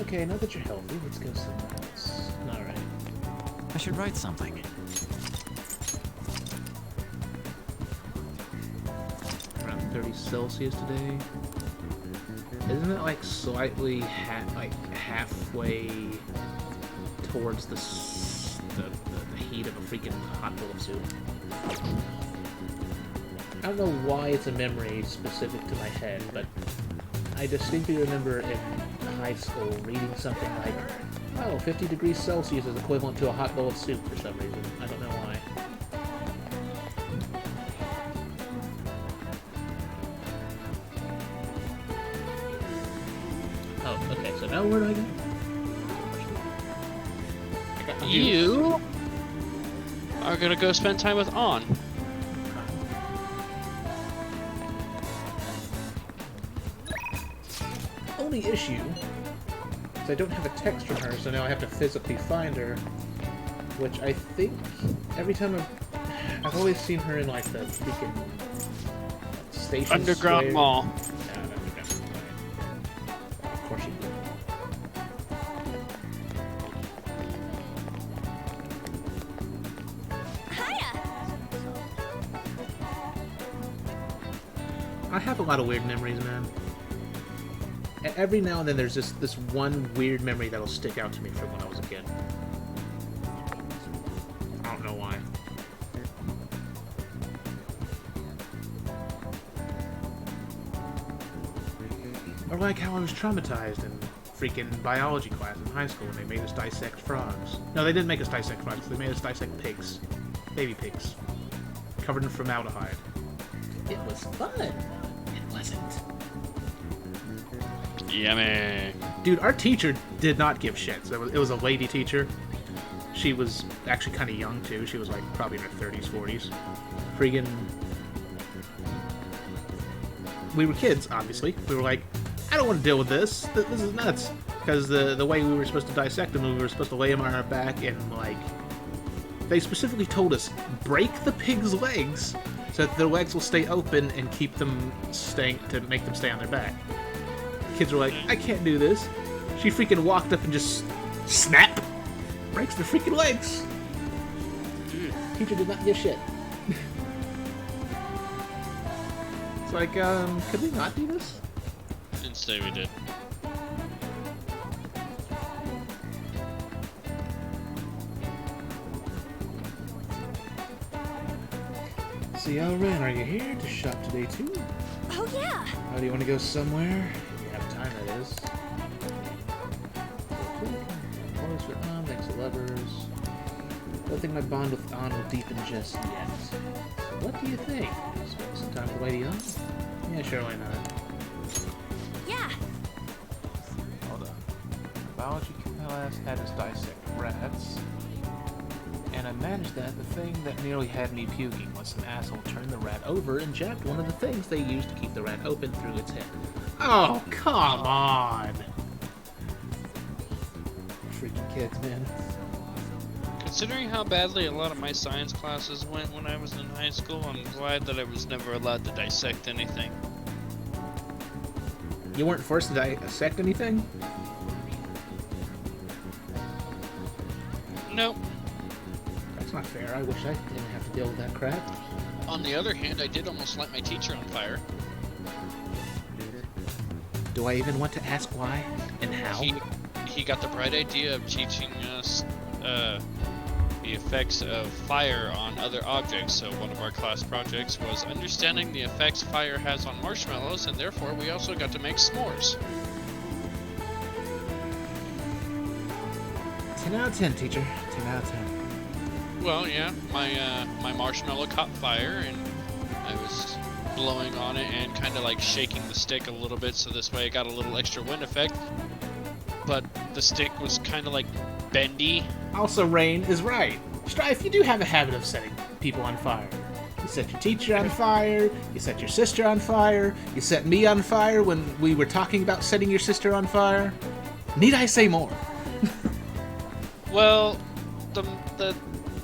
Okay, now that you're healthy, let's go somewhere else. Alright. I should write something. Around 30 Celsius today. Isn't it like slightly halfway towards the heat of a freaking hot bowl of soup? I don't know why it's a memory specific to my head, but I distinctly remember in high school reading something like, oh, 50 degrees Celsius is equivalent to a hot bowl of soup for some reason. I don't know why. Oh, okay, so now where do I go? You are gonna go spend time with On. Only issue is I don't have a text from her, so now I have to physically find her, which I think every time I've always seen her in like the freaking station Underground square. Mall. No, not Underground Mall. Of course she did. Hiya! I have a lot of weird memories, man. Every now and then there's this one weird memory that'll stick out to me from when I was a kid. I don't know why. Or like how I was traumatized in freaking biology class in high school when they made us dissect frogs. No, they didn't make us dissect frogs. They made us dissect pigs. Baby pigs. Covered in formaldehyde. It was fun. It wasn't. Yummy. Dude, our teacher did not give shits. It was a lady teacher. She was actually kind of young, too. She was, like, probably in her 30s, 40s. Friggin'... We were kids, obviously. We were like, I don't want to deal with this. This is nuts. Because the way we were supposed to dissect them, we were supposed to lay them on our back and, like... They specifically told us, break the pig's legs so that their legs will stay open and keep them to make them stay on their back. Kids were like, I can't do this. She freaking walked up and just snap, breaks their freaking legs. Teacher did not give shit. It's like, could we not do this? Didn't say we did. See, Ren, are you here to shop today too? Oh yeah. Oh, do you want to go somewhere? Time that is. Clothes for thanks to lovers. Don't think my bond with An will deepen just yet. What do you think? Spend some time with Lady An? Yeah, sure, why not? Yeah. Hold on. Biology class had us dissect rats. And I managed that, the thing that nearly had me puking was some asshole turned the rat over and jabbed one of the things they used to keep the rat open through its head. Oh, come on! Freaking kids, man. Considering how badly a lot of my science classes went when I was in high school, I'm glad that I was never allowed to dissect anything. You weren't forced to dissect anything? Nope. That's not fair. I wish I didn't have to deal with that crap. On the other hand, I did almost light my teacher on fire. Do I even want to ask why and how? He got the bright idea of teaching us the effects of fire on other objects. So one of our class projects was understanding the effects fire has on marshmallows, and therefore we also got to make s'mores. 10 out of 10, teacher. 10 out of 10. Well, yeah, my marshmallow caught fire, and I was blowing on it and kind of like shaking the stick a little bit, so this way I got a little extra wind effect. But the stick was kind of like bendy. Also, Rain is right. Strife, you do have a habit of setting people on fire. You set your teacher on fire, you set your sister on fire, you set me on fire when we were talking about setting your sister on fire. Need I say more? Well,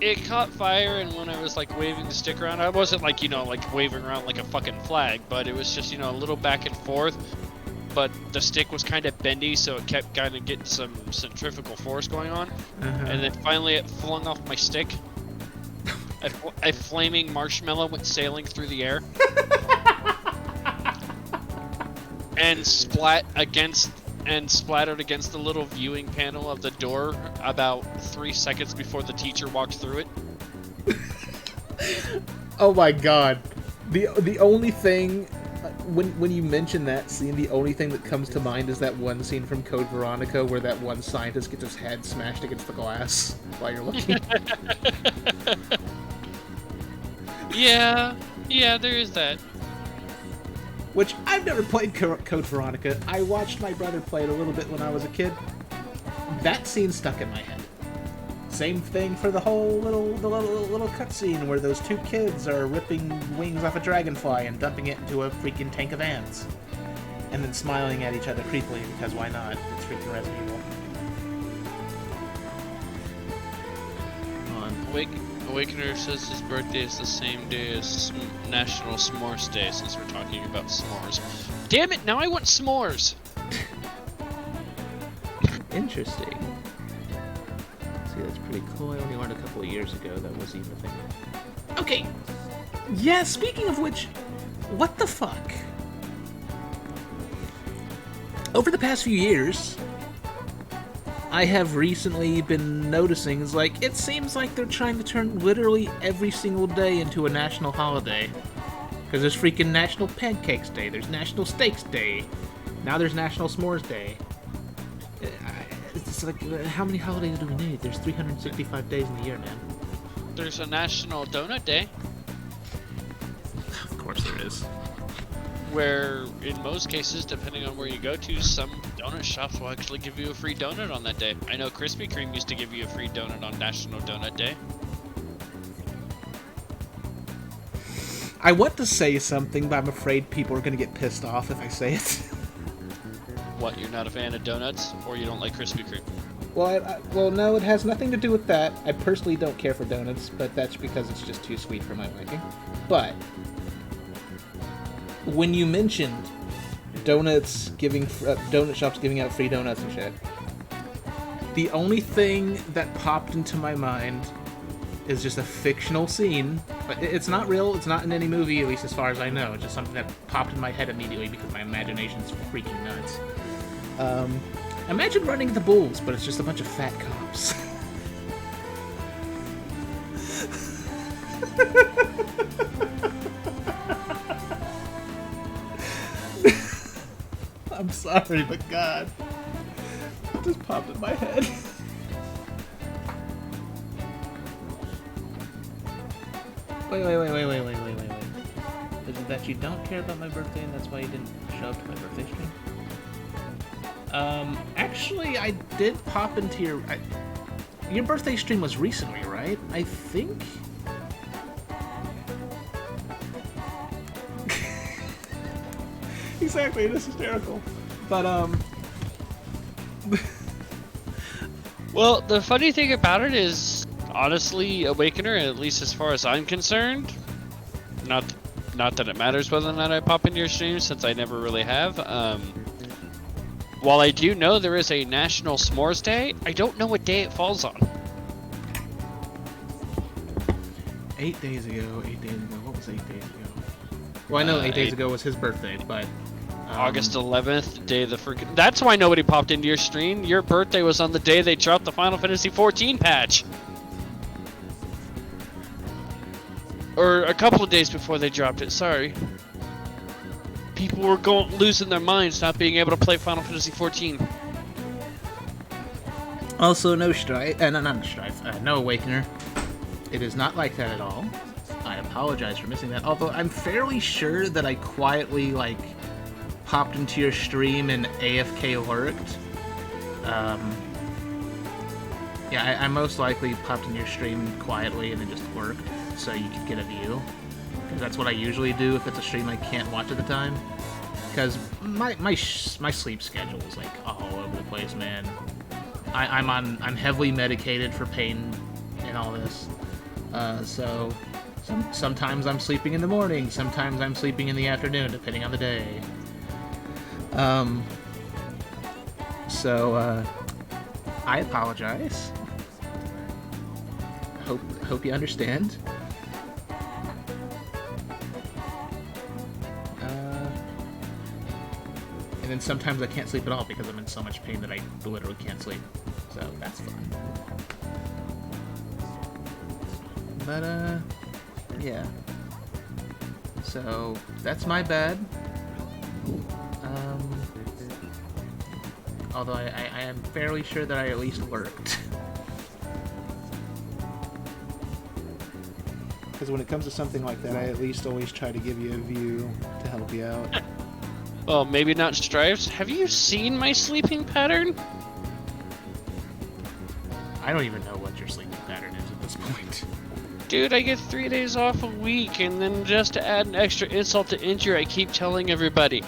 it caught fire, and when I was like waving the stick around, I wasn't like, you know, like waving around like a fucking flag, but it was just, you know, a little back and forth. But the stick was kind of bendy, so it kept kind of getting some centrifugal force going on. And then finally it flung off my stick. A flaming marshmallow went sailing through the air. And splattered against the little viewing panel of the door about 3 seconds before the teacher walked through it. Oh my god. The only thing, when you mention that scene, the only thing that comes to mind is that one scene from Code Veronica where that one scientist gets his head smashed against the glass while you're looking. Yeah, there is that. Which, I've never played Code Veronica. I watched my brother play it a little bit when I was a kid. That scene stuck in my head. Same thing for the whole little cutscene where those two kids are ripping wings off a dragonfly and dumping it into a freaking tank of ants. And then smiling at each other creepily, because why not? It's freaking Resident Evil. Awakener says his birthday is the same day as National S'mores Day, since we're talking about s'mores. Damn it, now I want s'mores! Interesting. See, that's pretty cool. I only learned a couple of years ago that was even a thing. Okay! Yeah, speaking of which, what the fuck? Over the past few years, I have recently been noticing, it seems like they're trying to turn literally every single day into a national holiday. Because there's freaking National Pancakes Day, there's National Steaks Day, now there's National S'mores Day. It's like, how many holidays do we need? There's 365 days in the year, man. There's a National Donut Day. Of course there is. Where, in most cases, depending on where you go to, some donut shops will actually give you a free donut on that day. I know Krispy Kreme used to give you a free donut on National Donut Day. I want to say something, but I'm afraid people are going to get pissed off if I say it. What, you're not a fan of donuts? Or you don't like Krispy Kreme? Well, well, no, it has nothing to do with that. I personally don't care for donuts, but that's because it's just too sweet for my liking. But when you mentioned donut shops giving out free donuts and shit, the only thing that popped into my mind is just a fictional scene. But it's not real, it's not in any movie, at least as far as I know. It's just something that popped in my head immediately because my imagination's freaking nuts. Imagine running the Bulls, but it's just a bunch of fat cops. I'm sorry, but God, it just popped in my head. Wait. Is it that you don't care about my birthday and that's why you didn't show up to my birthday stream? Actually, I did pop into your... Your birthday stream was recently, right? I think? Exactly, it is hysterical. But, Well, the funny thing about it is, honestly, Awakener, at least as far as I'm concerned, not that it matters whether or not I pop into your stream, since I never really have, while I do know there is a National S'mores Day, I don't know what day it falls on. 8 days ago, what was 8 days ago? Well, I know 8 days ago was his birthday, but... August 11th, day of the freaking... That's why nobody popped into your stream. Your birthday was on the day they dropped the Final Fantasy XIV patch. Or a couple of days before they dropped it, sorry. People were losing their minds not being able to play Final Fantasy XIV. Also, no Strife, no Awakener. It is not like that at all. I apologize for missing that, although I'm fairly sure that I quietly, like, popped into your stream and AFK lurked. Yeah, I most likely popped in your stream quietly and then just lurked so you could get a view. Because that's what I usually do if it's a stream I can't watch at the time. Because my sleep schedule is like all over the place, man. I'm heavily medicated for pain and all this. So sometimes I'm sleeping in the morning, sometimes I'm sleeping in the afternoon, depending on the day. I apologize. Hope you understand. And then sometimes I can't sleep at all because I'm in so much pain that I literally can't sleep. So that's fun. But, yeah. So, that's my bad. Although I am fairly sure that I at least lurked. Because when it comes to something like that, I at least always try to give you a view to help you out. Well, maybe not Stripes. Have you seen my sleeping pattern? I don't even know what your sleeping pattern is at this point. Dude, I get 3 days off a week, and then just to add an extra insult to injury, I keep telling everybody,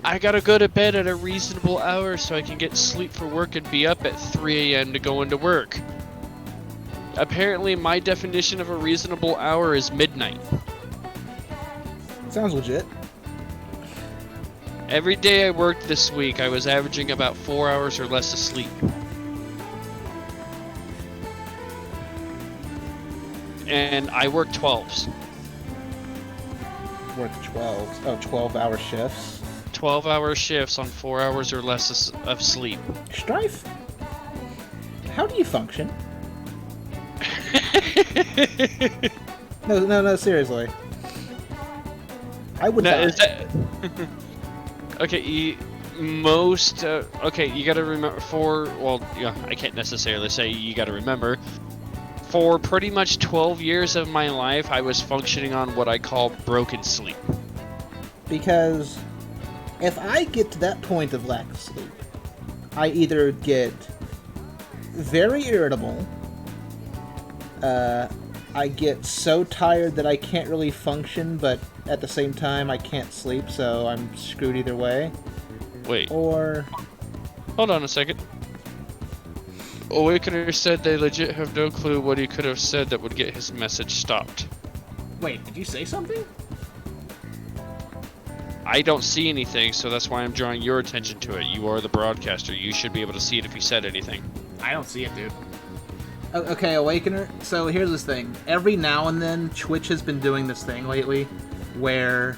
I gotta go to bed at a reasonable hour so I can get sleep for work and be up at 3 a.m. to go into work. Apparently, my definition of a reasonable hour is midnight. Sounds legit. Every day I worked this week, I was averaging about 4 hours or less of sleep. And I work 12s. Work 12s? Oh, 12-hour shifts? 12-hour shifts on 4 hours or less of sleep. Strife? How do you function? No, seriously. I would die. Okay, you gotta remember I can't necessarily say you gotta remember. For pretty much 12 years of my life, I was functioning on what I call broken sleep. Because if I get to that point of lack of sleep, I either get very irritable, I get so tired that I can't really function, but at the same time I can't sleep, so I'm screwed either way. Wait. Or... Hold on a second. Awakener said they legit have no clue what he could have said that would get his message stopped. Wait, did you say something? I don't see anything, so that's why I'm drawing your attention to it. You are the broadcaster. You should be able to see it if he said anything. I don't see it, dude. Okay, Awakener, so here's this thing. Every now and then, Twitch has been doing this thing lately, where...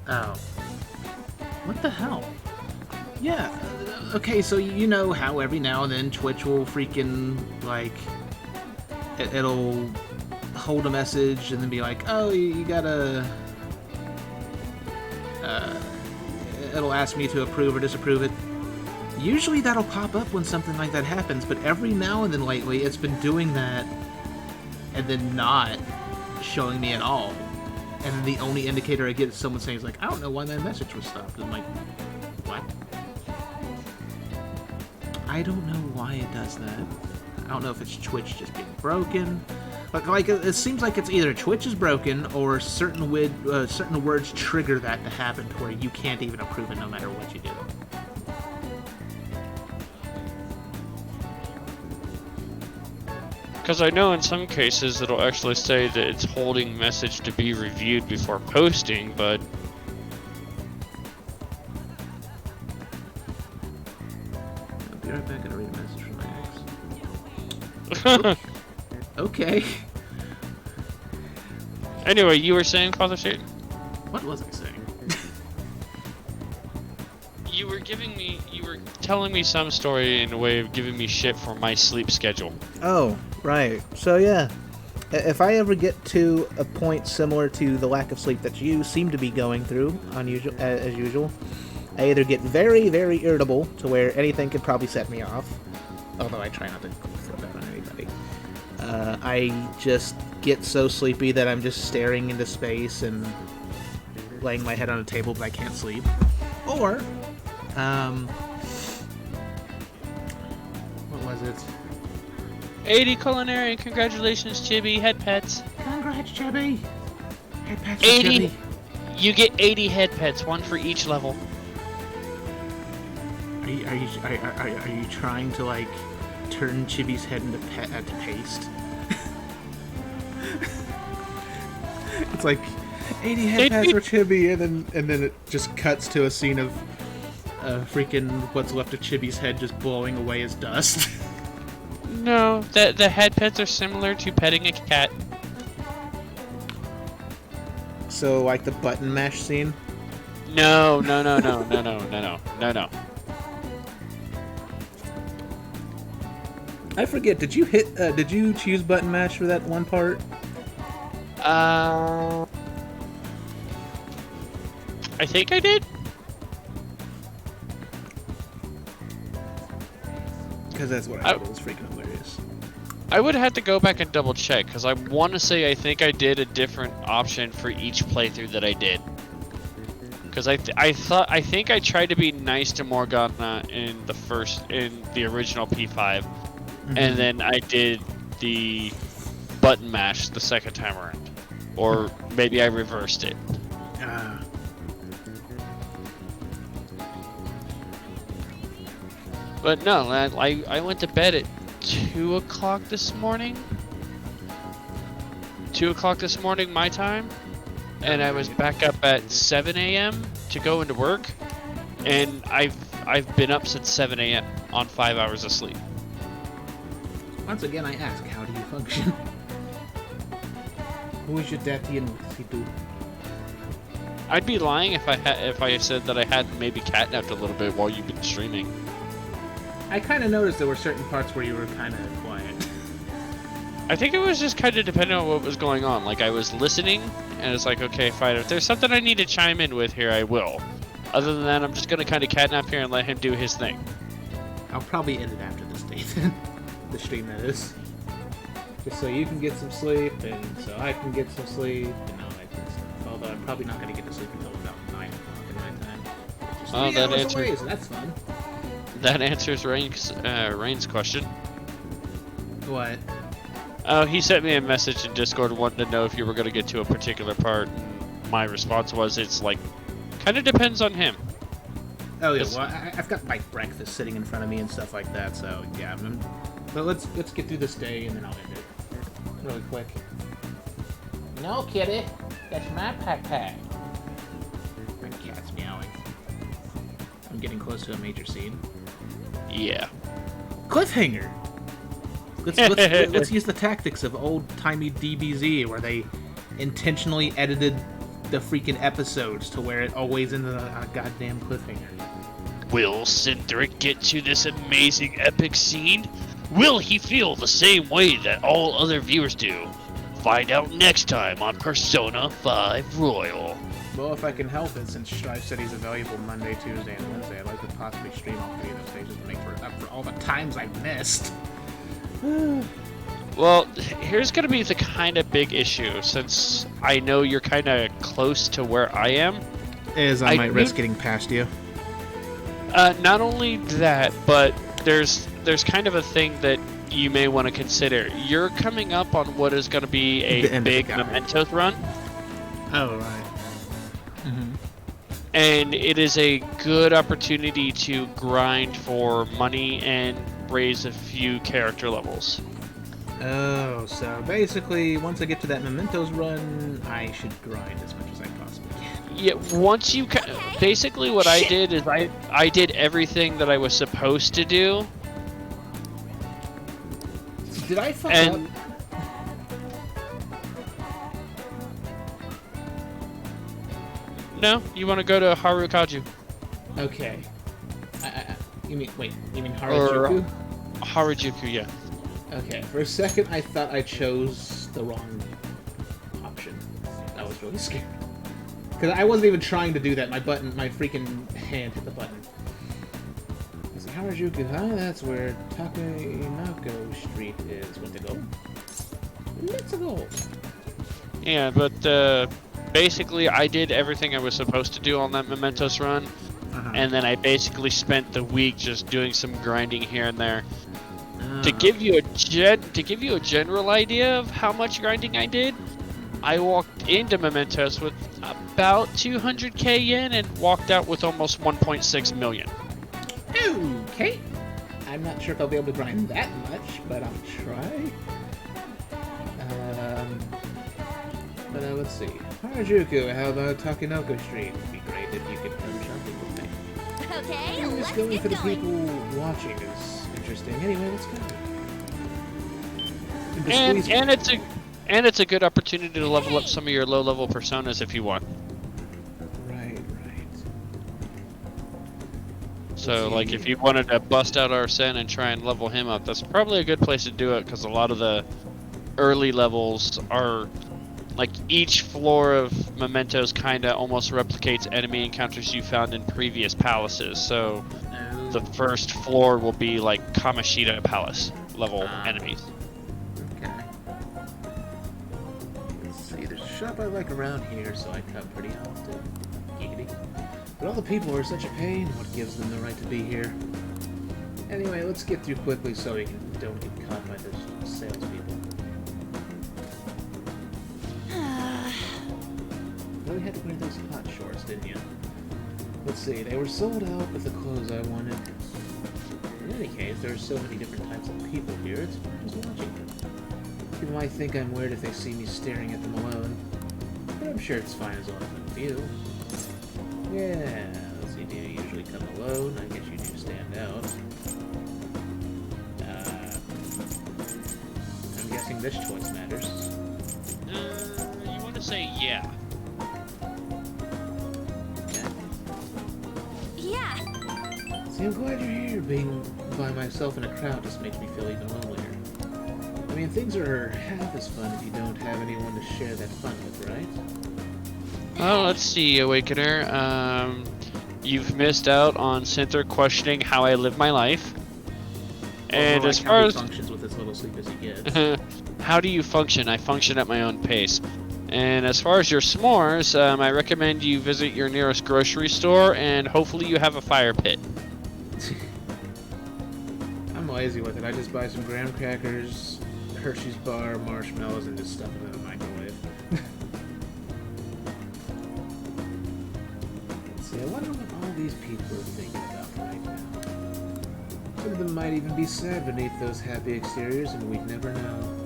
Oh. What the hell? Yeah, okay, so you know how every now and then Twitch will freaking, like... It'll hold a message and then be like, oh, you gotta... It'll ask me to approve or disapprove it. Usually that'll pop up when something like that happens, but every now and then lately it's been doing that and then not showing me at all. And then the only indicator I get is someone saying, like, I don't know why that message was stopped. And I'm like, what? I don't know why it does that. I don't know if it's Twitch just being broken. Like it seems like it's either Twitch is broken or certain words trigger that to happen to where you can't even approve it no matter what you do. Because I know in some cases it'll actually say that it's holding message to be reviewed before posting, but... I'll be right back and read a message from my ex. Okay. Anyway, you were saying, Father Satan? What was I saying? You were telling me some story in a way of giving me shit for my sleep schedule. Oh, right. So yeah, if I ever get to a point similar to the lack of sleep that you seem to be going through as usual, I either get very, very irritable to where anything could probably set me off, although I try not to throw that on anybody. I just get so sleepy that I'm just staring into space and laying my head on a table, but I can't sleep. Or, what was it? 80 culinary, congratulations, Chibi. Head pets. Congrats, Chibi. Head pets for 80. Chibi. You get 80 head pets, one for each level. Are you trying to like turn Chibi's head into paste? It's like 80 head pets for Chibi, and then it just cuts to a scene of freaking what's left of Chibi's head just blowing away as dust. No, the head pets are similar to petting a cat. So like the button mash scene? No. I forget. Did you choose button mash for that one part? I think I did. Because that's what I thought was freaking hilarious. I would have to go back and double check because I want to say I think I did a different option for each playthrough that I did. Because I think I tried to be nice to Morgana in the original P5, and then I did the button mash the second time around, or maybe I reversed it. But no, I went to bed at 2 o'clock this morning. 2 o'clock this morning, my time. And I was back up at 7 a.m. to go into work. And I've been up since 7 a.m. on 5 hours of sleep. Once again, I ask, how do you function? Who is your daddy and what does he do? I'd be lying if I said that I hadn't maybe catnapped a little bit while you've been streaming. I kind of noticed there were certain parts where you were kind of quiet. I think it was just kind of depending on what was going on. Like, I was listening, and it's like, okay, fine. If there's something I need to chime in with here, I will. Other than that, I'm just going to kind of catnap here and let him do his thing. I'll probably end it after this day, then. The stream, that is. Just so you can get some sleep, and so I can get some sleep, and all that good stuff. Although I'm probably not going to get to sleep until about 9 o'clock at night time. Oh, that answers away, so that's fun. That answers Rain's question. What? Oh, he sent me a message in Discord wanting to know if you were going to get to a particular part. And my response was, it's like, kind of depends on him. Oh yeah, well, I've got my breakfast sitting in front of me and stuff like that, so yeah. But let's get through this day and then I'll end it really quick. No, kitty, that's my pack. My cat's meowing. I'm getting close to a major scene. Yeah. Cliffhanger. Let's use the tactics of old-timey DBZ, where they intentionally edited the freaking episodes to where it always ended on a goddamn cliffhanger. Will Cynthric get to this amazing epic scene? Will he feel the same way that all other viewers do? Find out next time on Persona 5 Royal. Well, if I can help it, since Strife said he's available Monday, Tuesday, and Wednesday, I'd like to possibly stream all 3 of those stages to make up for all the times I've missed. Well, here's going to be the kind of big issue, since I know you're kind of close to where I am. I might risk getting past you. Not only that, but there's kind of a thing that you may want to consider. You're coming up on what is going to be a big Mementos run. Oh, right. And it is a good opportunity to grind for money and raise a few character levels. Oh, so basically, once I get to that Mementos run, I should grind as much as I possibly can. Yeah, once you... Basically what I did is I did everything that I was supposed to do. Did I fuck up? No, you want to go to Harukaju. Okay. You mean Harajuku? Harajuku, yeah. Okay, for a second I thought I chose the wrong option. I was really scared. Because I wasn't even trying to do that. My freaking hand hit the button. Is it Harajuku? Huh? That's where Takenoko Street is. What to go? Let's go. Yeah, but basically I did everything I was supposed to do on that Mementos run. And then I basically spent the week just doing some grinding here and there. To give you a general idea of how much grinding I did, I walked into Mementos with about 200k yen and walked out with almost 1.6 million. Okay. I'm not sure if I'll be able to grind that much, but I'll try. But let's see. Harajuku, how about Takenoko Street? It'd be great if you could come shopping with me. Okay, let's going get for the going. people watching is interesting. Anyway, let's go. And it's a good opportunity to level up some of your low-level personas if you want. Right. So, like, if you wanted to bust out Arsene and try and level him up, that's probably a good place to do it, because a lot of the early levels are, like, each floor of Mementos kind of almost replicates enemy encounters you found in previous palaces. So, the first floor will be, like, Kamoshida Palace level enemies. Okay. Let's see, there's a shop I like around here, so I come pretty often. Giggity. But all the people are such a pain. What gives them the right to be here? Anyway, let's get through quickly so we don't get caught by those salespeople. Really had to wear those hot shorts, didn't you? Let's see, they were sold out with the clothes I wanted. In any case, there are so many different types of people here, it's fun just watching them. People might think I'm weird if they see me staring at them alone, but I'm sure it's fine as long as I'm with you. Yeah, let's see, do you usually come alone? I guess you do stand out. I'm guessing this choice matters. You want to say yeah. Yeah. See, I'm glad you're here. Being by myself in a crowd just makes me feel even lonelier. I mean, things are half as fun if you don't have anyone to share that fun with, right? Well, let's see, Awakener. You've missed out on Cynthric questioning how I live my life. And as far as... functions with as little sleep as he gets. How do you function? I function at my own pace. And as far as your s'mores, I recommend you visit your nearest grocery store, and hopefully you have a fire pit. I'm lazy with it. I just buy some graham crackers, Hershey's bar, marshmallows, and just stuff them in the microwave. Let's see, I wonder what all these people are thinking about right now. Some of them might even be sad beneath those happy exteriors, and we'd never know.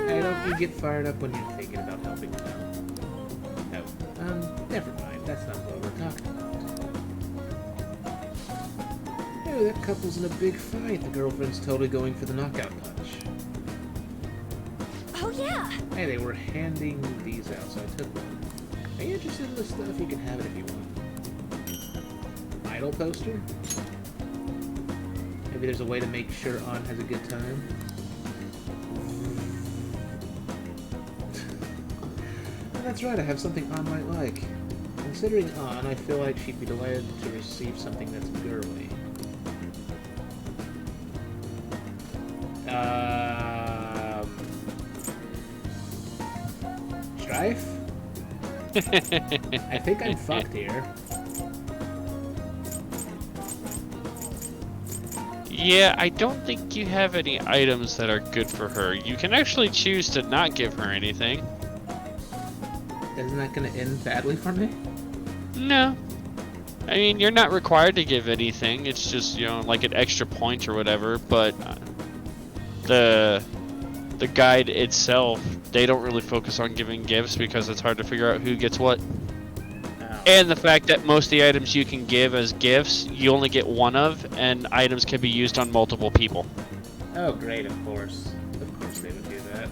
Hey, don't you get fired up when you're thinking about helping them out. No, never mind. That's not what we're talking about. Oh, that couple's in a big fight. The girlfriend's totally going for the knockout punch. Oh, yeah. Hey, they were handing these out, so I took one. Are you interested in this stuff? You can have it if you want. Idol poster? Maybe there's a way to make sure An has a good time. That's right, I have something An might like. Considering An, I feel like she'd be delighted to receive something that's girly. Strife? I think I'm fucked here. Yeah, I don't think you have any items that are good for her. You can actually choose to not give her anything. Isn't that going to end badly for me? No. I mean, you're not required to give anything. It's just, you know, like an extra point or whatever, but the guide itself, they don't really focus on giving gifts because it's hard to figure out who gets what. And the fact that most of the items you can give as gifts, you only get one of, and items can be used on multiple people. Oh, great, of course. Of course they would do that.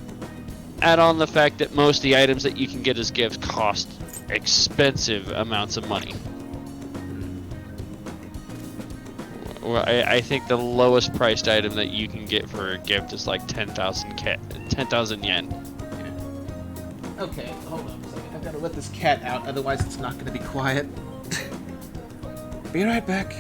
Add on the fact that most of the items that you can get as gifts cost expensive amounts of money. Well, I think the lowest priced item that you can get for a gift is like 10,000 yen. Okay, hold on a second. I've got to let this cat out, otherwise it's not going to be quiet. Be right back.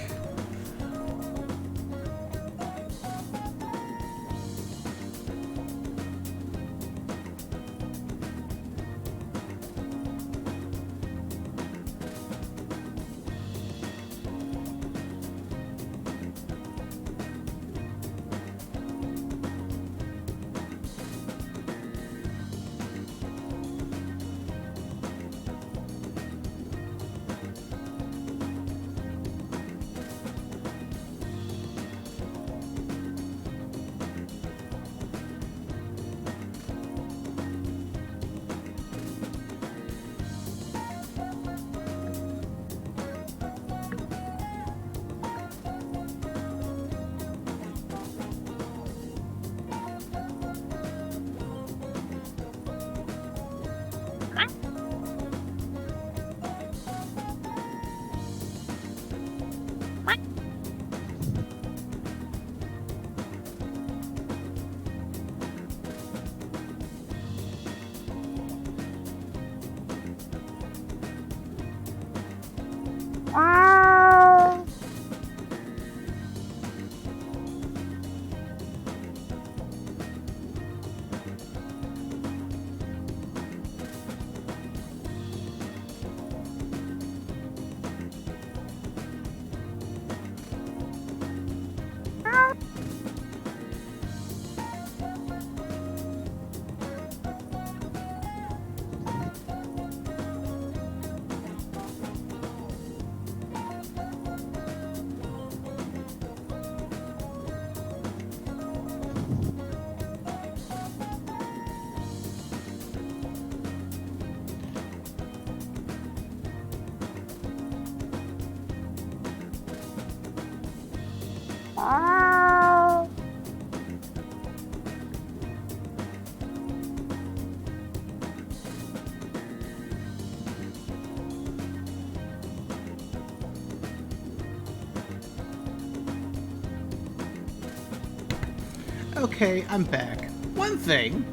Okay, I'm back. One thing,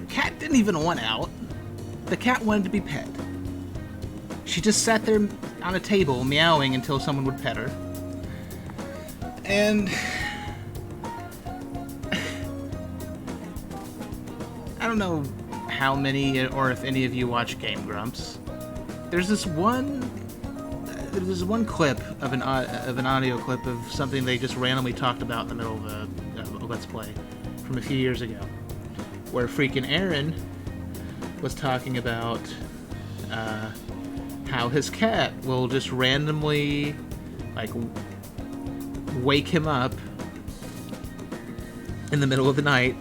cat didn't even want out. The cat wanted to be pet. She just sat there on a table meowing until someone would pet her. And I don't know how many or if any of you watch Game Grumps. There's this one clip of an audio clip of something they just randomly talked about in the middle of a Let's Play from a few years ago, where freaking Aaron was talking about how his cat will just randomly like wake him up in the middle of the night,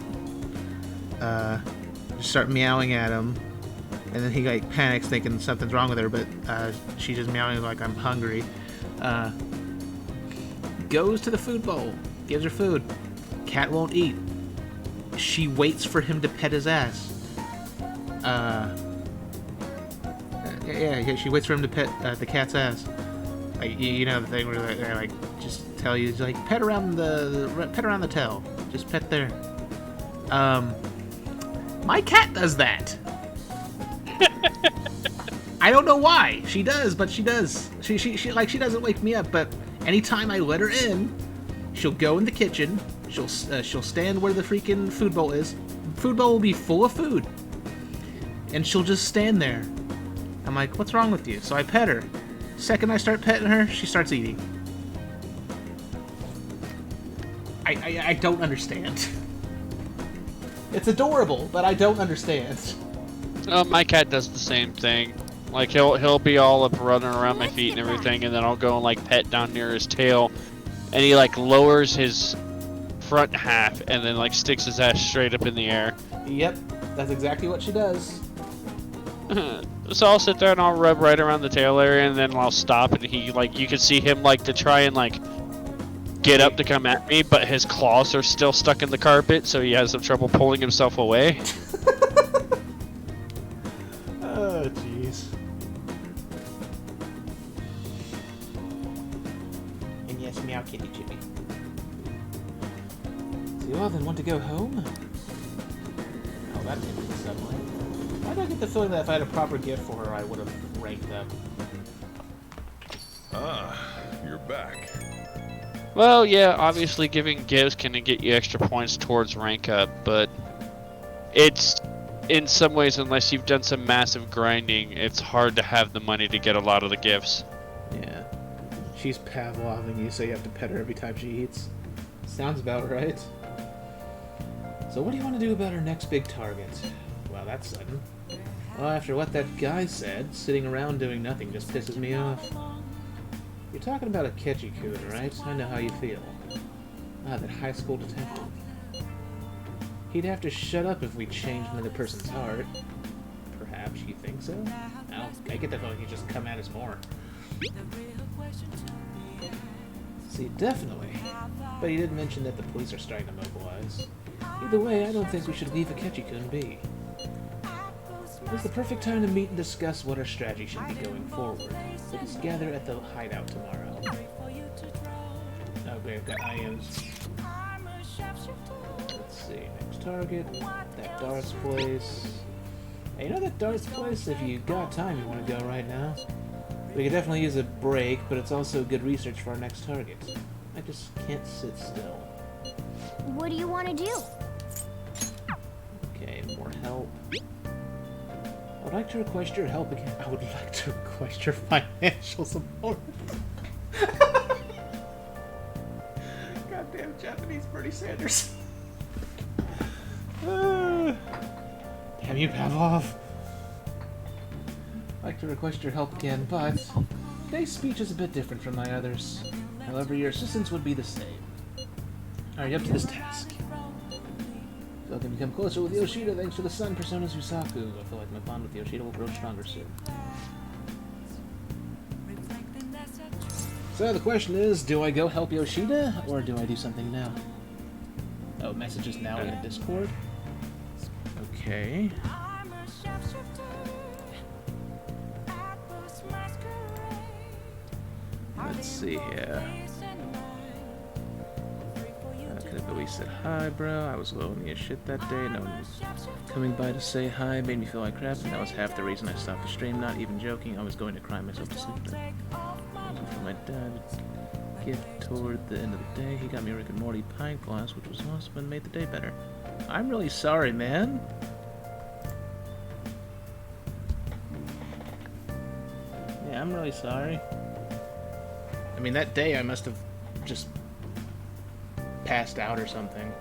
just start meowing at him, and then he like panics thinking something's wrong with her, but she's just meowing like I'm hungry. Goes to the food bowl, gives her food. Cat won't eat. She waits for him to pet his ass. Yeah, she waits for him to pet the cat's ass. Like you know the thing where they like just tell you like pet around the tail, just pet there. My cat does that. I don't know why she does, but she does. She doesn't wake me up, but anytime I let her in, she'll go in the kitchen. She'll stand where the freaking food bowl is. Food bowl will be full of food, and she'll just stand there. I'm like, what's wrong with you? So I pet her. Second I start petting her, she starts eating. I don't understand. It's adorable, but I don't understand. My cat does the same thing. Like he'll be all up running around my feet and everything, and then I'll go and like pet down near his tail, and he like lowers his front half and then like sticks his ass straight up in the air. Yep, that's exactly what she does. So I'll sit there and I'll rub right around the tail area, and then I'll stop, and he like you can see him like to try and like get up to come at me, but his claws are still stuck in the carpet, so he has some trouble pulling himself away. Oh, jeez. And yes, meow kitty chippy. So you all then want to go home? Oh, that came pretty suddenly. Why do I get the feeling that if I had a proper gift for her, I would have ranked up? Ah, you're back. Well, yeah, obviously giving gifts can get you extra points towards rank up, but it's, in some ways, unless you've done some massive grinding, it's hard to have the money to get a lot of the gifts. Yeah. She's Pavloving you, so you have to pet her every time she eats. Sounds about right. So what do you want to do about our next big target? Well, that's sudden. Well, after what that guy said, sitting around doing nothing just pisses me off. You're talking about a Ketchy-kun, right? I know how you feel. Ah, that high school detective. He'd have to shut up if we changed another person's heart. Perhaps you think so? I get the feeling he'd just come at us more. See, definitely. But he did mention that the police are starting to mobilize. Either way, I don't think we should leave a Ketchy-kun be. It's the perfect time to meet and discuss what our strategy should be going forward. Let us gather at the hideout tomorrow. Okay, I've got IMs. Let's see, next target. That darts place. Hey, you know that darts place? If you got time, you want to go right now? We could definitely use a break, but it's also good research for our next target. I just can't sit still. What do you want to do? Okay, more help. I would like to request your help again. I would like to request your financial support. Goddamn Japanese Bernie Sanders. Damn you, Pavlov. I'd like to request your help again, but today's speech is a bit different from my others. However, your assistance would be the same. Are you up to this task? So I can become closer with Yoshida thanks to the sun persona Susaku. I feel like my bond with Yoshida will grow stronger soon. So the question is, do I go help Yoshida, or do I do something now? Oh, messages now in the Discord? Okay. Let's see here. Could have at least said hi, bro. I was low on your shit that day. No one was coming by to say hi. Made me feel like crap, and that was half the reason I stopped the stream. Not even joking. I was going to cry myself to sleep then. For my dad, gift toward the end of the day. He got me a Rick and Morty pint glass, which was awesome and made the day better. I'm really sorry, man. Yeah, I'm really sorry. I mean, that day I must have just passed out or something.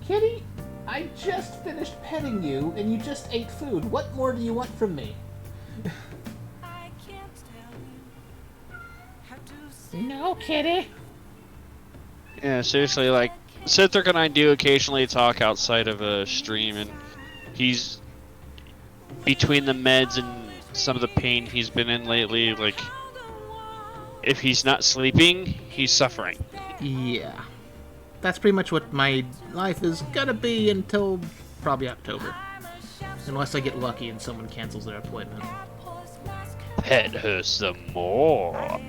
Kitty, I just finished petting you and you just ate food. What more do you want from me? No, Kitty. Yeah, seriously, like, Cynthric and I do occasionally talk outside of a stream, and he's, between the meds and some of the pain he's been in lately, like, if he's not sleeping, he's suffering. Yeah. That's pretty much what my life is gonna be until probably October. Unless I get lucky and someone cancels their appointment. Pet her some more.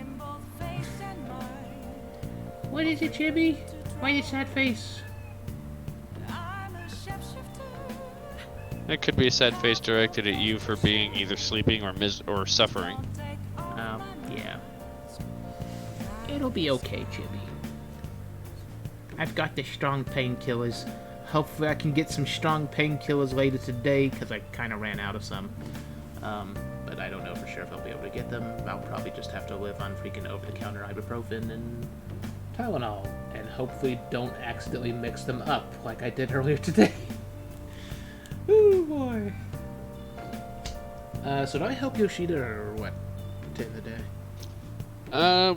What is it, Chibi? Why the sad face? It could be a sad face directed at you for being either sleeping or suffering. Yeah. It'll be okay, Chibi. I've got the strong painkillers. Hopefully I can get some strong painkillers later today, because I kind of ran out of some. But I don't know for sure if I'll be able to get them. I'll probably just have to live on freaking over-the-counter ibuprofen and Tylenol, and hopefully don't accidentally mix them up like I did earlier today. Oh boy. So do I help Yoshida or what to end the day?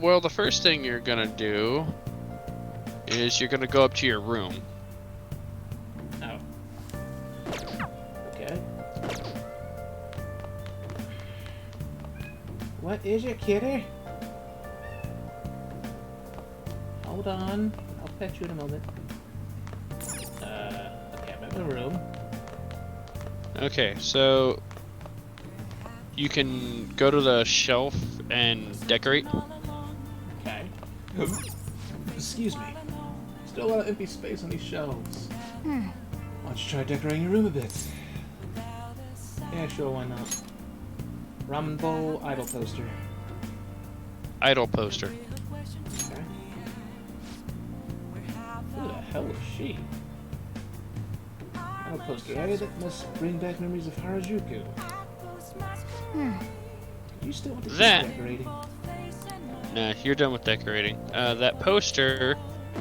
Well, the first thing you're gonna do is you're gonna go up to your room. Oh. Okay. What is it, kitty? Hold on. I'll pet you in a moment. Okay, I'm in the room. Okay, so you can go to the shelf and decorate. Okay. Excuse me. Still a lot of empty space on these shelves. Why don't you try decorating your room a bit? Yeah, sure, why not? Ramen bowl, idol poster. Idol poster. Okay. Who the hell is she? Idol poster, eh? That must bring back memories of Harajuku. You still want to keep decorating? Nah, you're done with decorating. That poster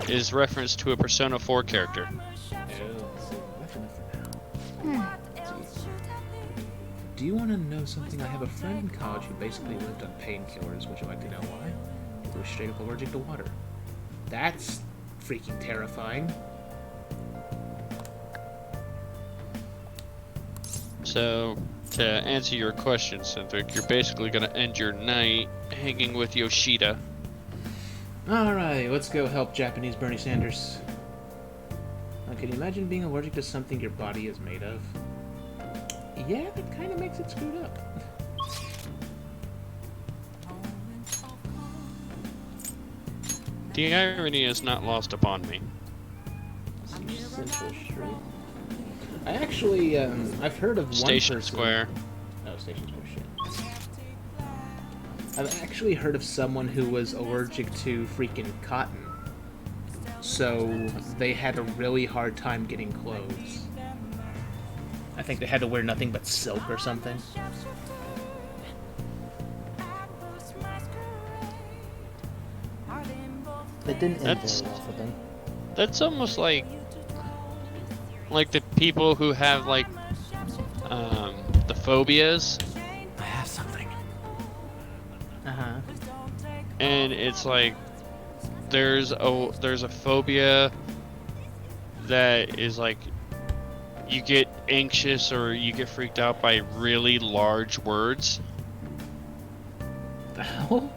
is reference to a Persona 4 character. Do you want to know something? I have a friend in college who basically lived on painkillers. Would you like to know why? He was straight up allergic to water. That's freaking terrifying. So, to answer your question, Cynthric, you're basically going to end your night hanging with Yoshida. Alright, let's go help Japanese Bernie Sanders. Now, can you imagine being allergic to something your body is made of? Yeah, that kind of makes it screwed up. The irony is not lost upon me. Central Street. I actually, I've heard of Station one person... Square. Oh, Station Square, shit. I've actually heard of someone who was allergic to freaking cotton. So, they had a really hard time getting clothes. I think they had to wear nothing but silk or something. It didn't end very well for them. That's almost like the people who have like the phobias. I have something. Uh-huh. And it's like there's a phobia that is like you get anxious or you get freaked out by really large words. The hell?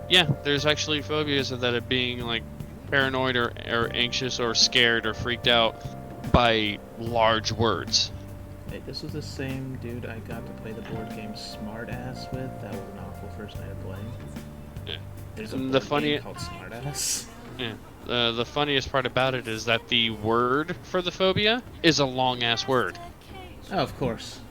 Yeah, there's actually phobias of that of being like paranoid or anxious or scared or freaked out by large words. Hey, this was the same dude I got to play the board game Smart Ass with. That was an awful first night of playing. Yeah. There's a board game called Smart Ass. Yeah. The funniest part about it is that the word for the phobia is a long ass word. Oh, of course.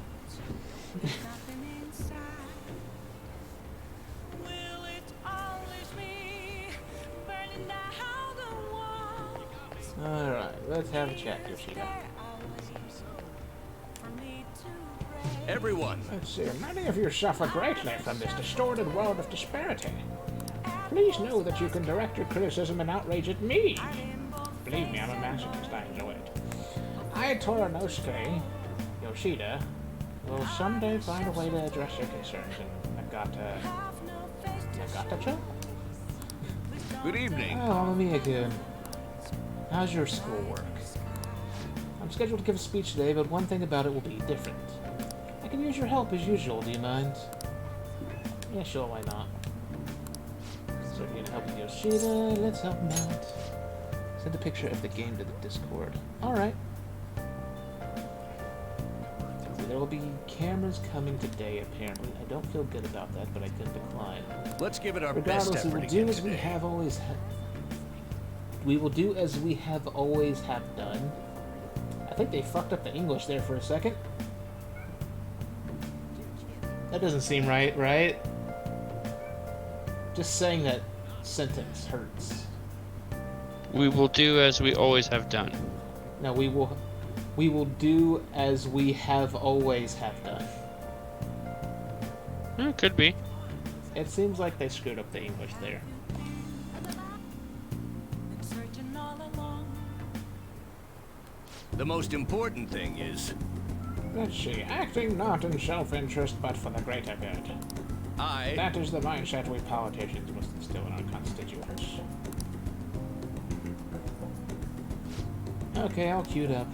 Alright, let's have a chat, Yoshida. Everyone! Let's see, many of you suffer greatly from this distorted world of disparity. Please know that you can direct your criticism and outrage at me. Believe me, I'm a masochist, I enjoy it. I, Toranosuke, Yoshida, will someday find a way to address your concerns in Nagata-cho? Good evening. Oh, me again. How's your schoolwork? I'm scheduled to give a speech today, but one thing about it will be different. I can use your help as usual, do you mind? Yeah, sure, why not? So if you're gonna help with Yoshida, let's help him out. Send a picture of the game to the Discord. Alright. There will be cameras coming today, apparently. I don't feel good about that, but I couldn't decline. Let's give it our Regardless, best effort we will do again as we today. have always we will do as we have always have done. I think they fucked up the English there for a second. That doesn't seem right, right? Just saying that sentence hurts. We will do as we always have done. No, we will do as we have always have done. Could be. It seems like they screwed up the English there. The most important thing is... Let's see, acting not in self-interest but for the greater good. That is the mindset we politicians must instill in our constituents. Okay, all queued up.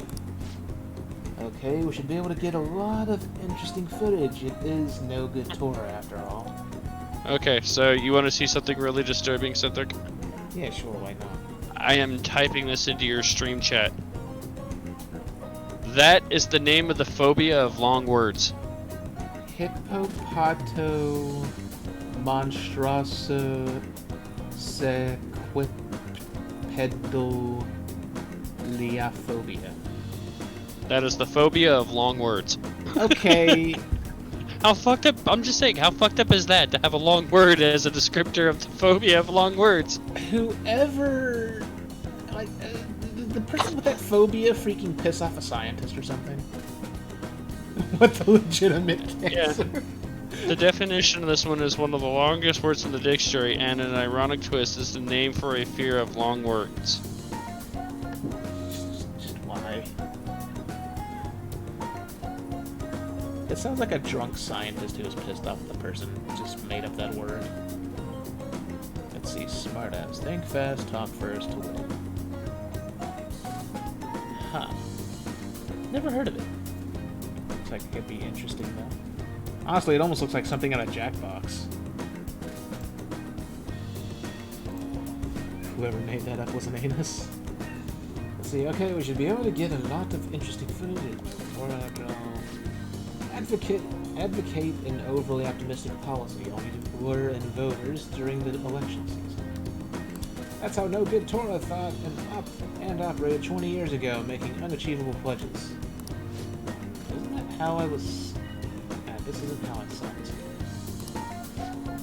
Okay, we should be able to get a lot of interesting footage. It is no good tour after all. Okay, so you want to see something really disturbing, Cynthric? Yeah, sure, why not? I am typing this into your stream chat. That is the name of the phobia of long words. Hippopato monstrosa sequipedaliaphobia. That is the phobia of long words. Okay. How fucked up? I'm just saying, how fucked up is that to have a long word as a descriptor of the phobia of long words? Whoever, like, the person with that phobia freaking piss off a scientist or something. What the legitimate answer? Yeah. The definition of this one is one of the longest words in the dictionary, and an ironic twist is the name for a fear of long words. Just why? It sounds like a drunk scientist who was pissed off at the person who just made up that word. Let's see, smartass. Think fast, talk first to win. Huh. Never heard of it. Looks like it could be interesting though. Honestly, it almost looks like something out of Jackbox. Whoever made that up was an anus. Let's see, okay, we should be able to get a lot of interesting footage. Advocate an overly optimistic policy only to lure in voters during the election season. That's how no good Torah thought and operated 20 years ago, making unachievable pledges. Isn't that how I was... this isn't how it sounds.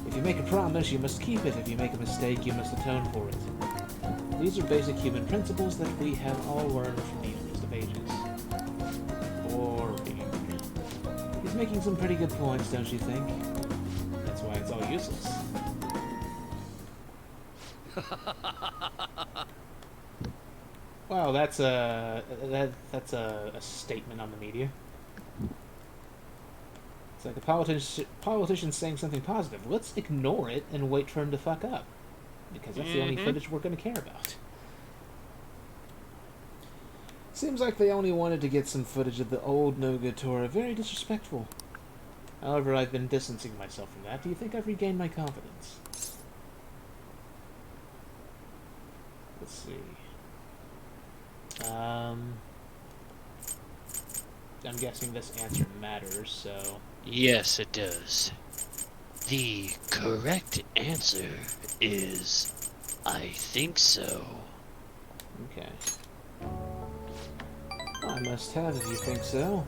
If you make a promise, you must keep it. If you make a mistake, you must atone for it. These are basic human principles that we have all learned from the youngest of ages. Boring. He's making some pretty good points, don't you think? That's why it's all useless. Wow, that's a statement on the media. It's like a politician saying something positive. Let's ignore it and wait for him to fuck up, because that's the only footage we're going to care about. Seems like they only wanted to get some footage of the old no-good Torah. Very disrespectful. However, I've been distancing myself from that. Do you think I've regained my confidence? Let's see. I'm guessing this answer matters, so... Yes, it does. The correct answer is... I think so. Okay. I must have if you think so.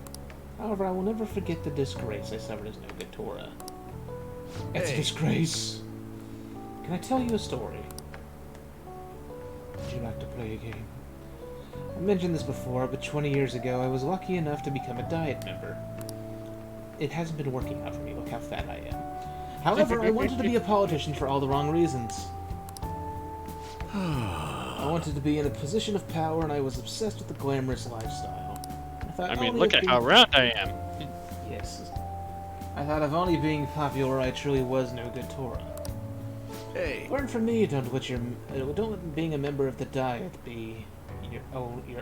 However, I will never forget the disgrace I suffered as no-good Torah. It's a disgrace. Can I tell you a story? Would you like to play a game? I mentioned this before, but 20 years ago I was lucky enough to become a Diet member. It hasn't been working out for me, look how fat I am. However, I wanted to be a politician for all the wrong reasons. I wanted to be in a position of power, and I was obsessed with the glamorous lifestyle. I mean, look at how round I am. Yes. I thought if only being popular I truly was no good Torah. Hey. Learn from me, don't let being a member of the Diet be your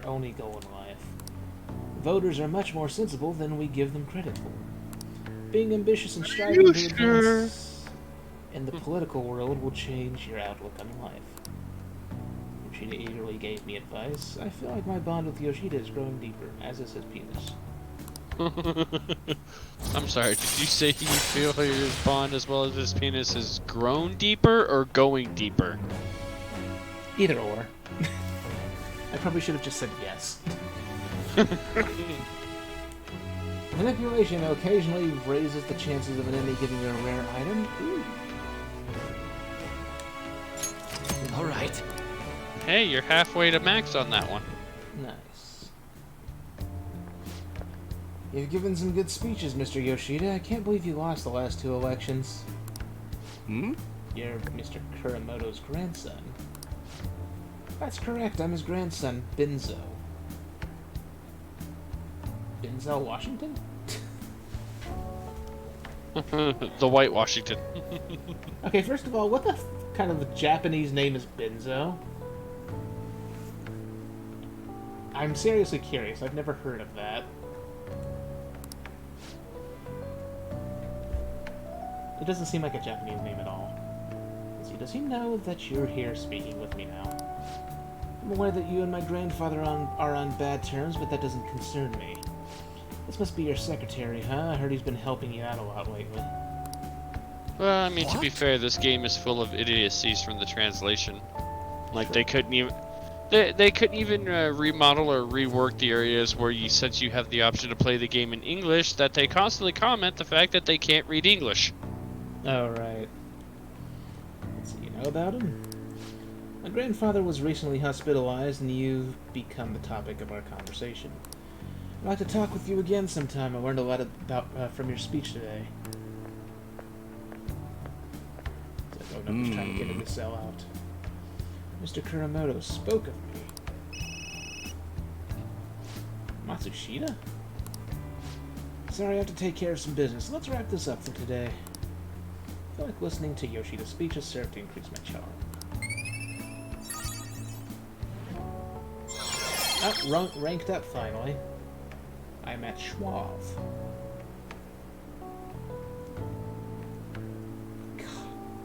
only goal in life. Voters are much more sensible than we give them credit for. Being ambitious and striving to advance in the political world will change your outlook on life. Yoshida eagerly gave me advice. I feel like my bond with Yoshida is growing deeper, as is his penis. I'm sorry, did you say you feel his bond as well as his penis has grown deeper or going deeper? Either or. I probably should have just said yes. Manipulation occasionally raises the chances of an enemy giving you a rare item. Ooh. Alright. Hey, you're halfway to max on that one. Nice. You've given some good speeches, Mr. Yoshida. I can't believe you lost the last 2 elections. Hmm? You're Mr. Kuramoto's grandson. That's correct, I'm his grandson, Benzo. Benzo Washington? The White Washington. Okay, first of all, what the kind of Japanese name is Benzo? I'm seriously curious. I've never heard of that. It doesn't seem like a Japanese name at all. Let's see, does he know that you're here speaking with me now? I'm aware that you and my grandfather are on bad terms, but that doesn't concern me. This must be your secretary, huh? I heard he's been helping you out a lot lately. Well, I mean, to be fair, this game is full of idiocies from the translation. Like, they couldn't even... They couldn't even remodel or rework the areas where since you have the option to play the game in English, that they constantly comment the fact that they can't read English. Oh, right. Let's see, you know about him? My grandfather was recently hospitalized, and you've become the topic of our conversation. I'd like to talk with you again sometime. I learned a lot about from your speech today. Oh, no, I'm just trying to get him to sell out. Mr. Kuramoto spoke of me. Matsushita? Sorry, I have to take care of some business. Let's wrap this up for today. I feel like listening to Yoshida's speech has served to increase my charm. Oh, ranked up finally. I'm at Schwab.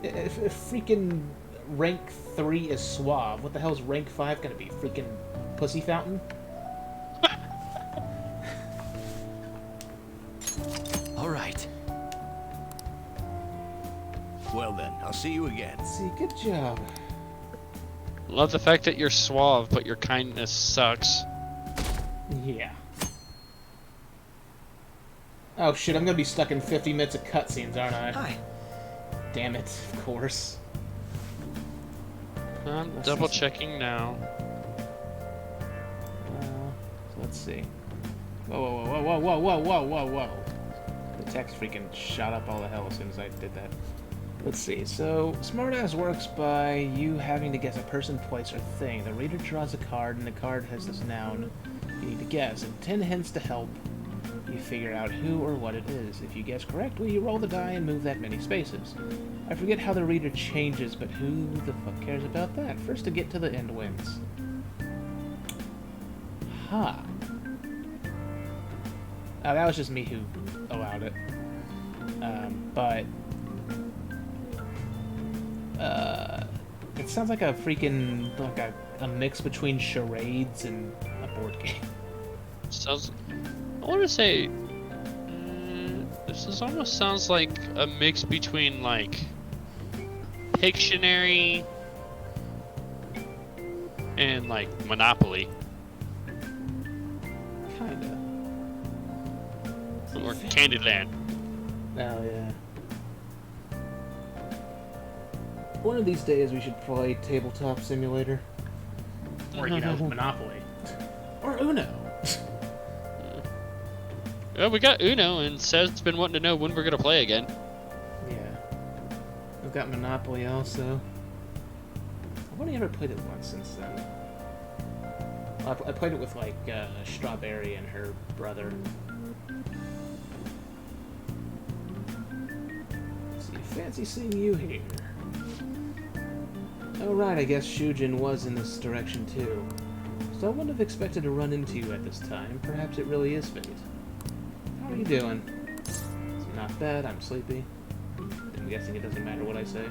If freaking rank 3 is Suave, what the hell is rank 5 gonna be? Freaking Pussy Fountain? Alright. Well then, I'll see you again. See, good job. Love the fact that you're suave, but your kindness sucks. Yeah. Oh shit, I'm gonna be stuck in 50 minutes of cutscenes, aren't I? Hi. Damn it, of course. I'm double checking now. Let's see. Whoa, whoa, whoa, whoa, whoa, whoa, whoa, whoa. The text freaking shot up all the hell as soon as I did that. Let's see, so Smartass works by you having to guess a person, place, or thing. The reader draws a card, and the card has this noun you need to guess, and 10 hints to help you figure out who or what it is. If you guess correctly, you roll the die and move that many spaces. I forget how the reader changes, but who the fuck cares about that? First to get to the end wins. Ha. Oh, that was just me who allowed it. But it sounds like a freaking, like a mix between charades and a board game. Sounds... I want to say... this almost sounds like a mix between, like... Pictionary... and, like, Monopoly. Kinda. Or Candyland. Oh, yeah. One of these days we should play Tabletop Simulator. Or, you know, Monopoly. Or Uno. Well, we got Uno, and Seth's been wanting to know when we're going to play again. Yeah. I've got Monopoly also. I've only ever played it once since then. Well, I played it with, like, Strawberry and her brother. Let's see, fancy seeing you here. Oh right, I guess Shujin was in this direction too. So I wouldn't have expected to run into you at this time. Perhaps it really is fate. How are you doing? Not bad, I'm sleepy. I'm guessing it doesn't matter what I say.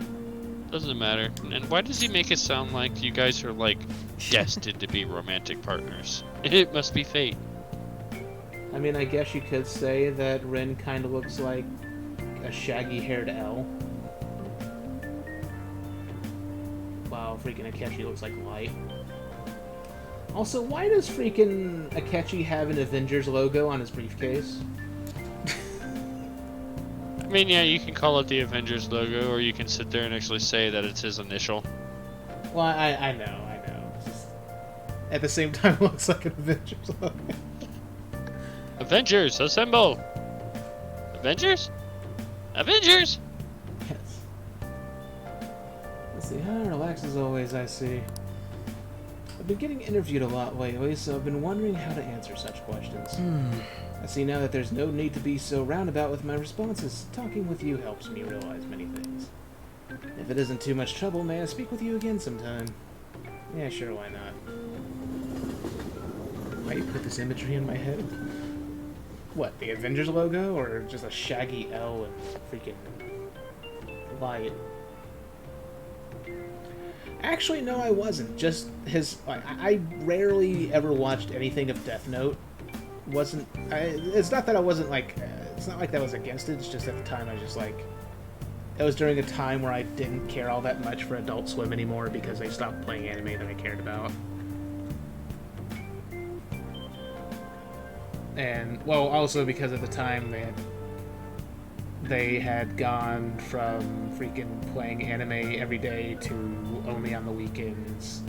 Doesn't matter. And why does he make it sound like you guys are, like, destined to be romantic partners? It must be fate. I mean, I guess you could say that Ren kind of looks like a shaggy-haired L. While freaking Akechi looks like Light. Also, why does freaking Akechi have an Avengers logo on his briefcase? I mean, yeah, you can call it the Avengers logo, or you can sit there and actually say that it's his initial. Well, I know. It's just, at the same time, it looks like an Avengers logo. Avengers, assemble! Avengers? Avengers! Yes. Let's see, relax as always, I see. I've been getting interviewed a lot lately, so I've been wondering how to answer such questions. I see now that there's no need to be so roundabout with my responses. Talking with you helps me realize many things. If it isn't too much trouble, may I speak with you again sometime? Yeah, sure, why not? Why you put this imagery in my head? What, the Avengers logo? Or just a shaggy L and freaking light? Actually, no, I wasn't. Just his... I rarely ever watched anything of Death Note. It's not that I wasn't, like... it's not like that I was against it. It's just at the time I was just, like... It was during a time where I didn't care all that much for Adult Swim anymore because they stopped playing anime that I cared about. And, well, also because at the time they had gone from freaking playing anime every day to only on the weekends,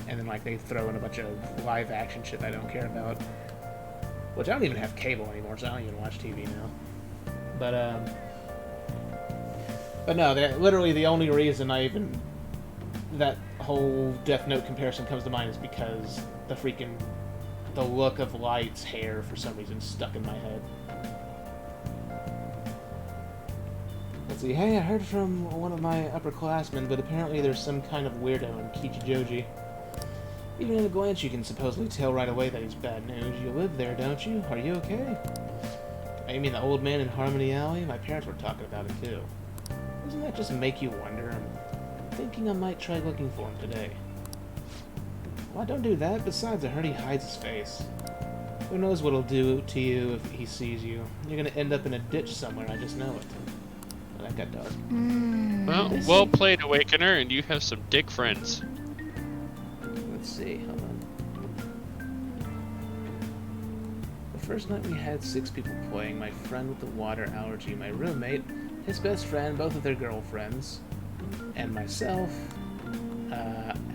and then like they throw in a bunch of live action shit I don't care about, which I don't even have cable anymore, so I don't even watch TV now. But no, literally the only reason that whole Death Note comparison comes to mind is because the look of Light's hair for some reason stuck in my head. Let's see, hey, I heard from one of my upperclassmen, but apparently there's some kind of weirdo in Kichijoji. Even at a glance you can supposedly tell right away that he's bad news. You live there, don't you? Are you okay? Oh, you mean the old man in Harmony Alley? My parents were talking about it too. Doesn't that just make you wonder? I'm thinking I might try looking for him today. Well, don't do that. Besides, I heard he hides his face. Who knows what he'll do to you if he sees you. You're gonna end up in a ditch somewhere, I just know it. Well, that got dark. Well played, Awakener, and you have some dick friends. Let's see, hold on. The first night we had 6 people playing. My friend with the water allergy, my roommate, his best friend, both of their girlfriends, and myself.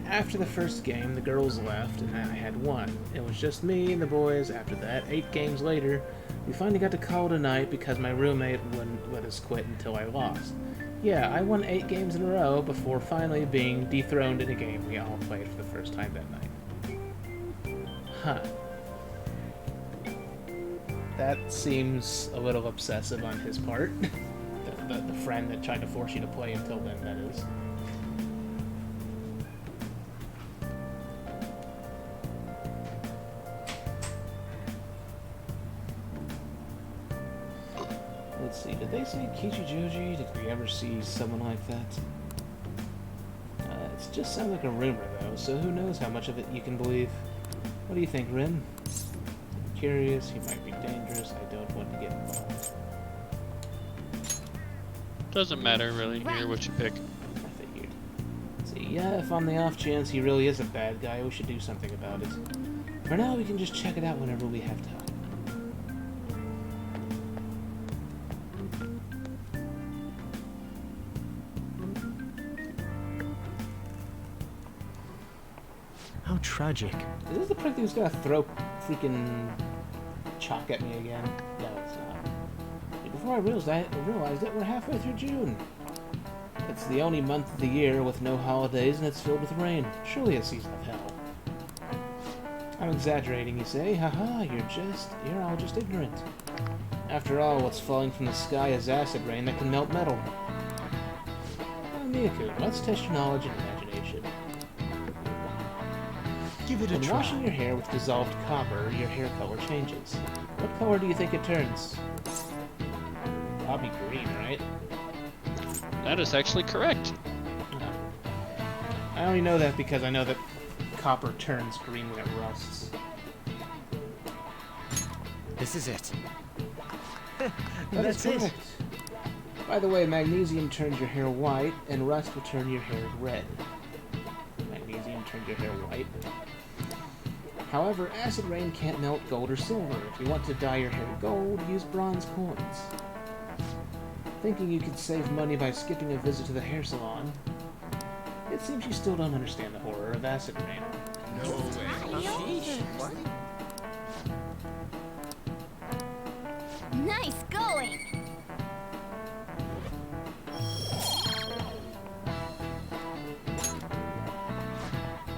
After the first game, the girls left, and I had one. It was just me and the boys. After that, 8 games later, we finally got to call it a night because my roommate wouldn't let us quit until I lost. Yeah, I won 8 games in a row before finally being dethroned in a game we all played for the first time that night. Huh. That seems a little obsessive on his part. the friend that tried to force you to play until then, that is. Let's see, did they say Kichijoji? Did we ever see someone like that? It just sounds like a rumor, though, so who knows how much of it you can believe. What do you think, Rin? I'm curious, he might be dangerous, I don't want to get involved. Doesn't matter, really, here, what you pick. I figured. Let's see, yeah, if on the off chance he really is a bad guy, we should do something about it. For now, we can just check it out whenever we have time. How tragic. Is this the prick who's gonna throw freaking chalk at me again? No, it's not. Before I realized it, we're halfway through June. It's the only month of the year with no holidays and it's filled with rain. Surely a season of hell. I'm exaggerating, you say? Haha, you're all just ignorant. After all, what's falling from the sky is acid rain that can melt metal. Miyako, let's test your knowledge and imagination. Give it a try. When washing your hair with dissolved copper, your hair color changes. What color do you think it turns? Probably green, right? That is actually correct. I only know that because I know that copper turns green when it rusts. This is it. That's it. By the way, magnesium turns your hair white, and rust will turn your hair red. Magnesium turns your hair white. However, acid rain can't melt gold or silver. If you want to dye your hair gold, use bronze coins. Thinking you could save money by skipping a visit to the hair salon, it seems you still don't understand the horror of acid rain. No way.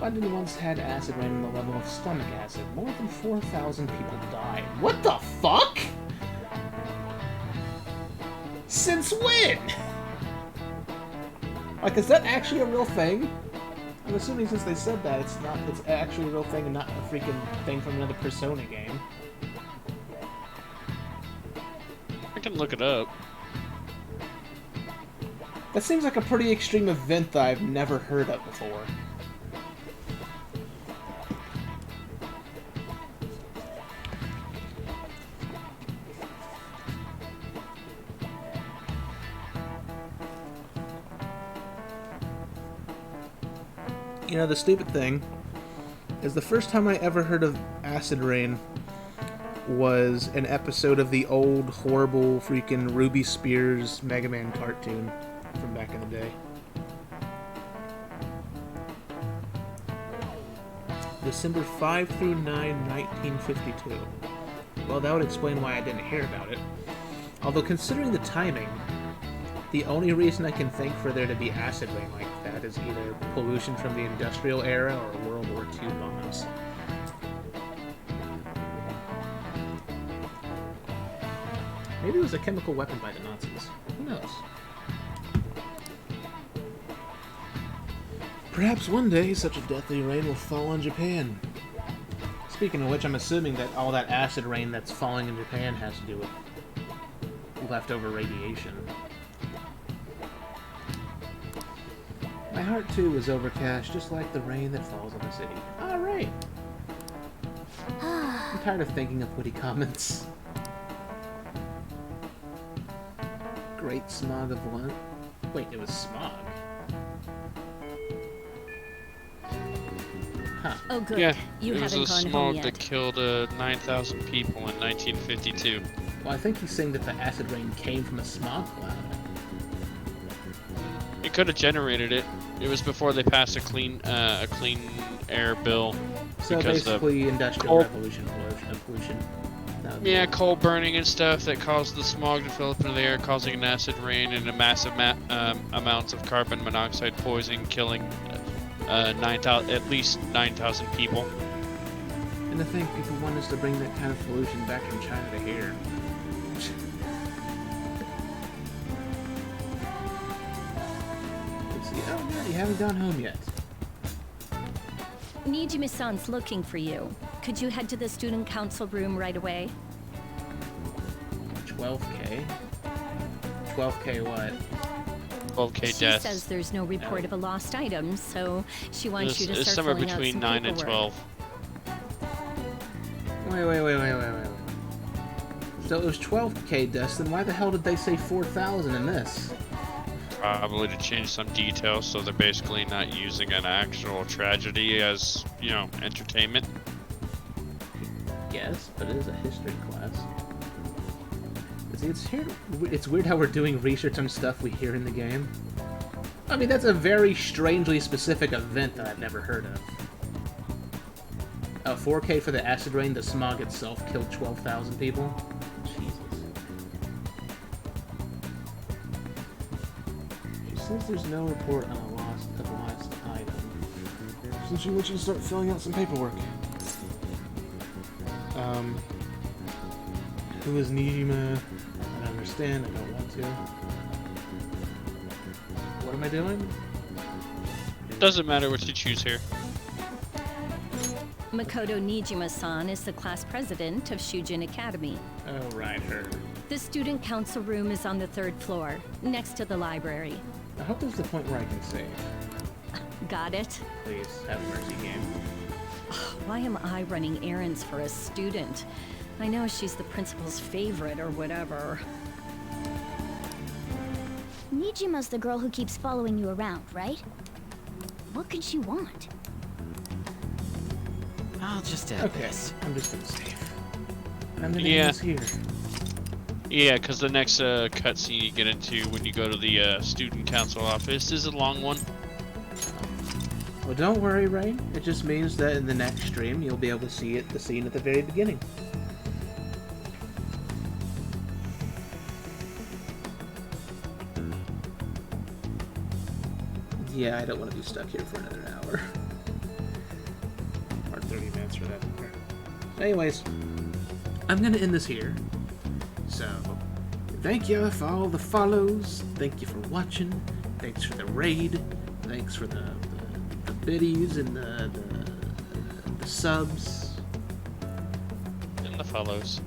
London once had acid rain on the level of stomach acid. More than 4,000 people died. What the fuck? Since when? Like, is that actually a real thing? I'm assuming since they said that, it's actually a real thing and not a freaking thing from another Persona game. I can look it up. That seems like a pretty extreme event that I've never heard of before. You know, the stupid thing is the first time I ever heard of acid rain was an episode of the old, horrible, freaking Ruby Spears Mega Man cartoon from back in the day. December 5 through 9, 1952. Well, that would explain why I didn't hear about it. Although, considering the timing, the only reason I can think for there to be acid rain like that is either pollution from the industrial era or World War II bombs. Maybe it was a chemical weapon by the Nazis. Who knows? Perhaps one day such a deathly rain will fall on Japan. Speaking of which, I'm assuming that all that acid rain that's falling in Japan has to do with leftover radiation. My heart too was overcast, just like the rain that falls on the city. Alright! I'm tired of thinking of witty comments. Great smog of what? Wait, it was smog. Huh. Oh, good. Yeah, You it was haven't a gone home smog yet. that killed 9,000 people in 1952. Well, I think he's saying that the acid rain came from a smog cloud. It could have generated it. It was before they passed a clean air bill. So because basically, industrial revolution pollution. Yeah, coal burning and stuff that caused the smog to fill up into the air, causing an acid rain and a massive amounts of carbon monoxide poisoning, killing at least 9,000 people. And to think people want us to bring that kind of pollution back from China to here. Let's see. Oh, yeah, you haven't gone home yet. Nijime-san's looking for you. Could you head to the student council room right away? 12K? 12K what? 12K She deaths. says there's no report of a lost item, so she wants you to It's start somewhere filling out between some 9 and paperwork. 12. Wait. So it was 12K deaths, then why the hell did they say 4,000 in this? Probably to change some details, so they're basically not using an actual tragedy as, you know, entertainment. Yes, but it is a history class. See, it's weird how we're doing research on stuff we hear in the game. I mean, that's a very strangely specific event that I've never heard of. 4K for the acid rain, the smog itself killed 12,000 people. Jesus. She says there's no report on a lost item. So she wants you to start filling out some paperwork. Who is Nijima? I don't understand, I don't want to. What am I doing? Doesn't matter what you choose here. Makoto Nijima-san is the class president of Shujin Academy. Oh, right, her. The student council room is on the 3rd floor, next to the library. I hope there's the point where I can save. Got it? Please, have mercy, game. Why am I running errands for a student? I know she's the principal's favorite or whatever. Nijima's the girl who keeps following you around, right? What could she want? I'll just add this. I'm just gonna save. I'm gonna Yeah. use here. Yeah, because the next cutscene you get into when you go to the student council office is a long one. Well, don't worry, Rain. It just means that in the next stream you'll be able to see the scene at the very beginning. Yeah, I don't want to be stuck here for another hour. Anyways, I'm gonna end this here. So, thank you for all the follows. Thank you for watching. Thanks for the raid. Thanks for the biddies and the subs. And the follows.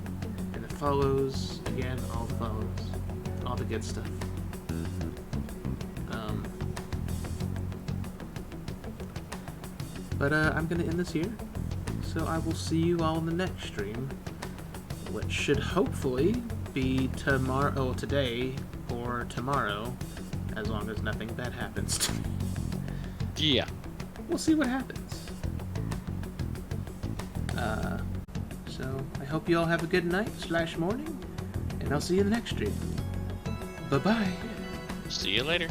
And the follows. Again, all the follows. All the good stuff. But I'm gonna end this here. So I will see you all in the next stream, which should hopefully be tomorrow, today, or tomorrow, as long as nothing bad happens. Yeah. We'll see what happens. So I hope you all have a good night / morning, and I'll see you in the next stream. Bye-bye. See you later.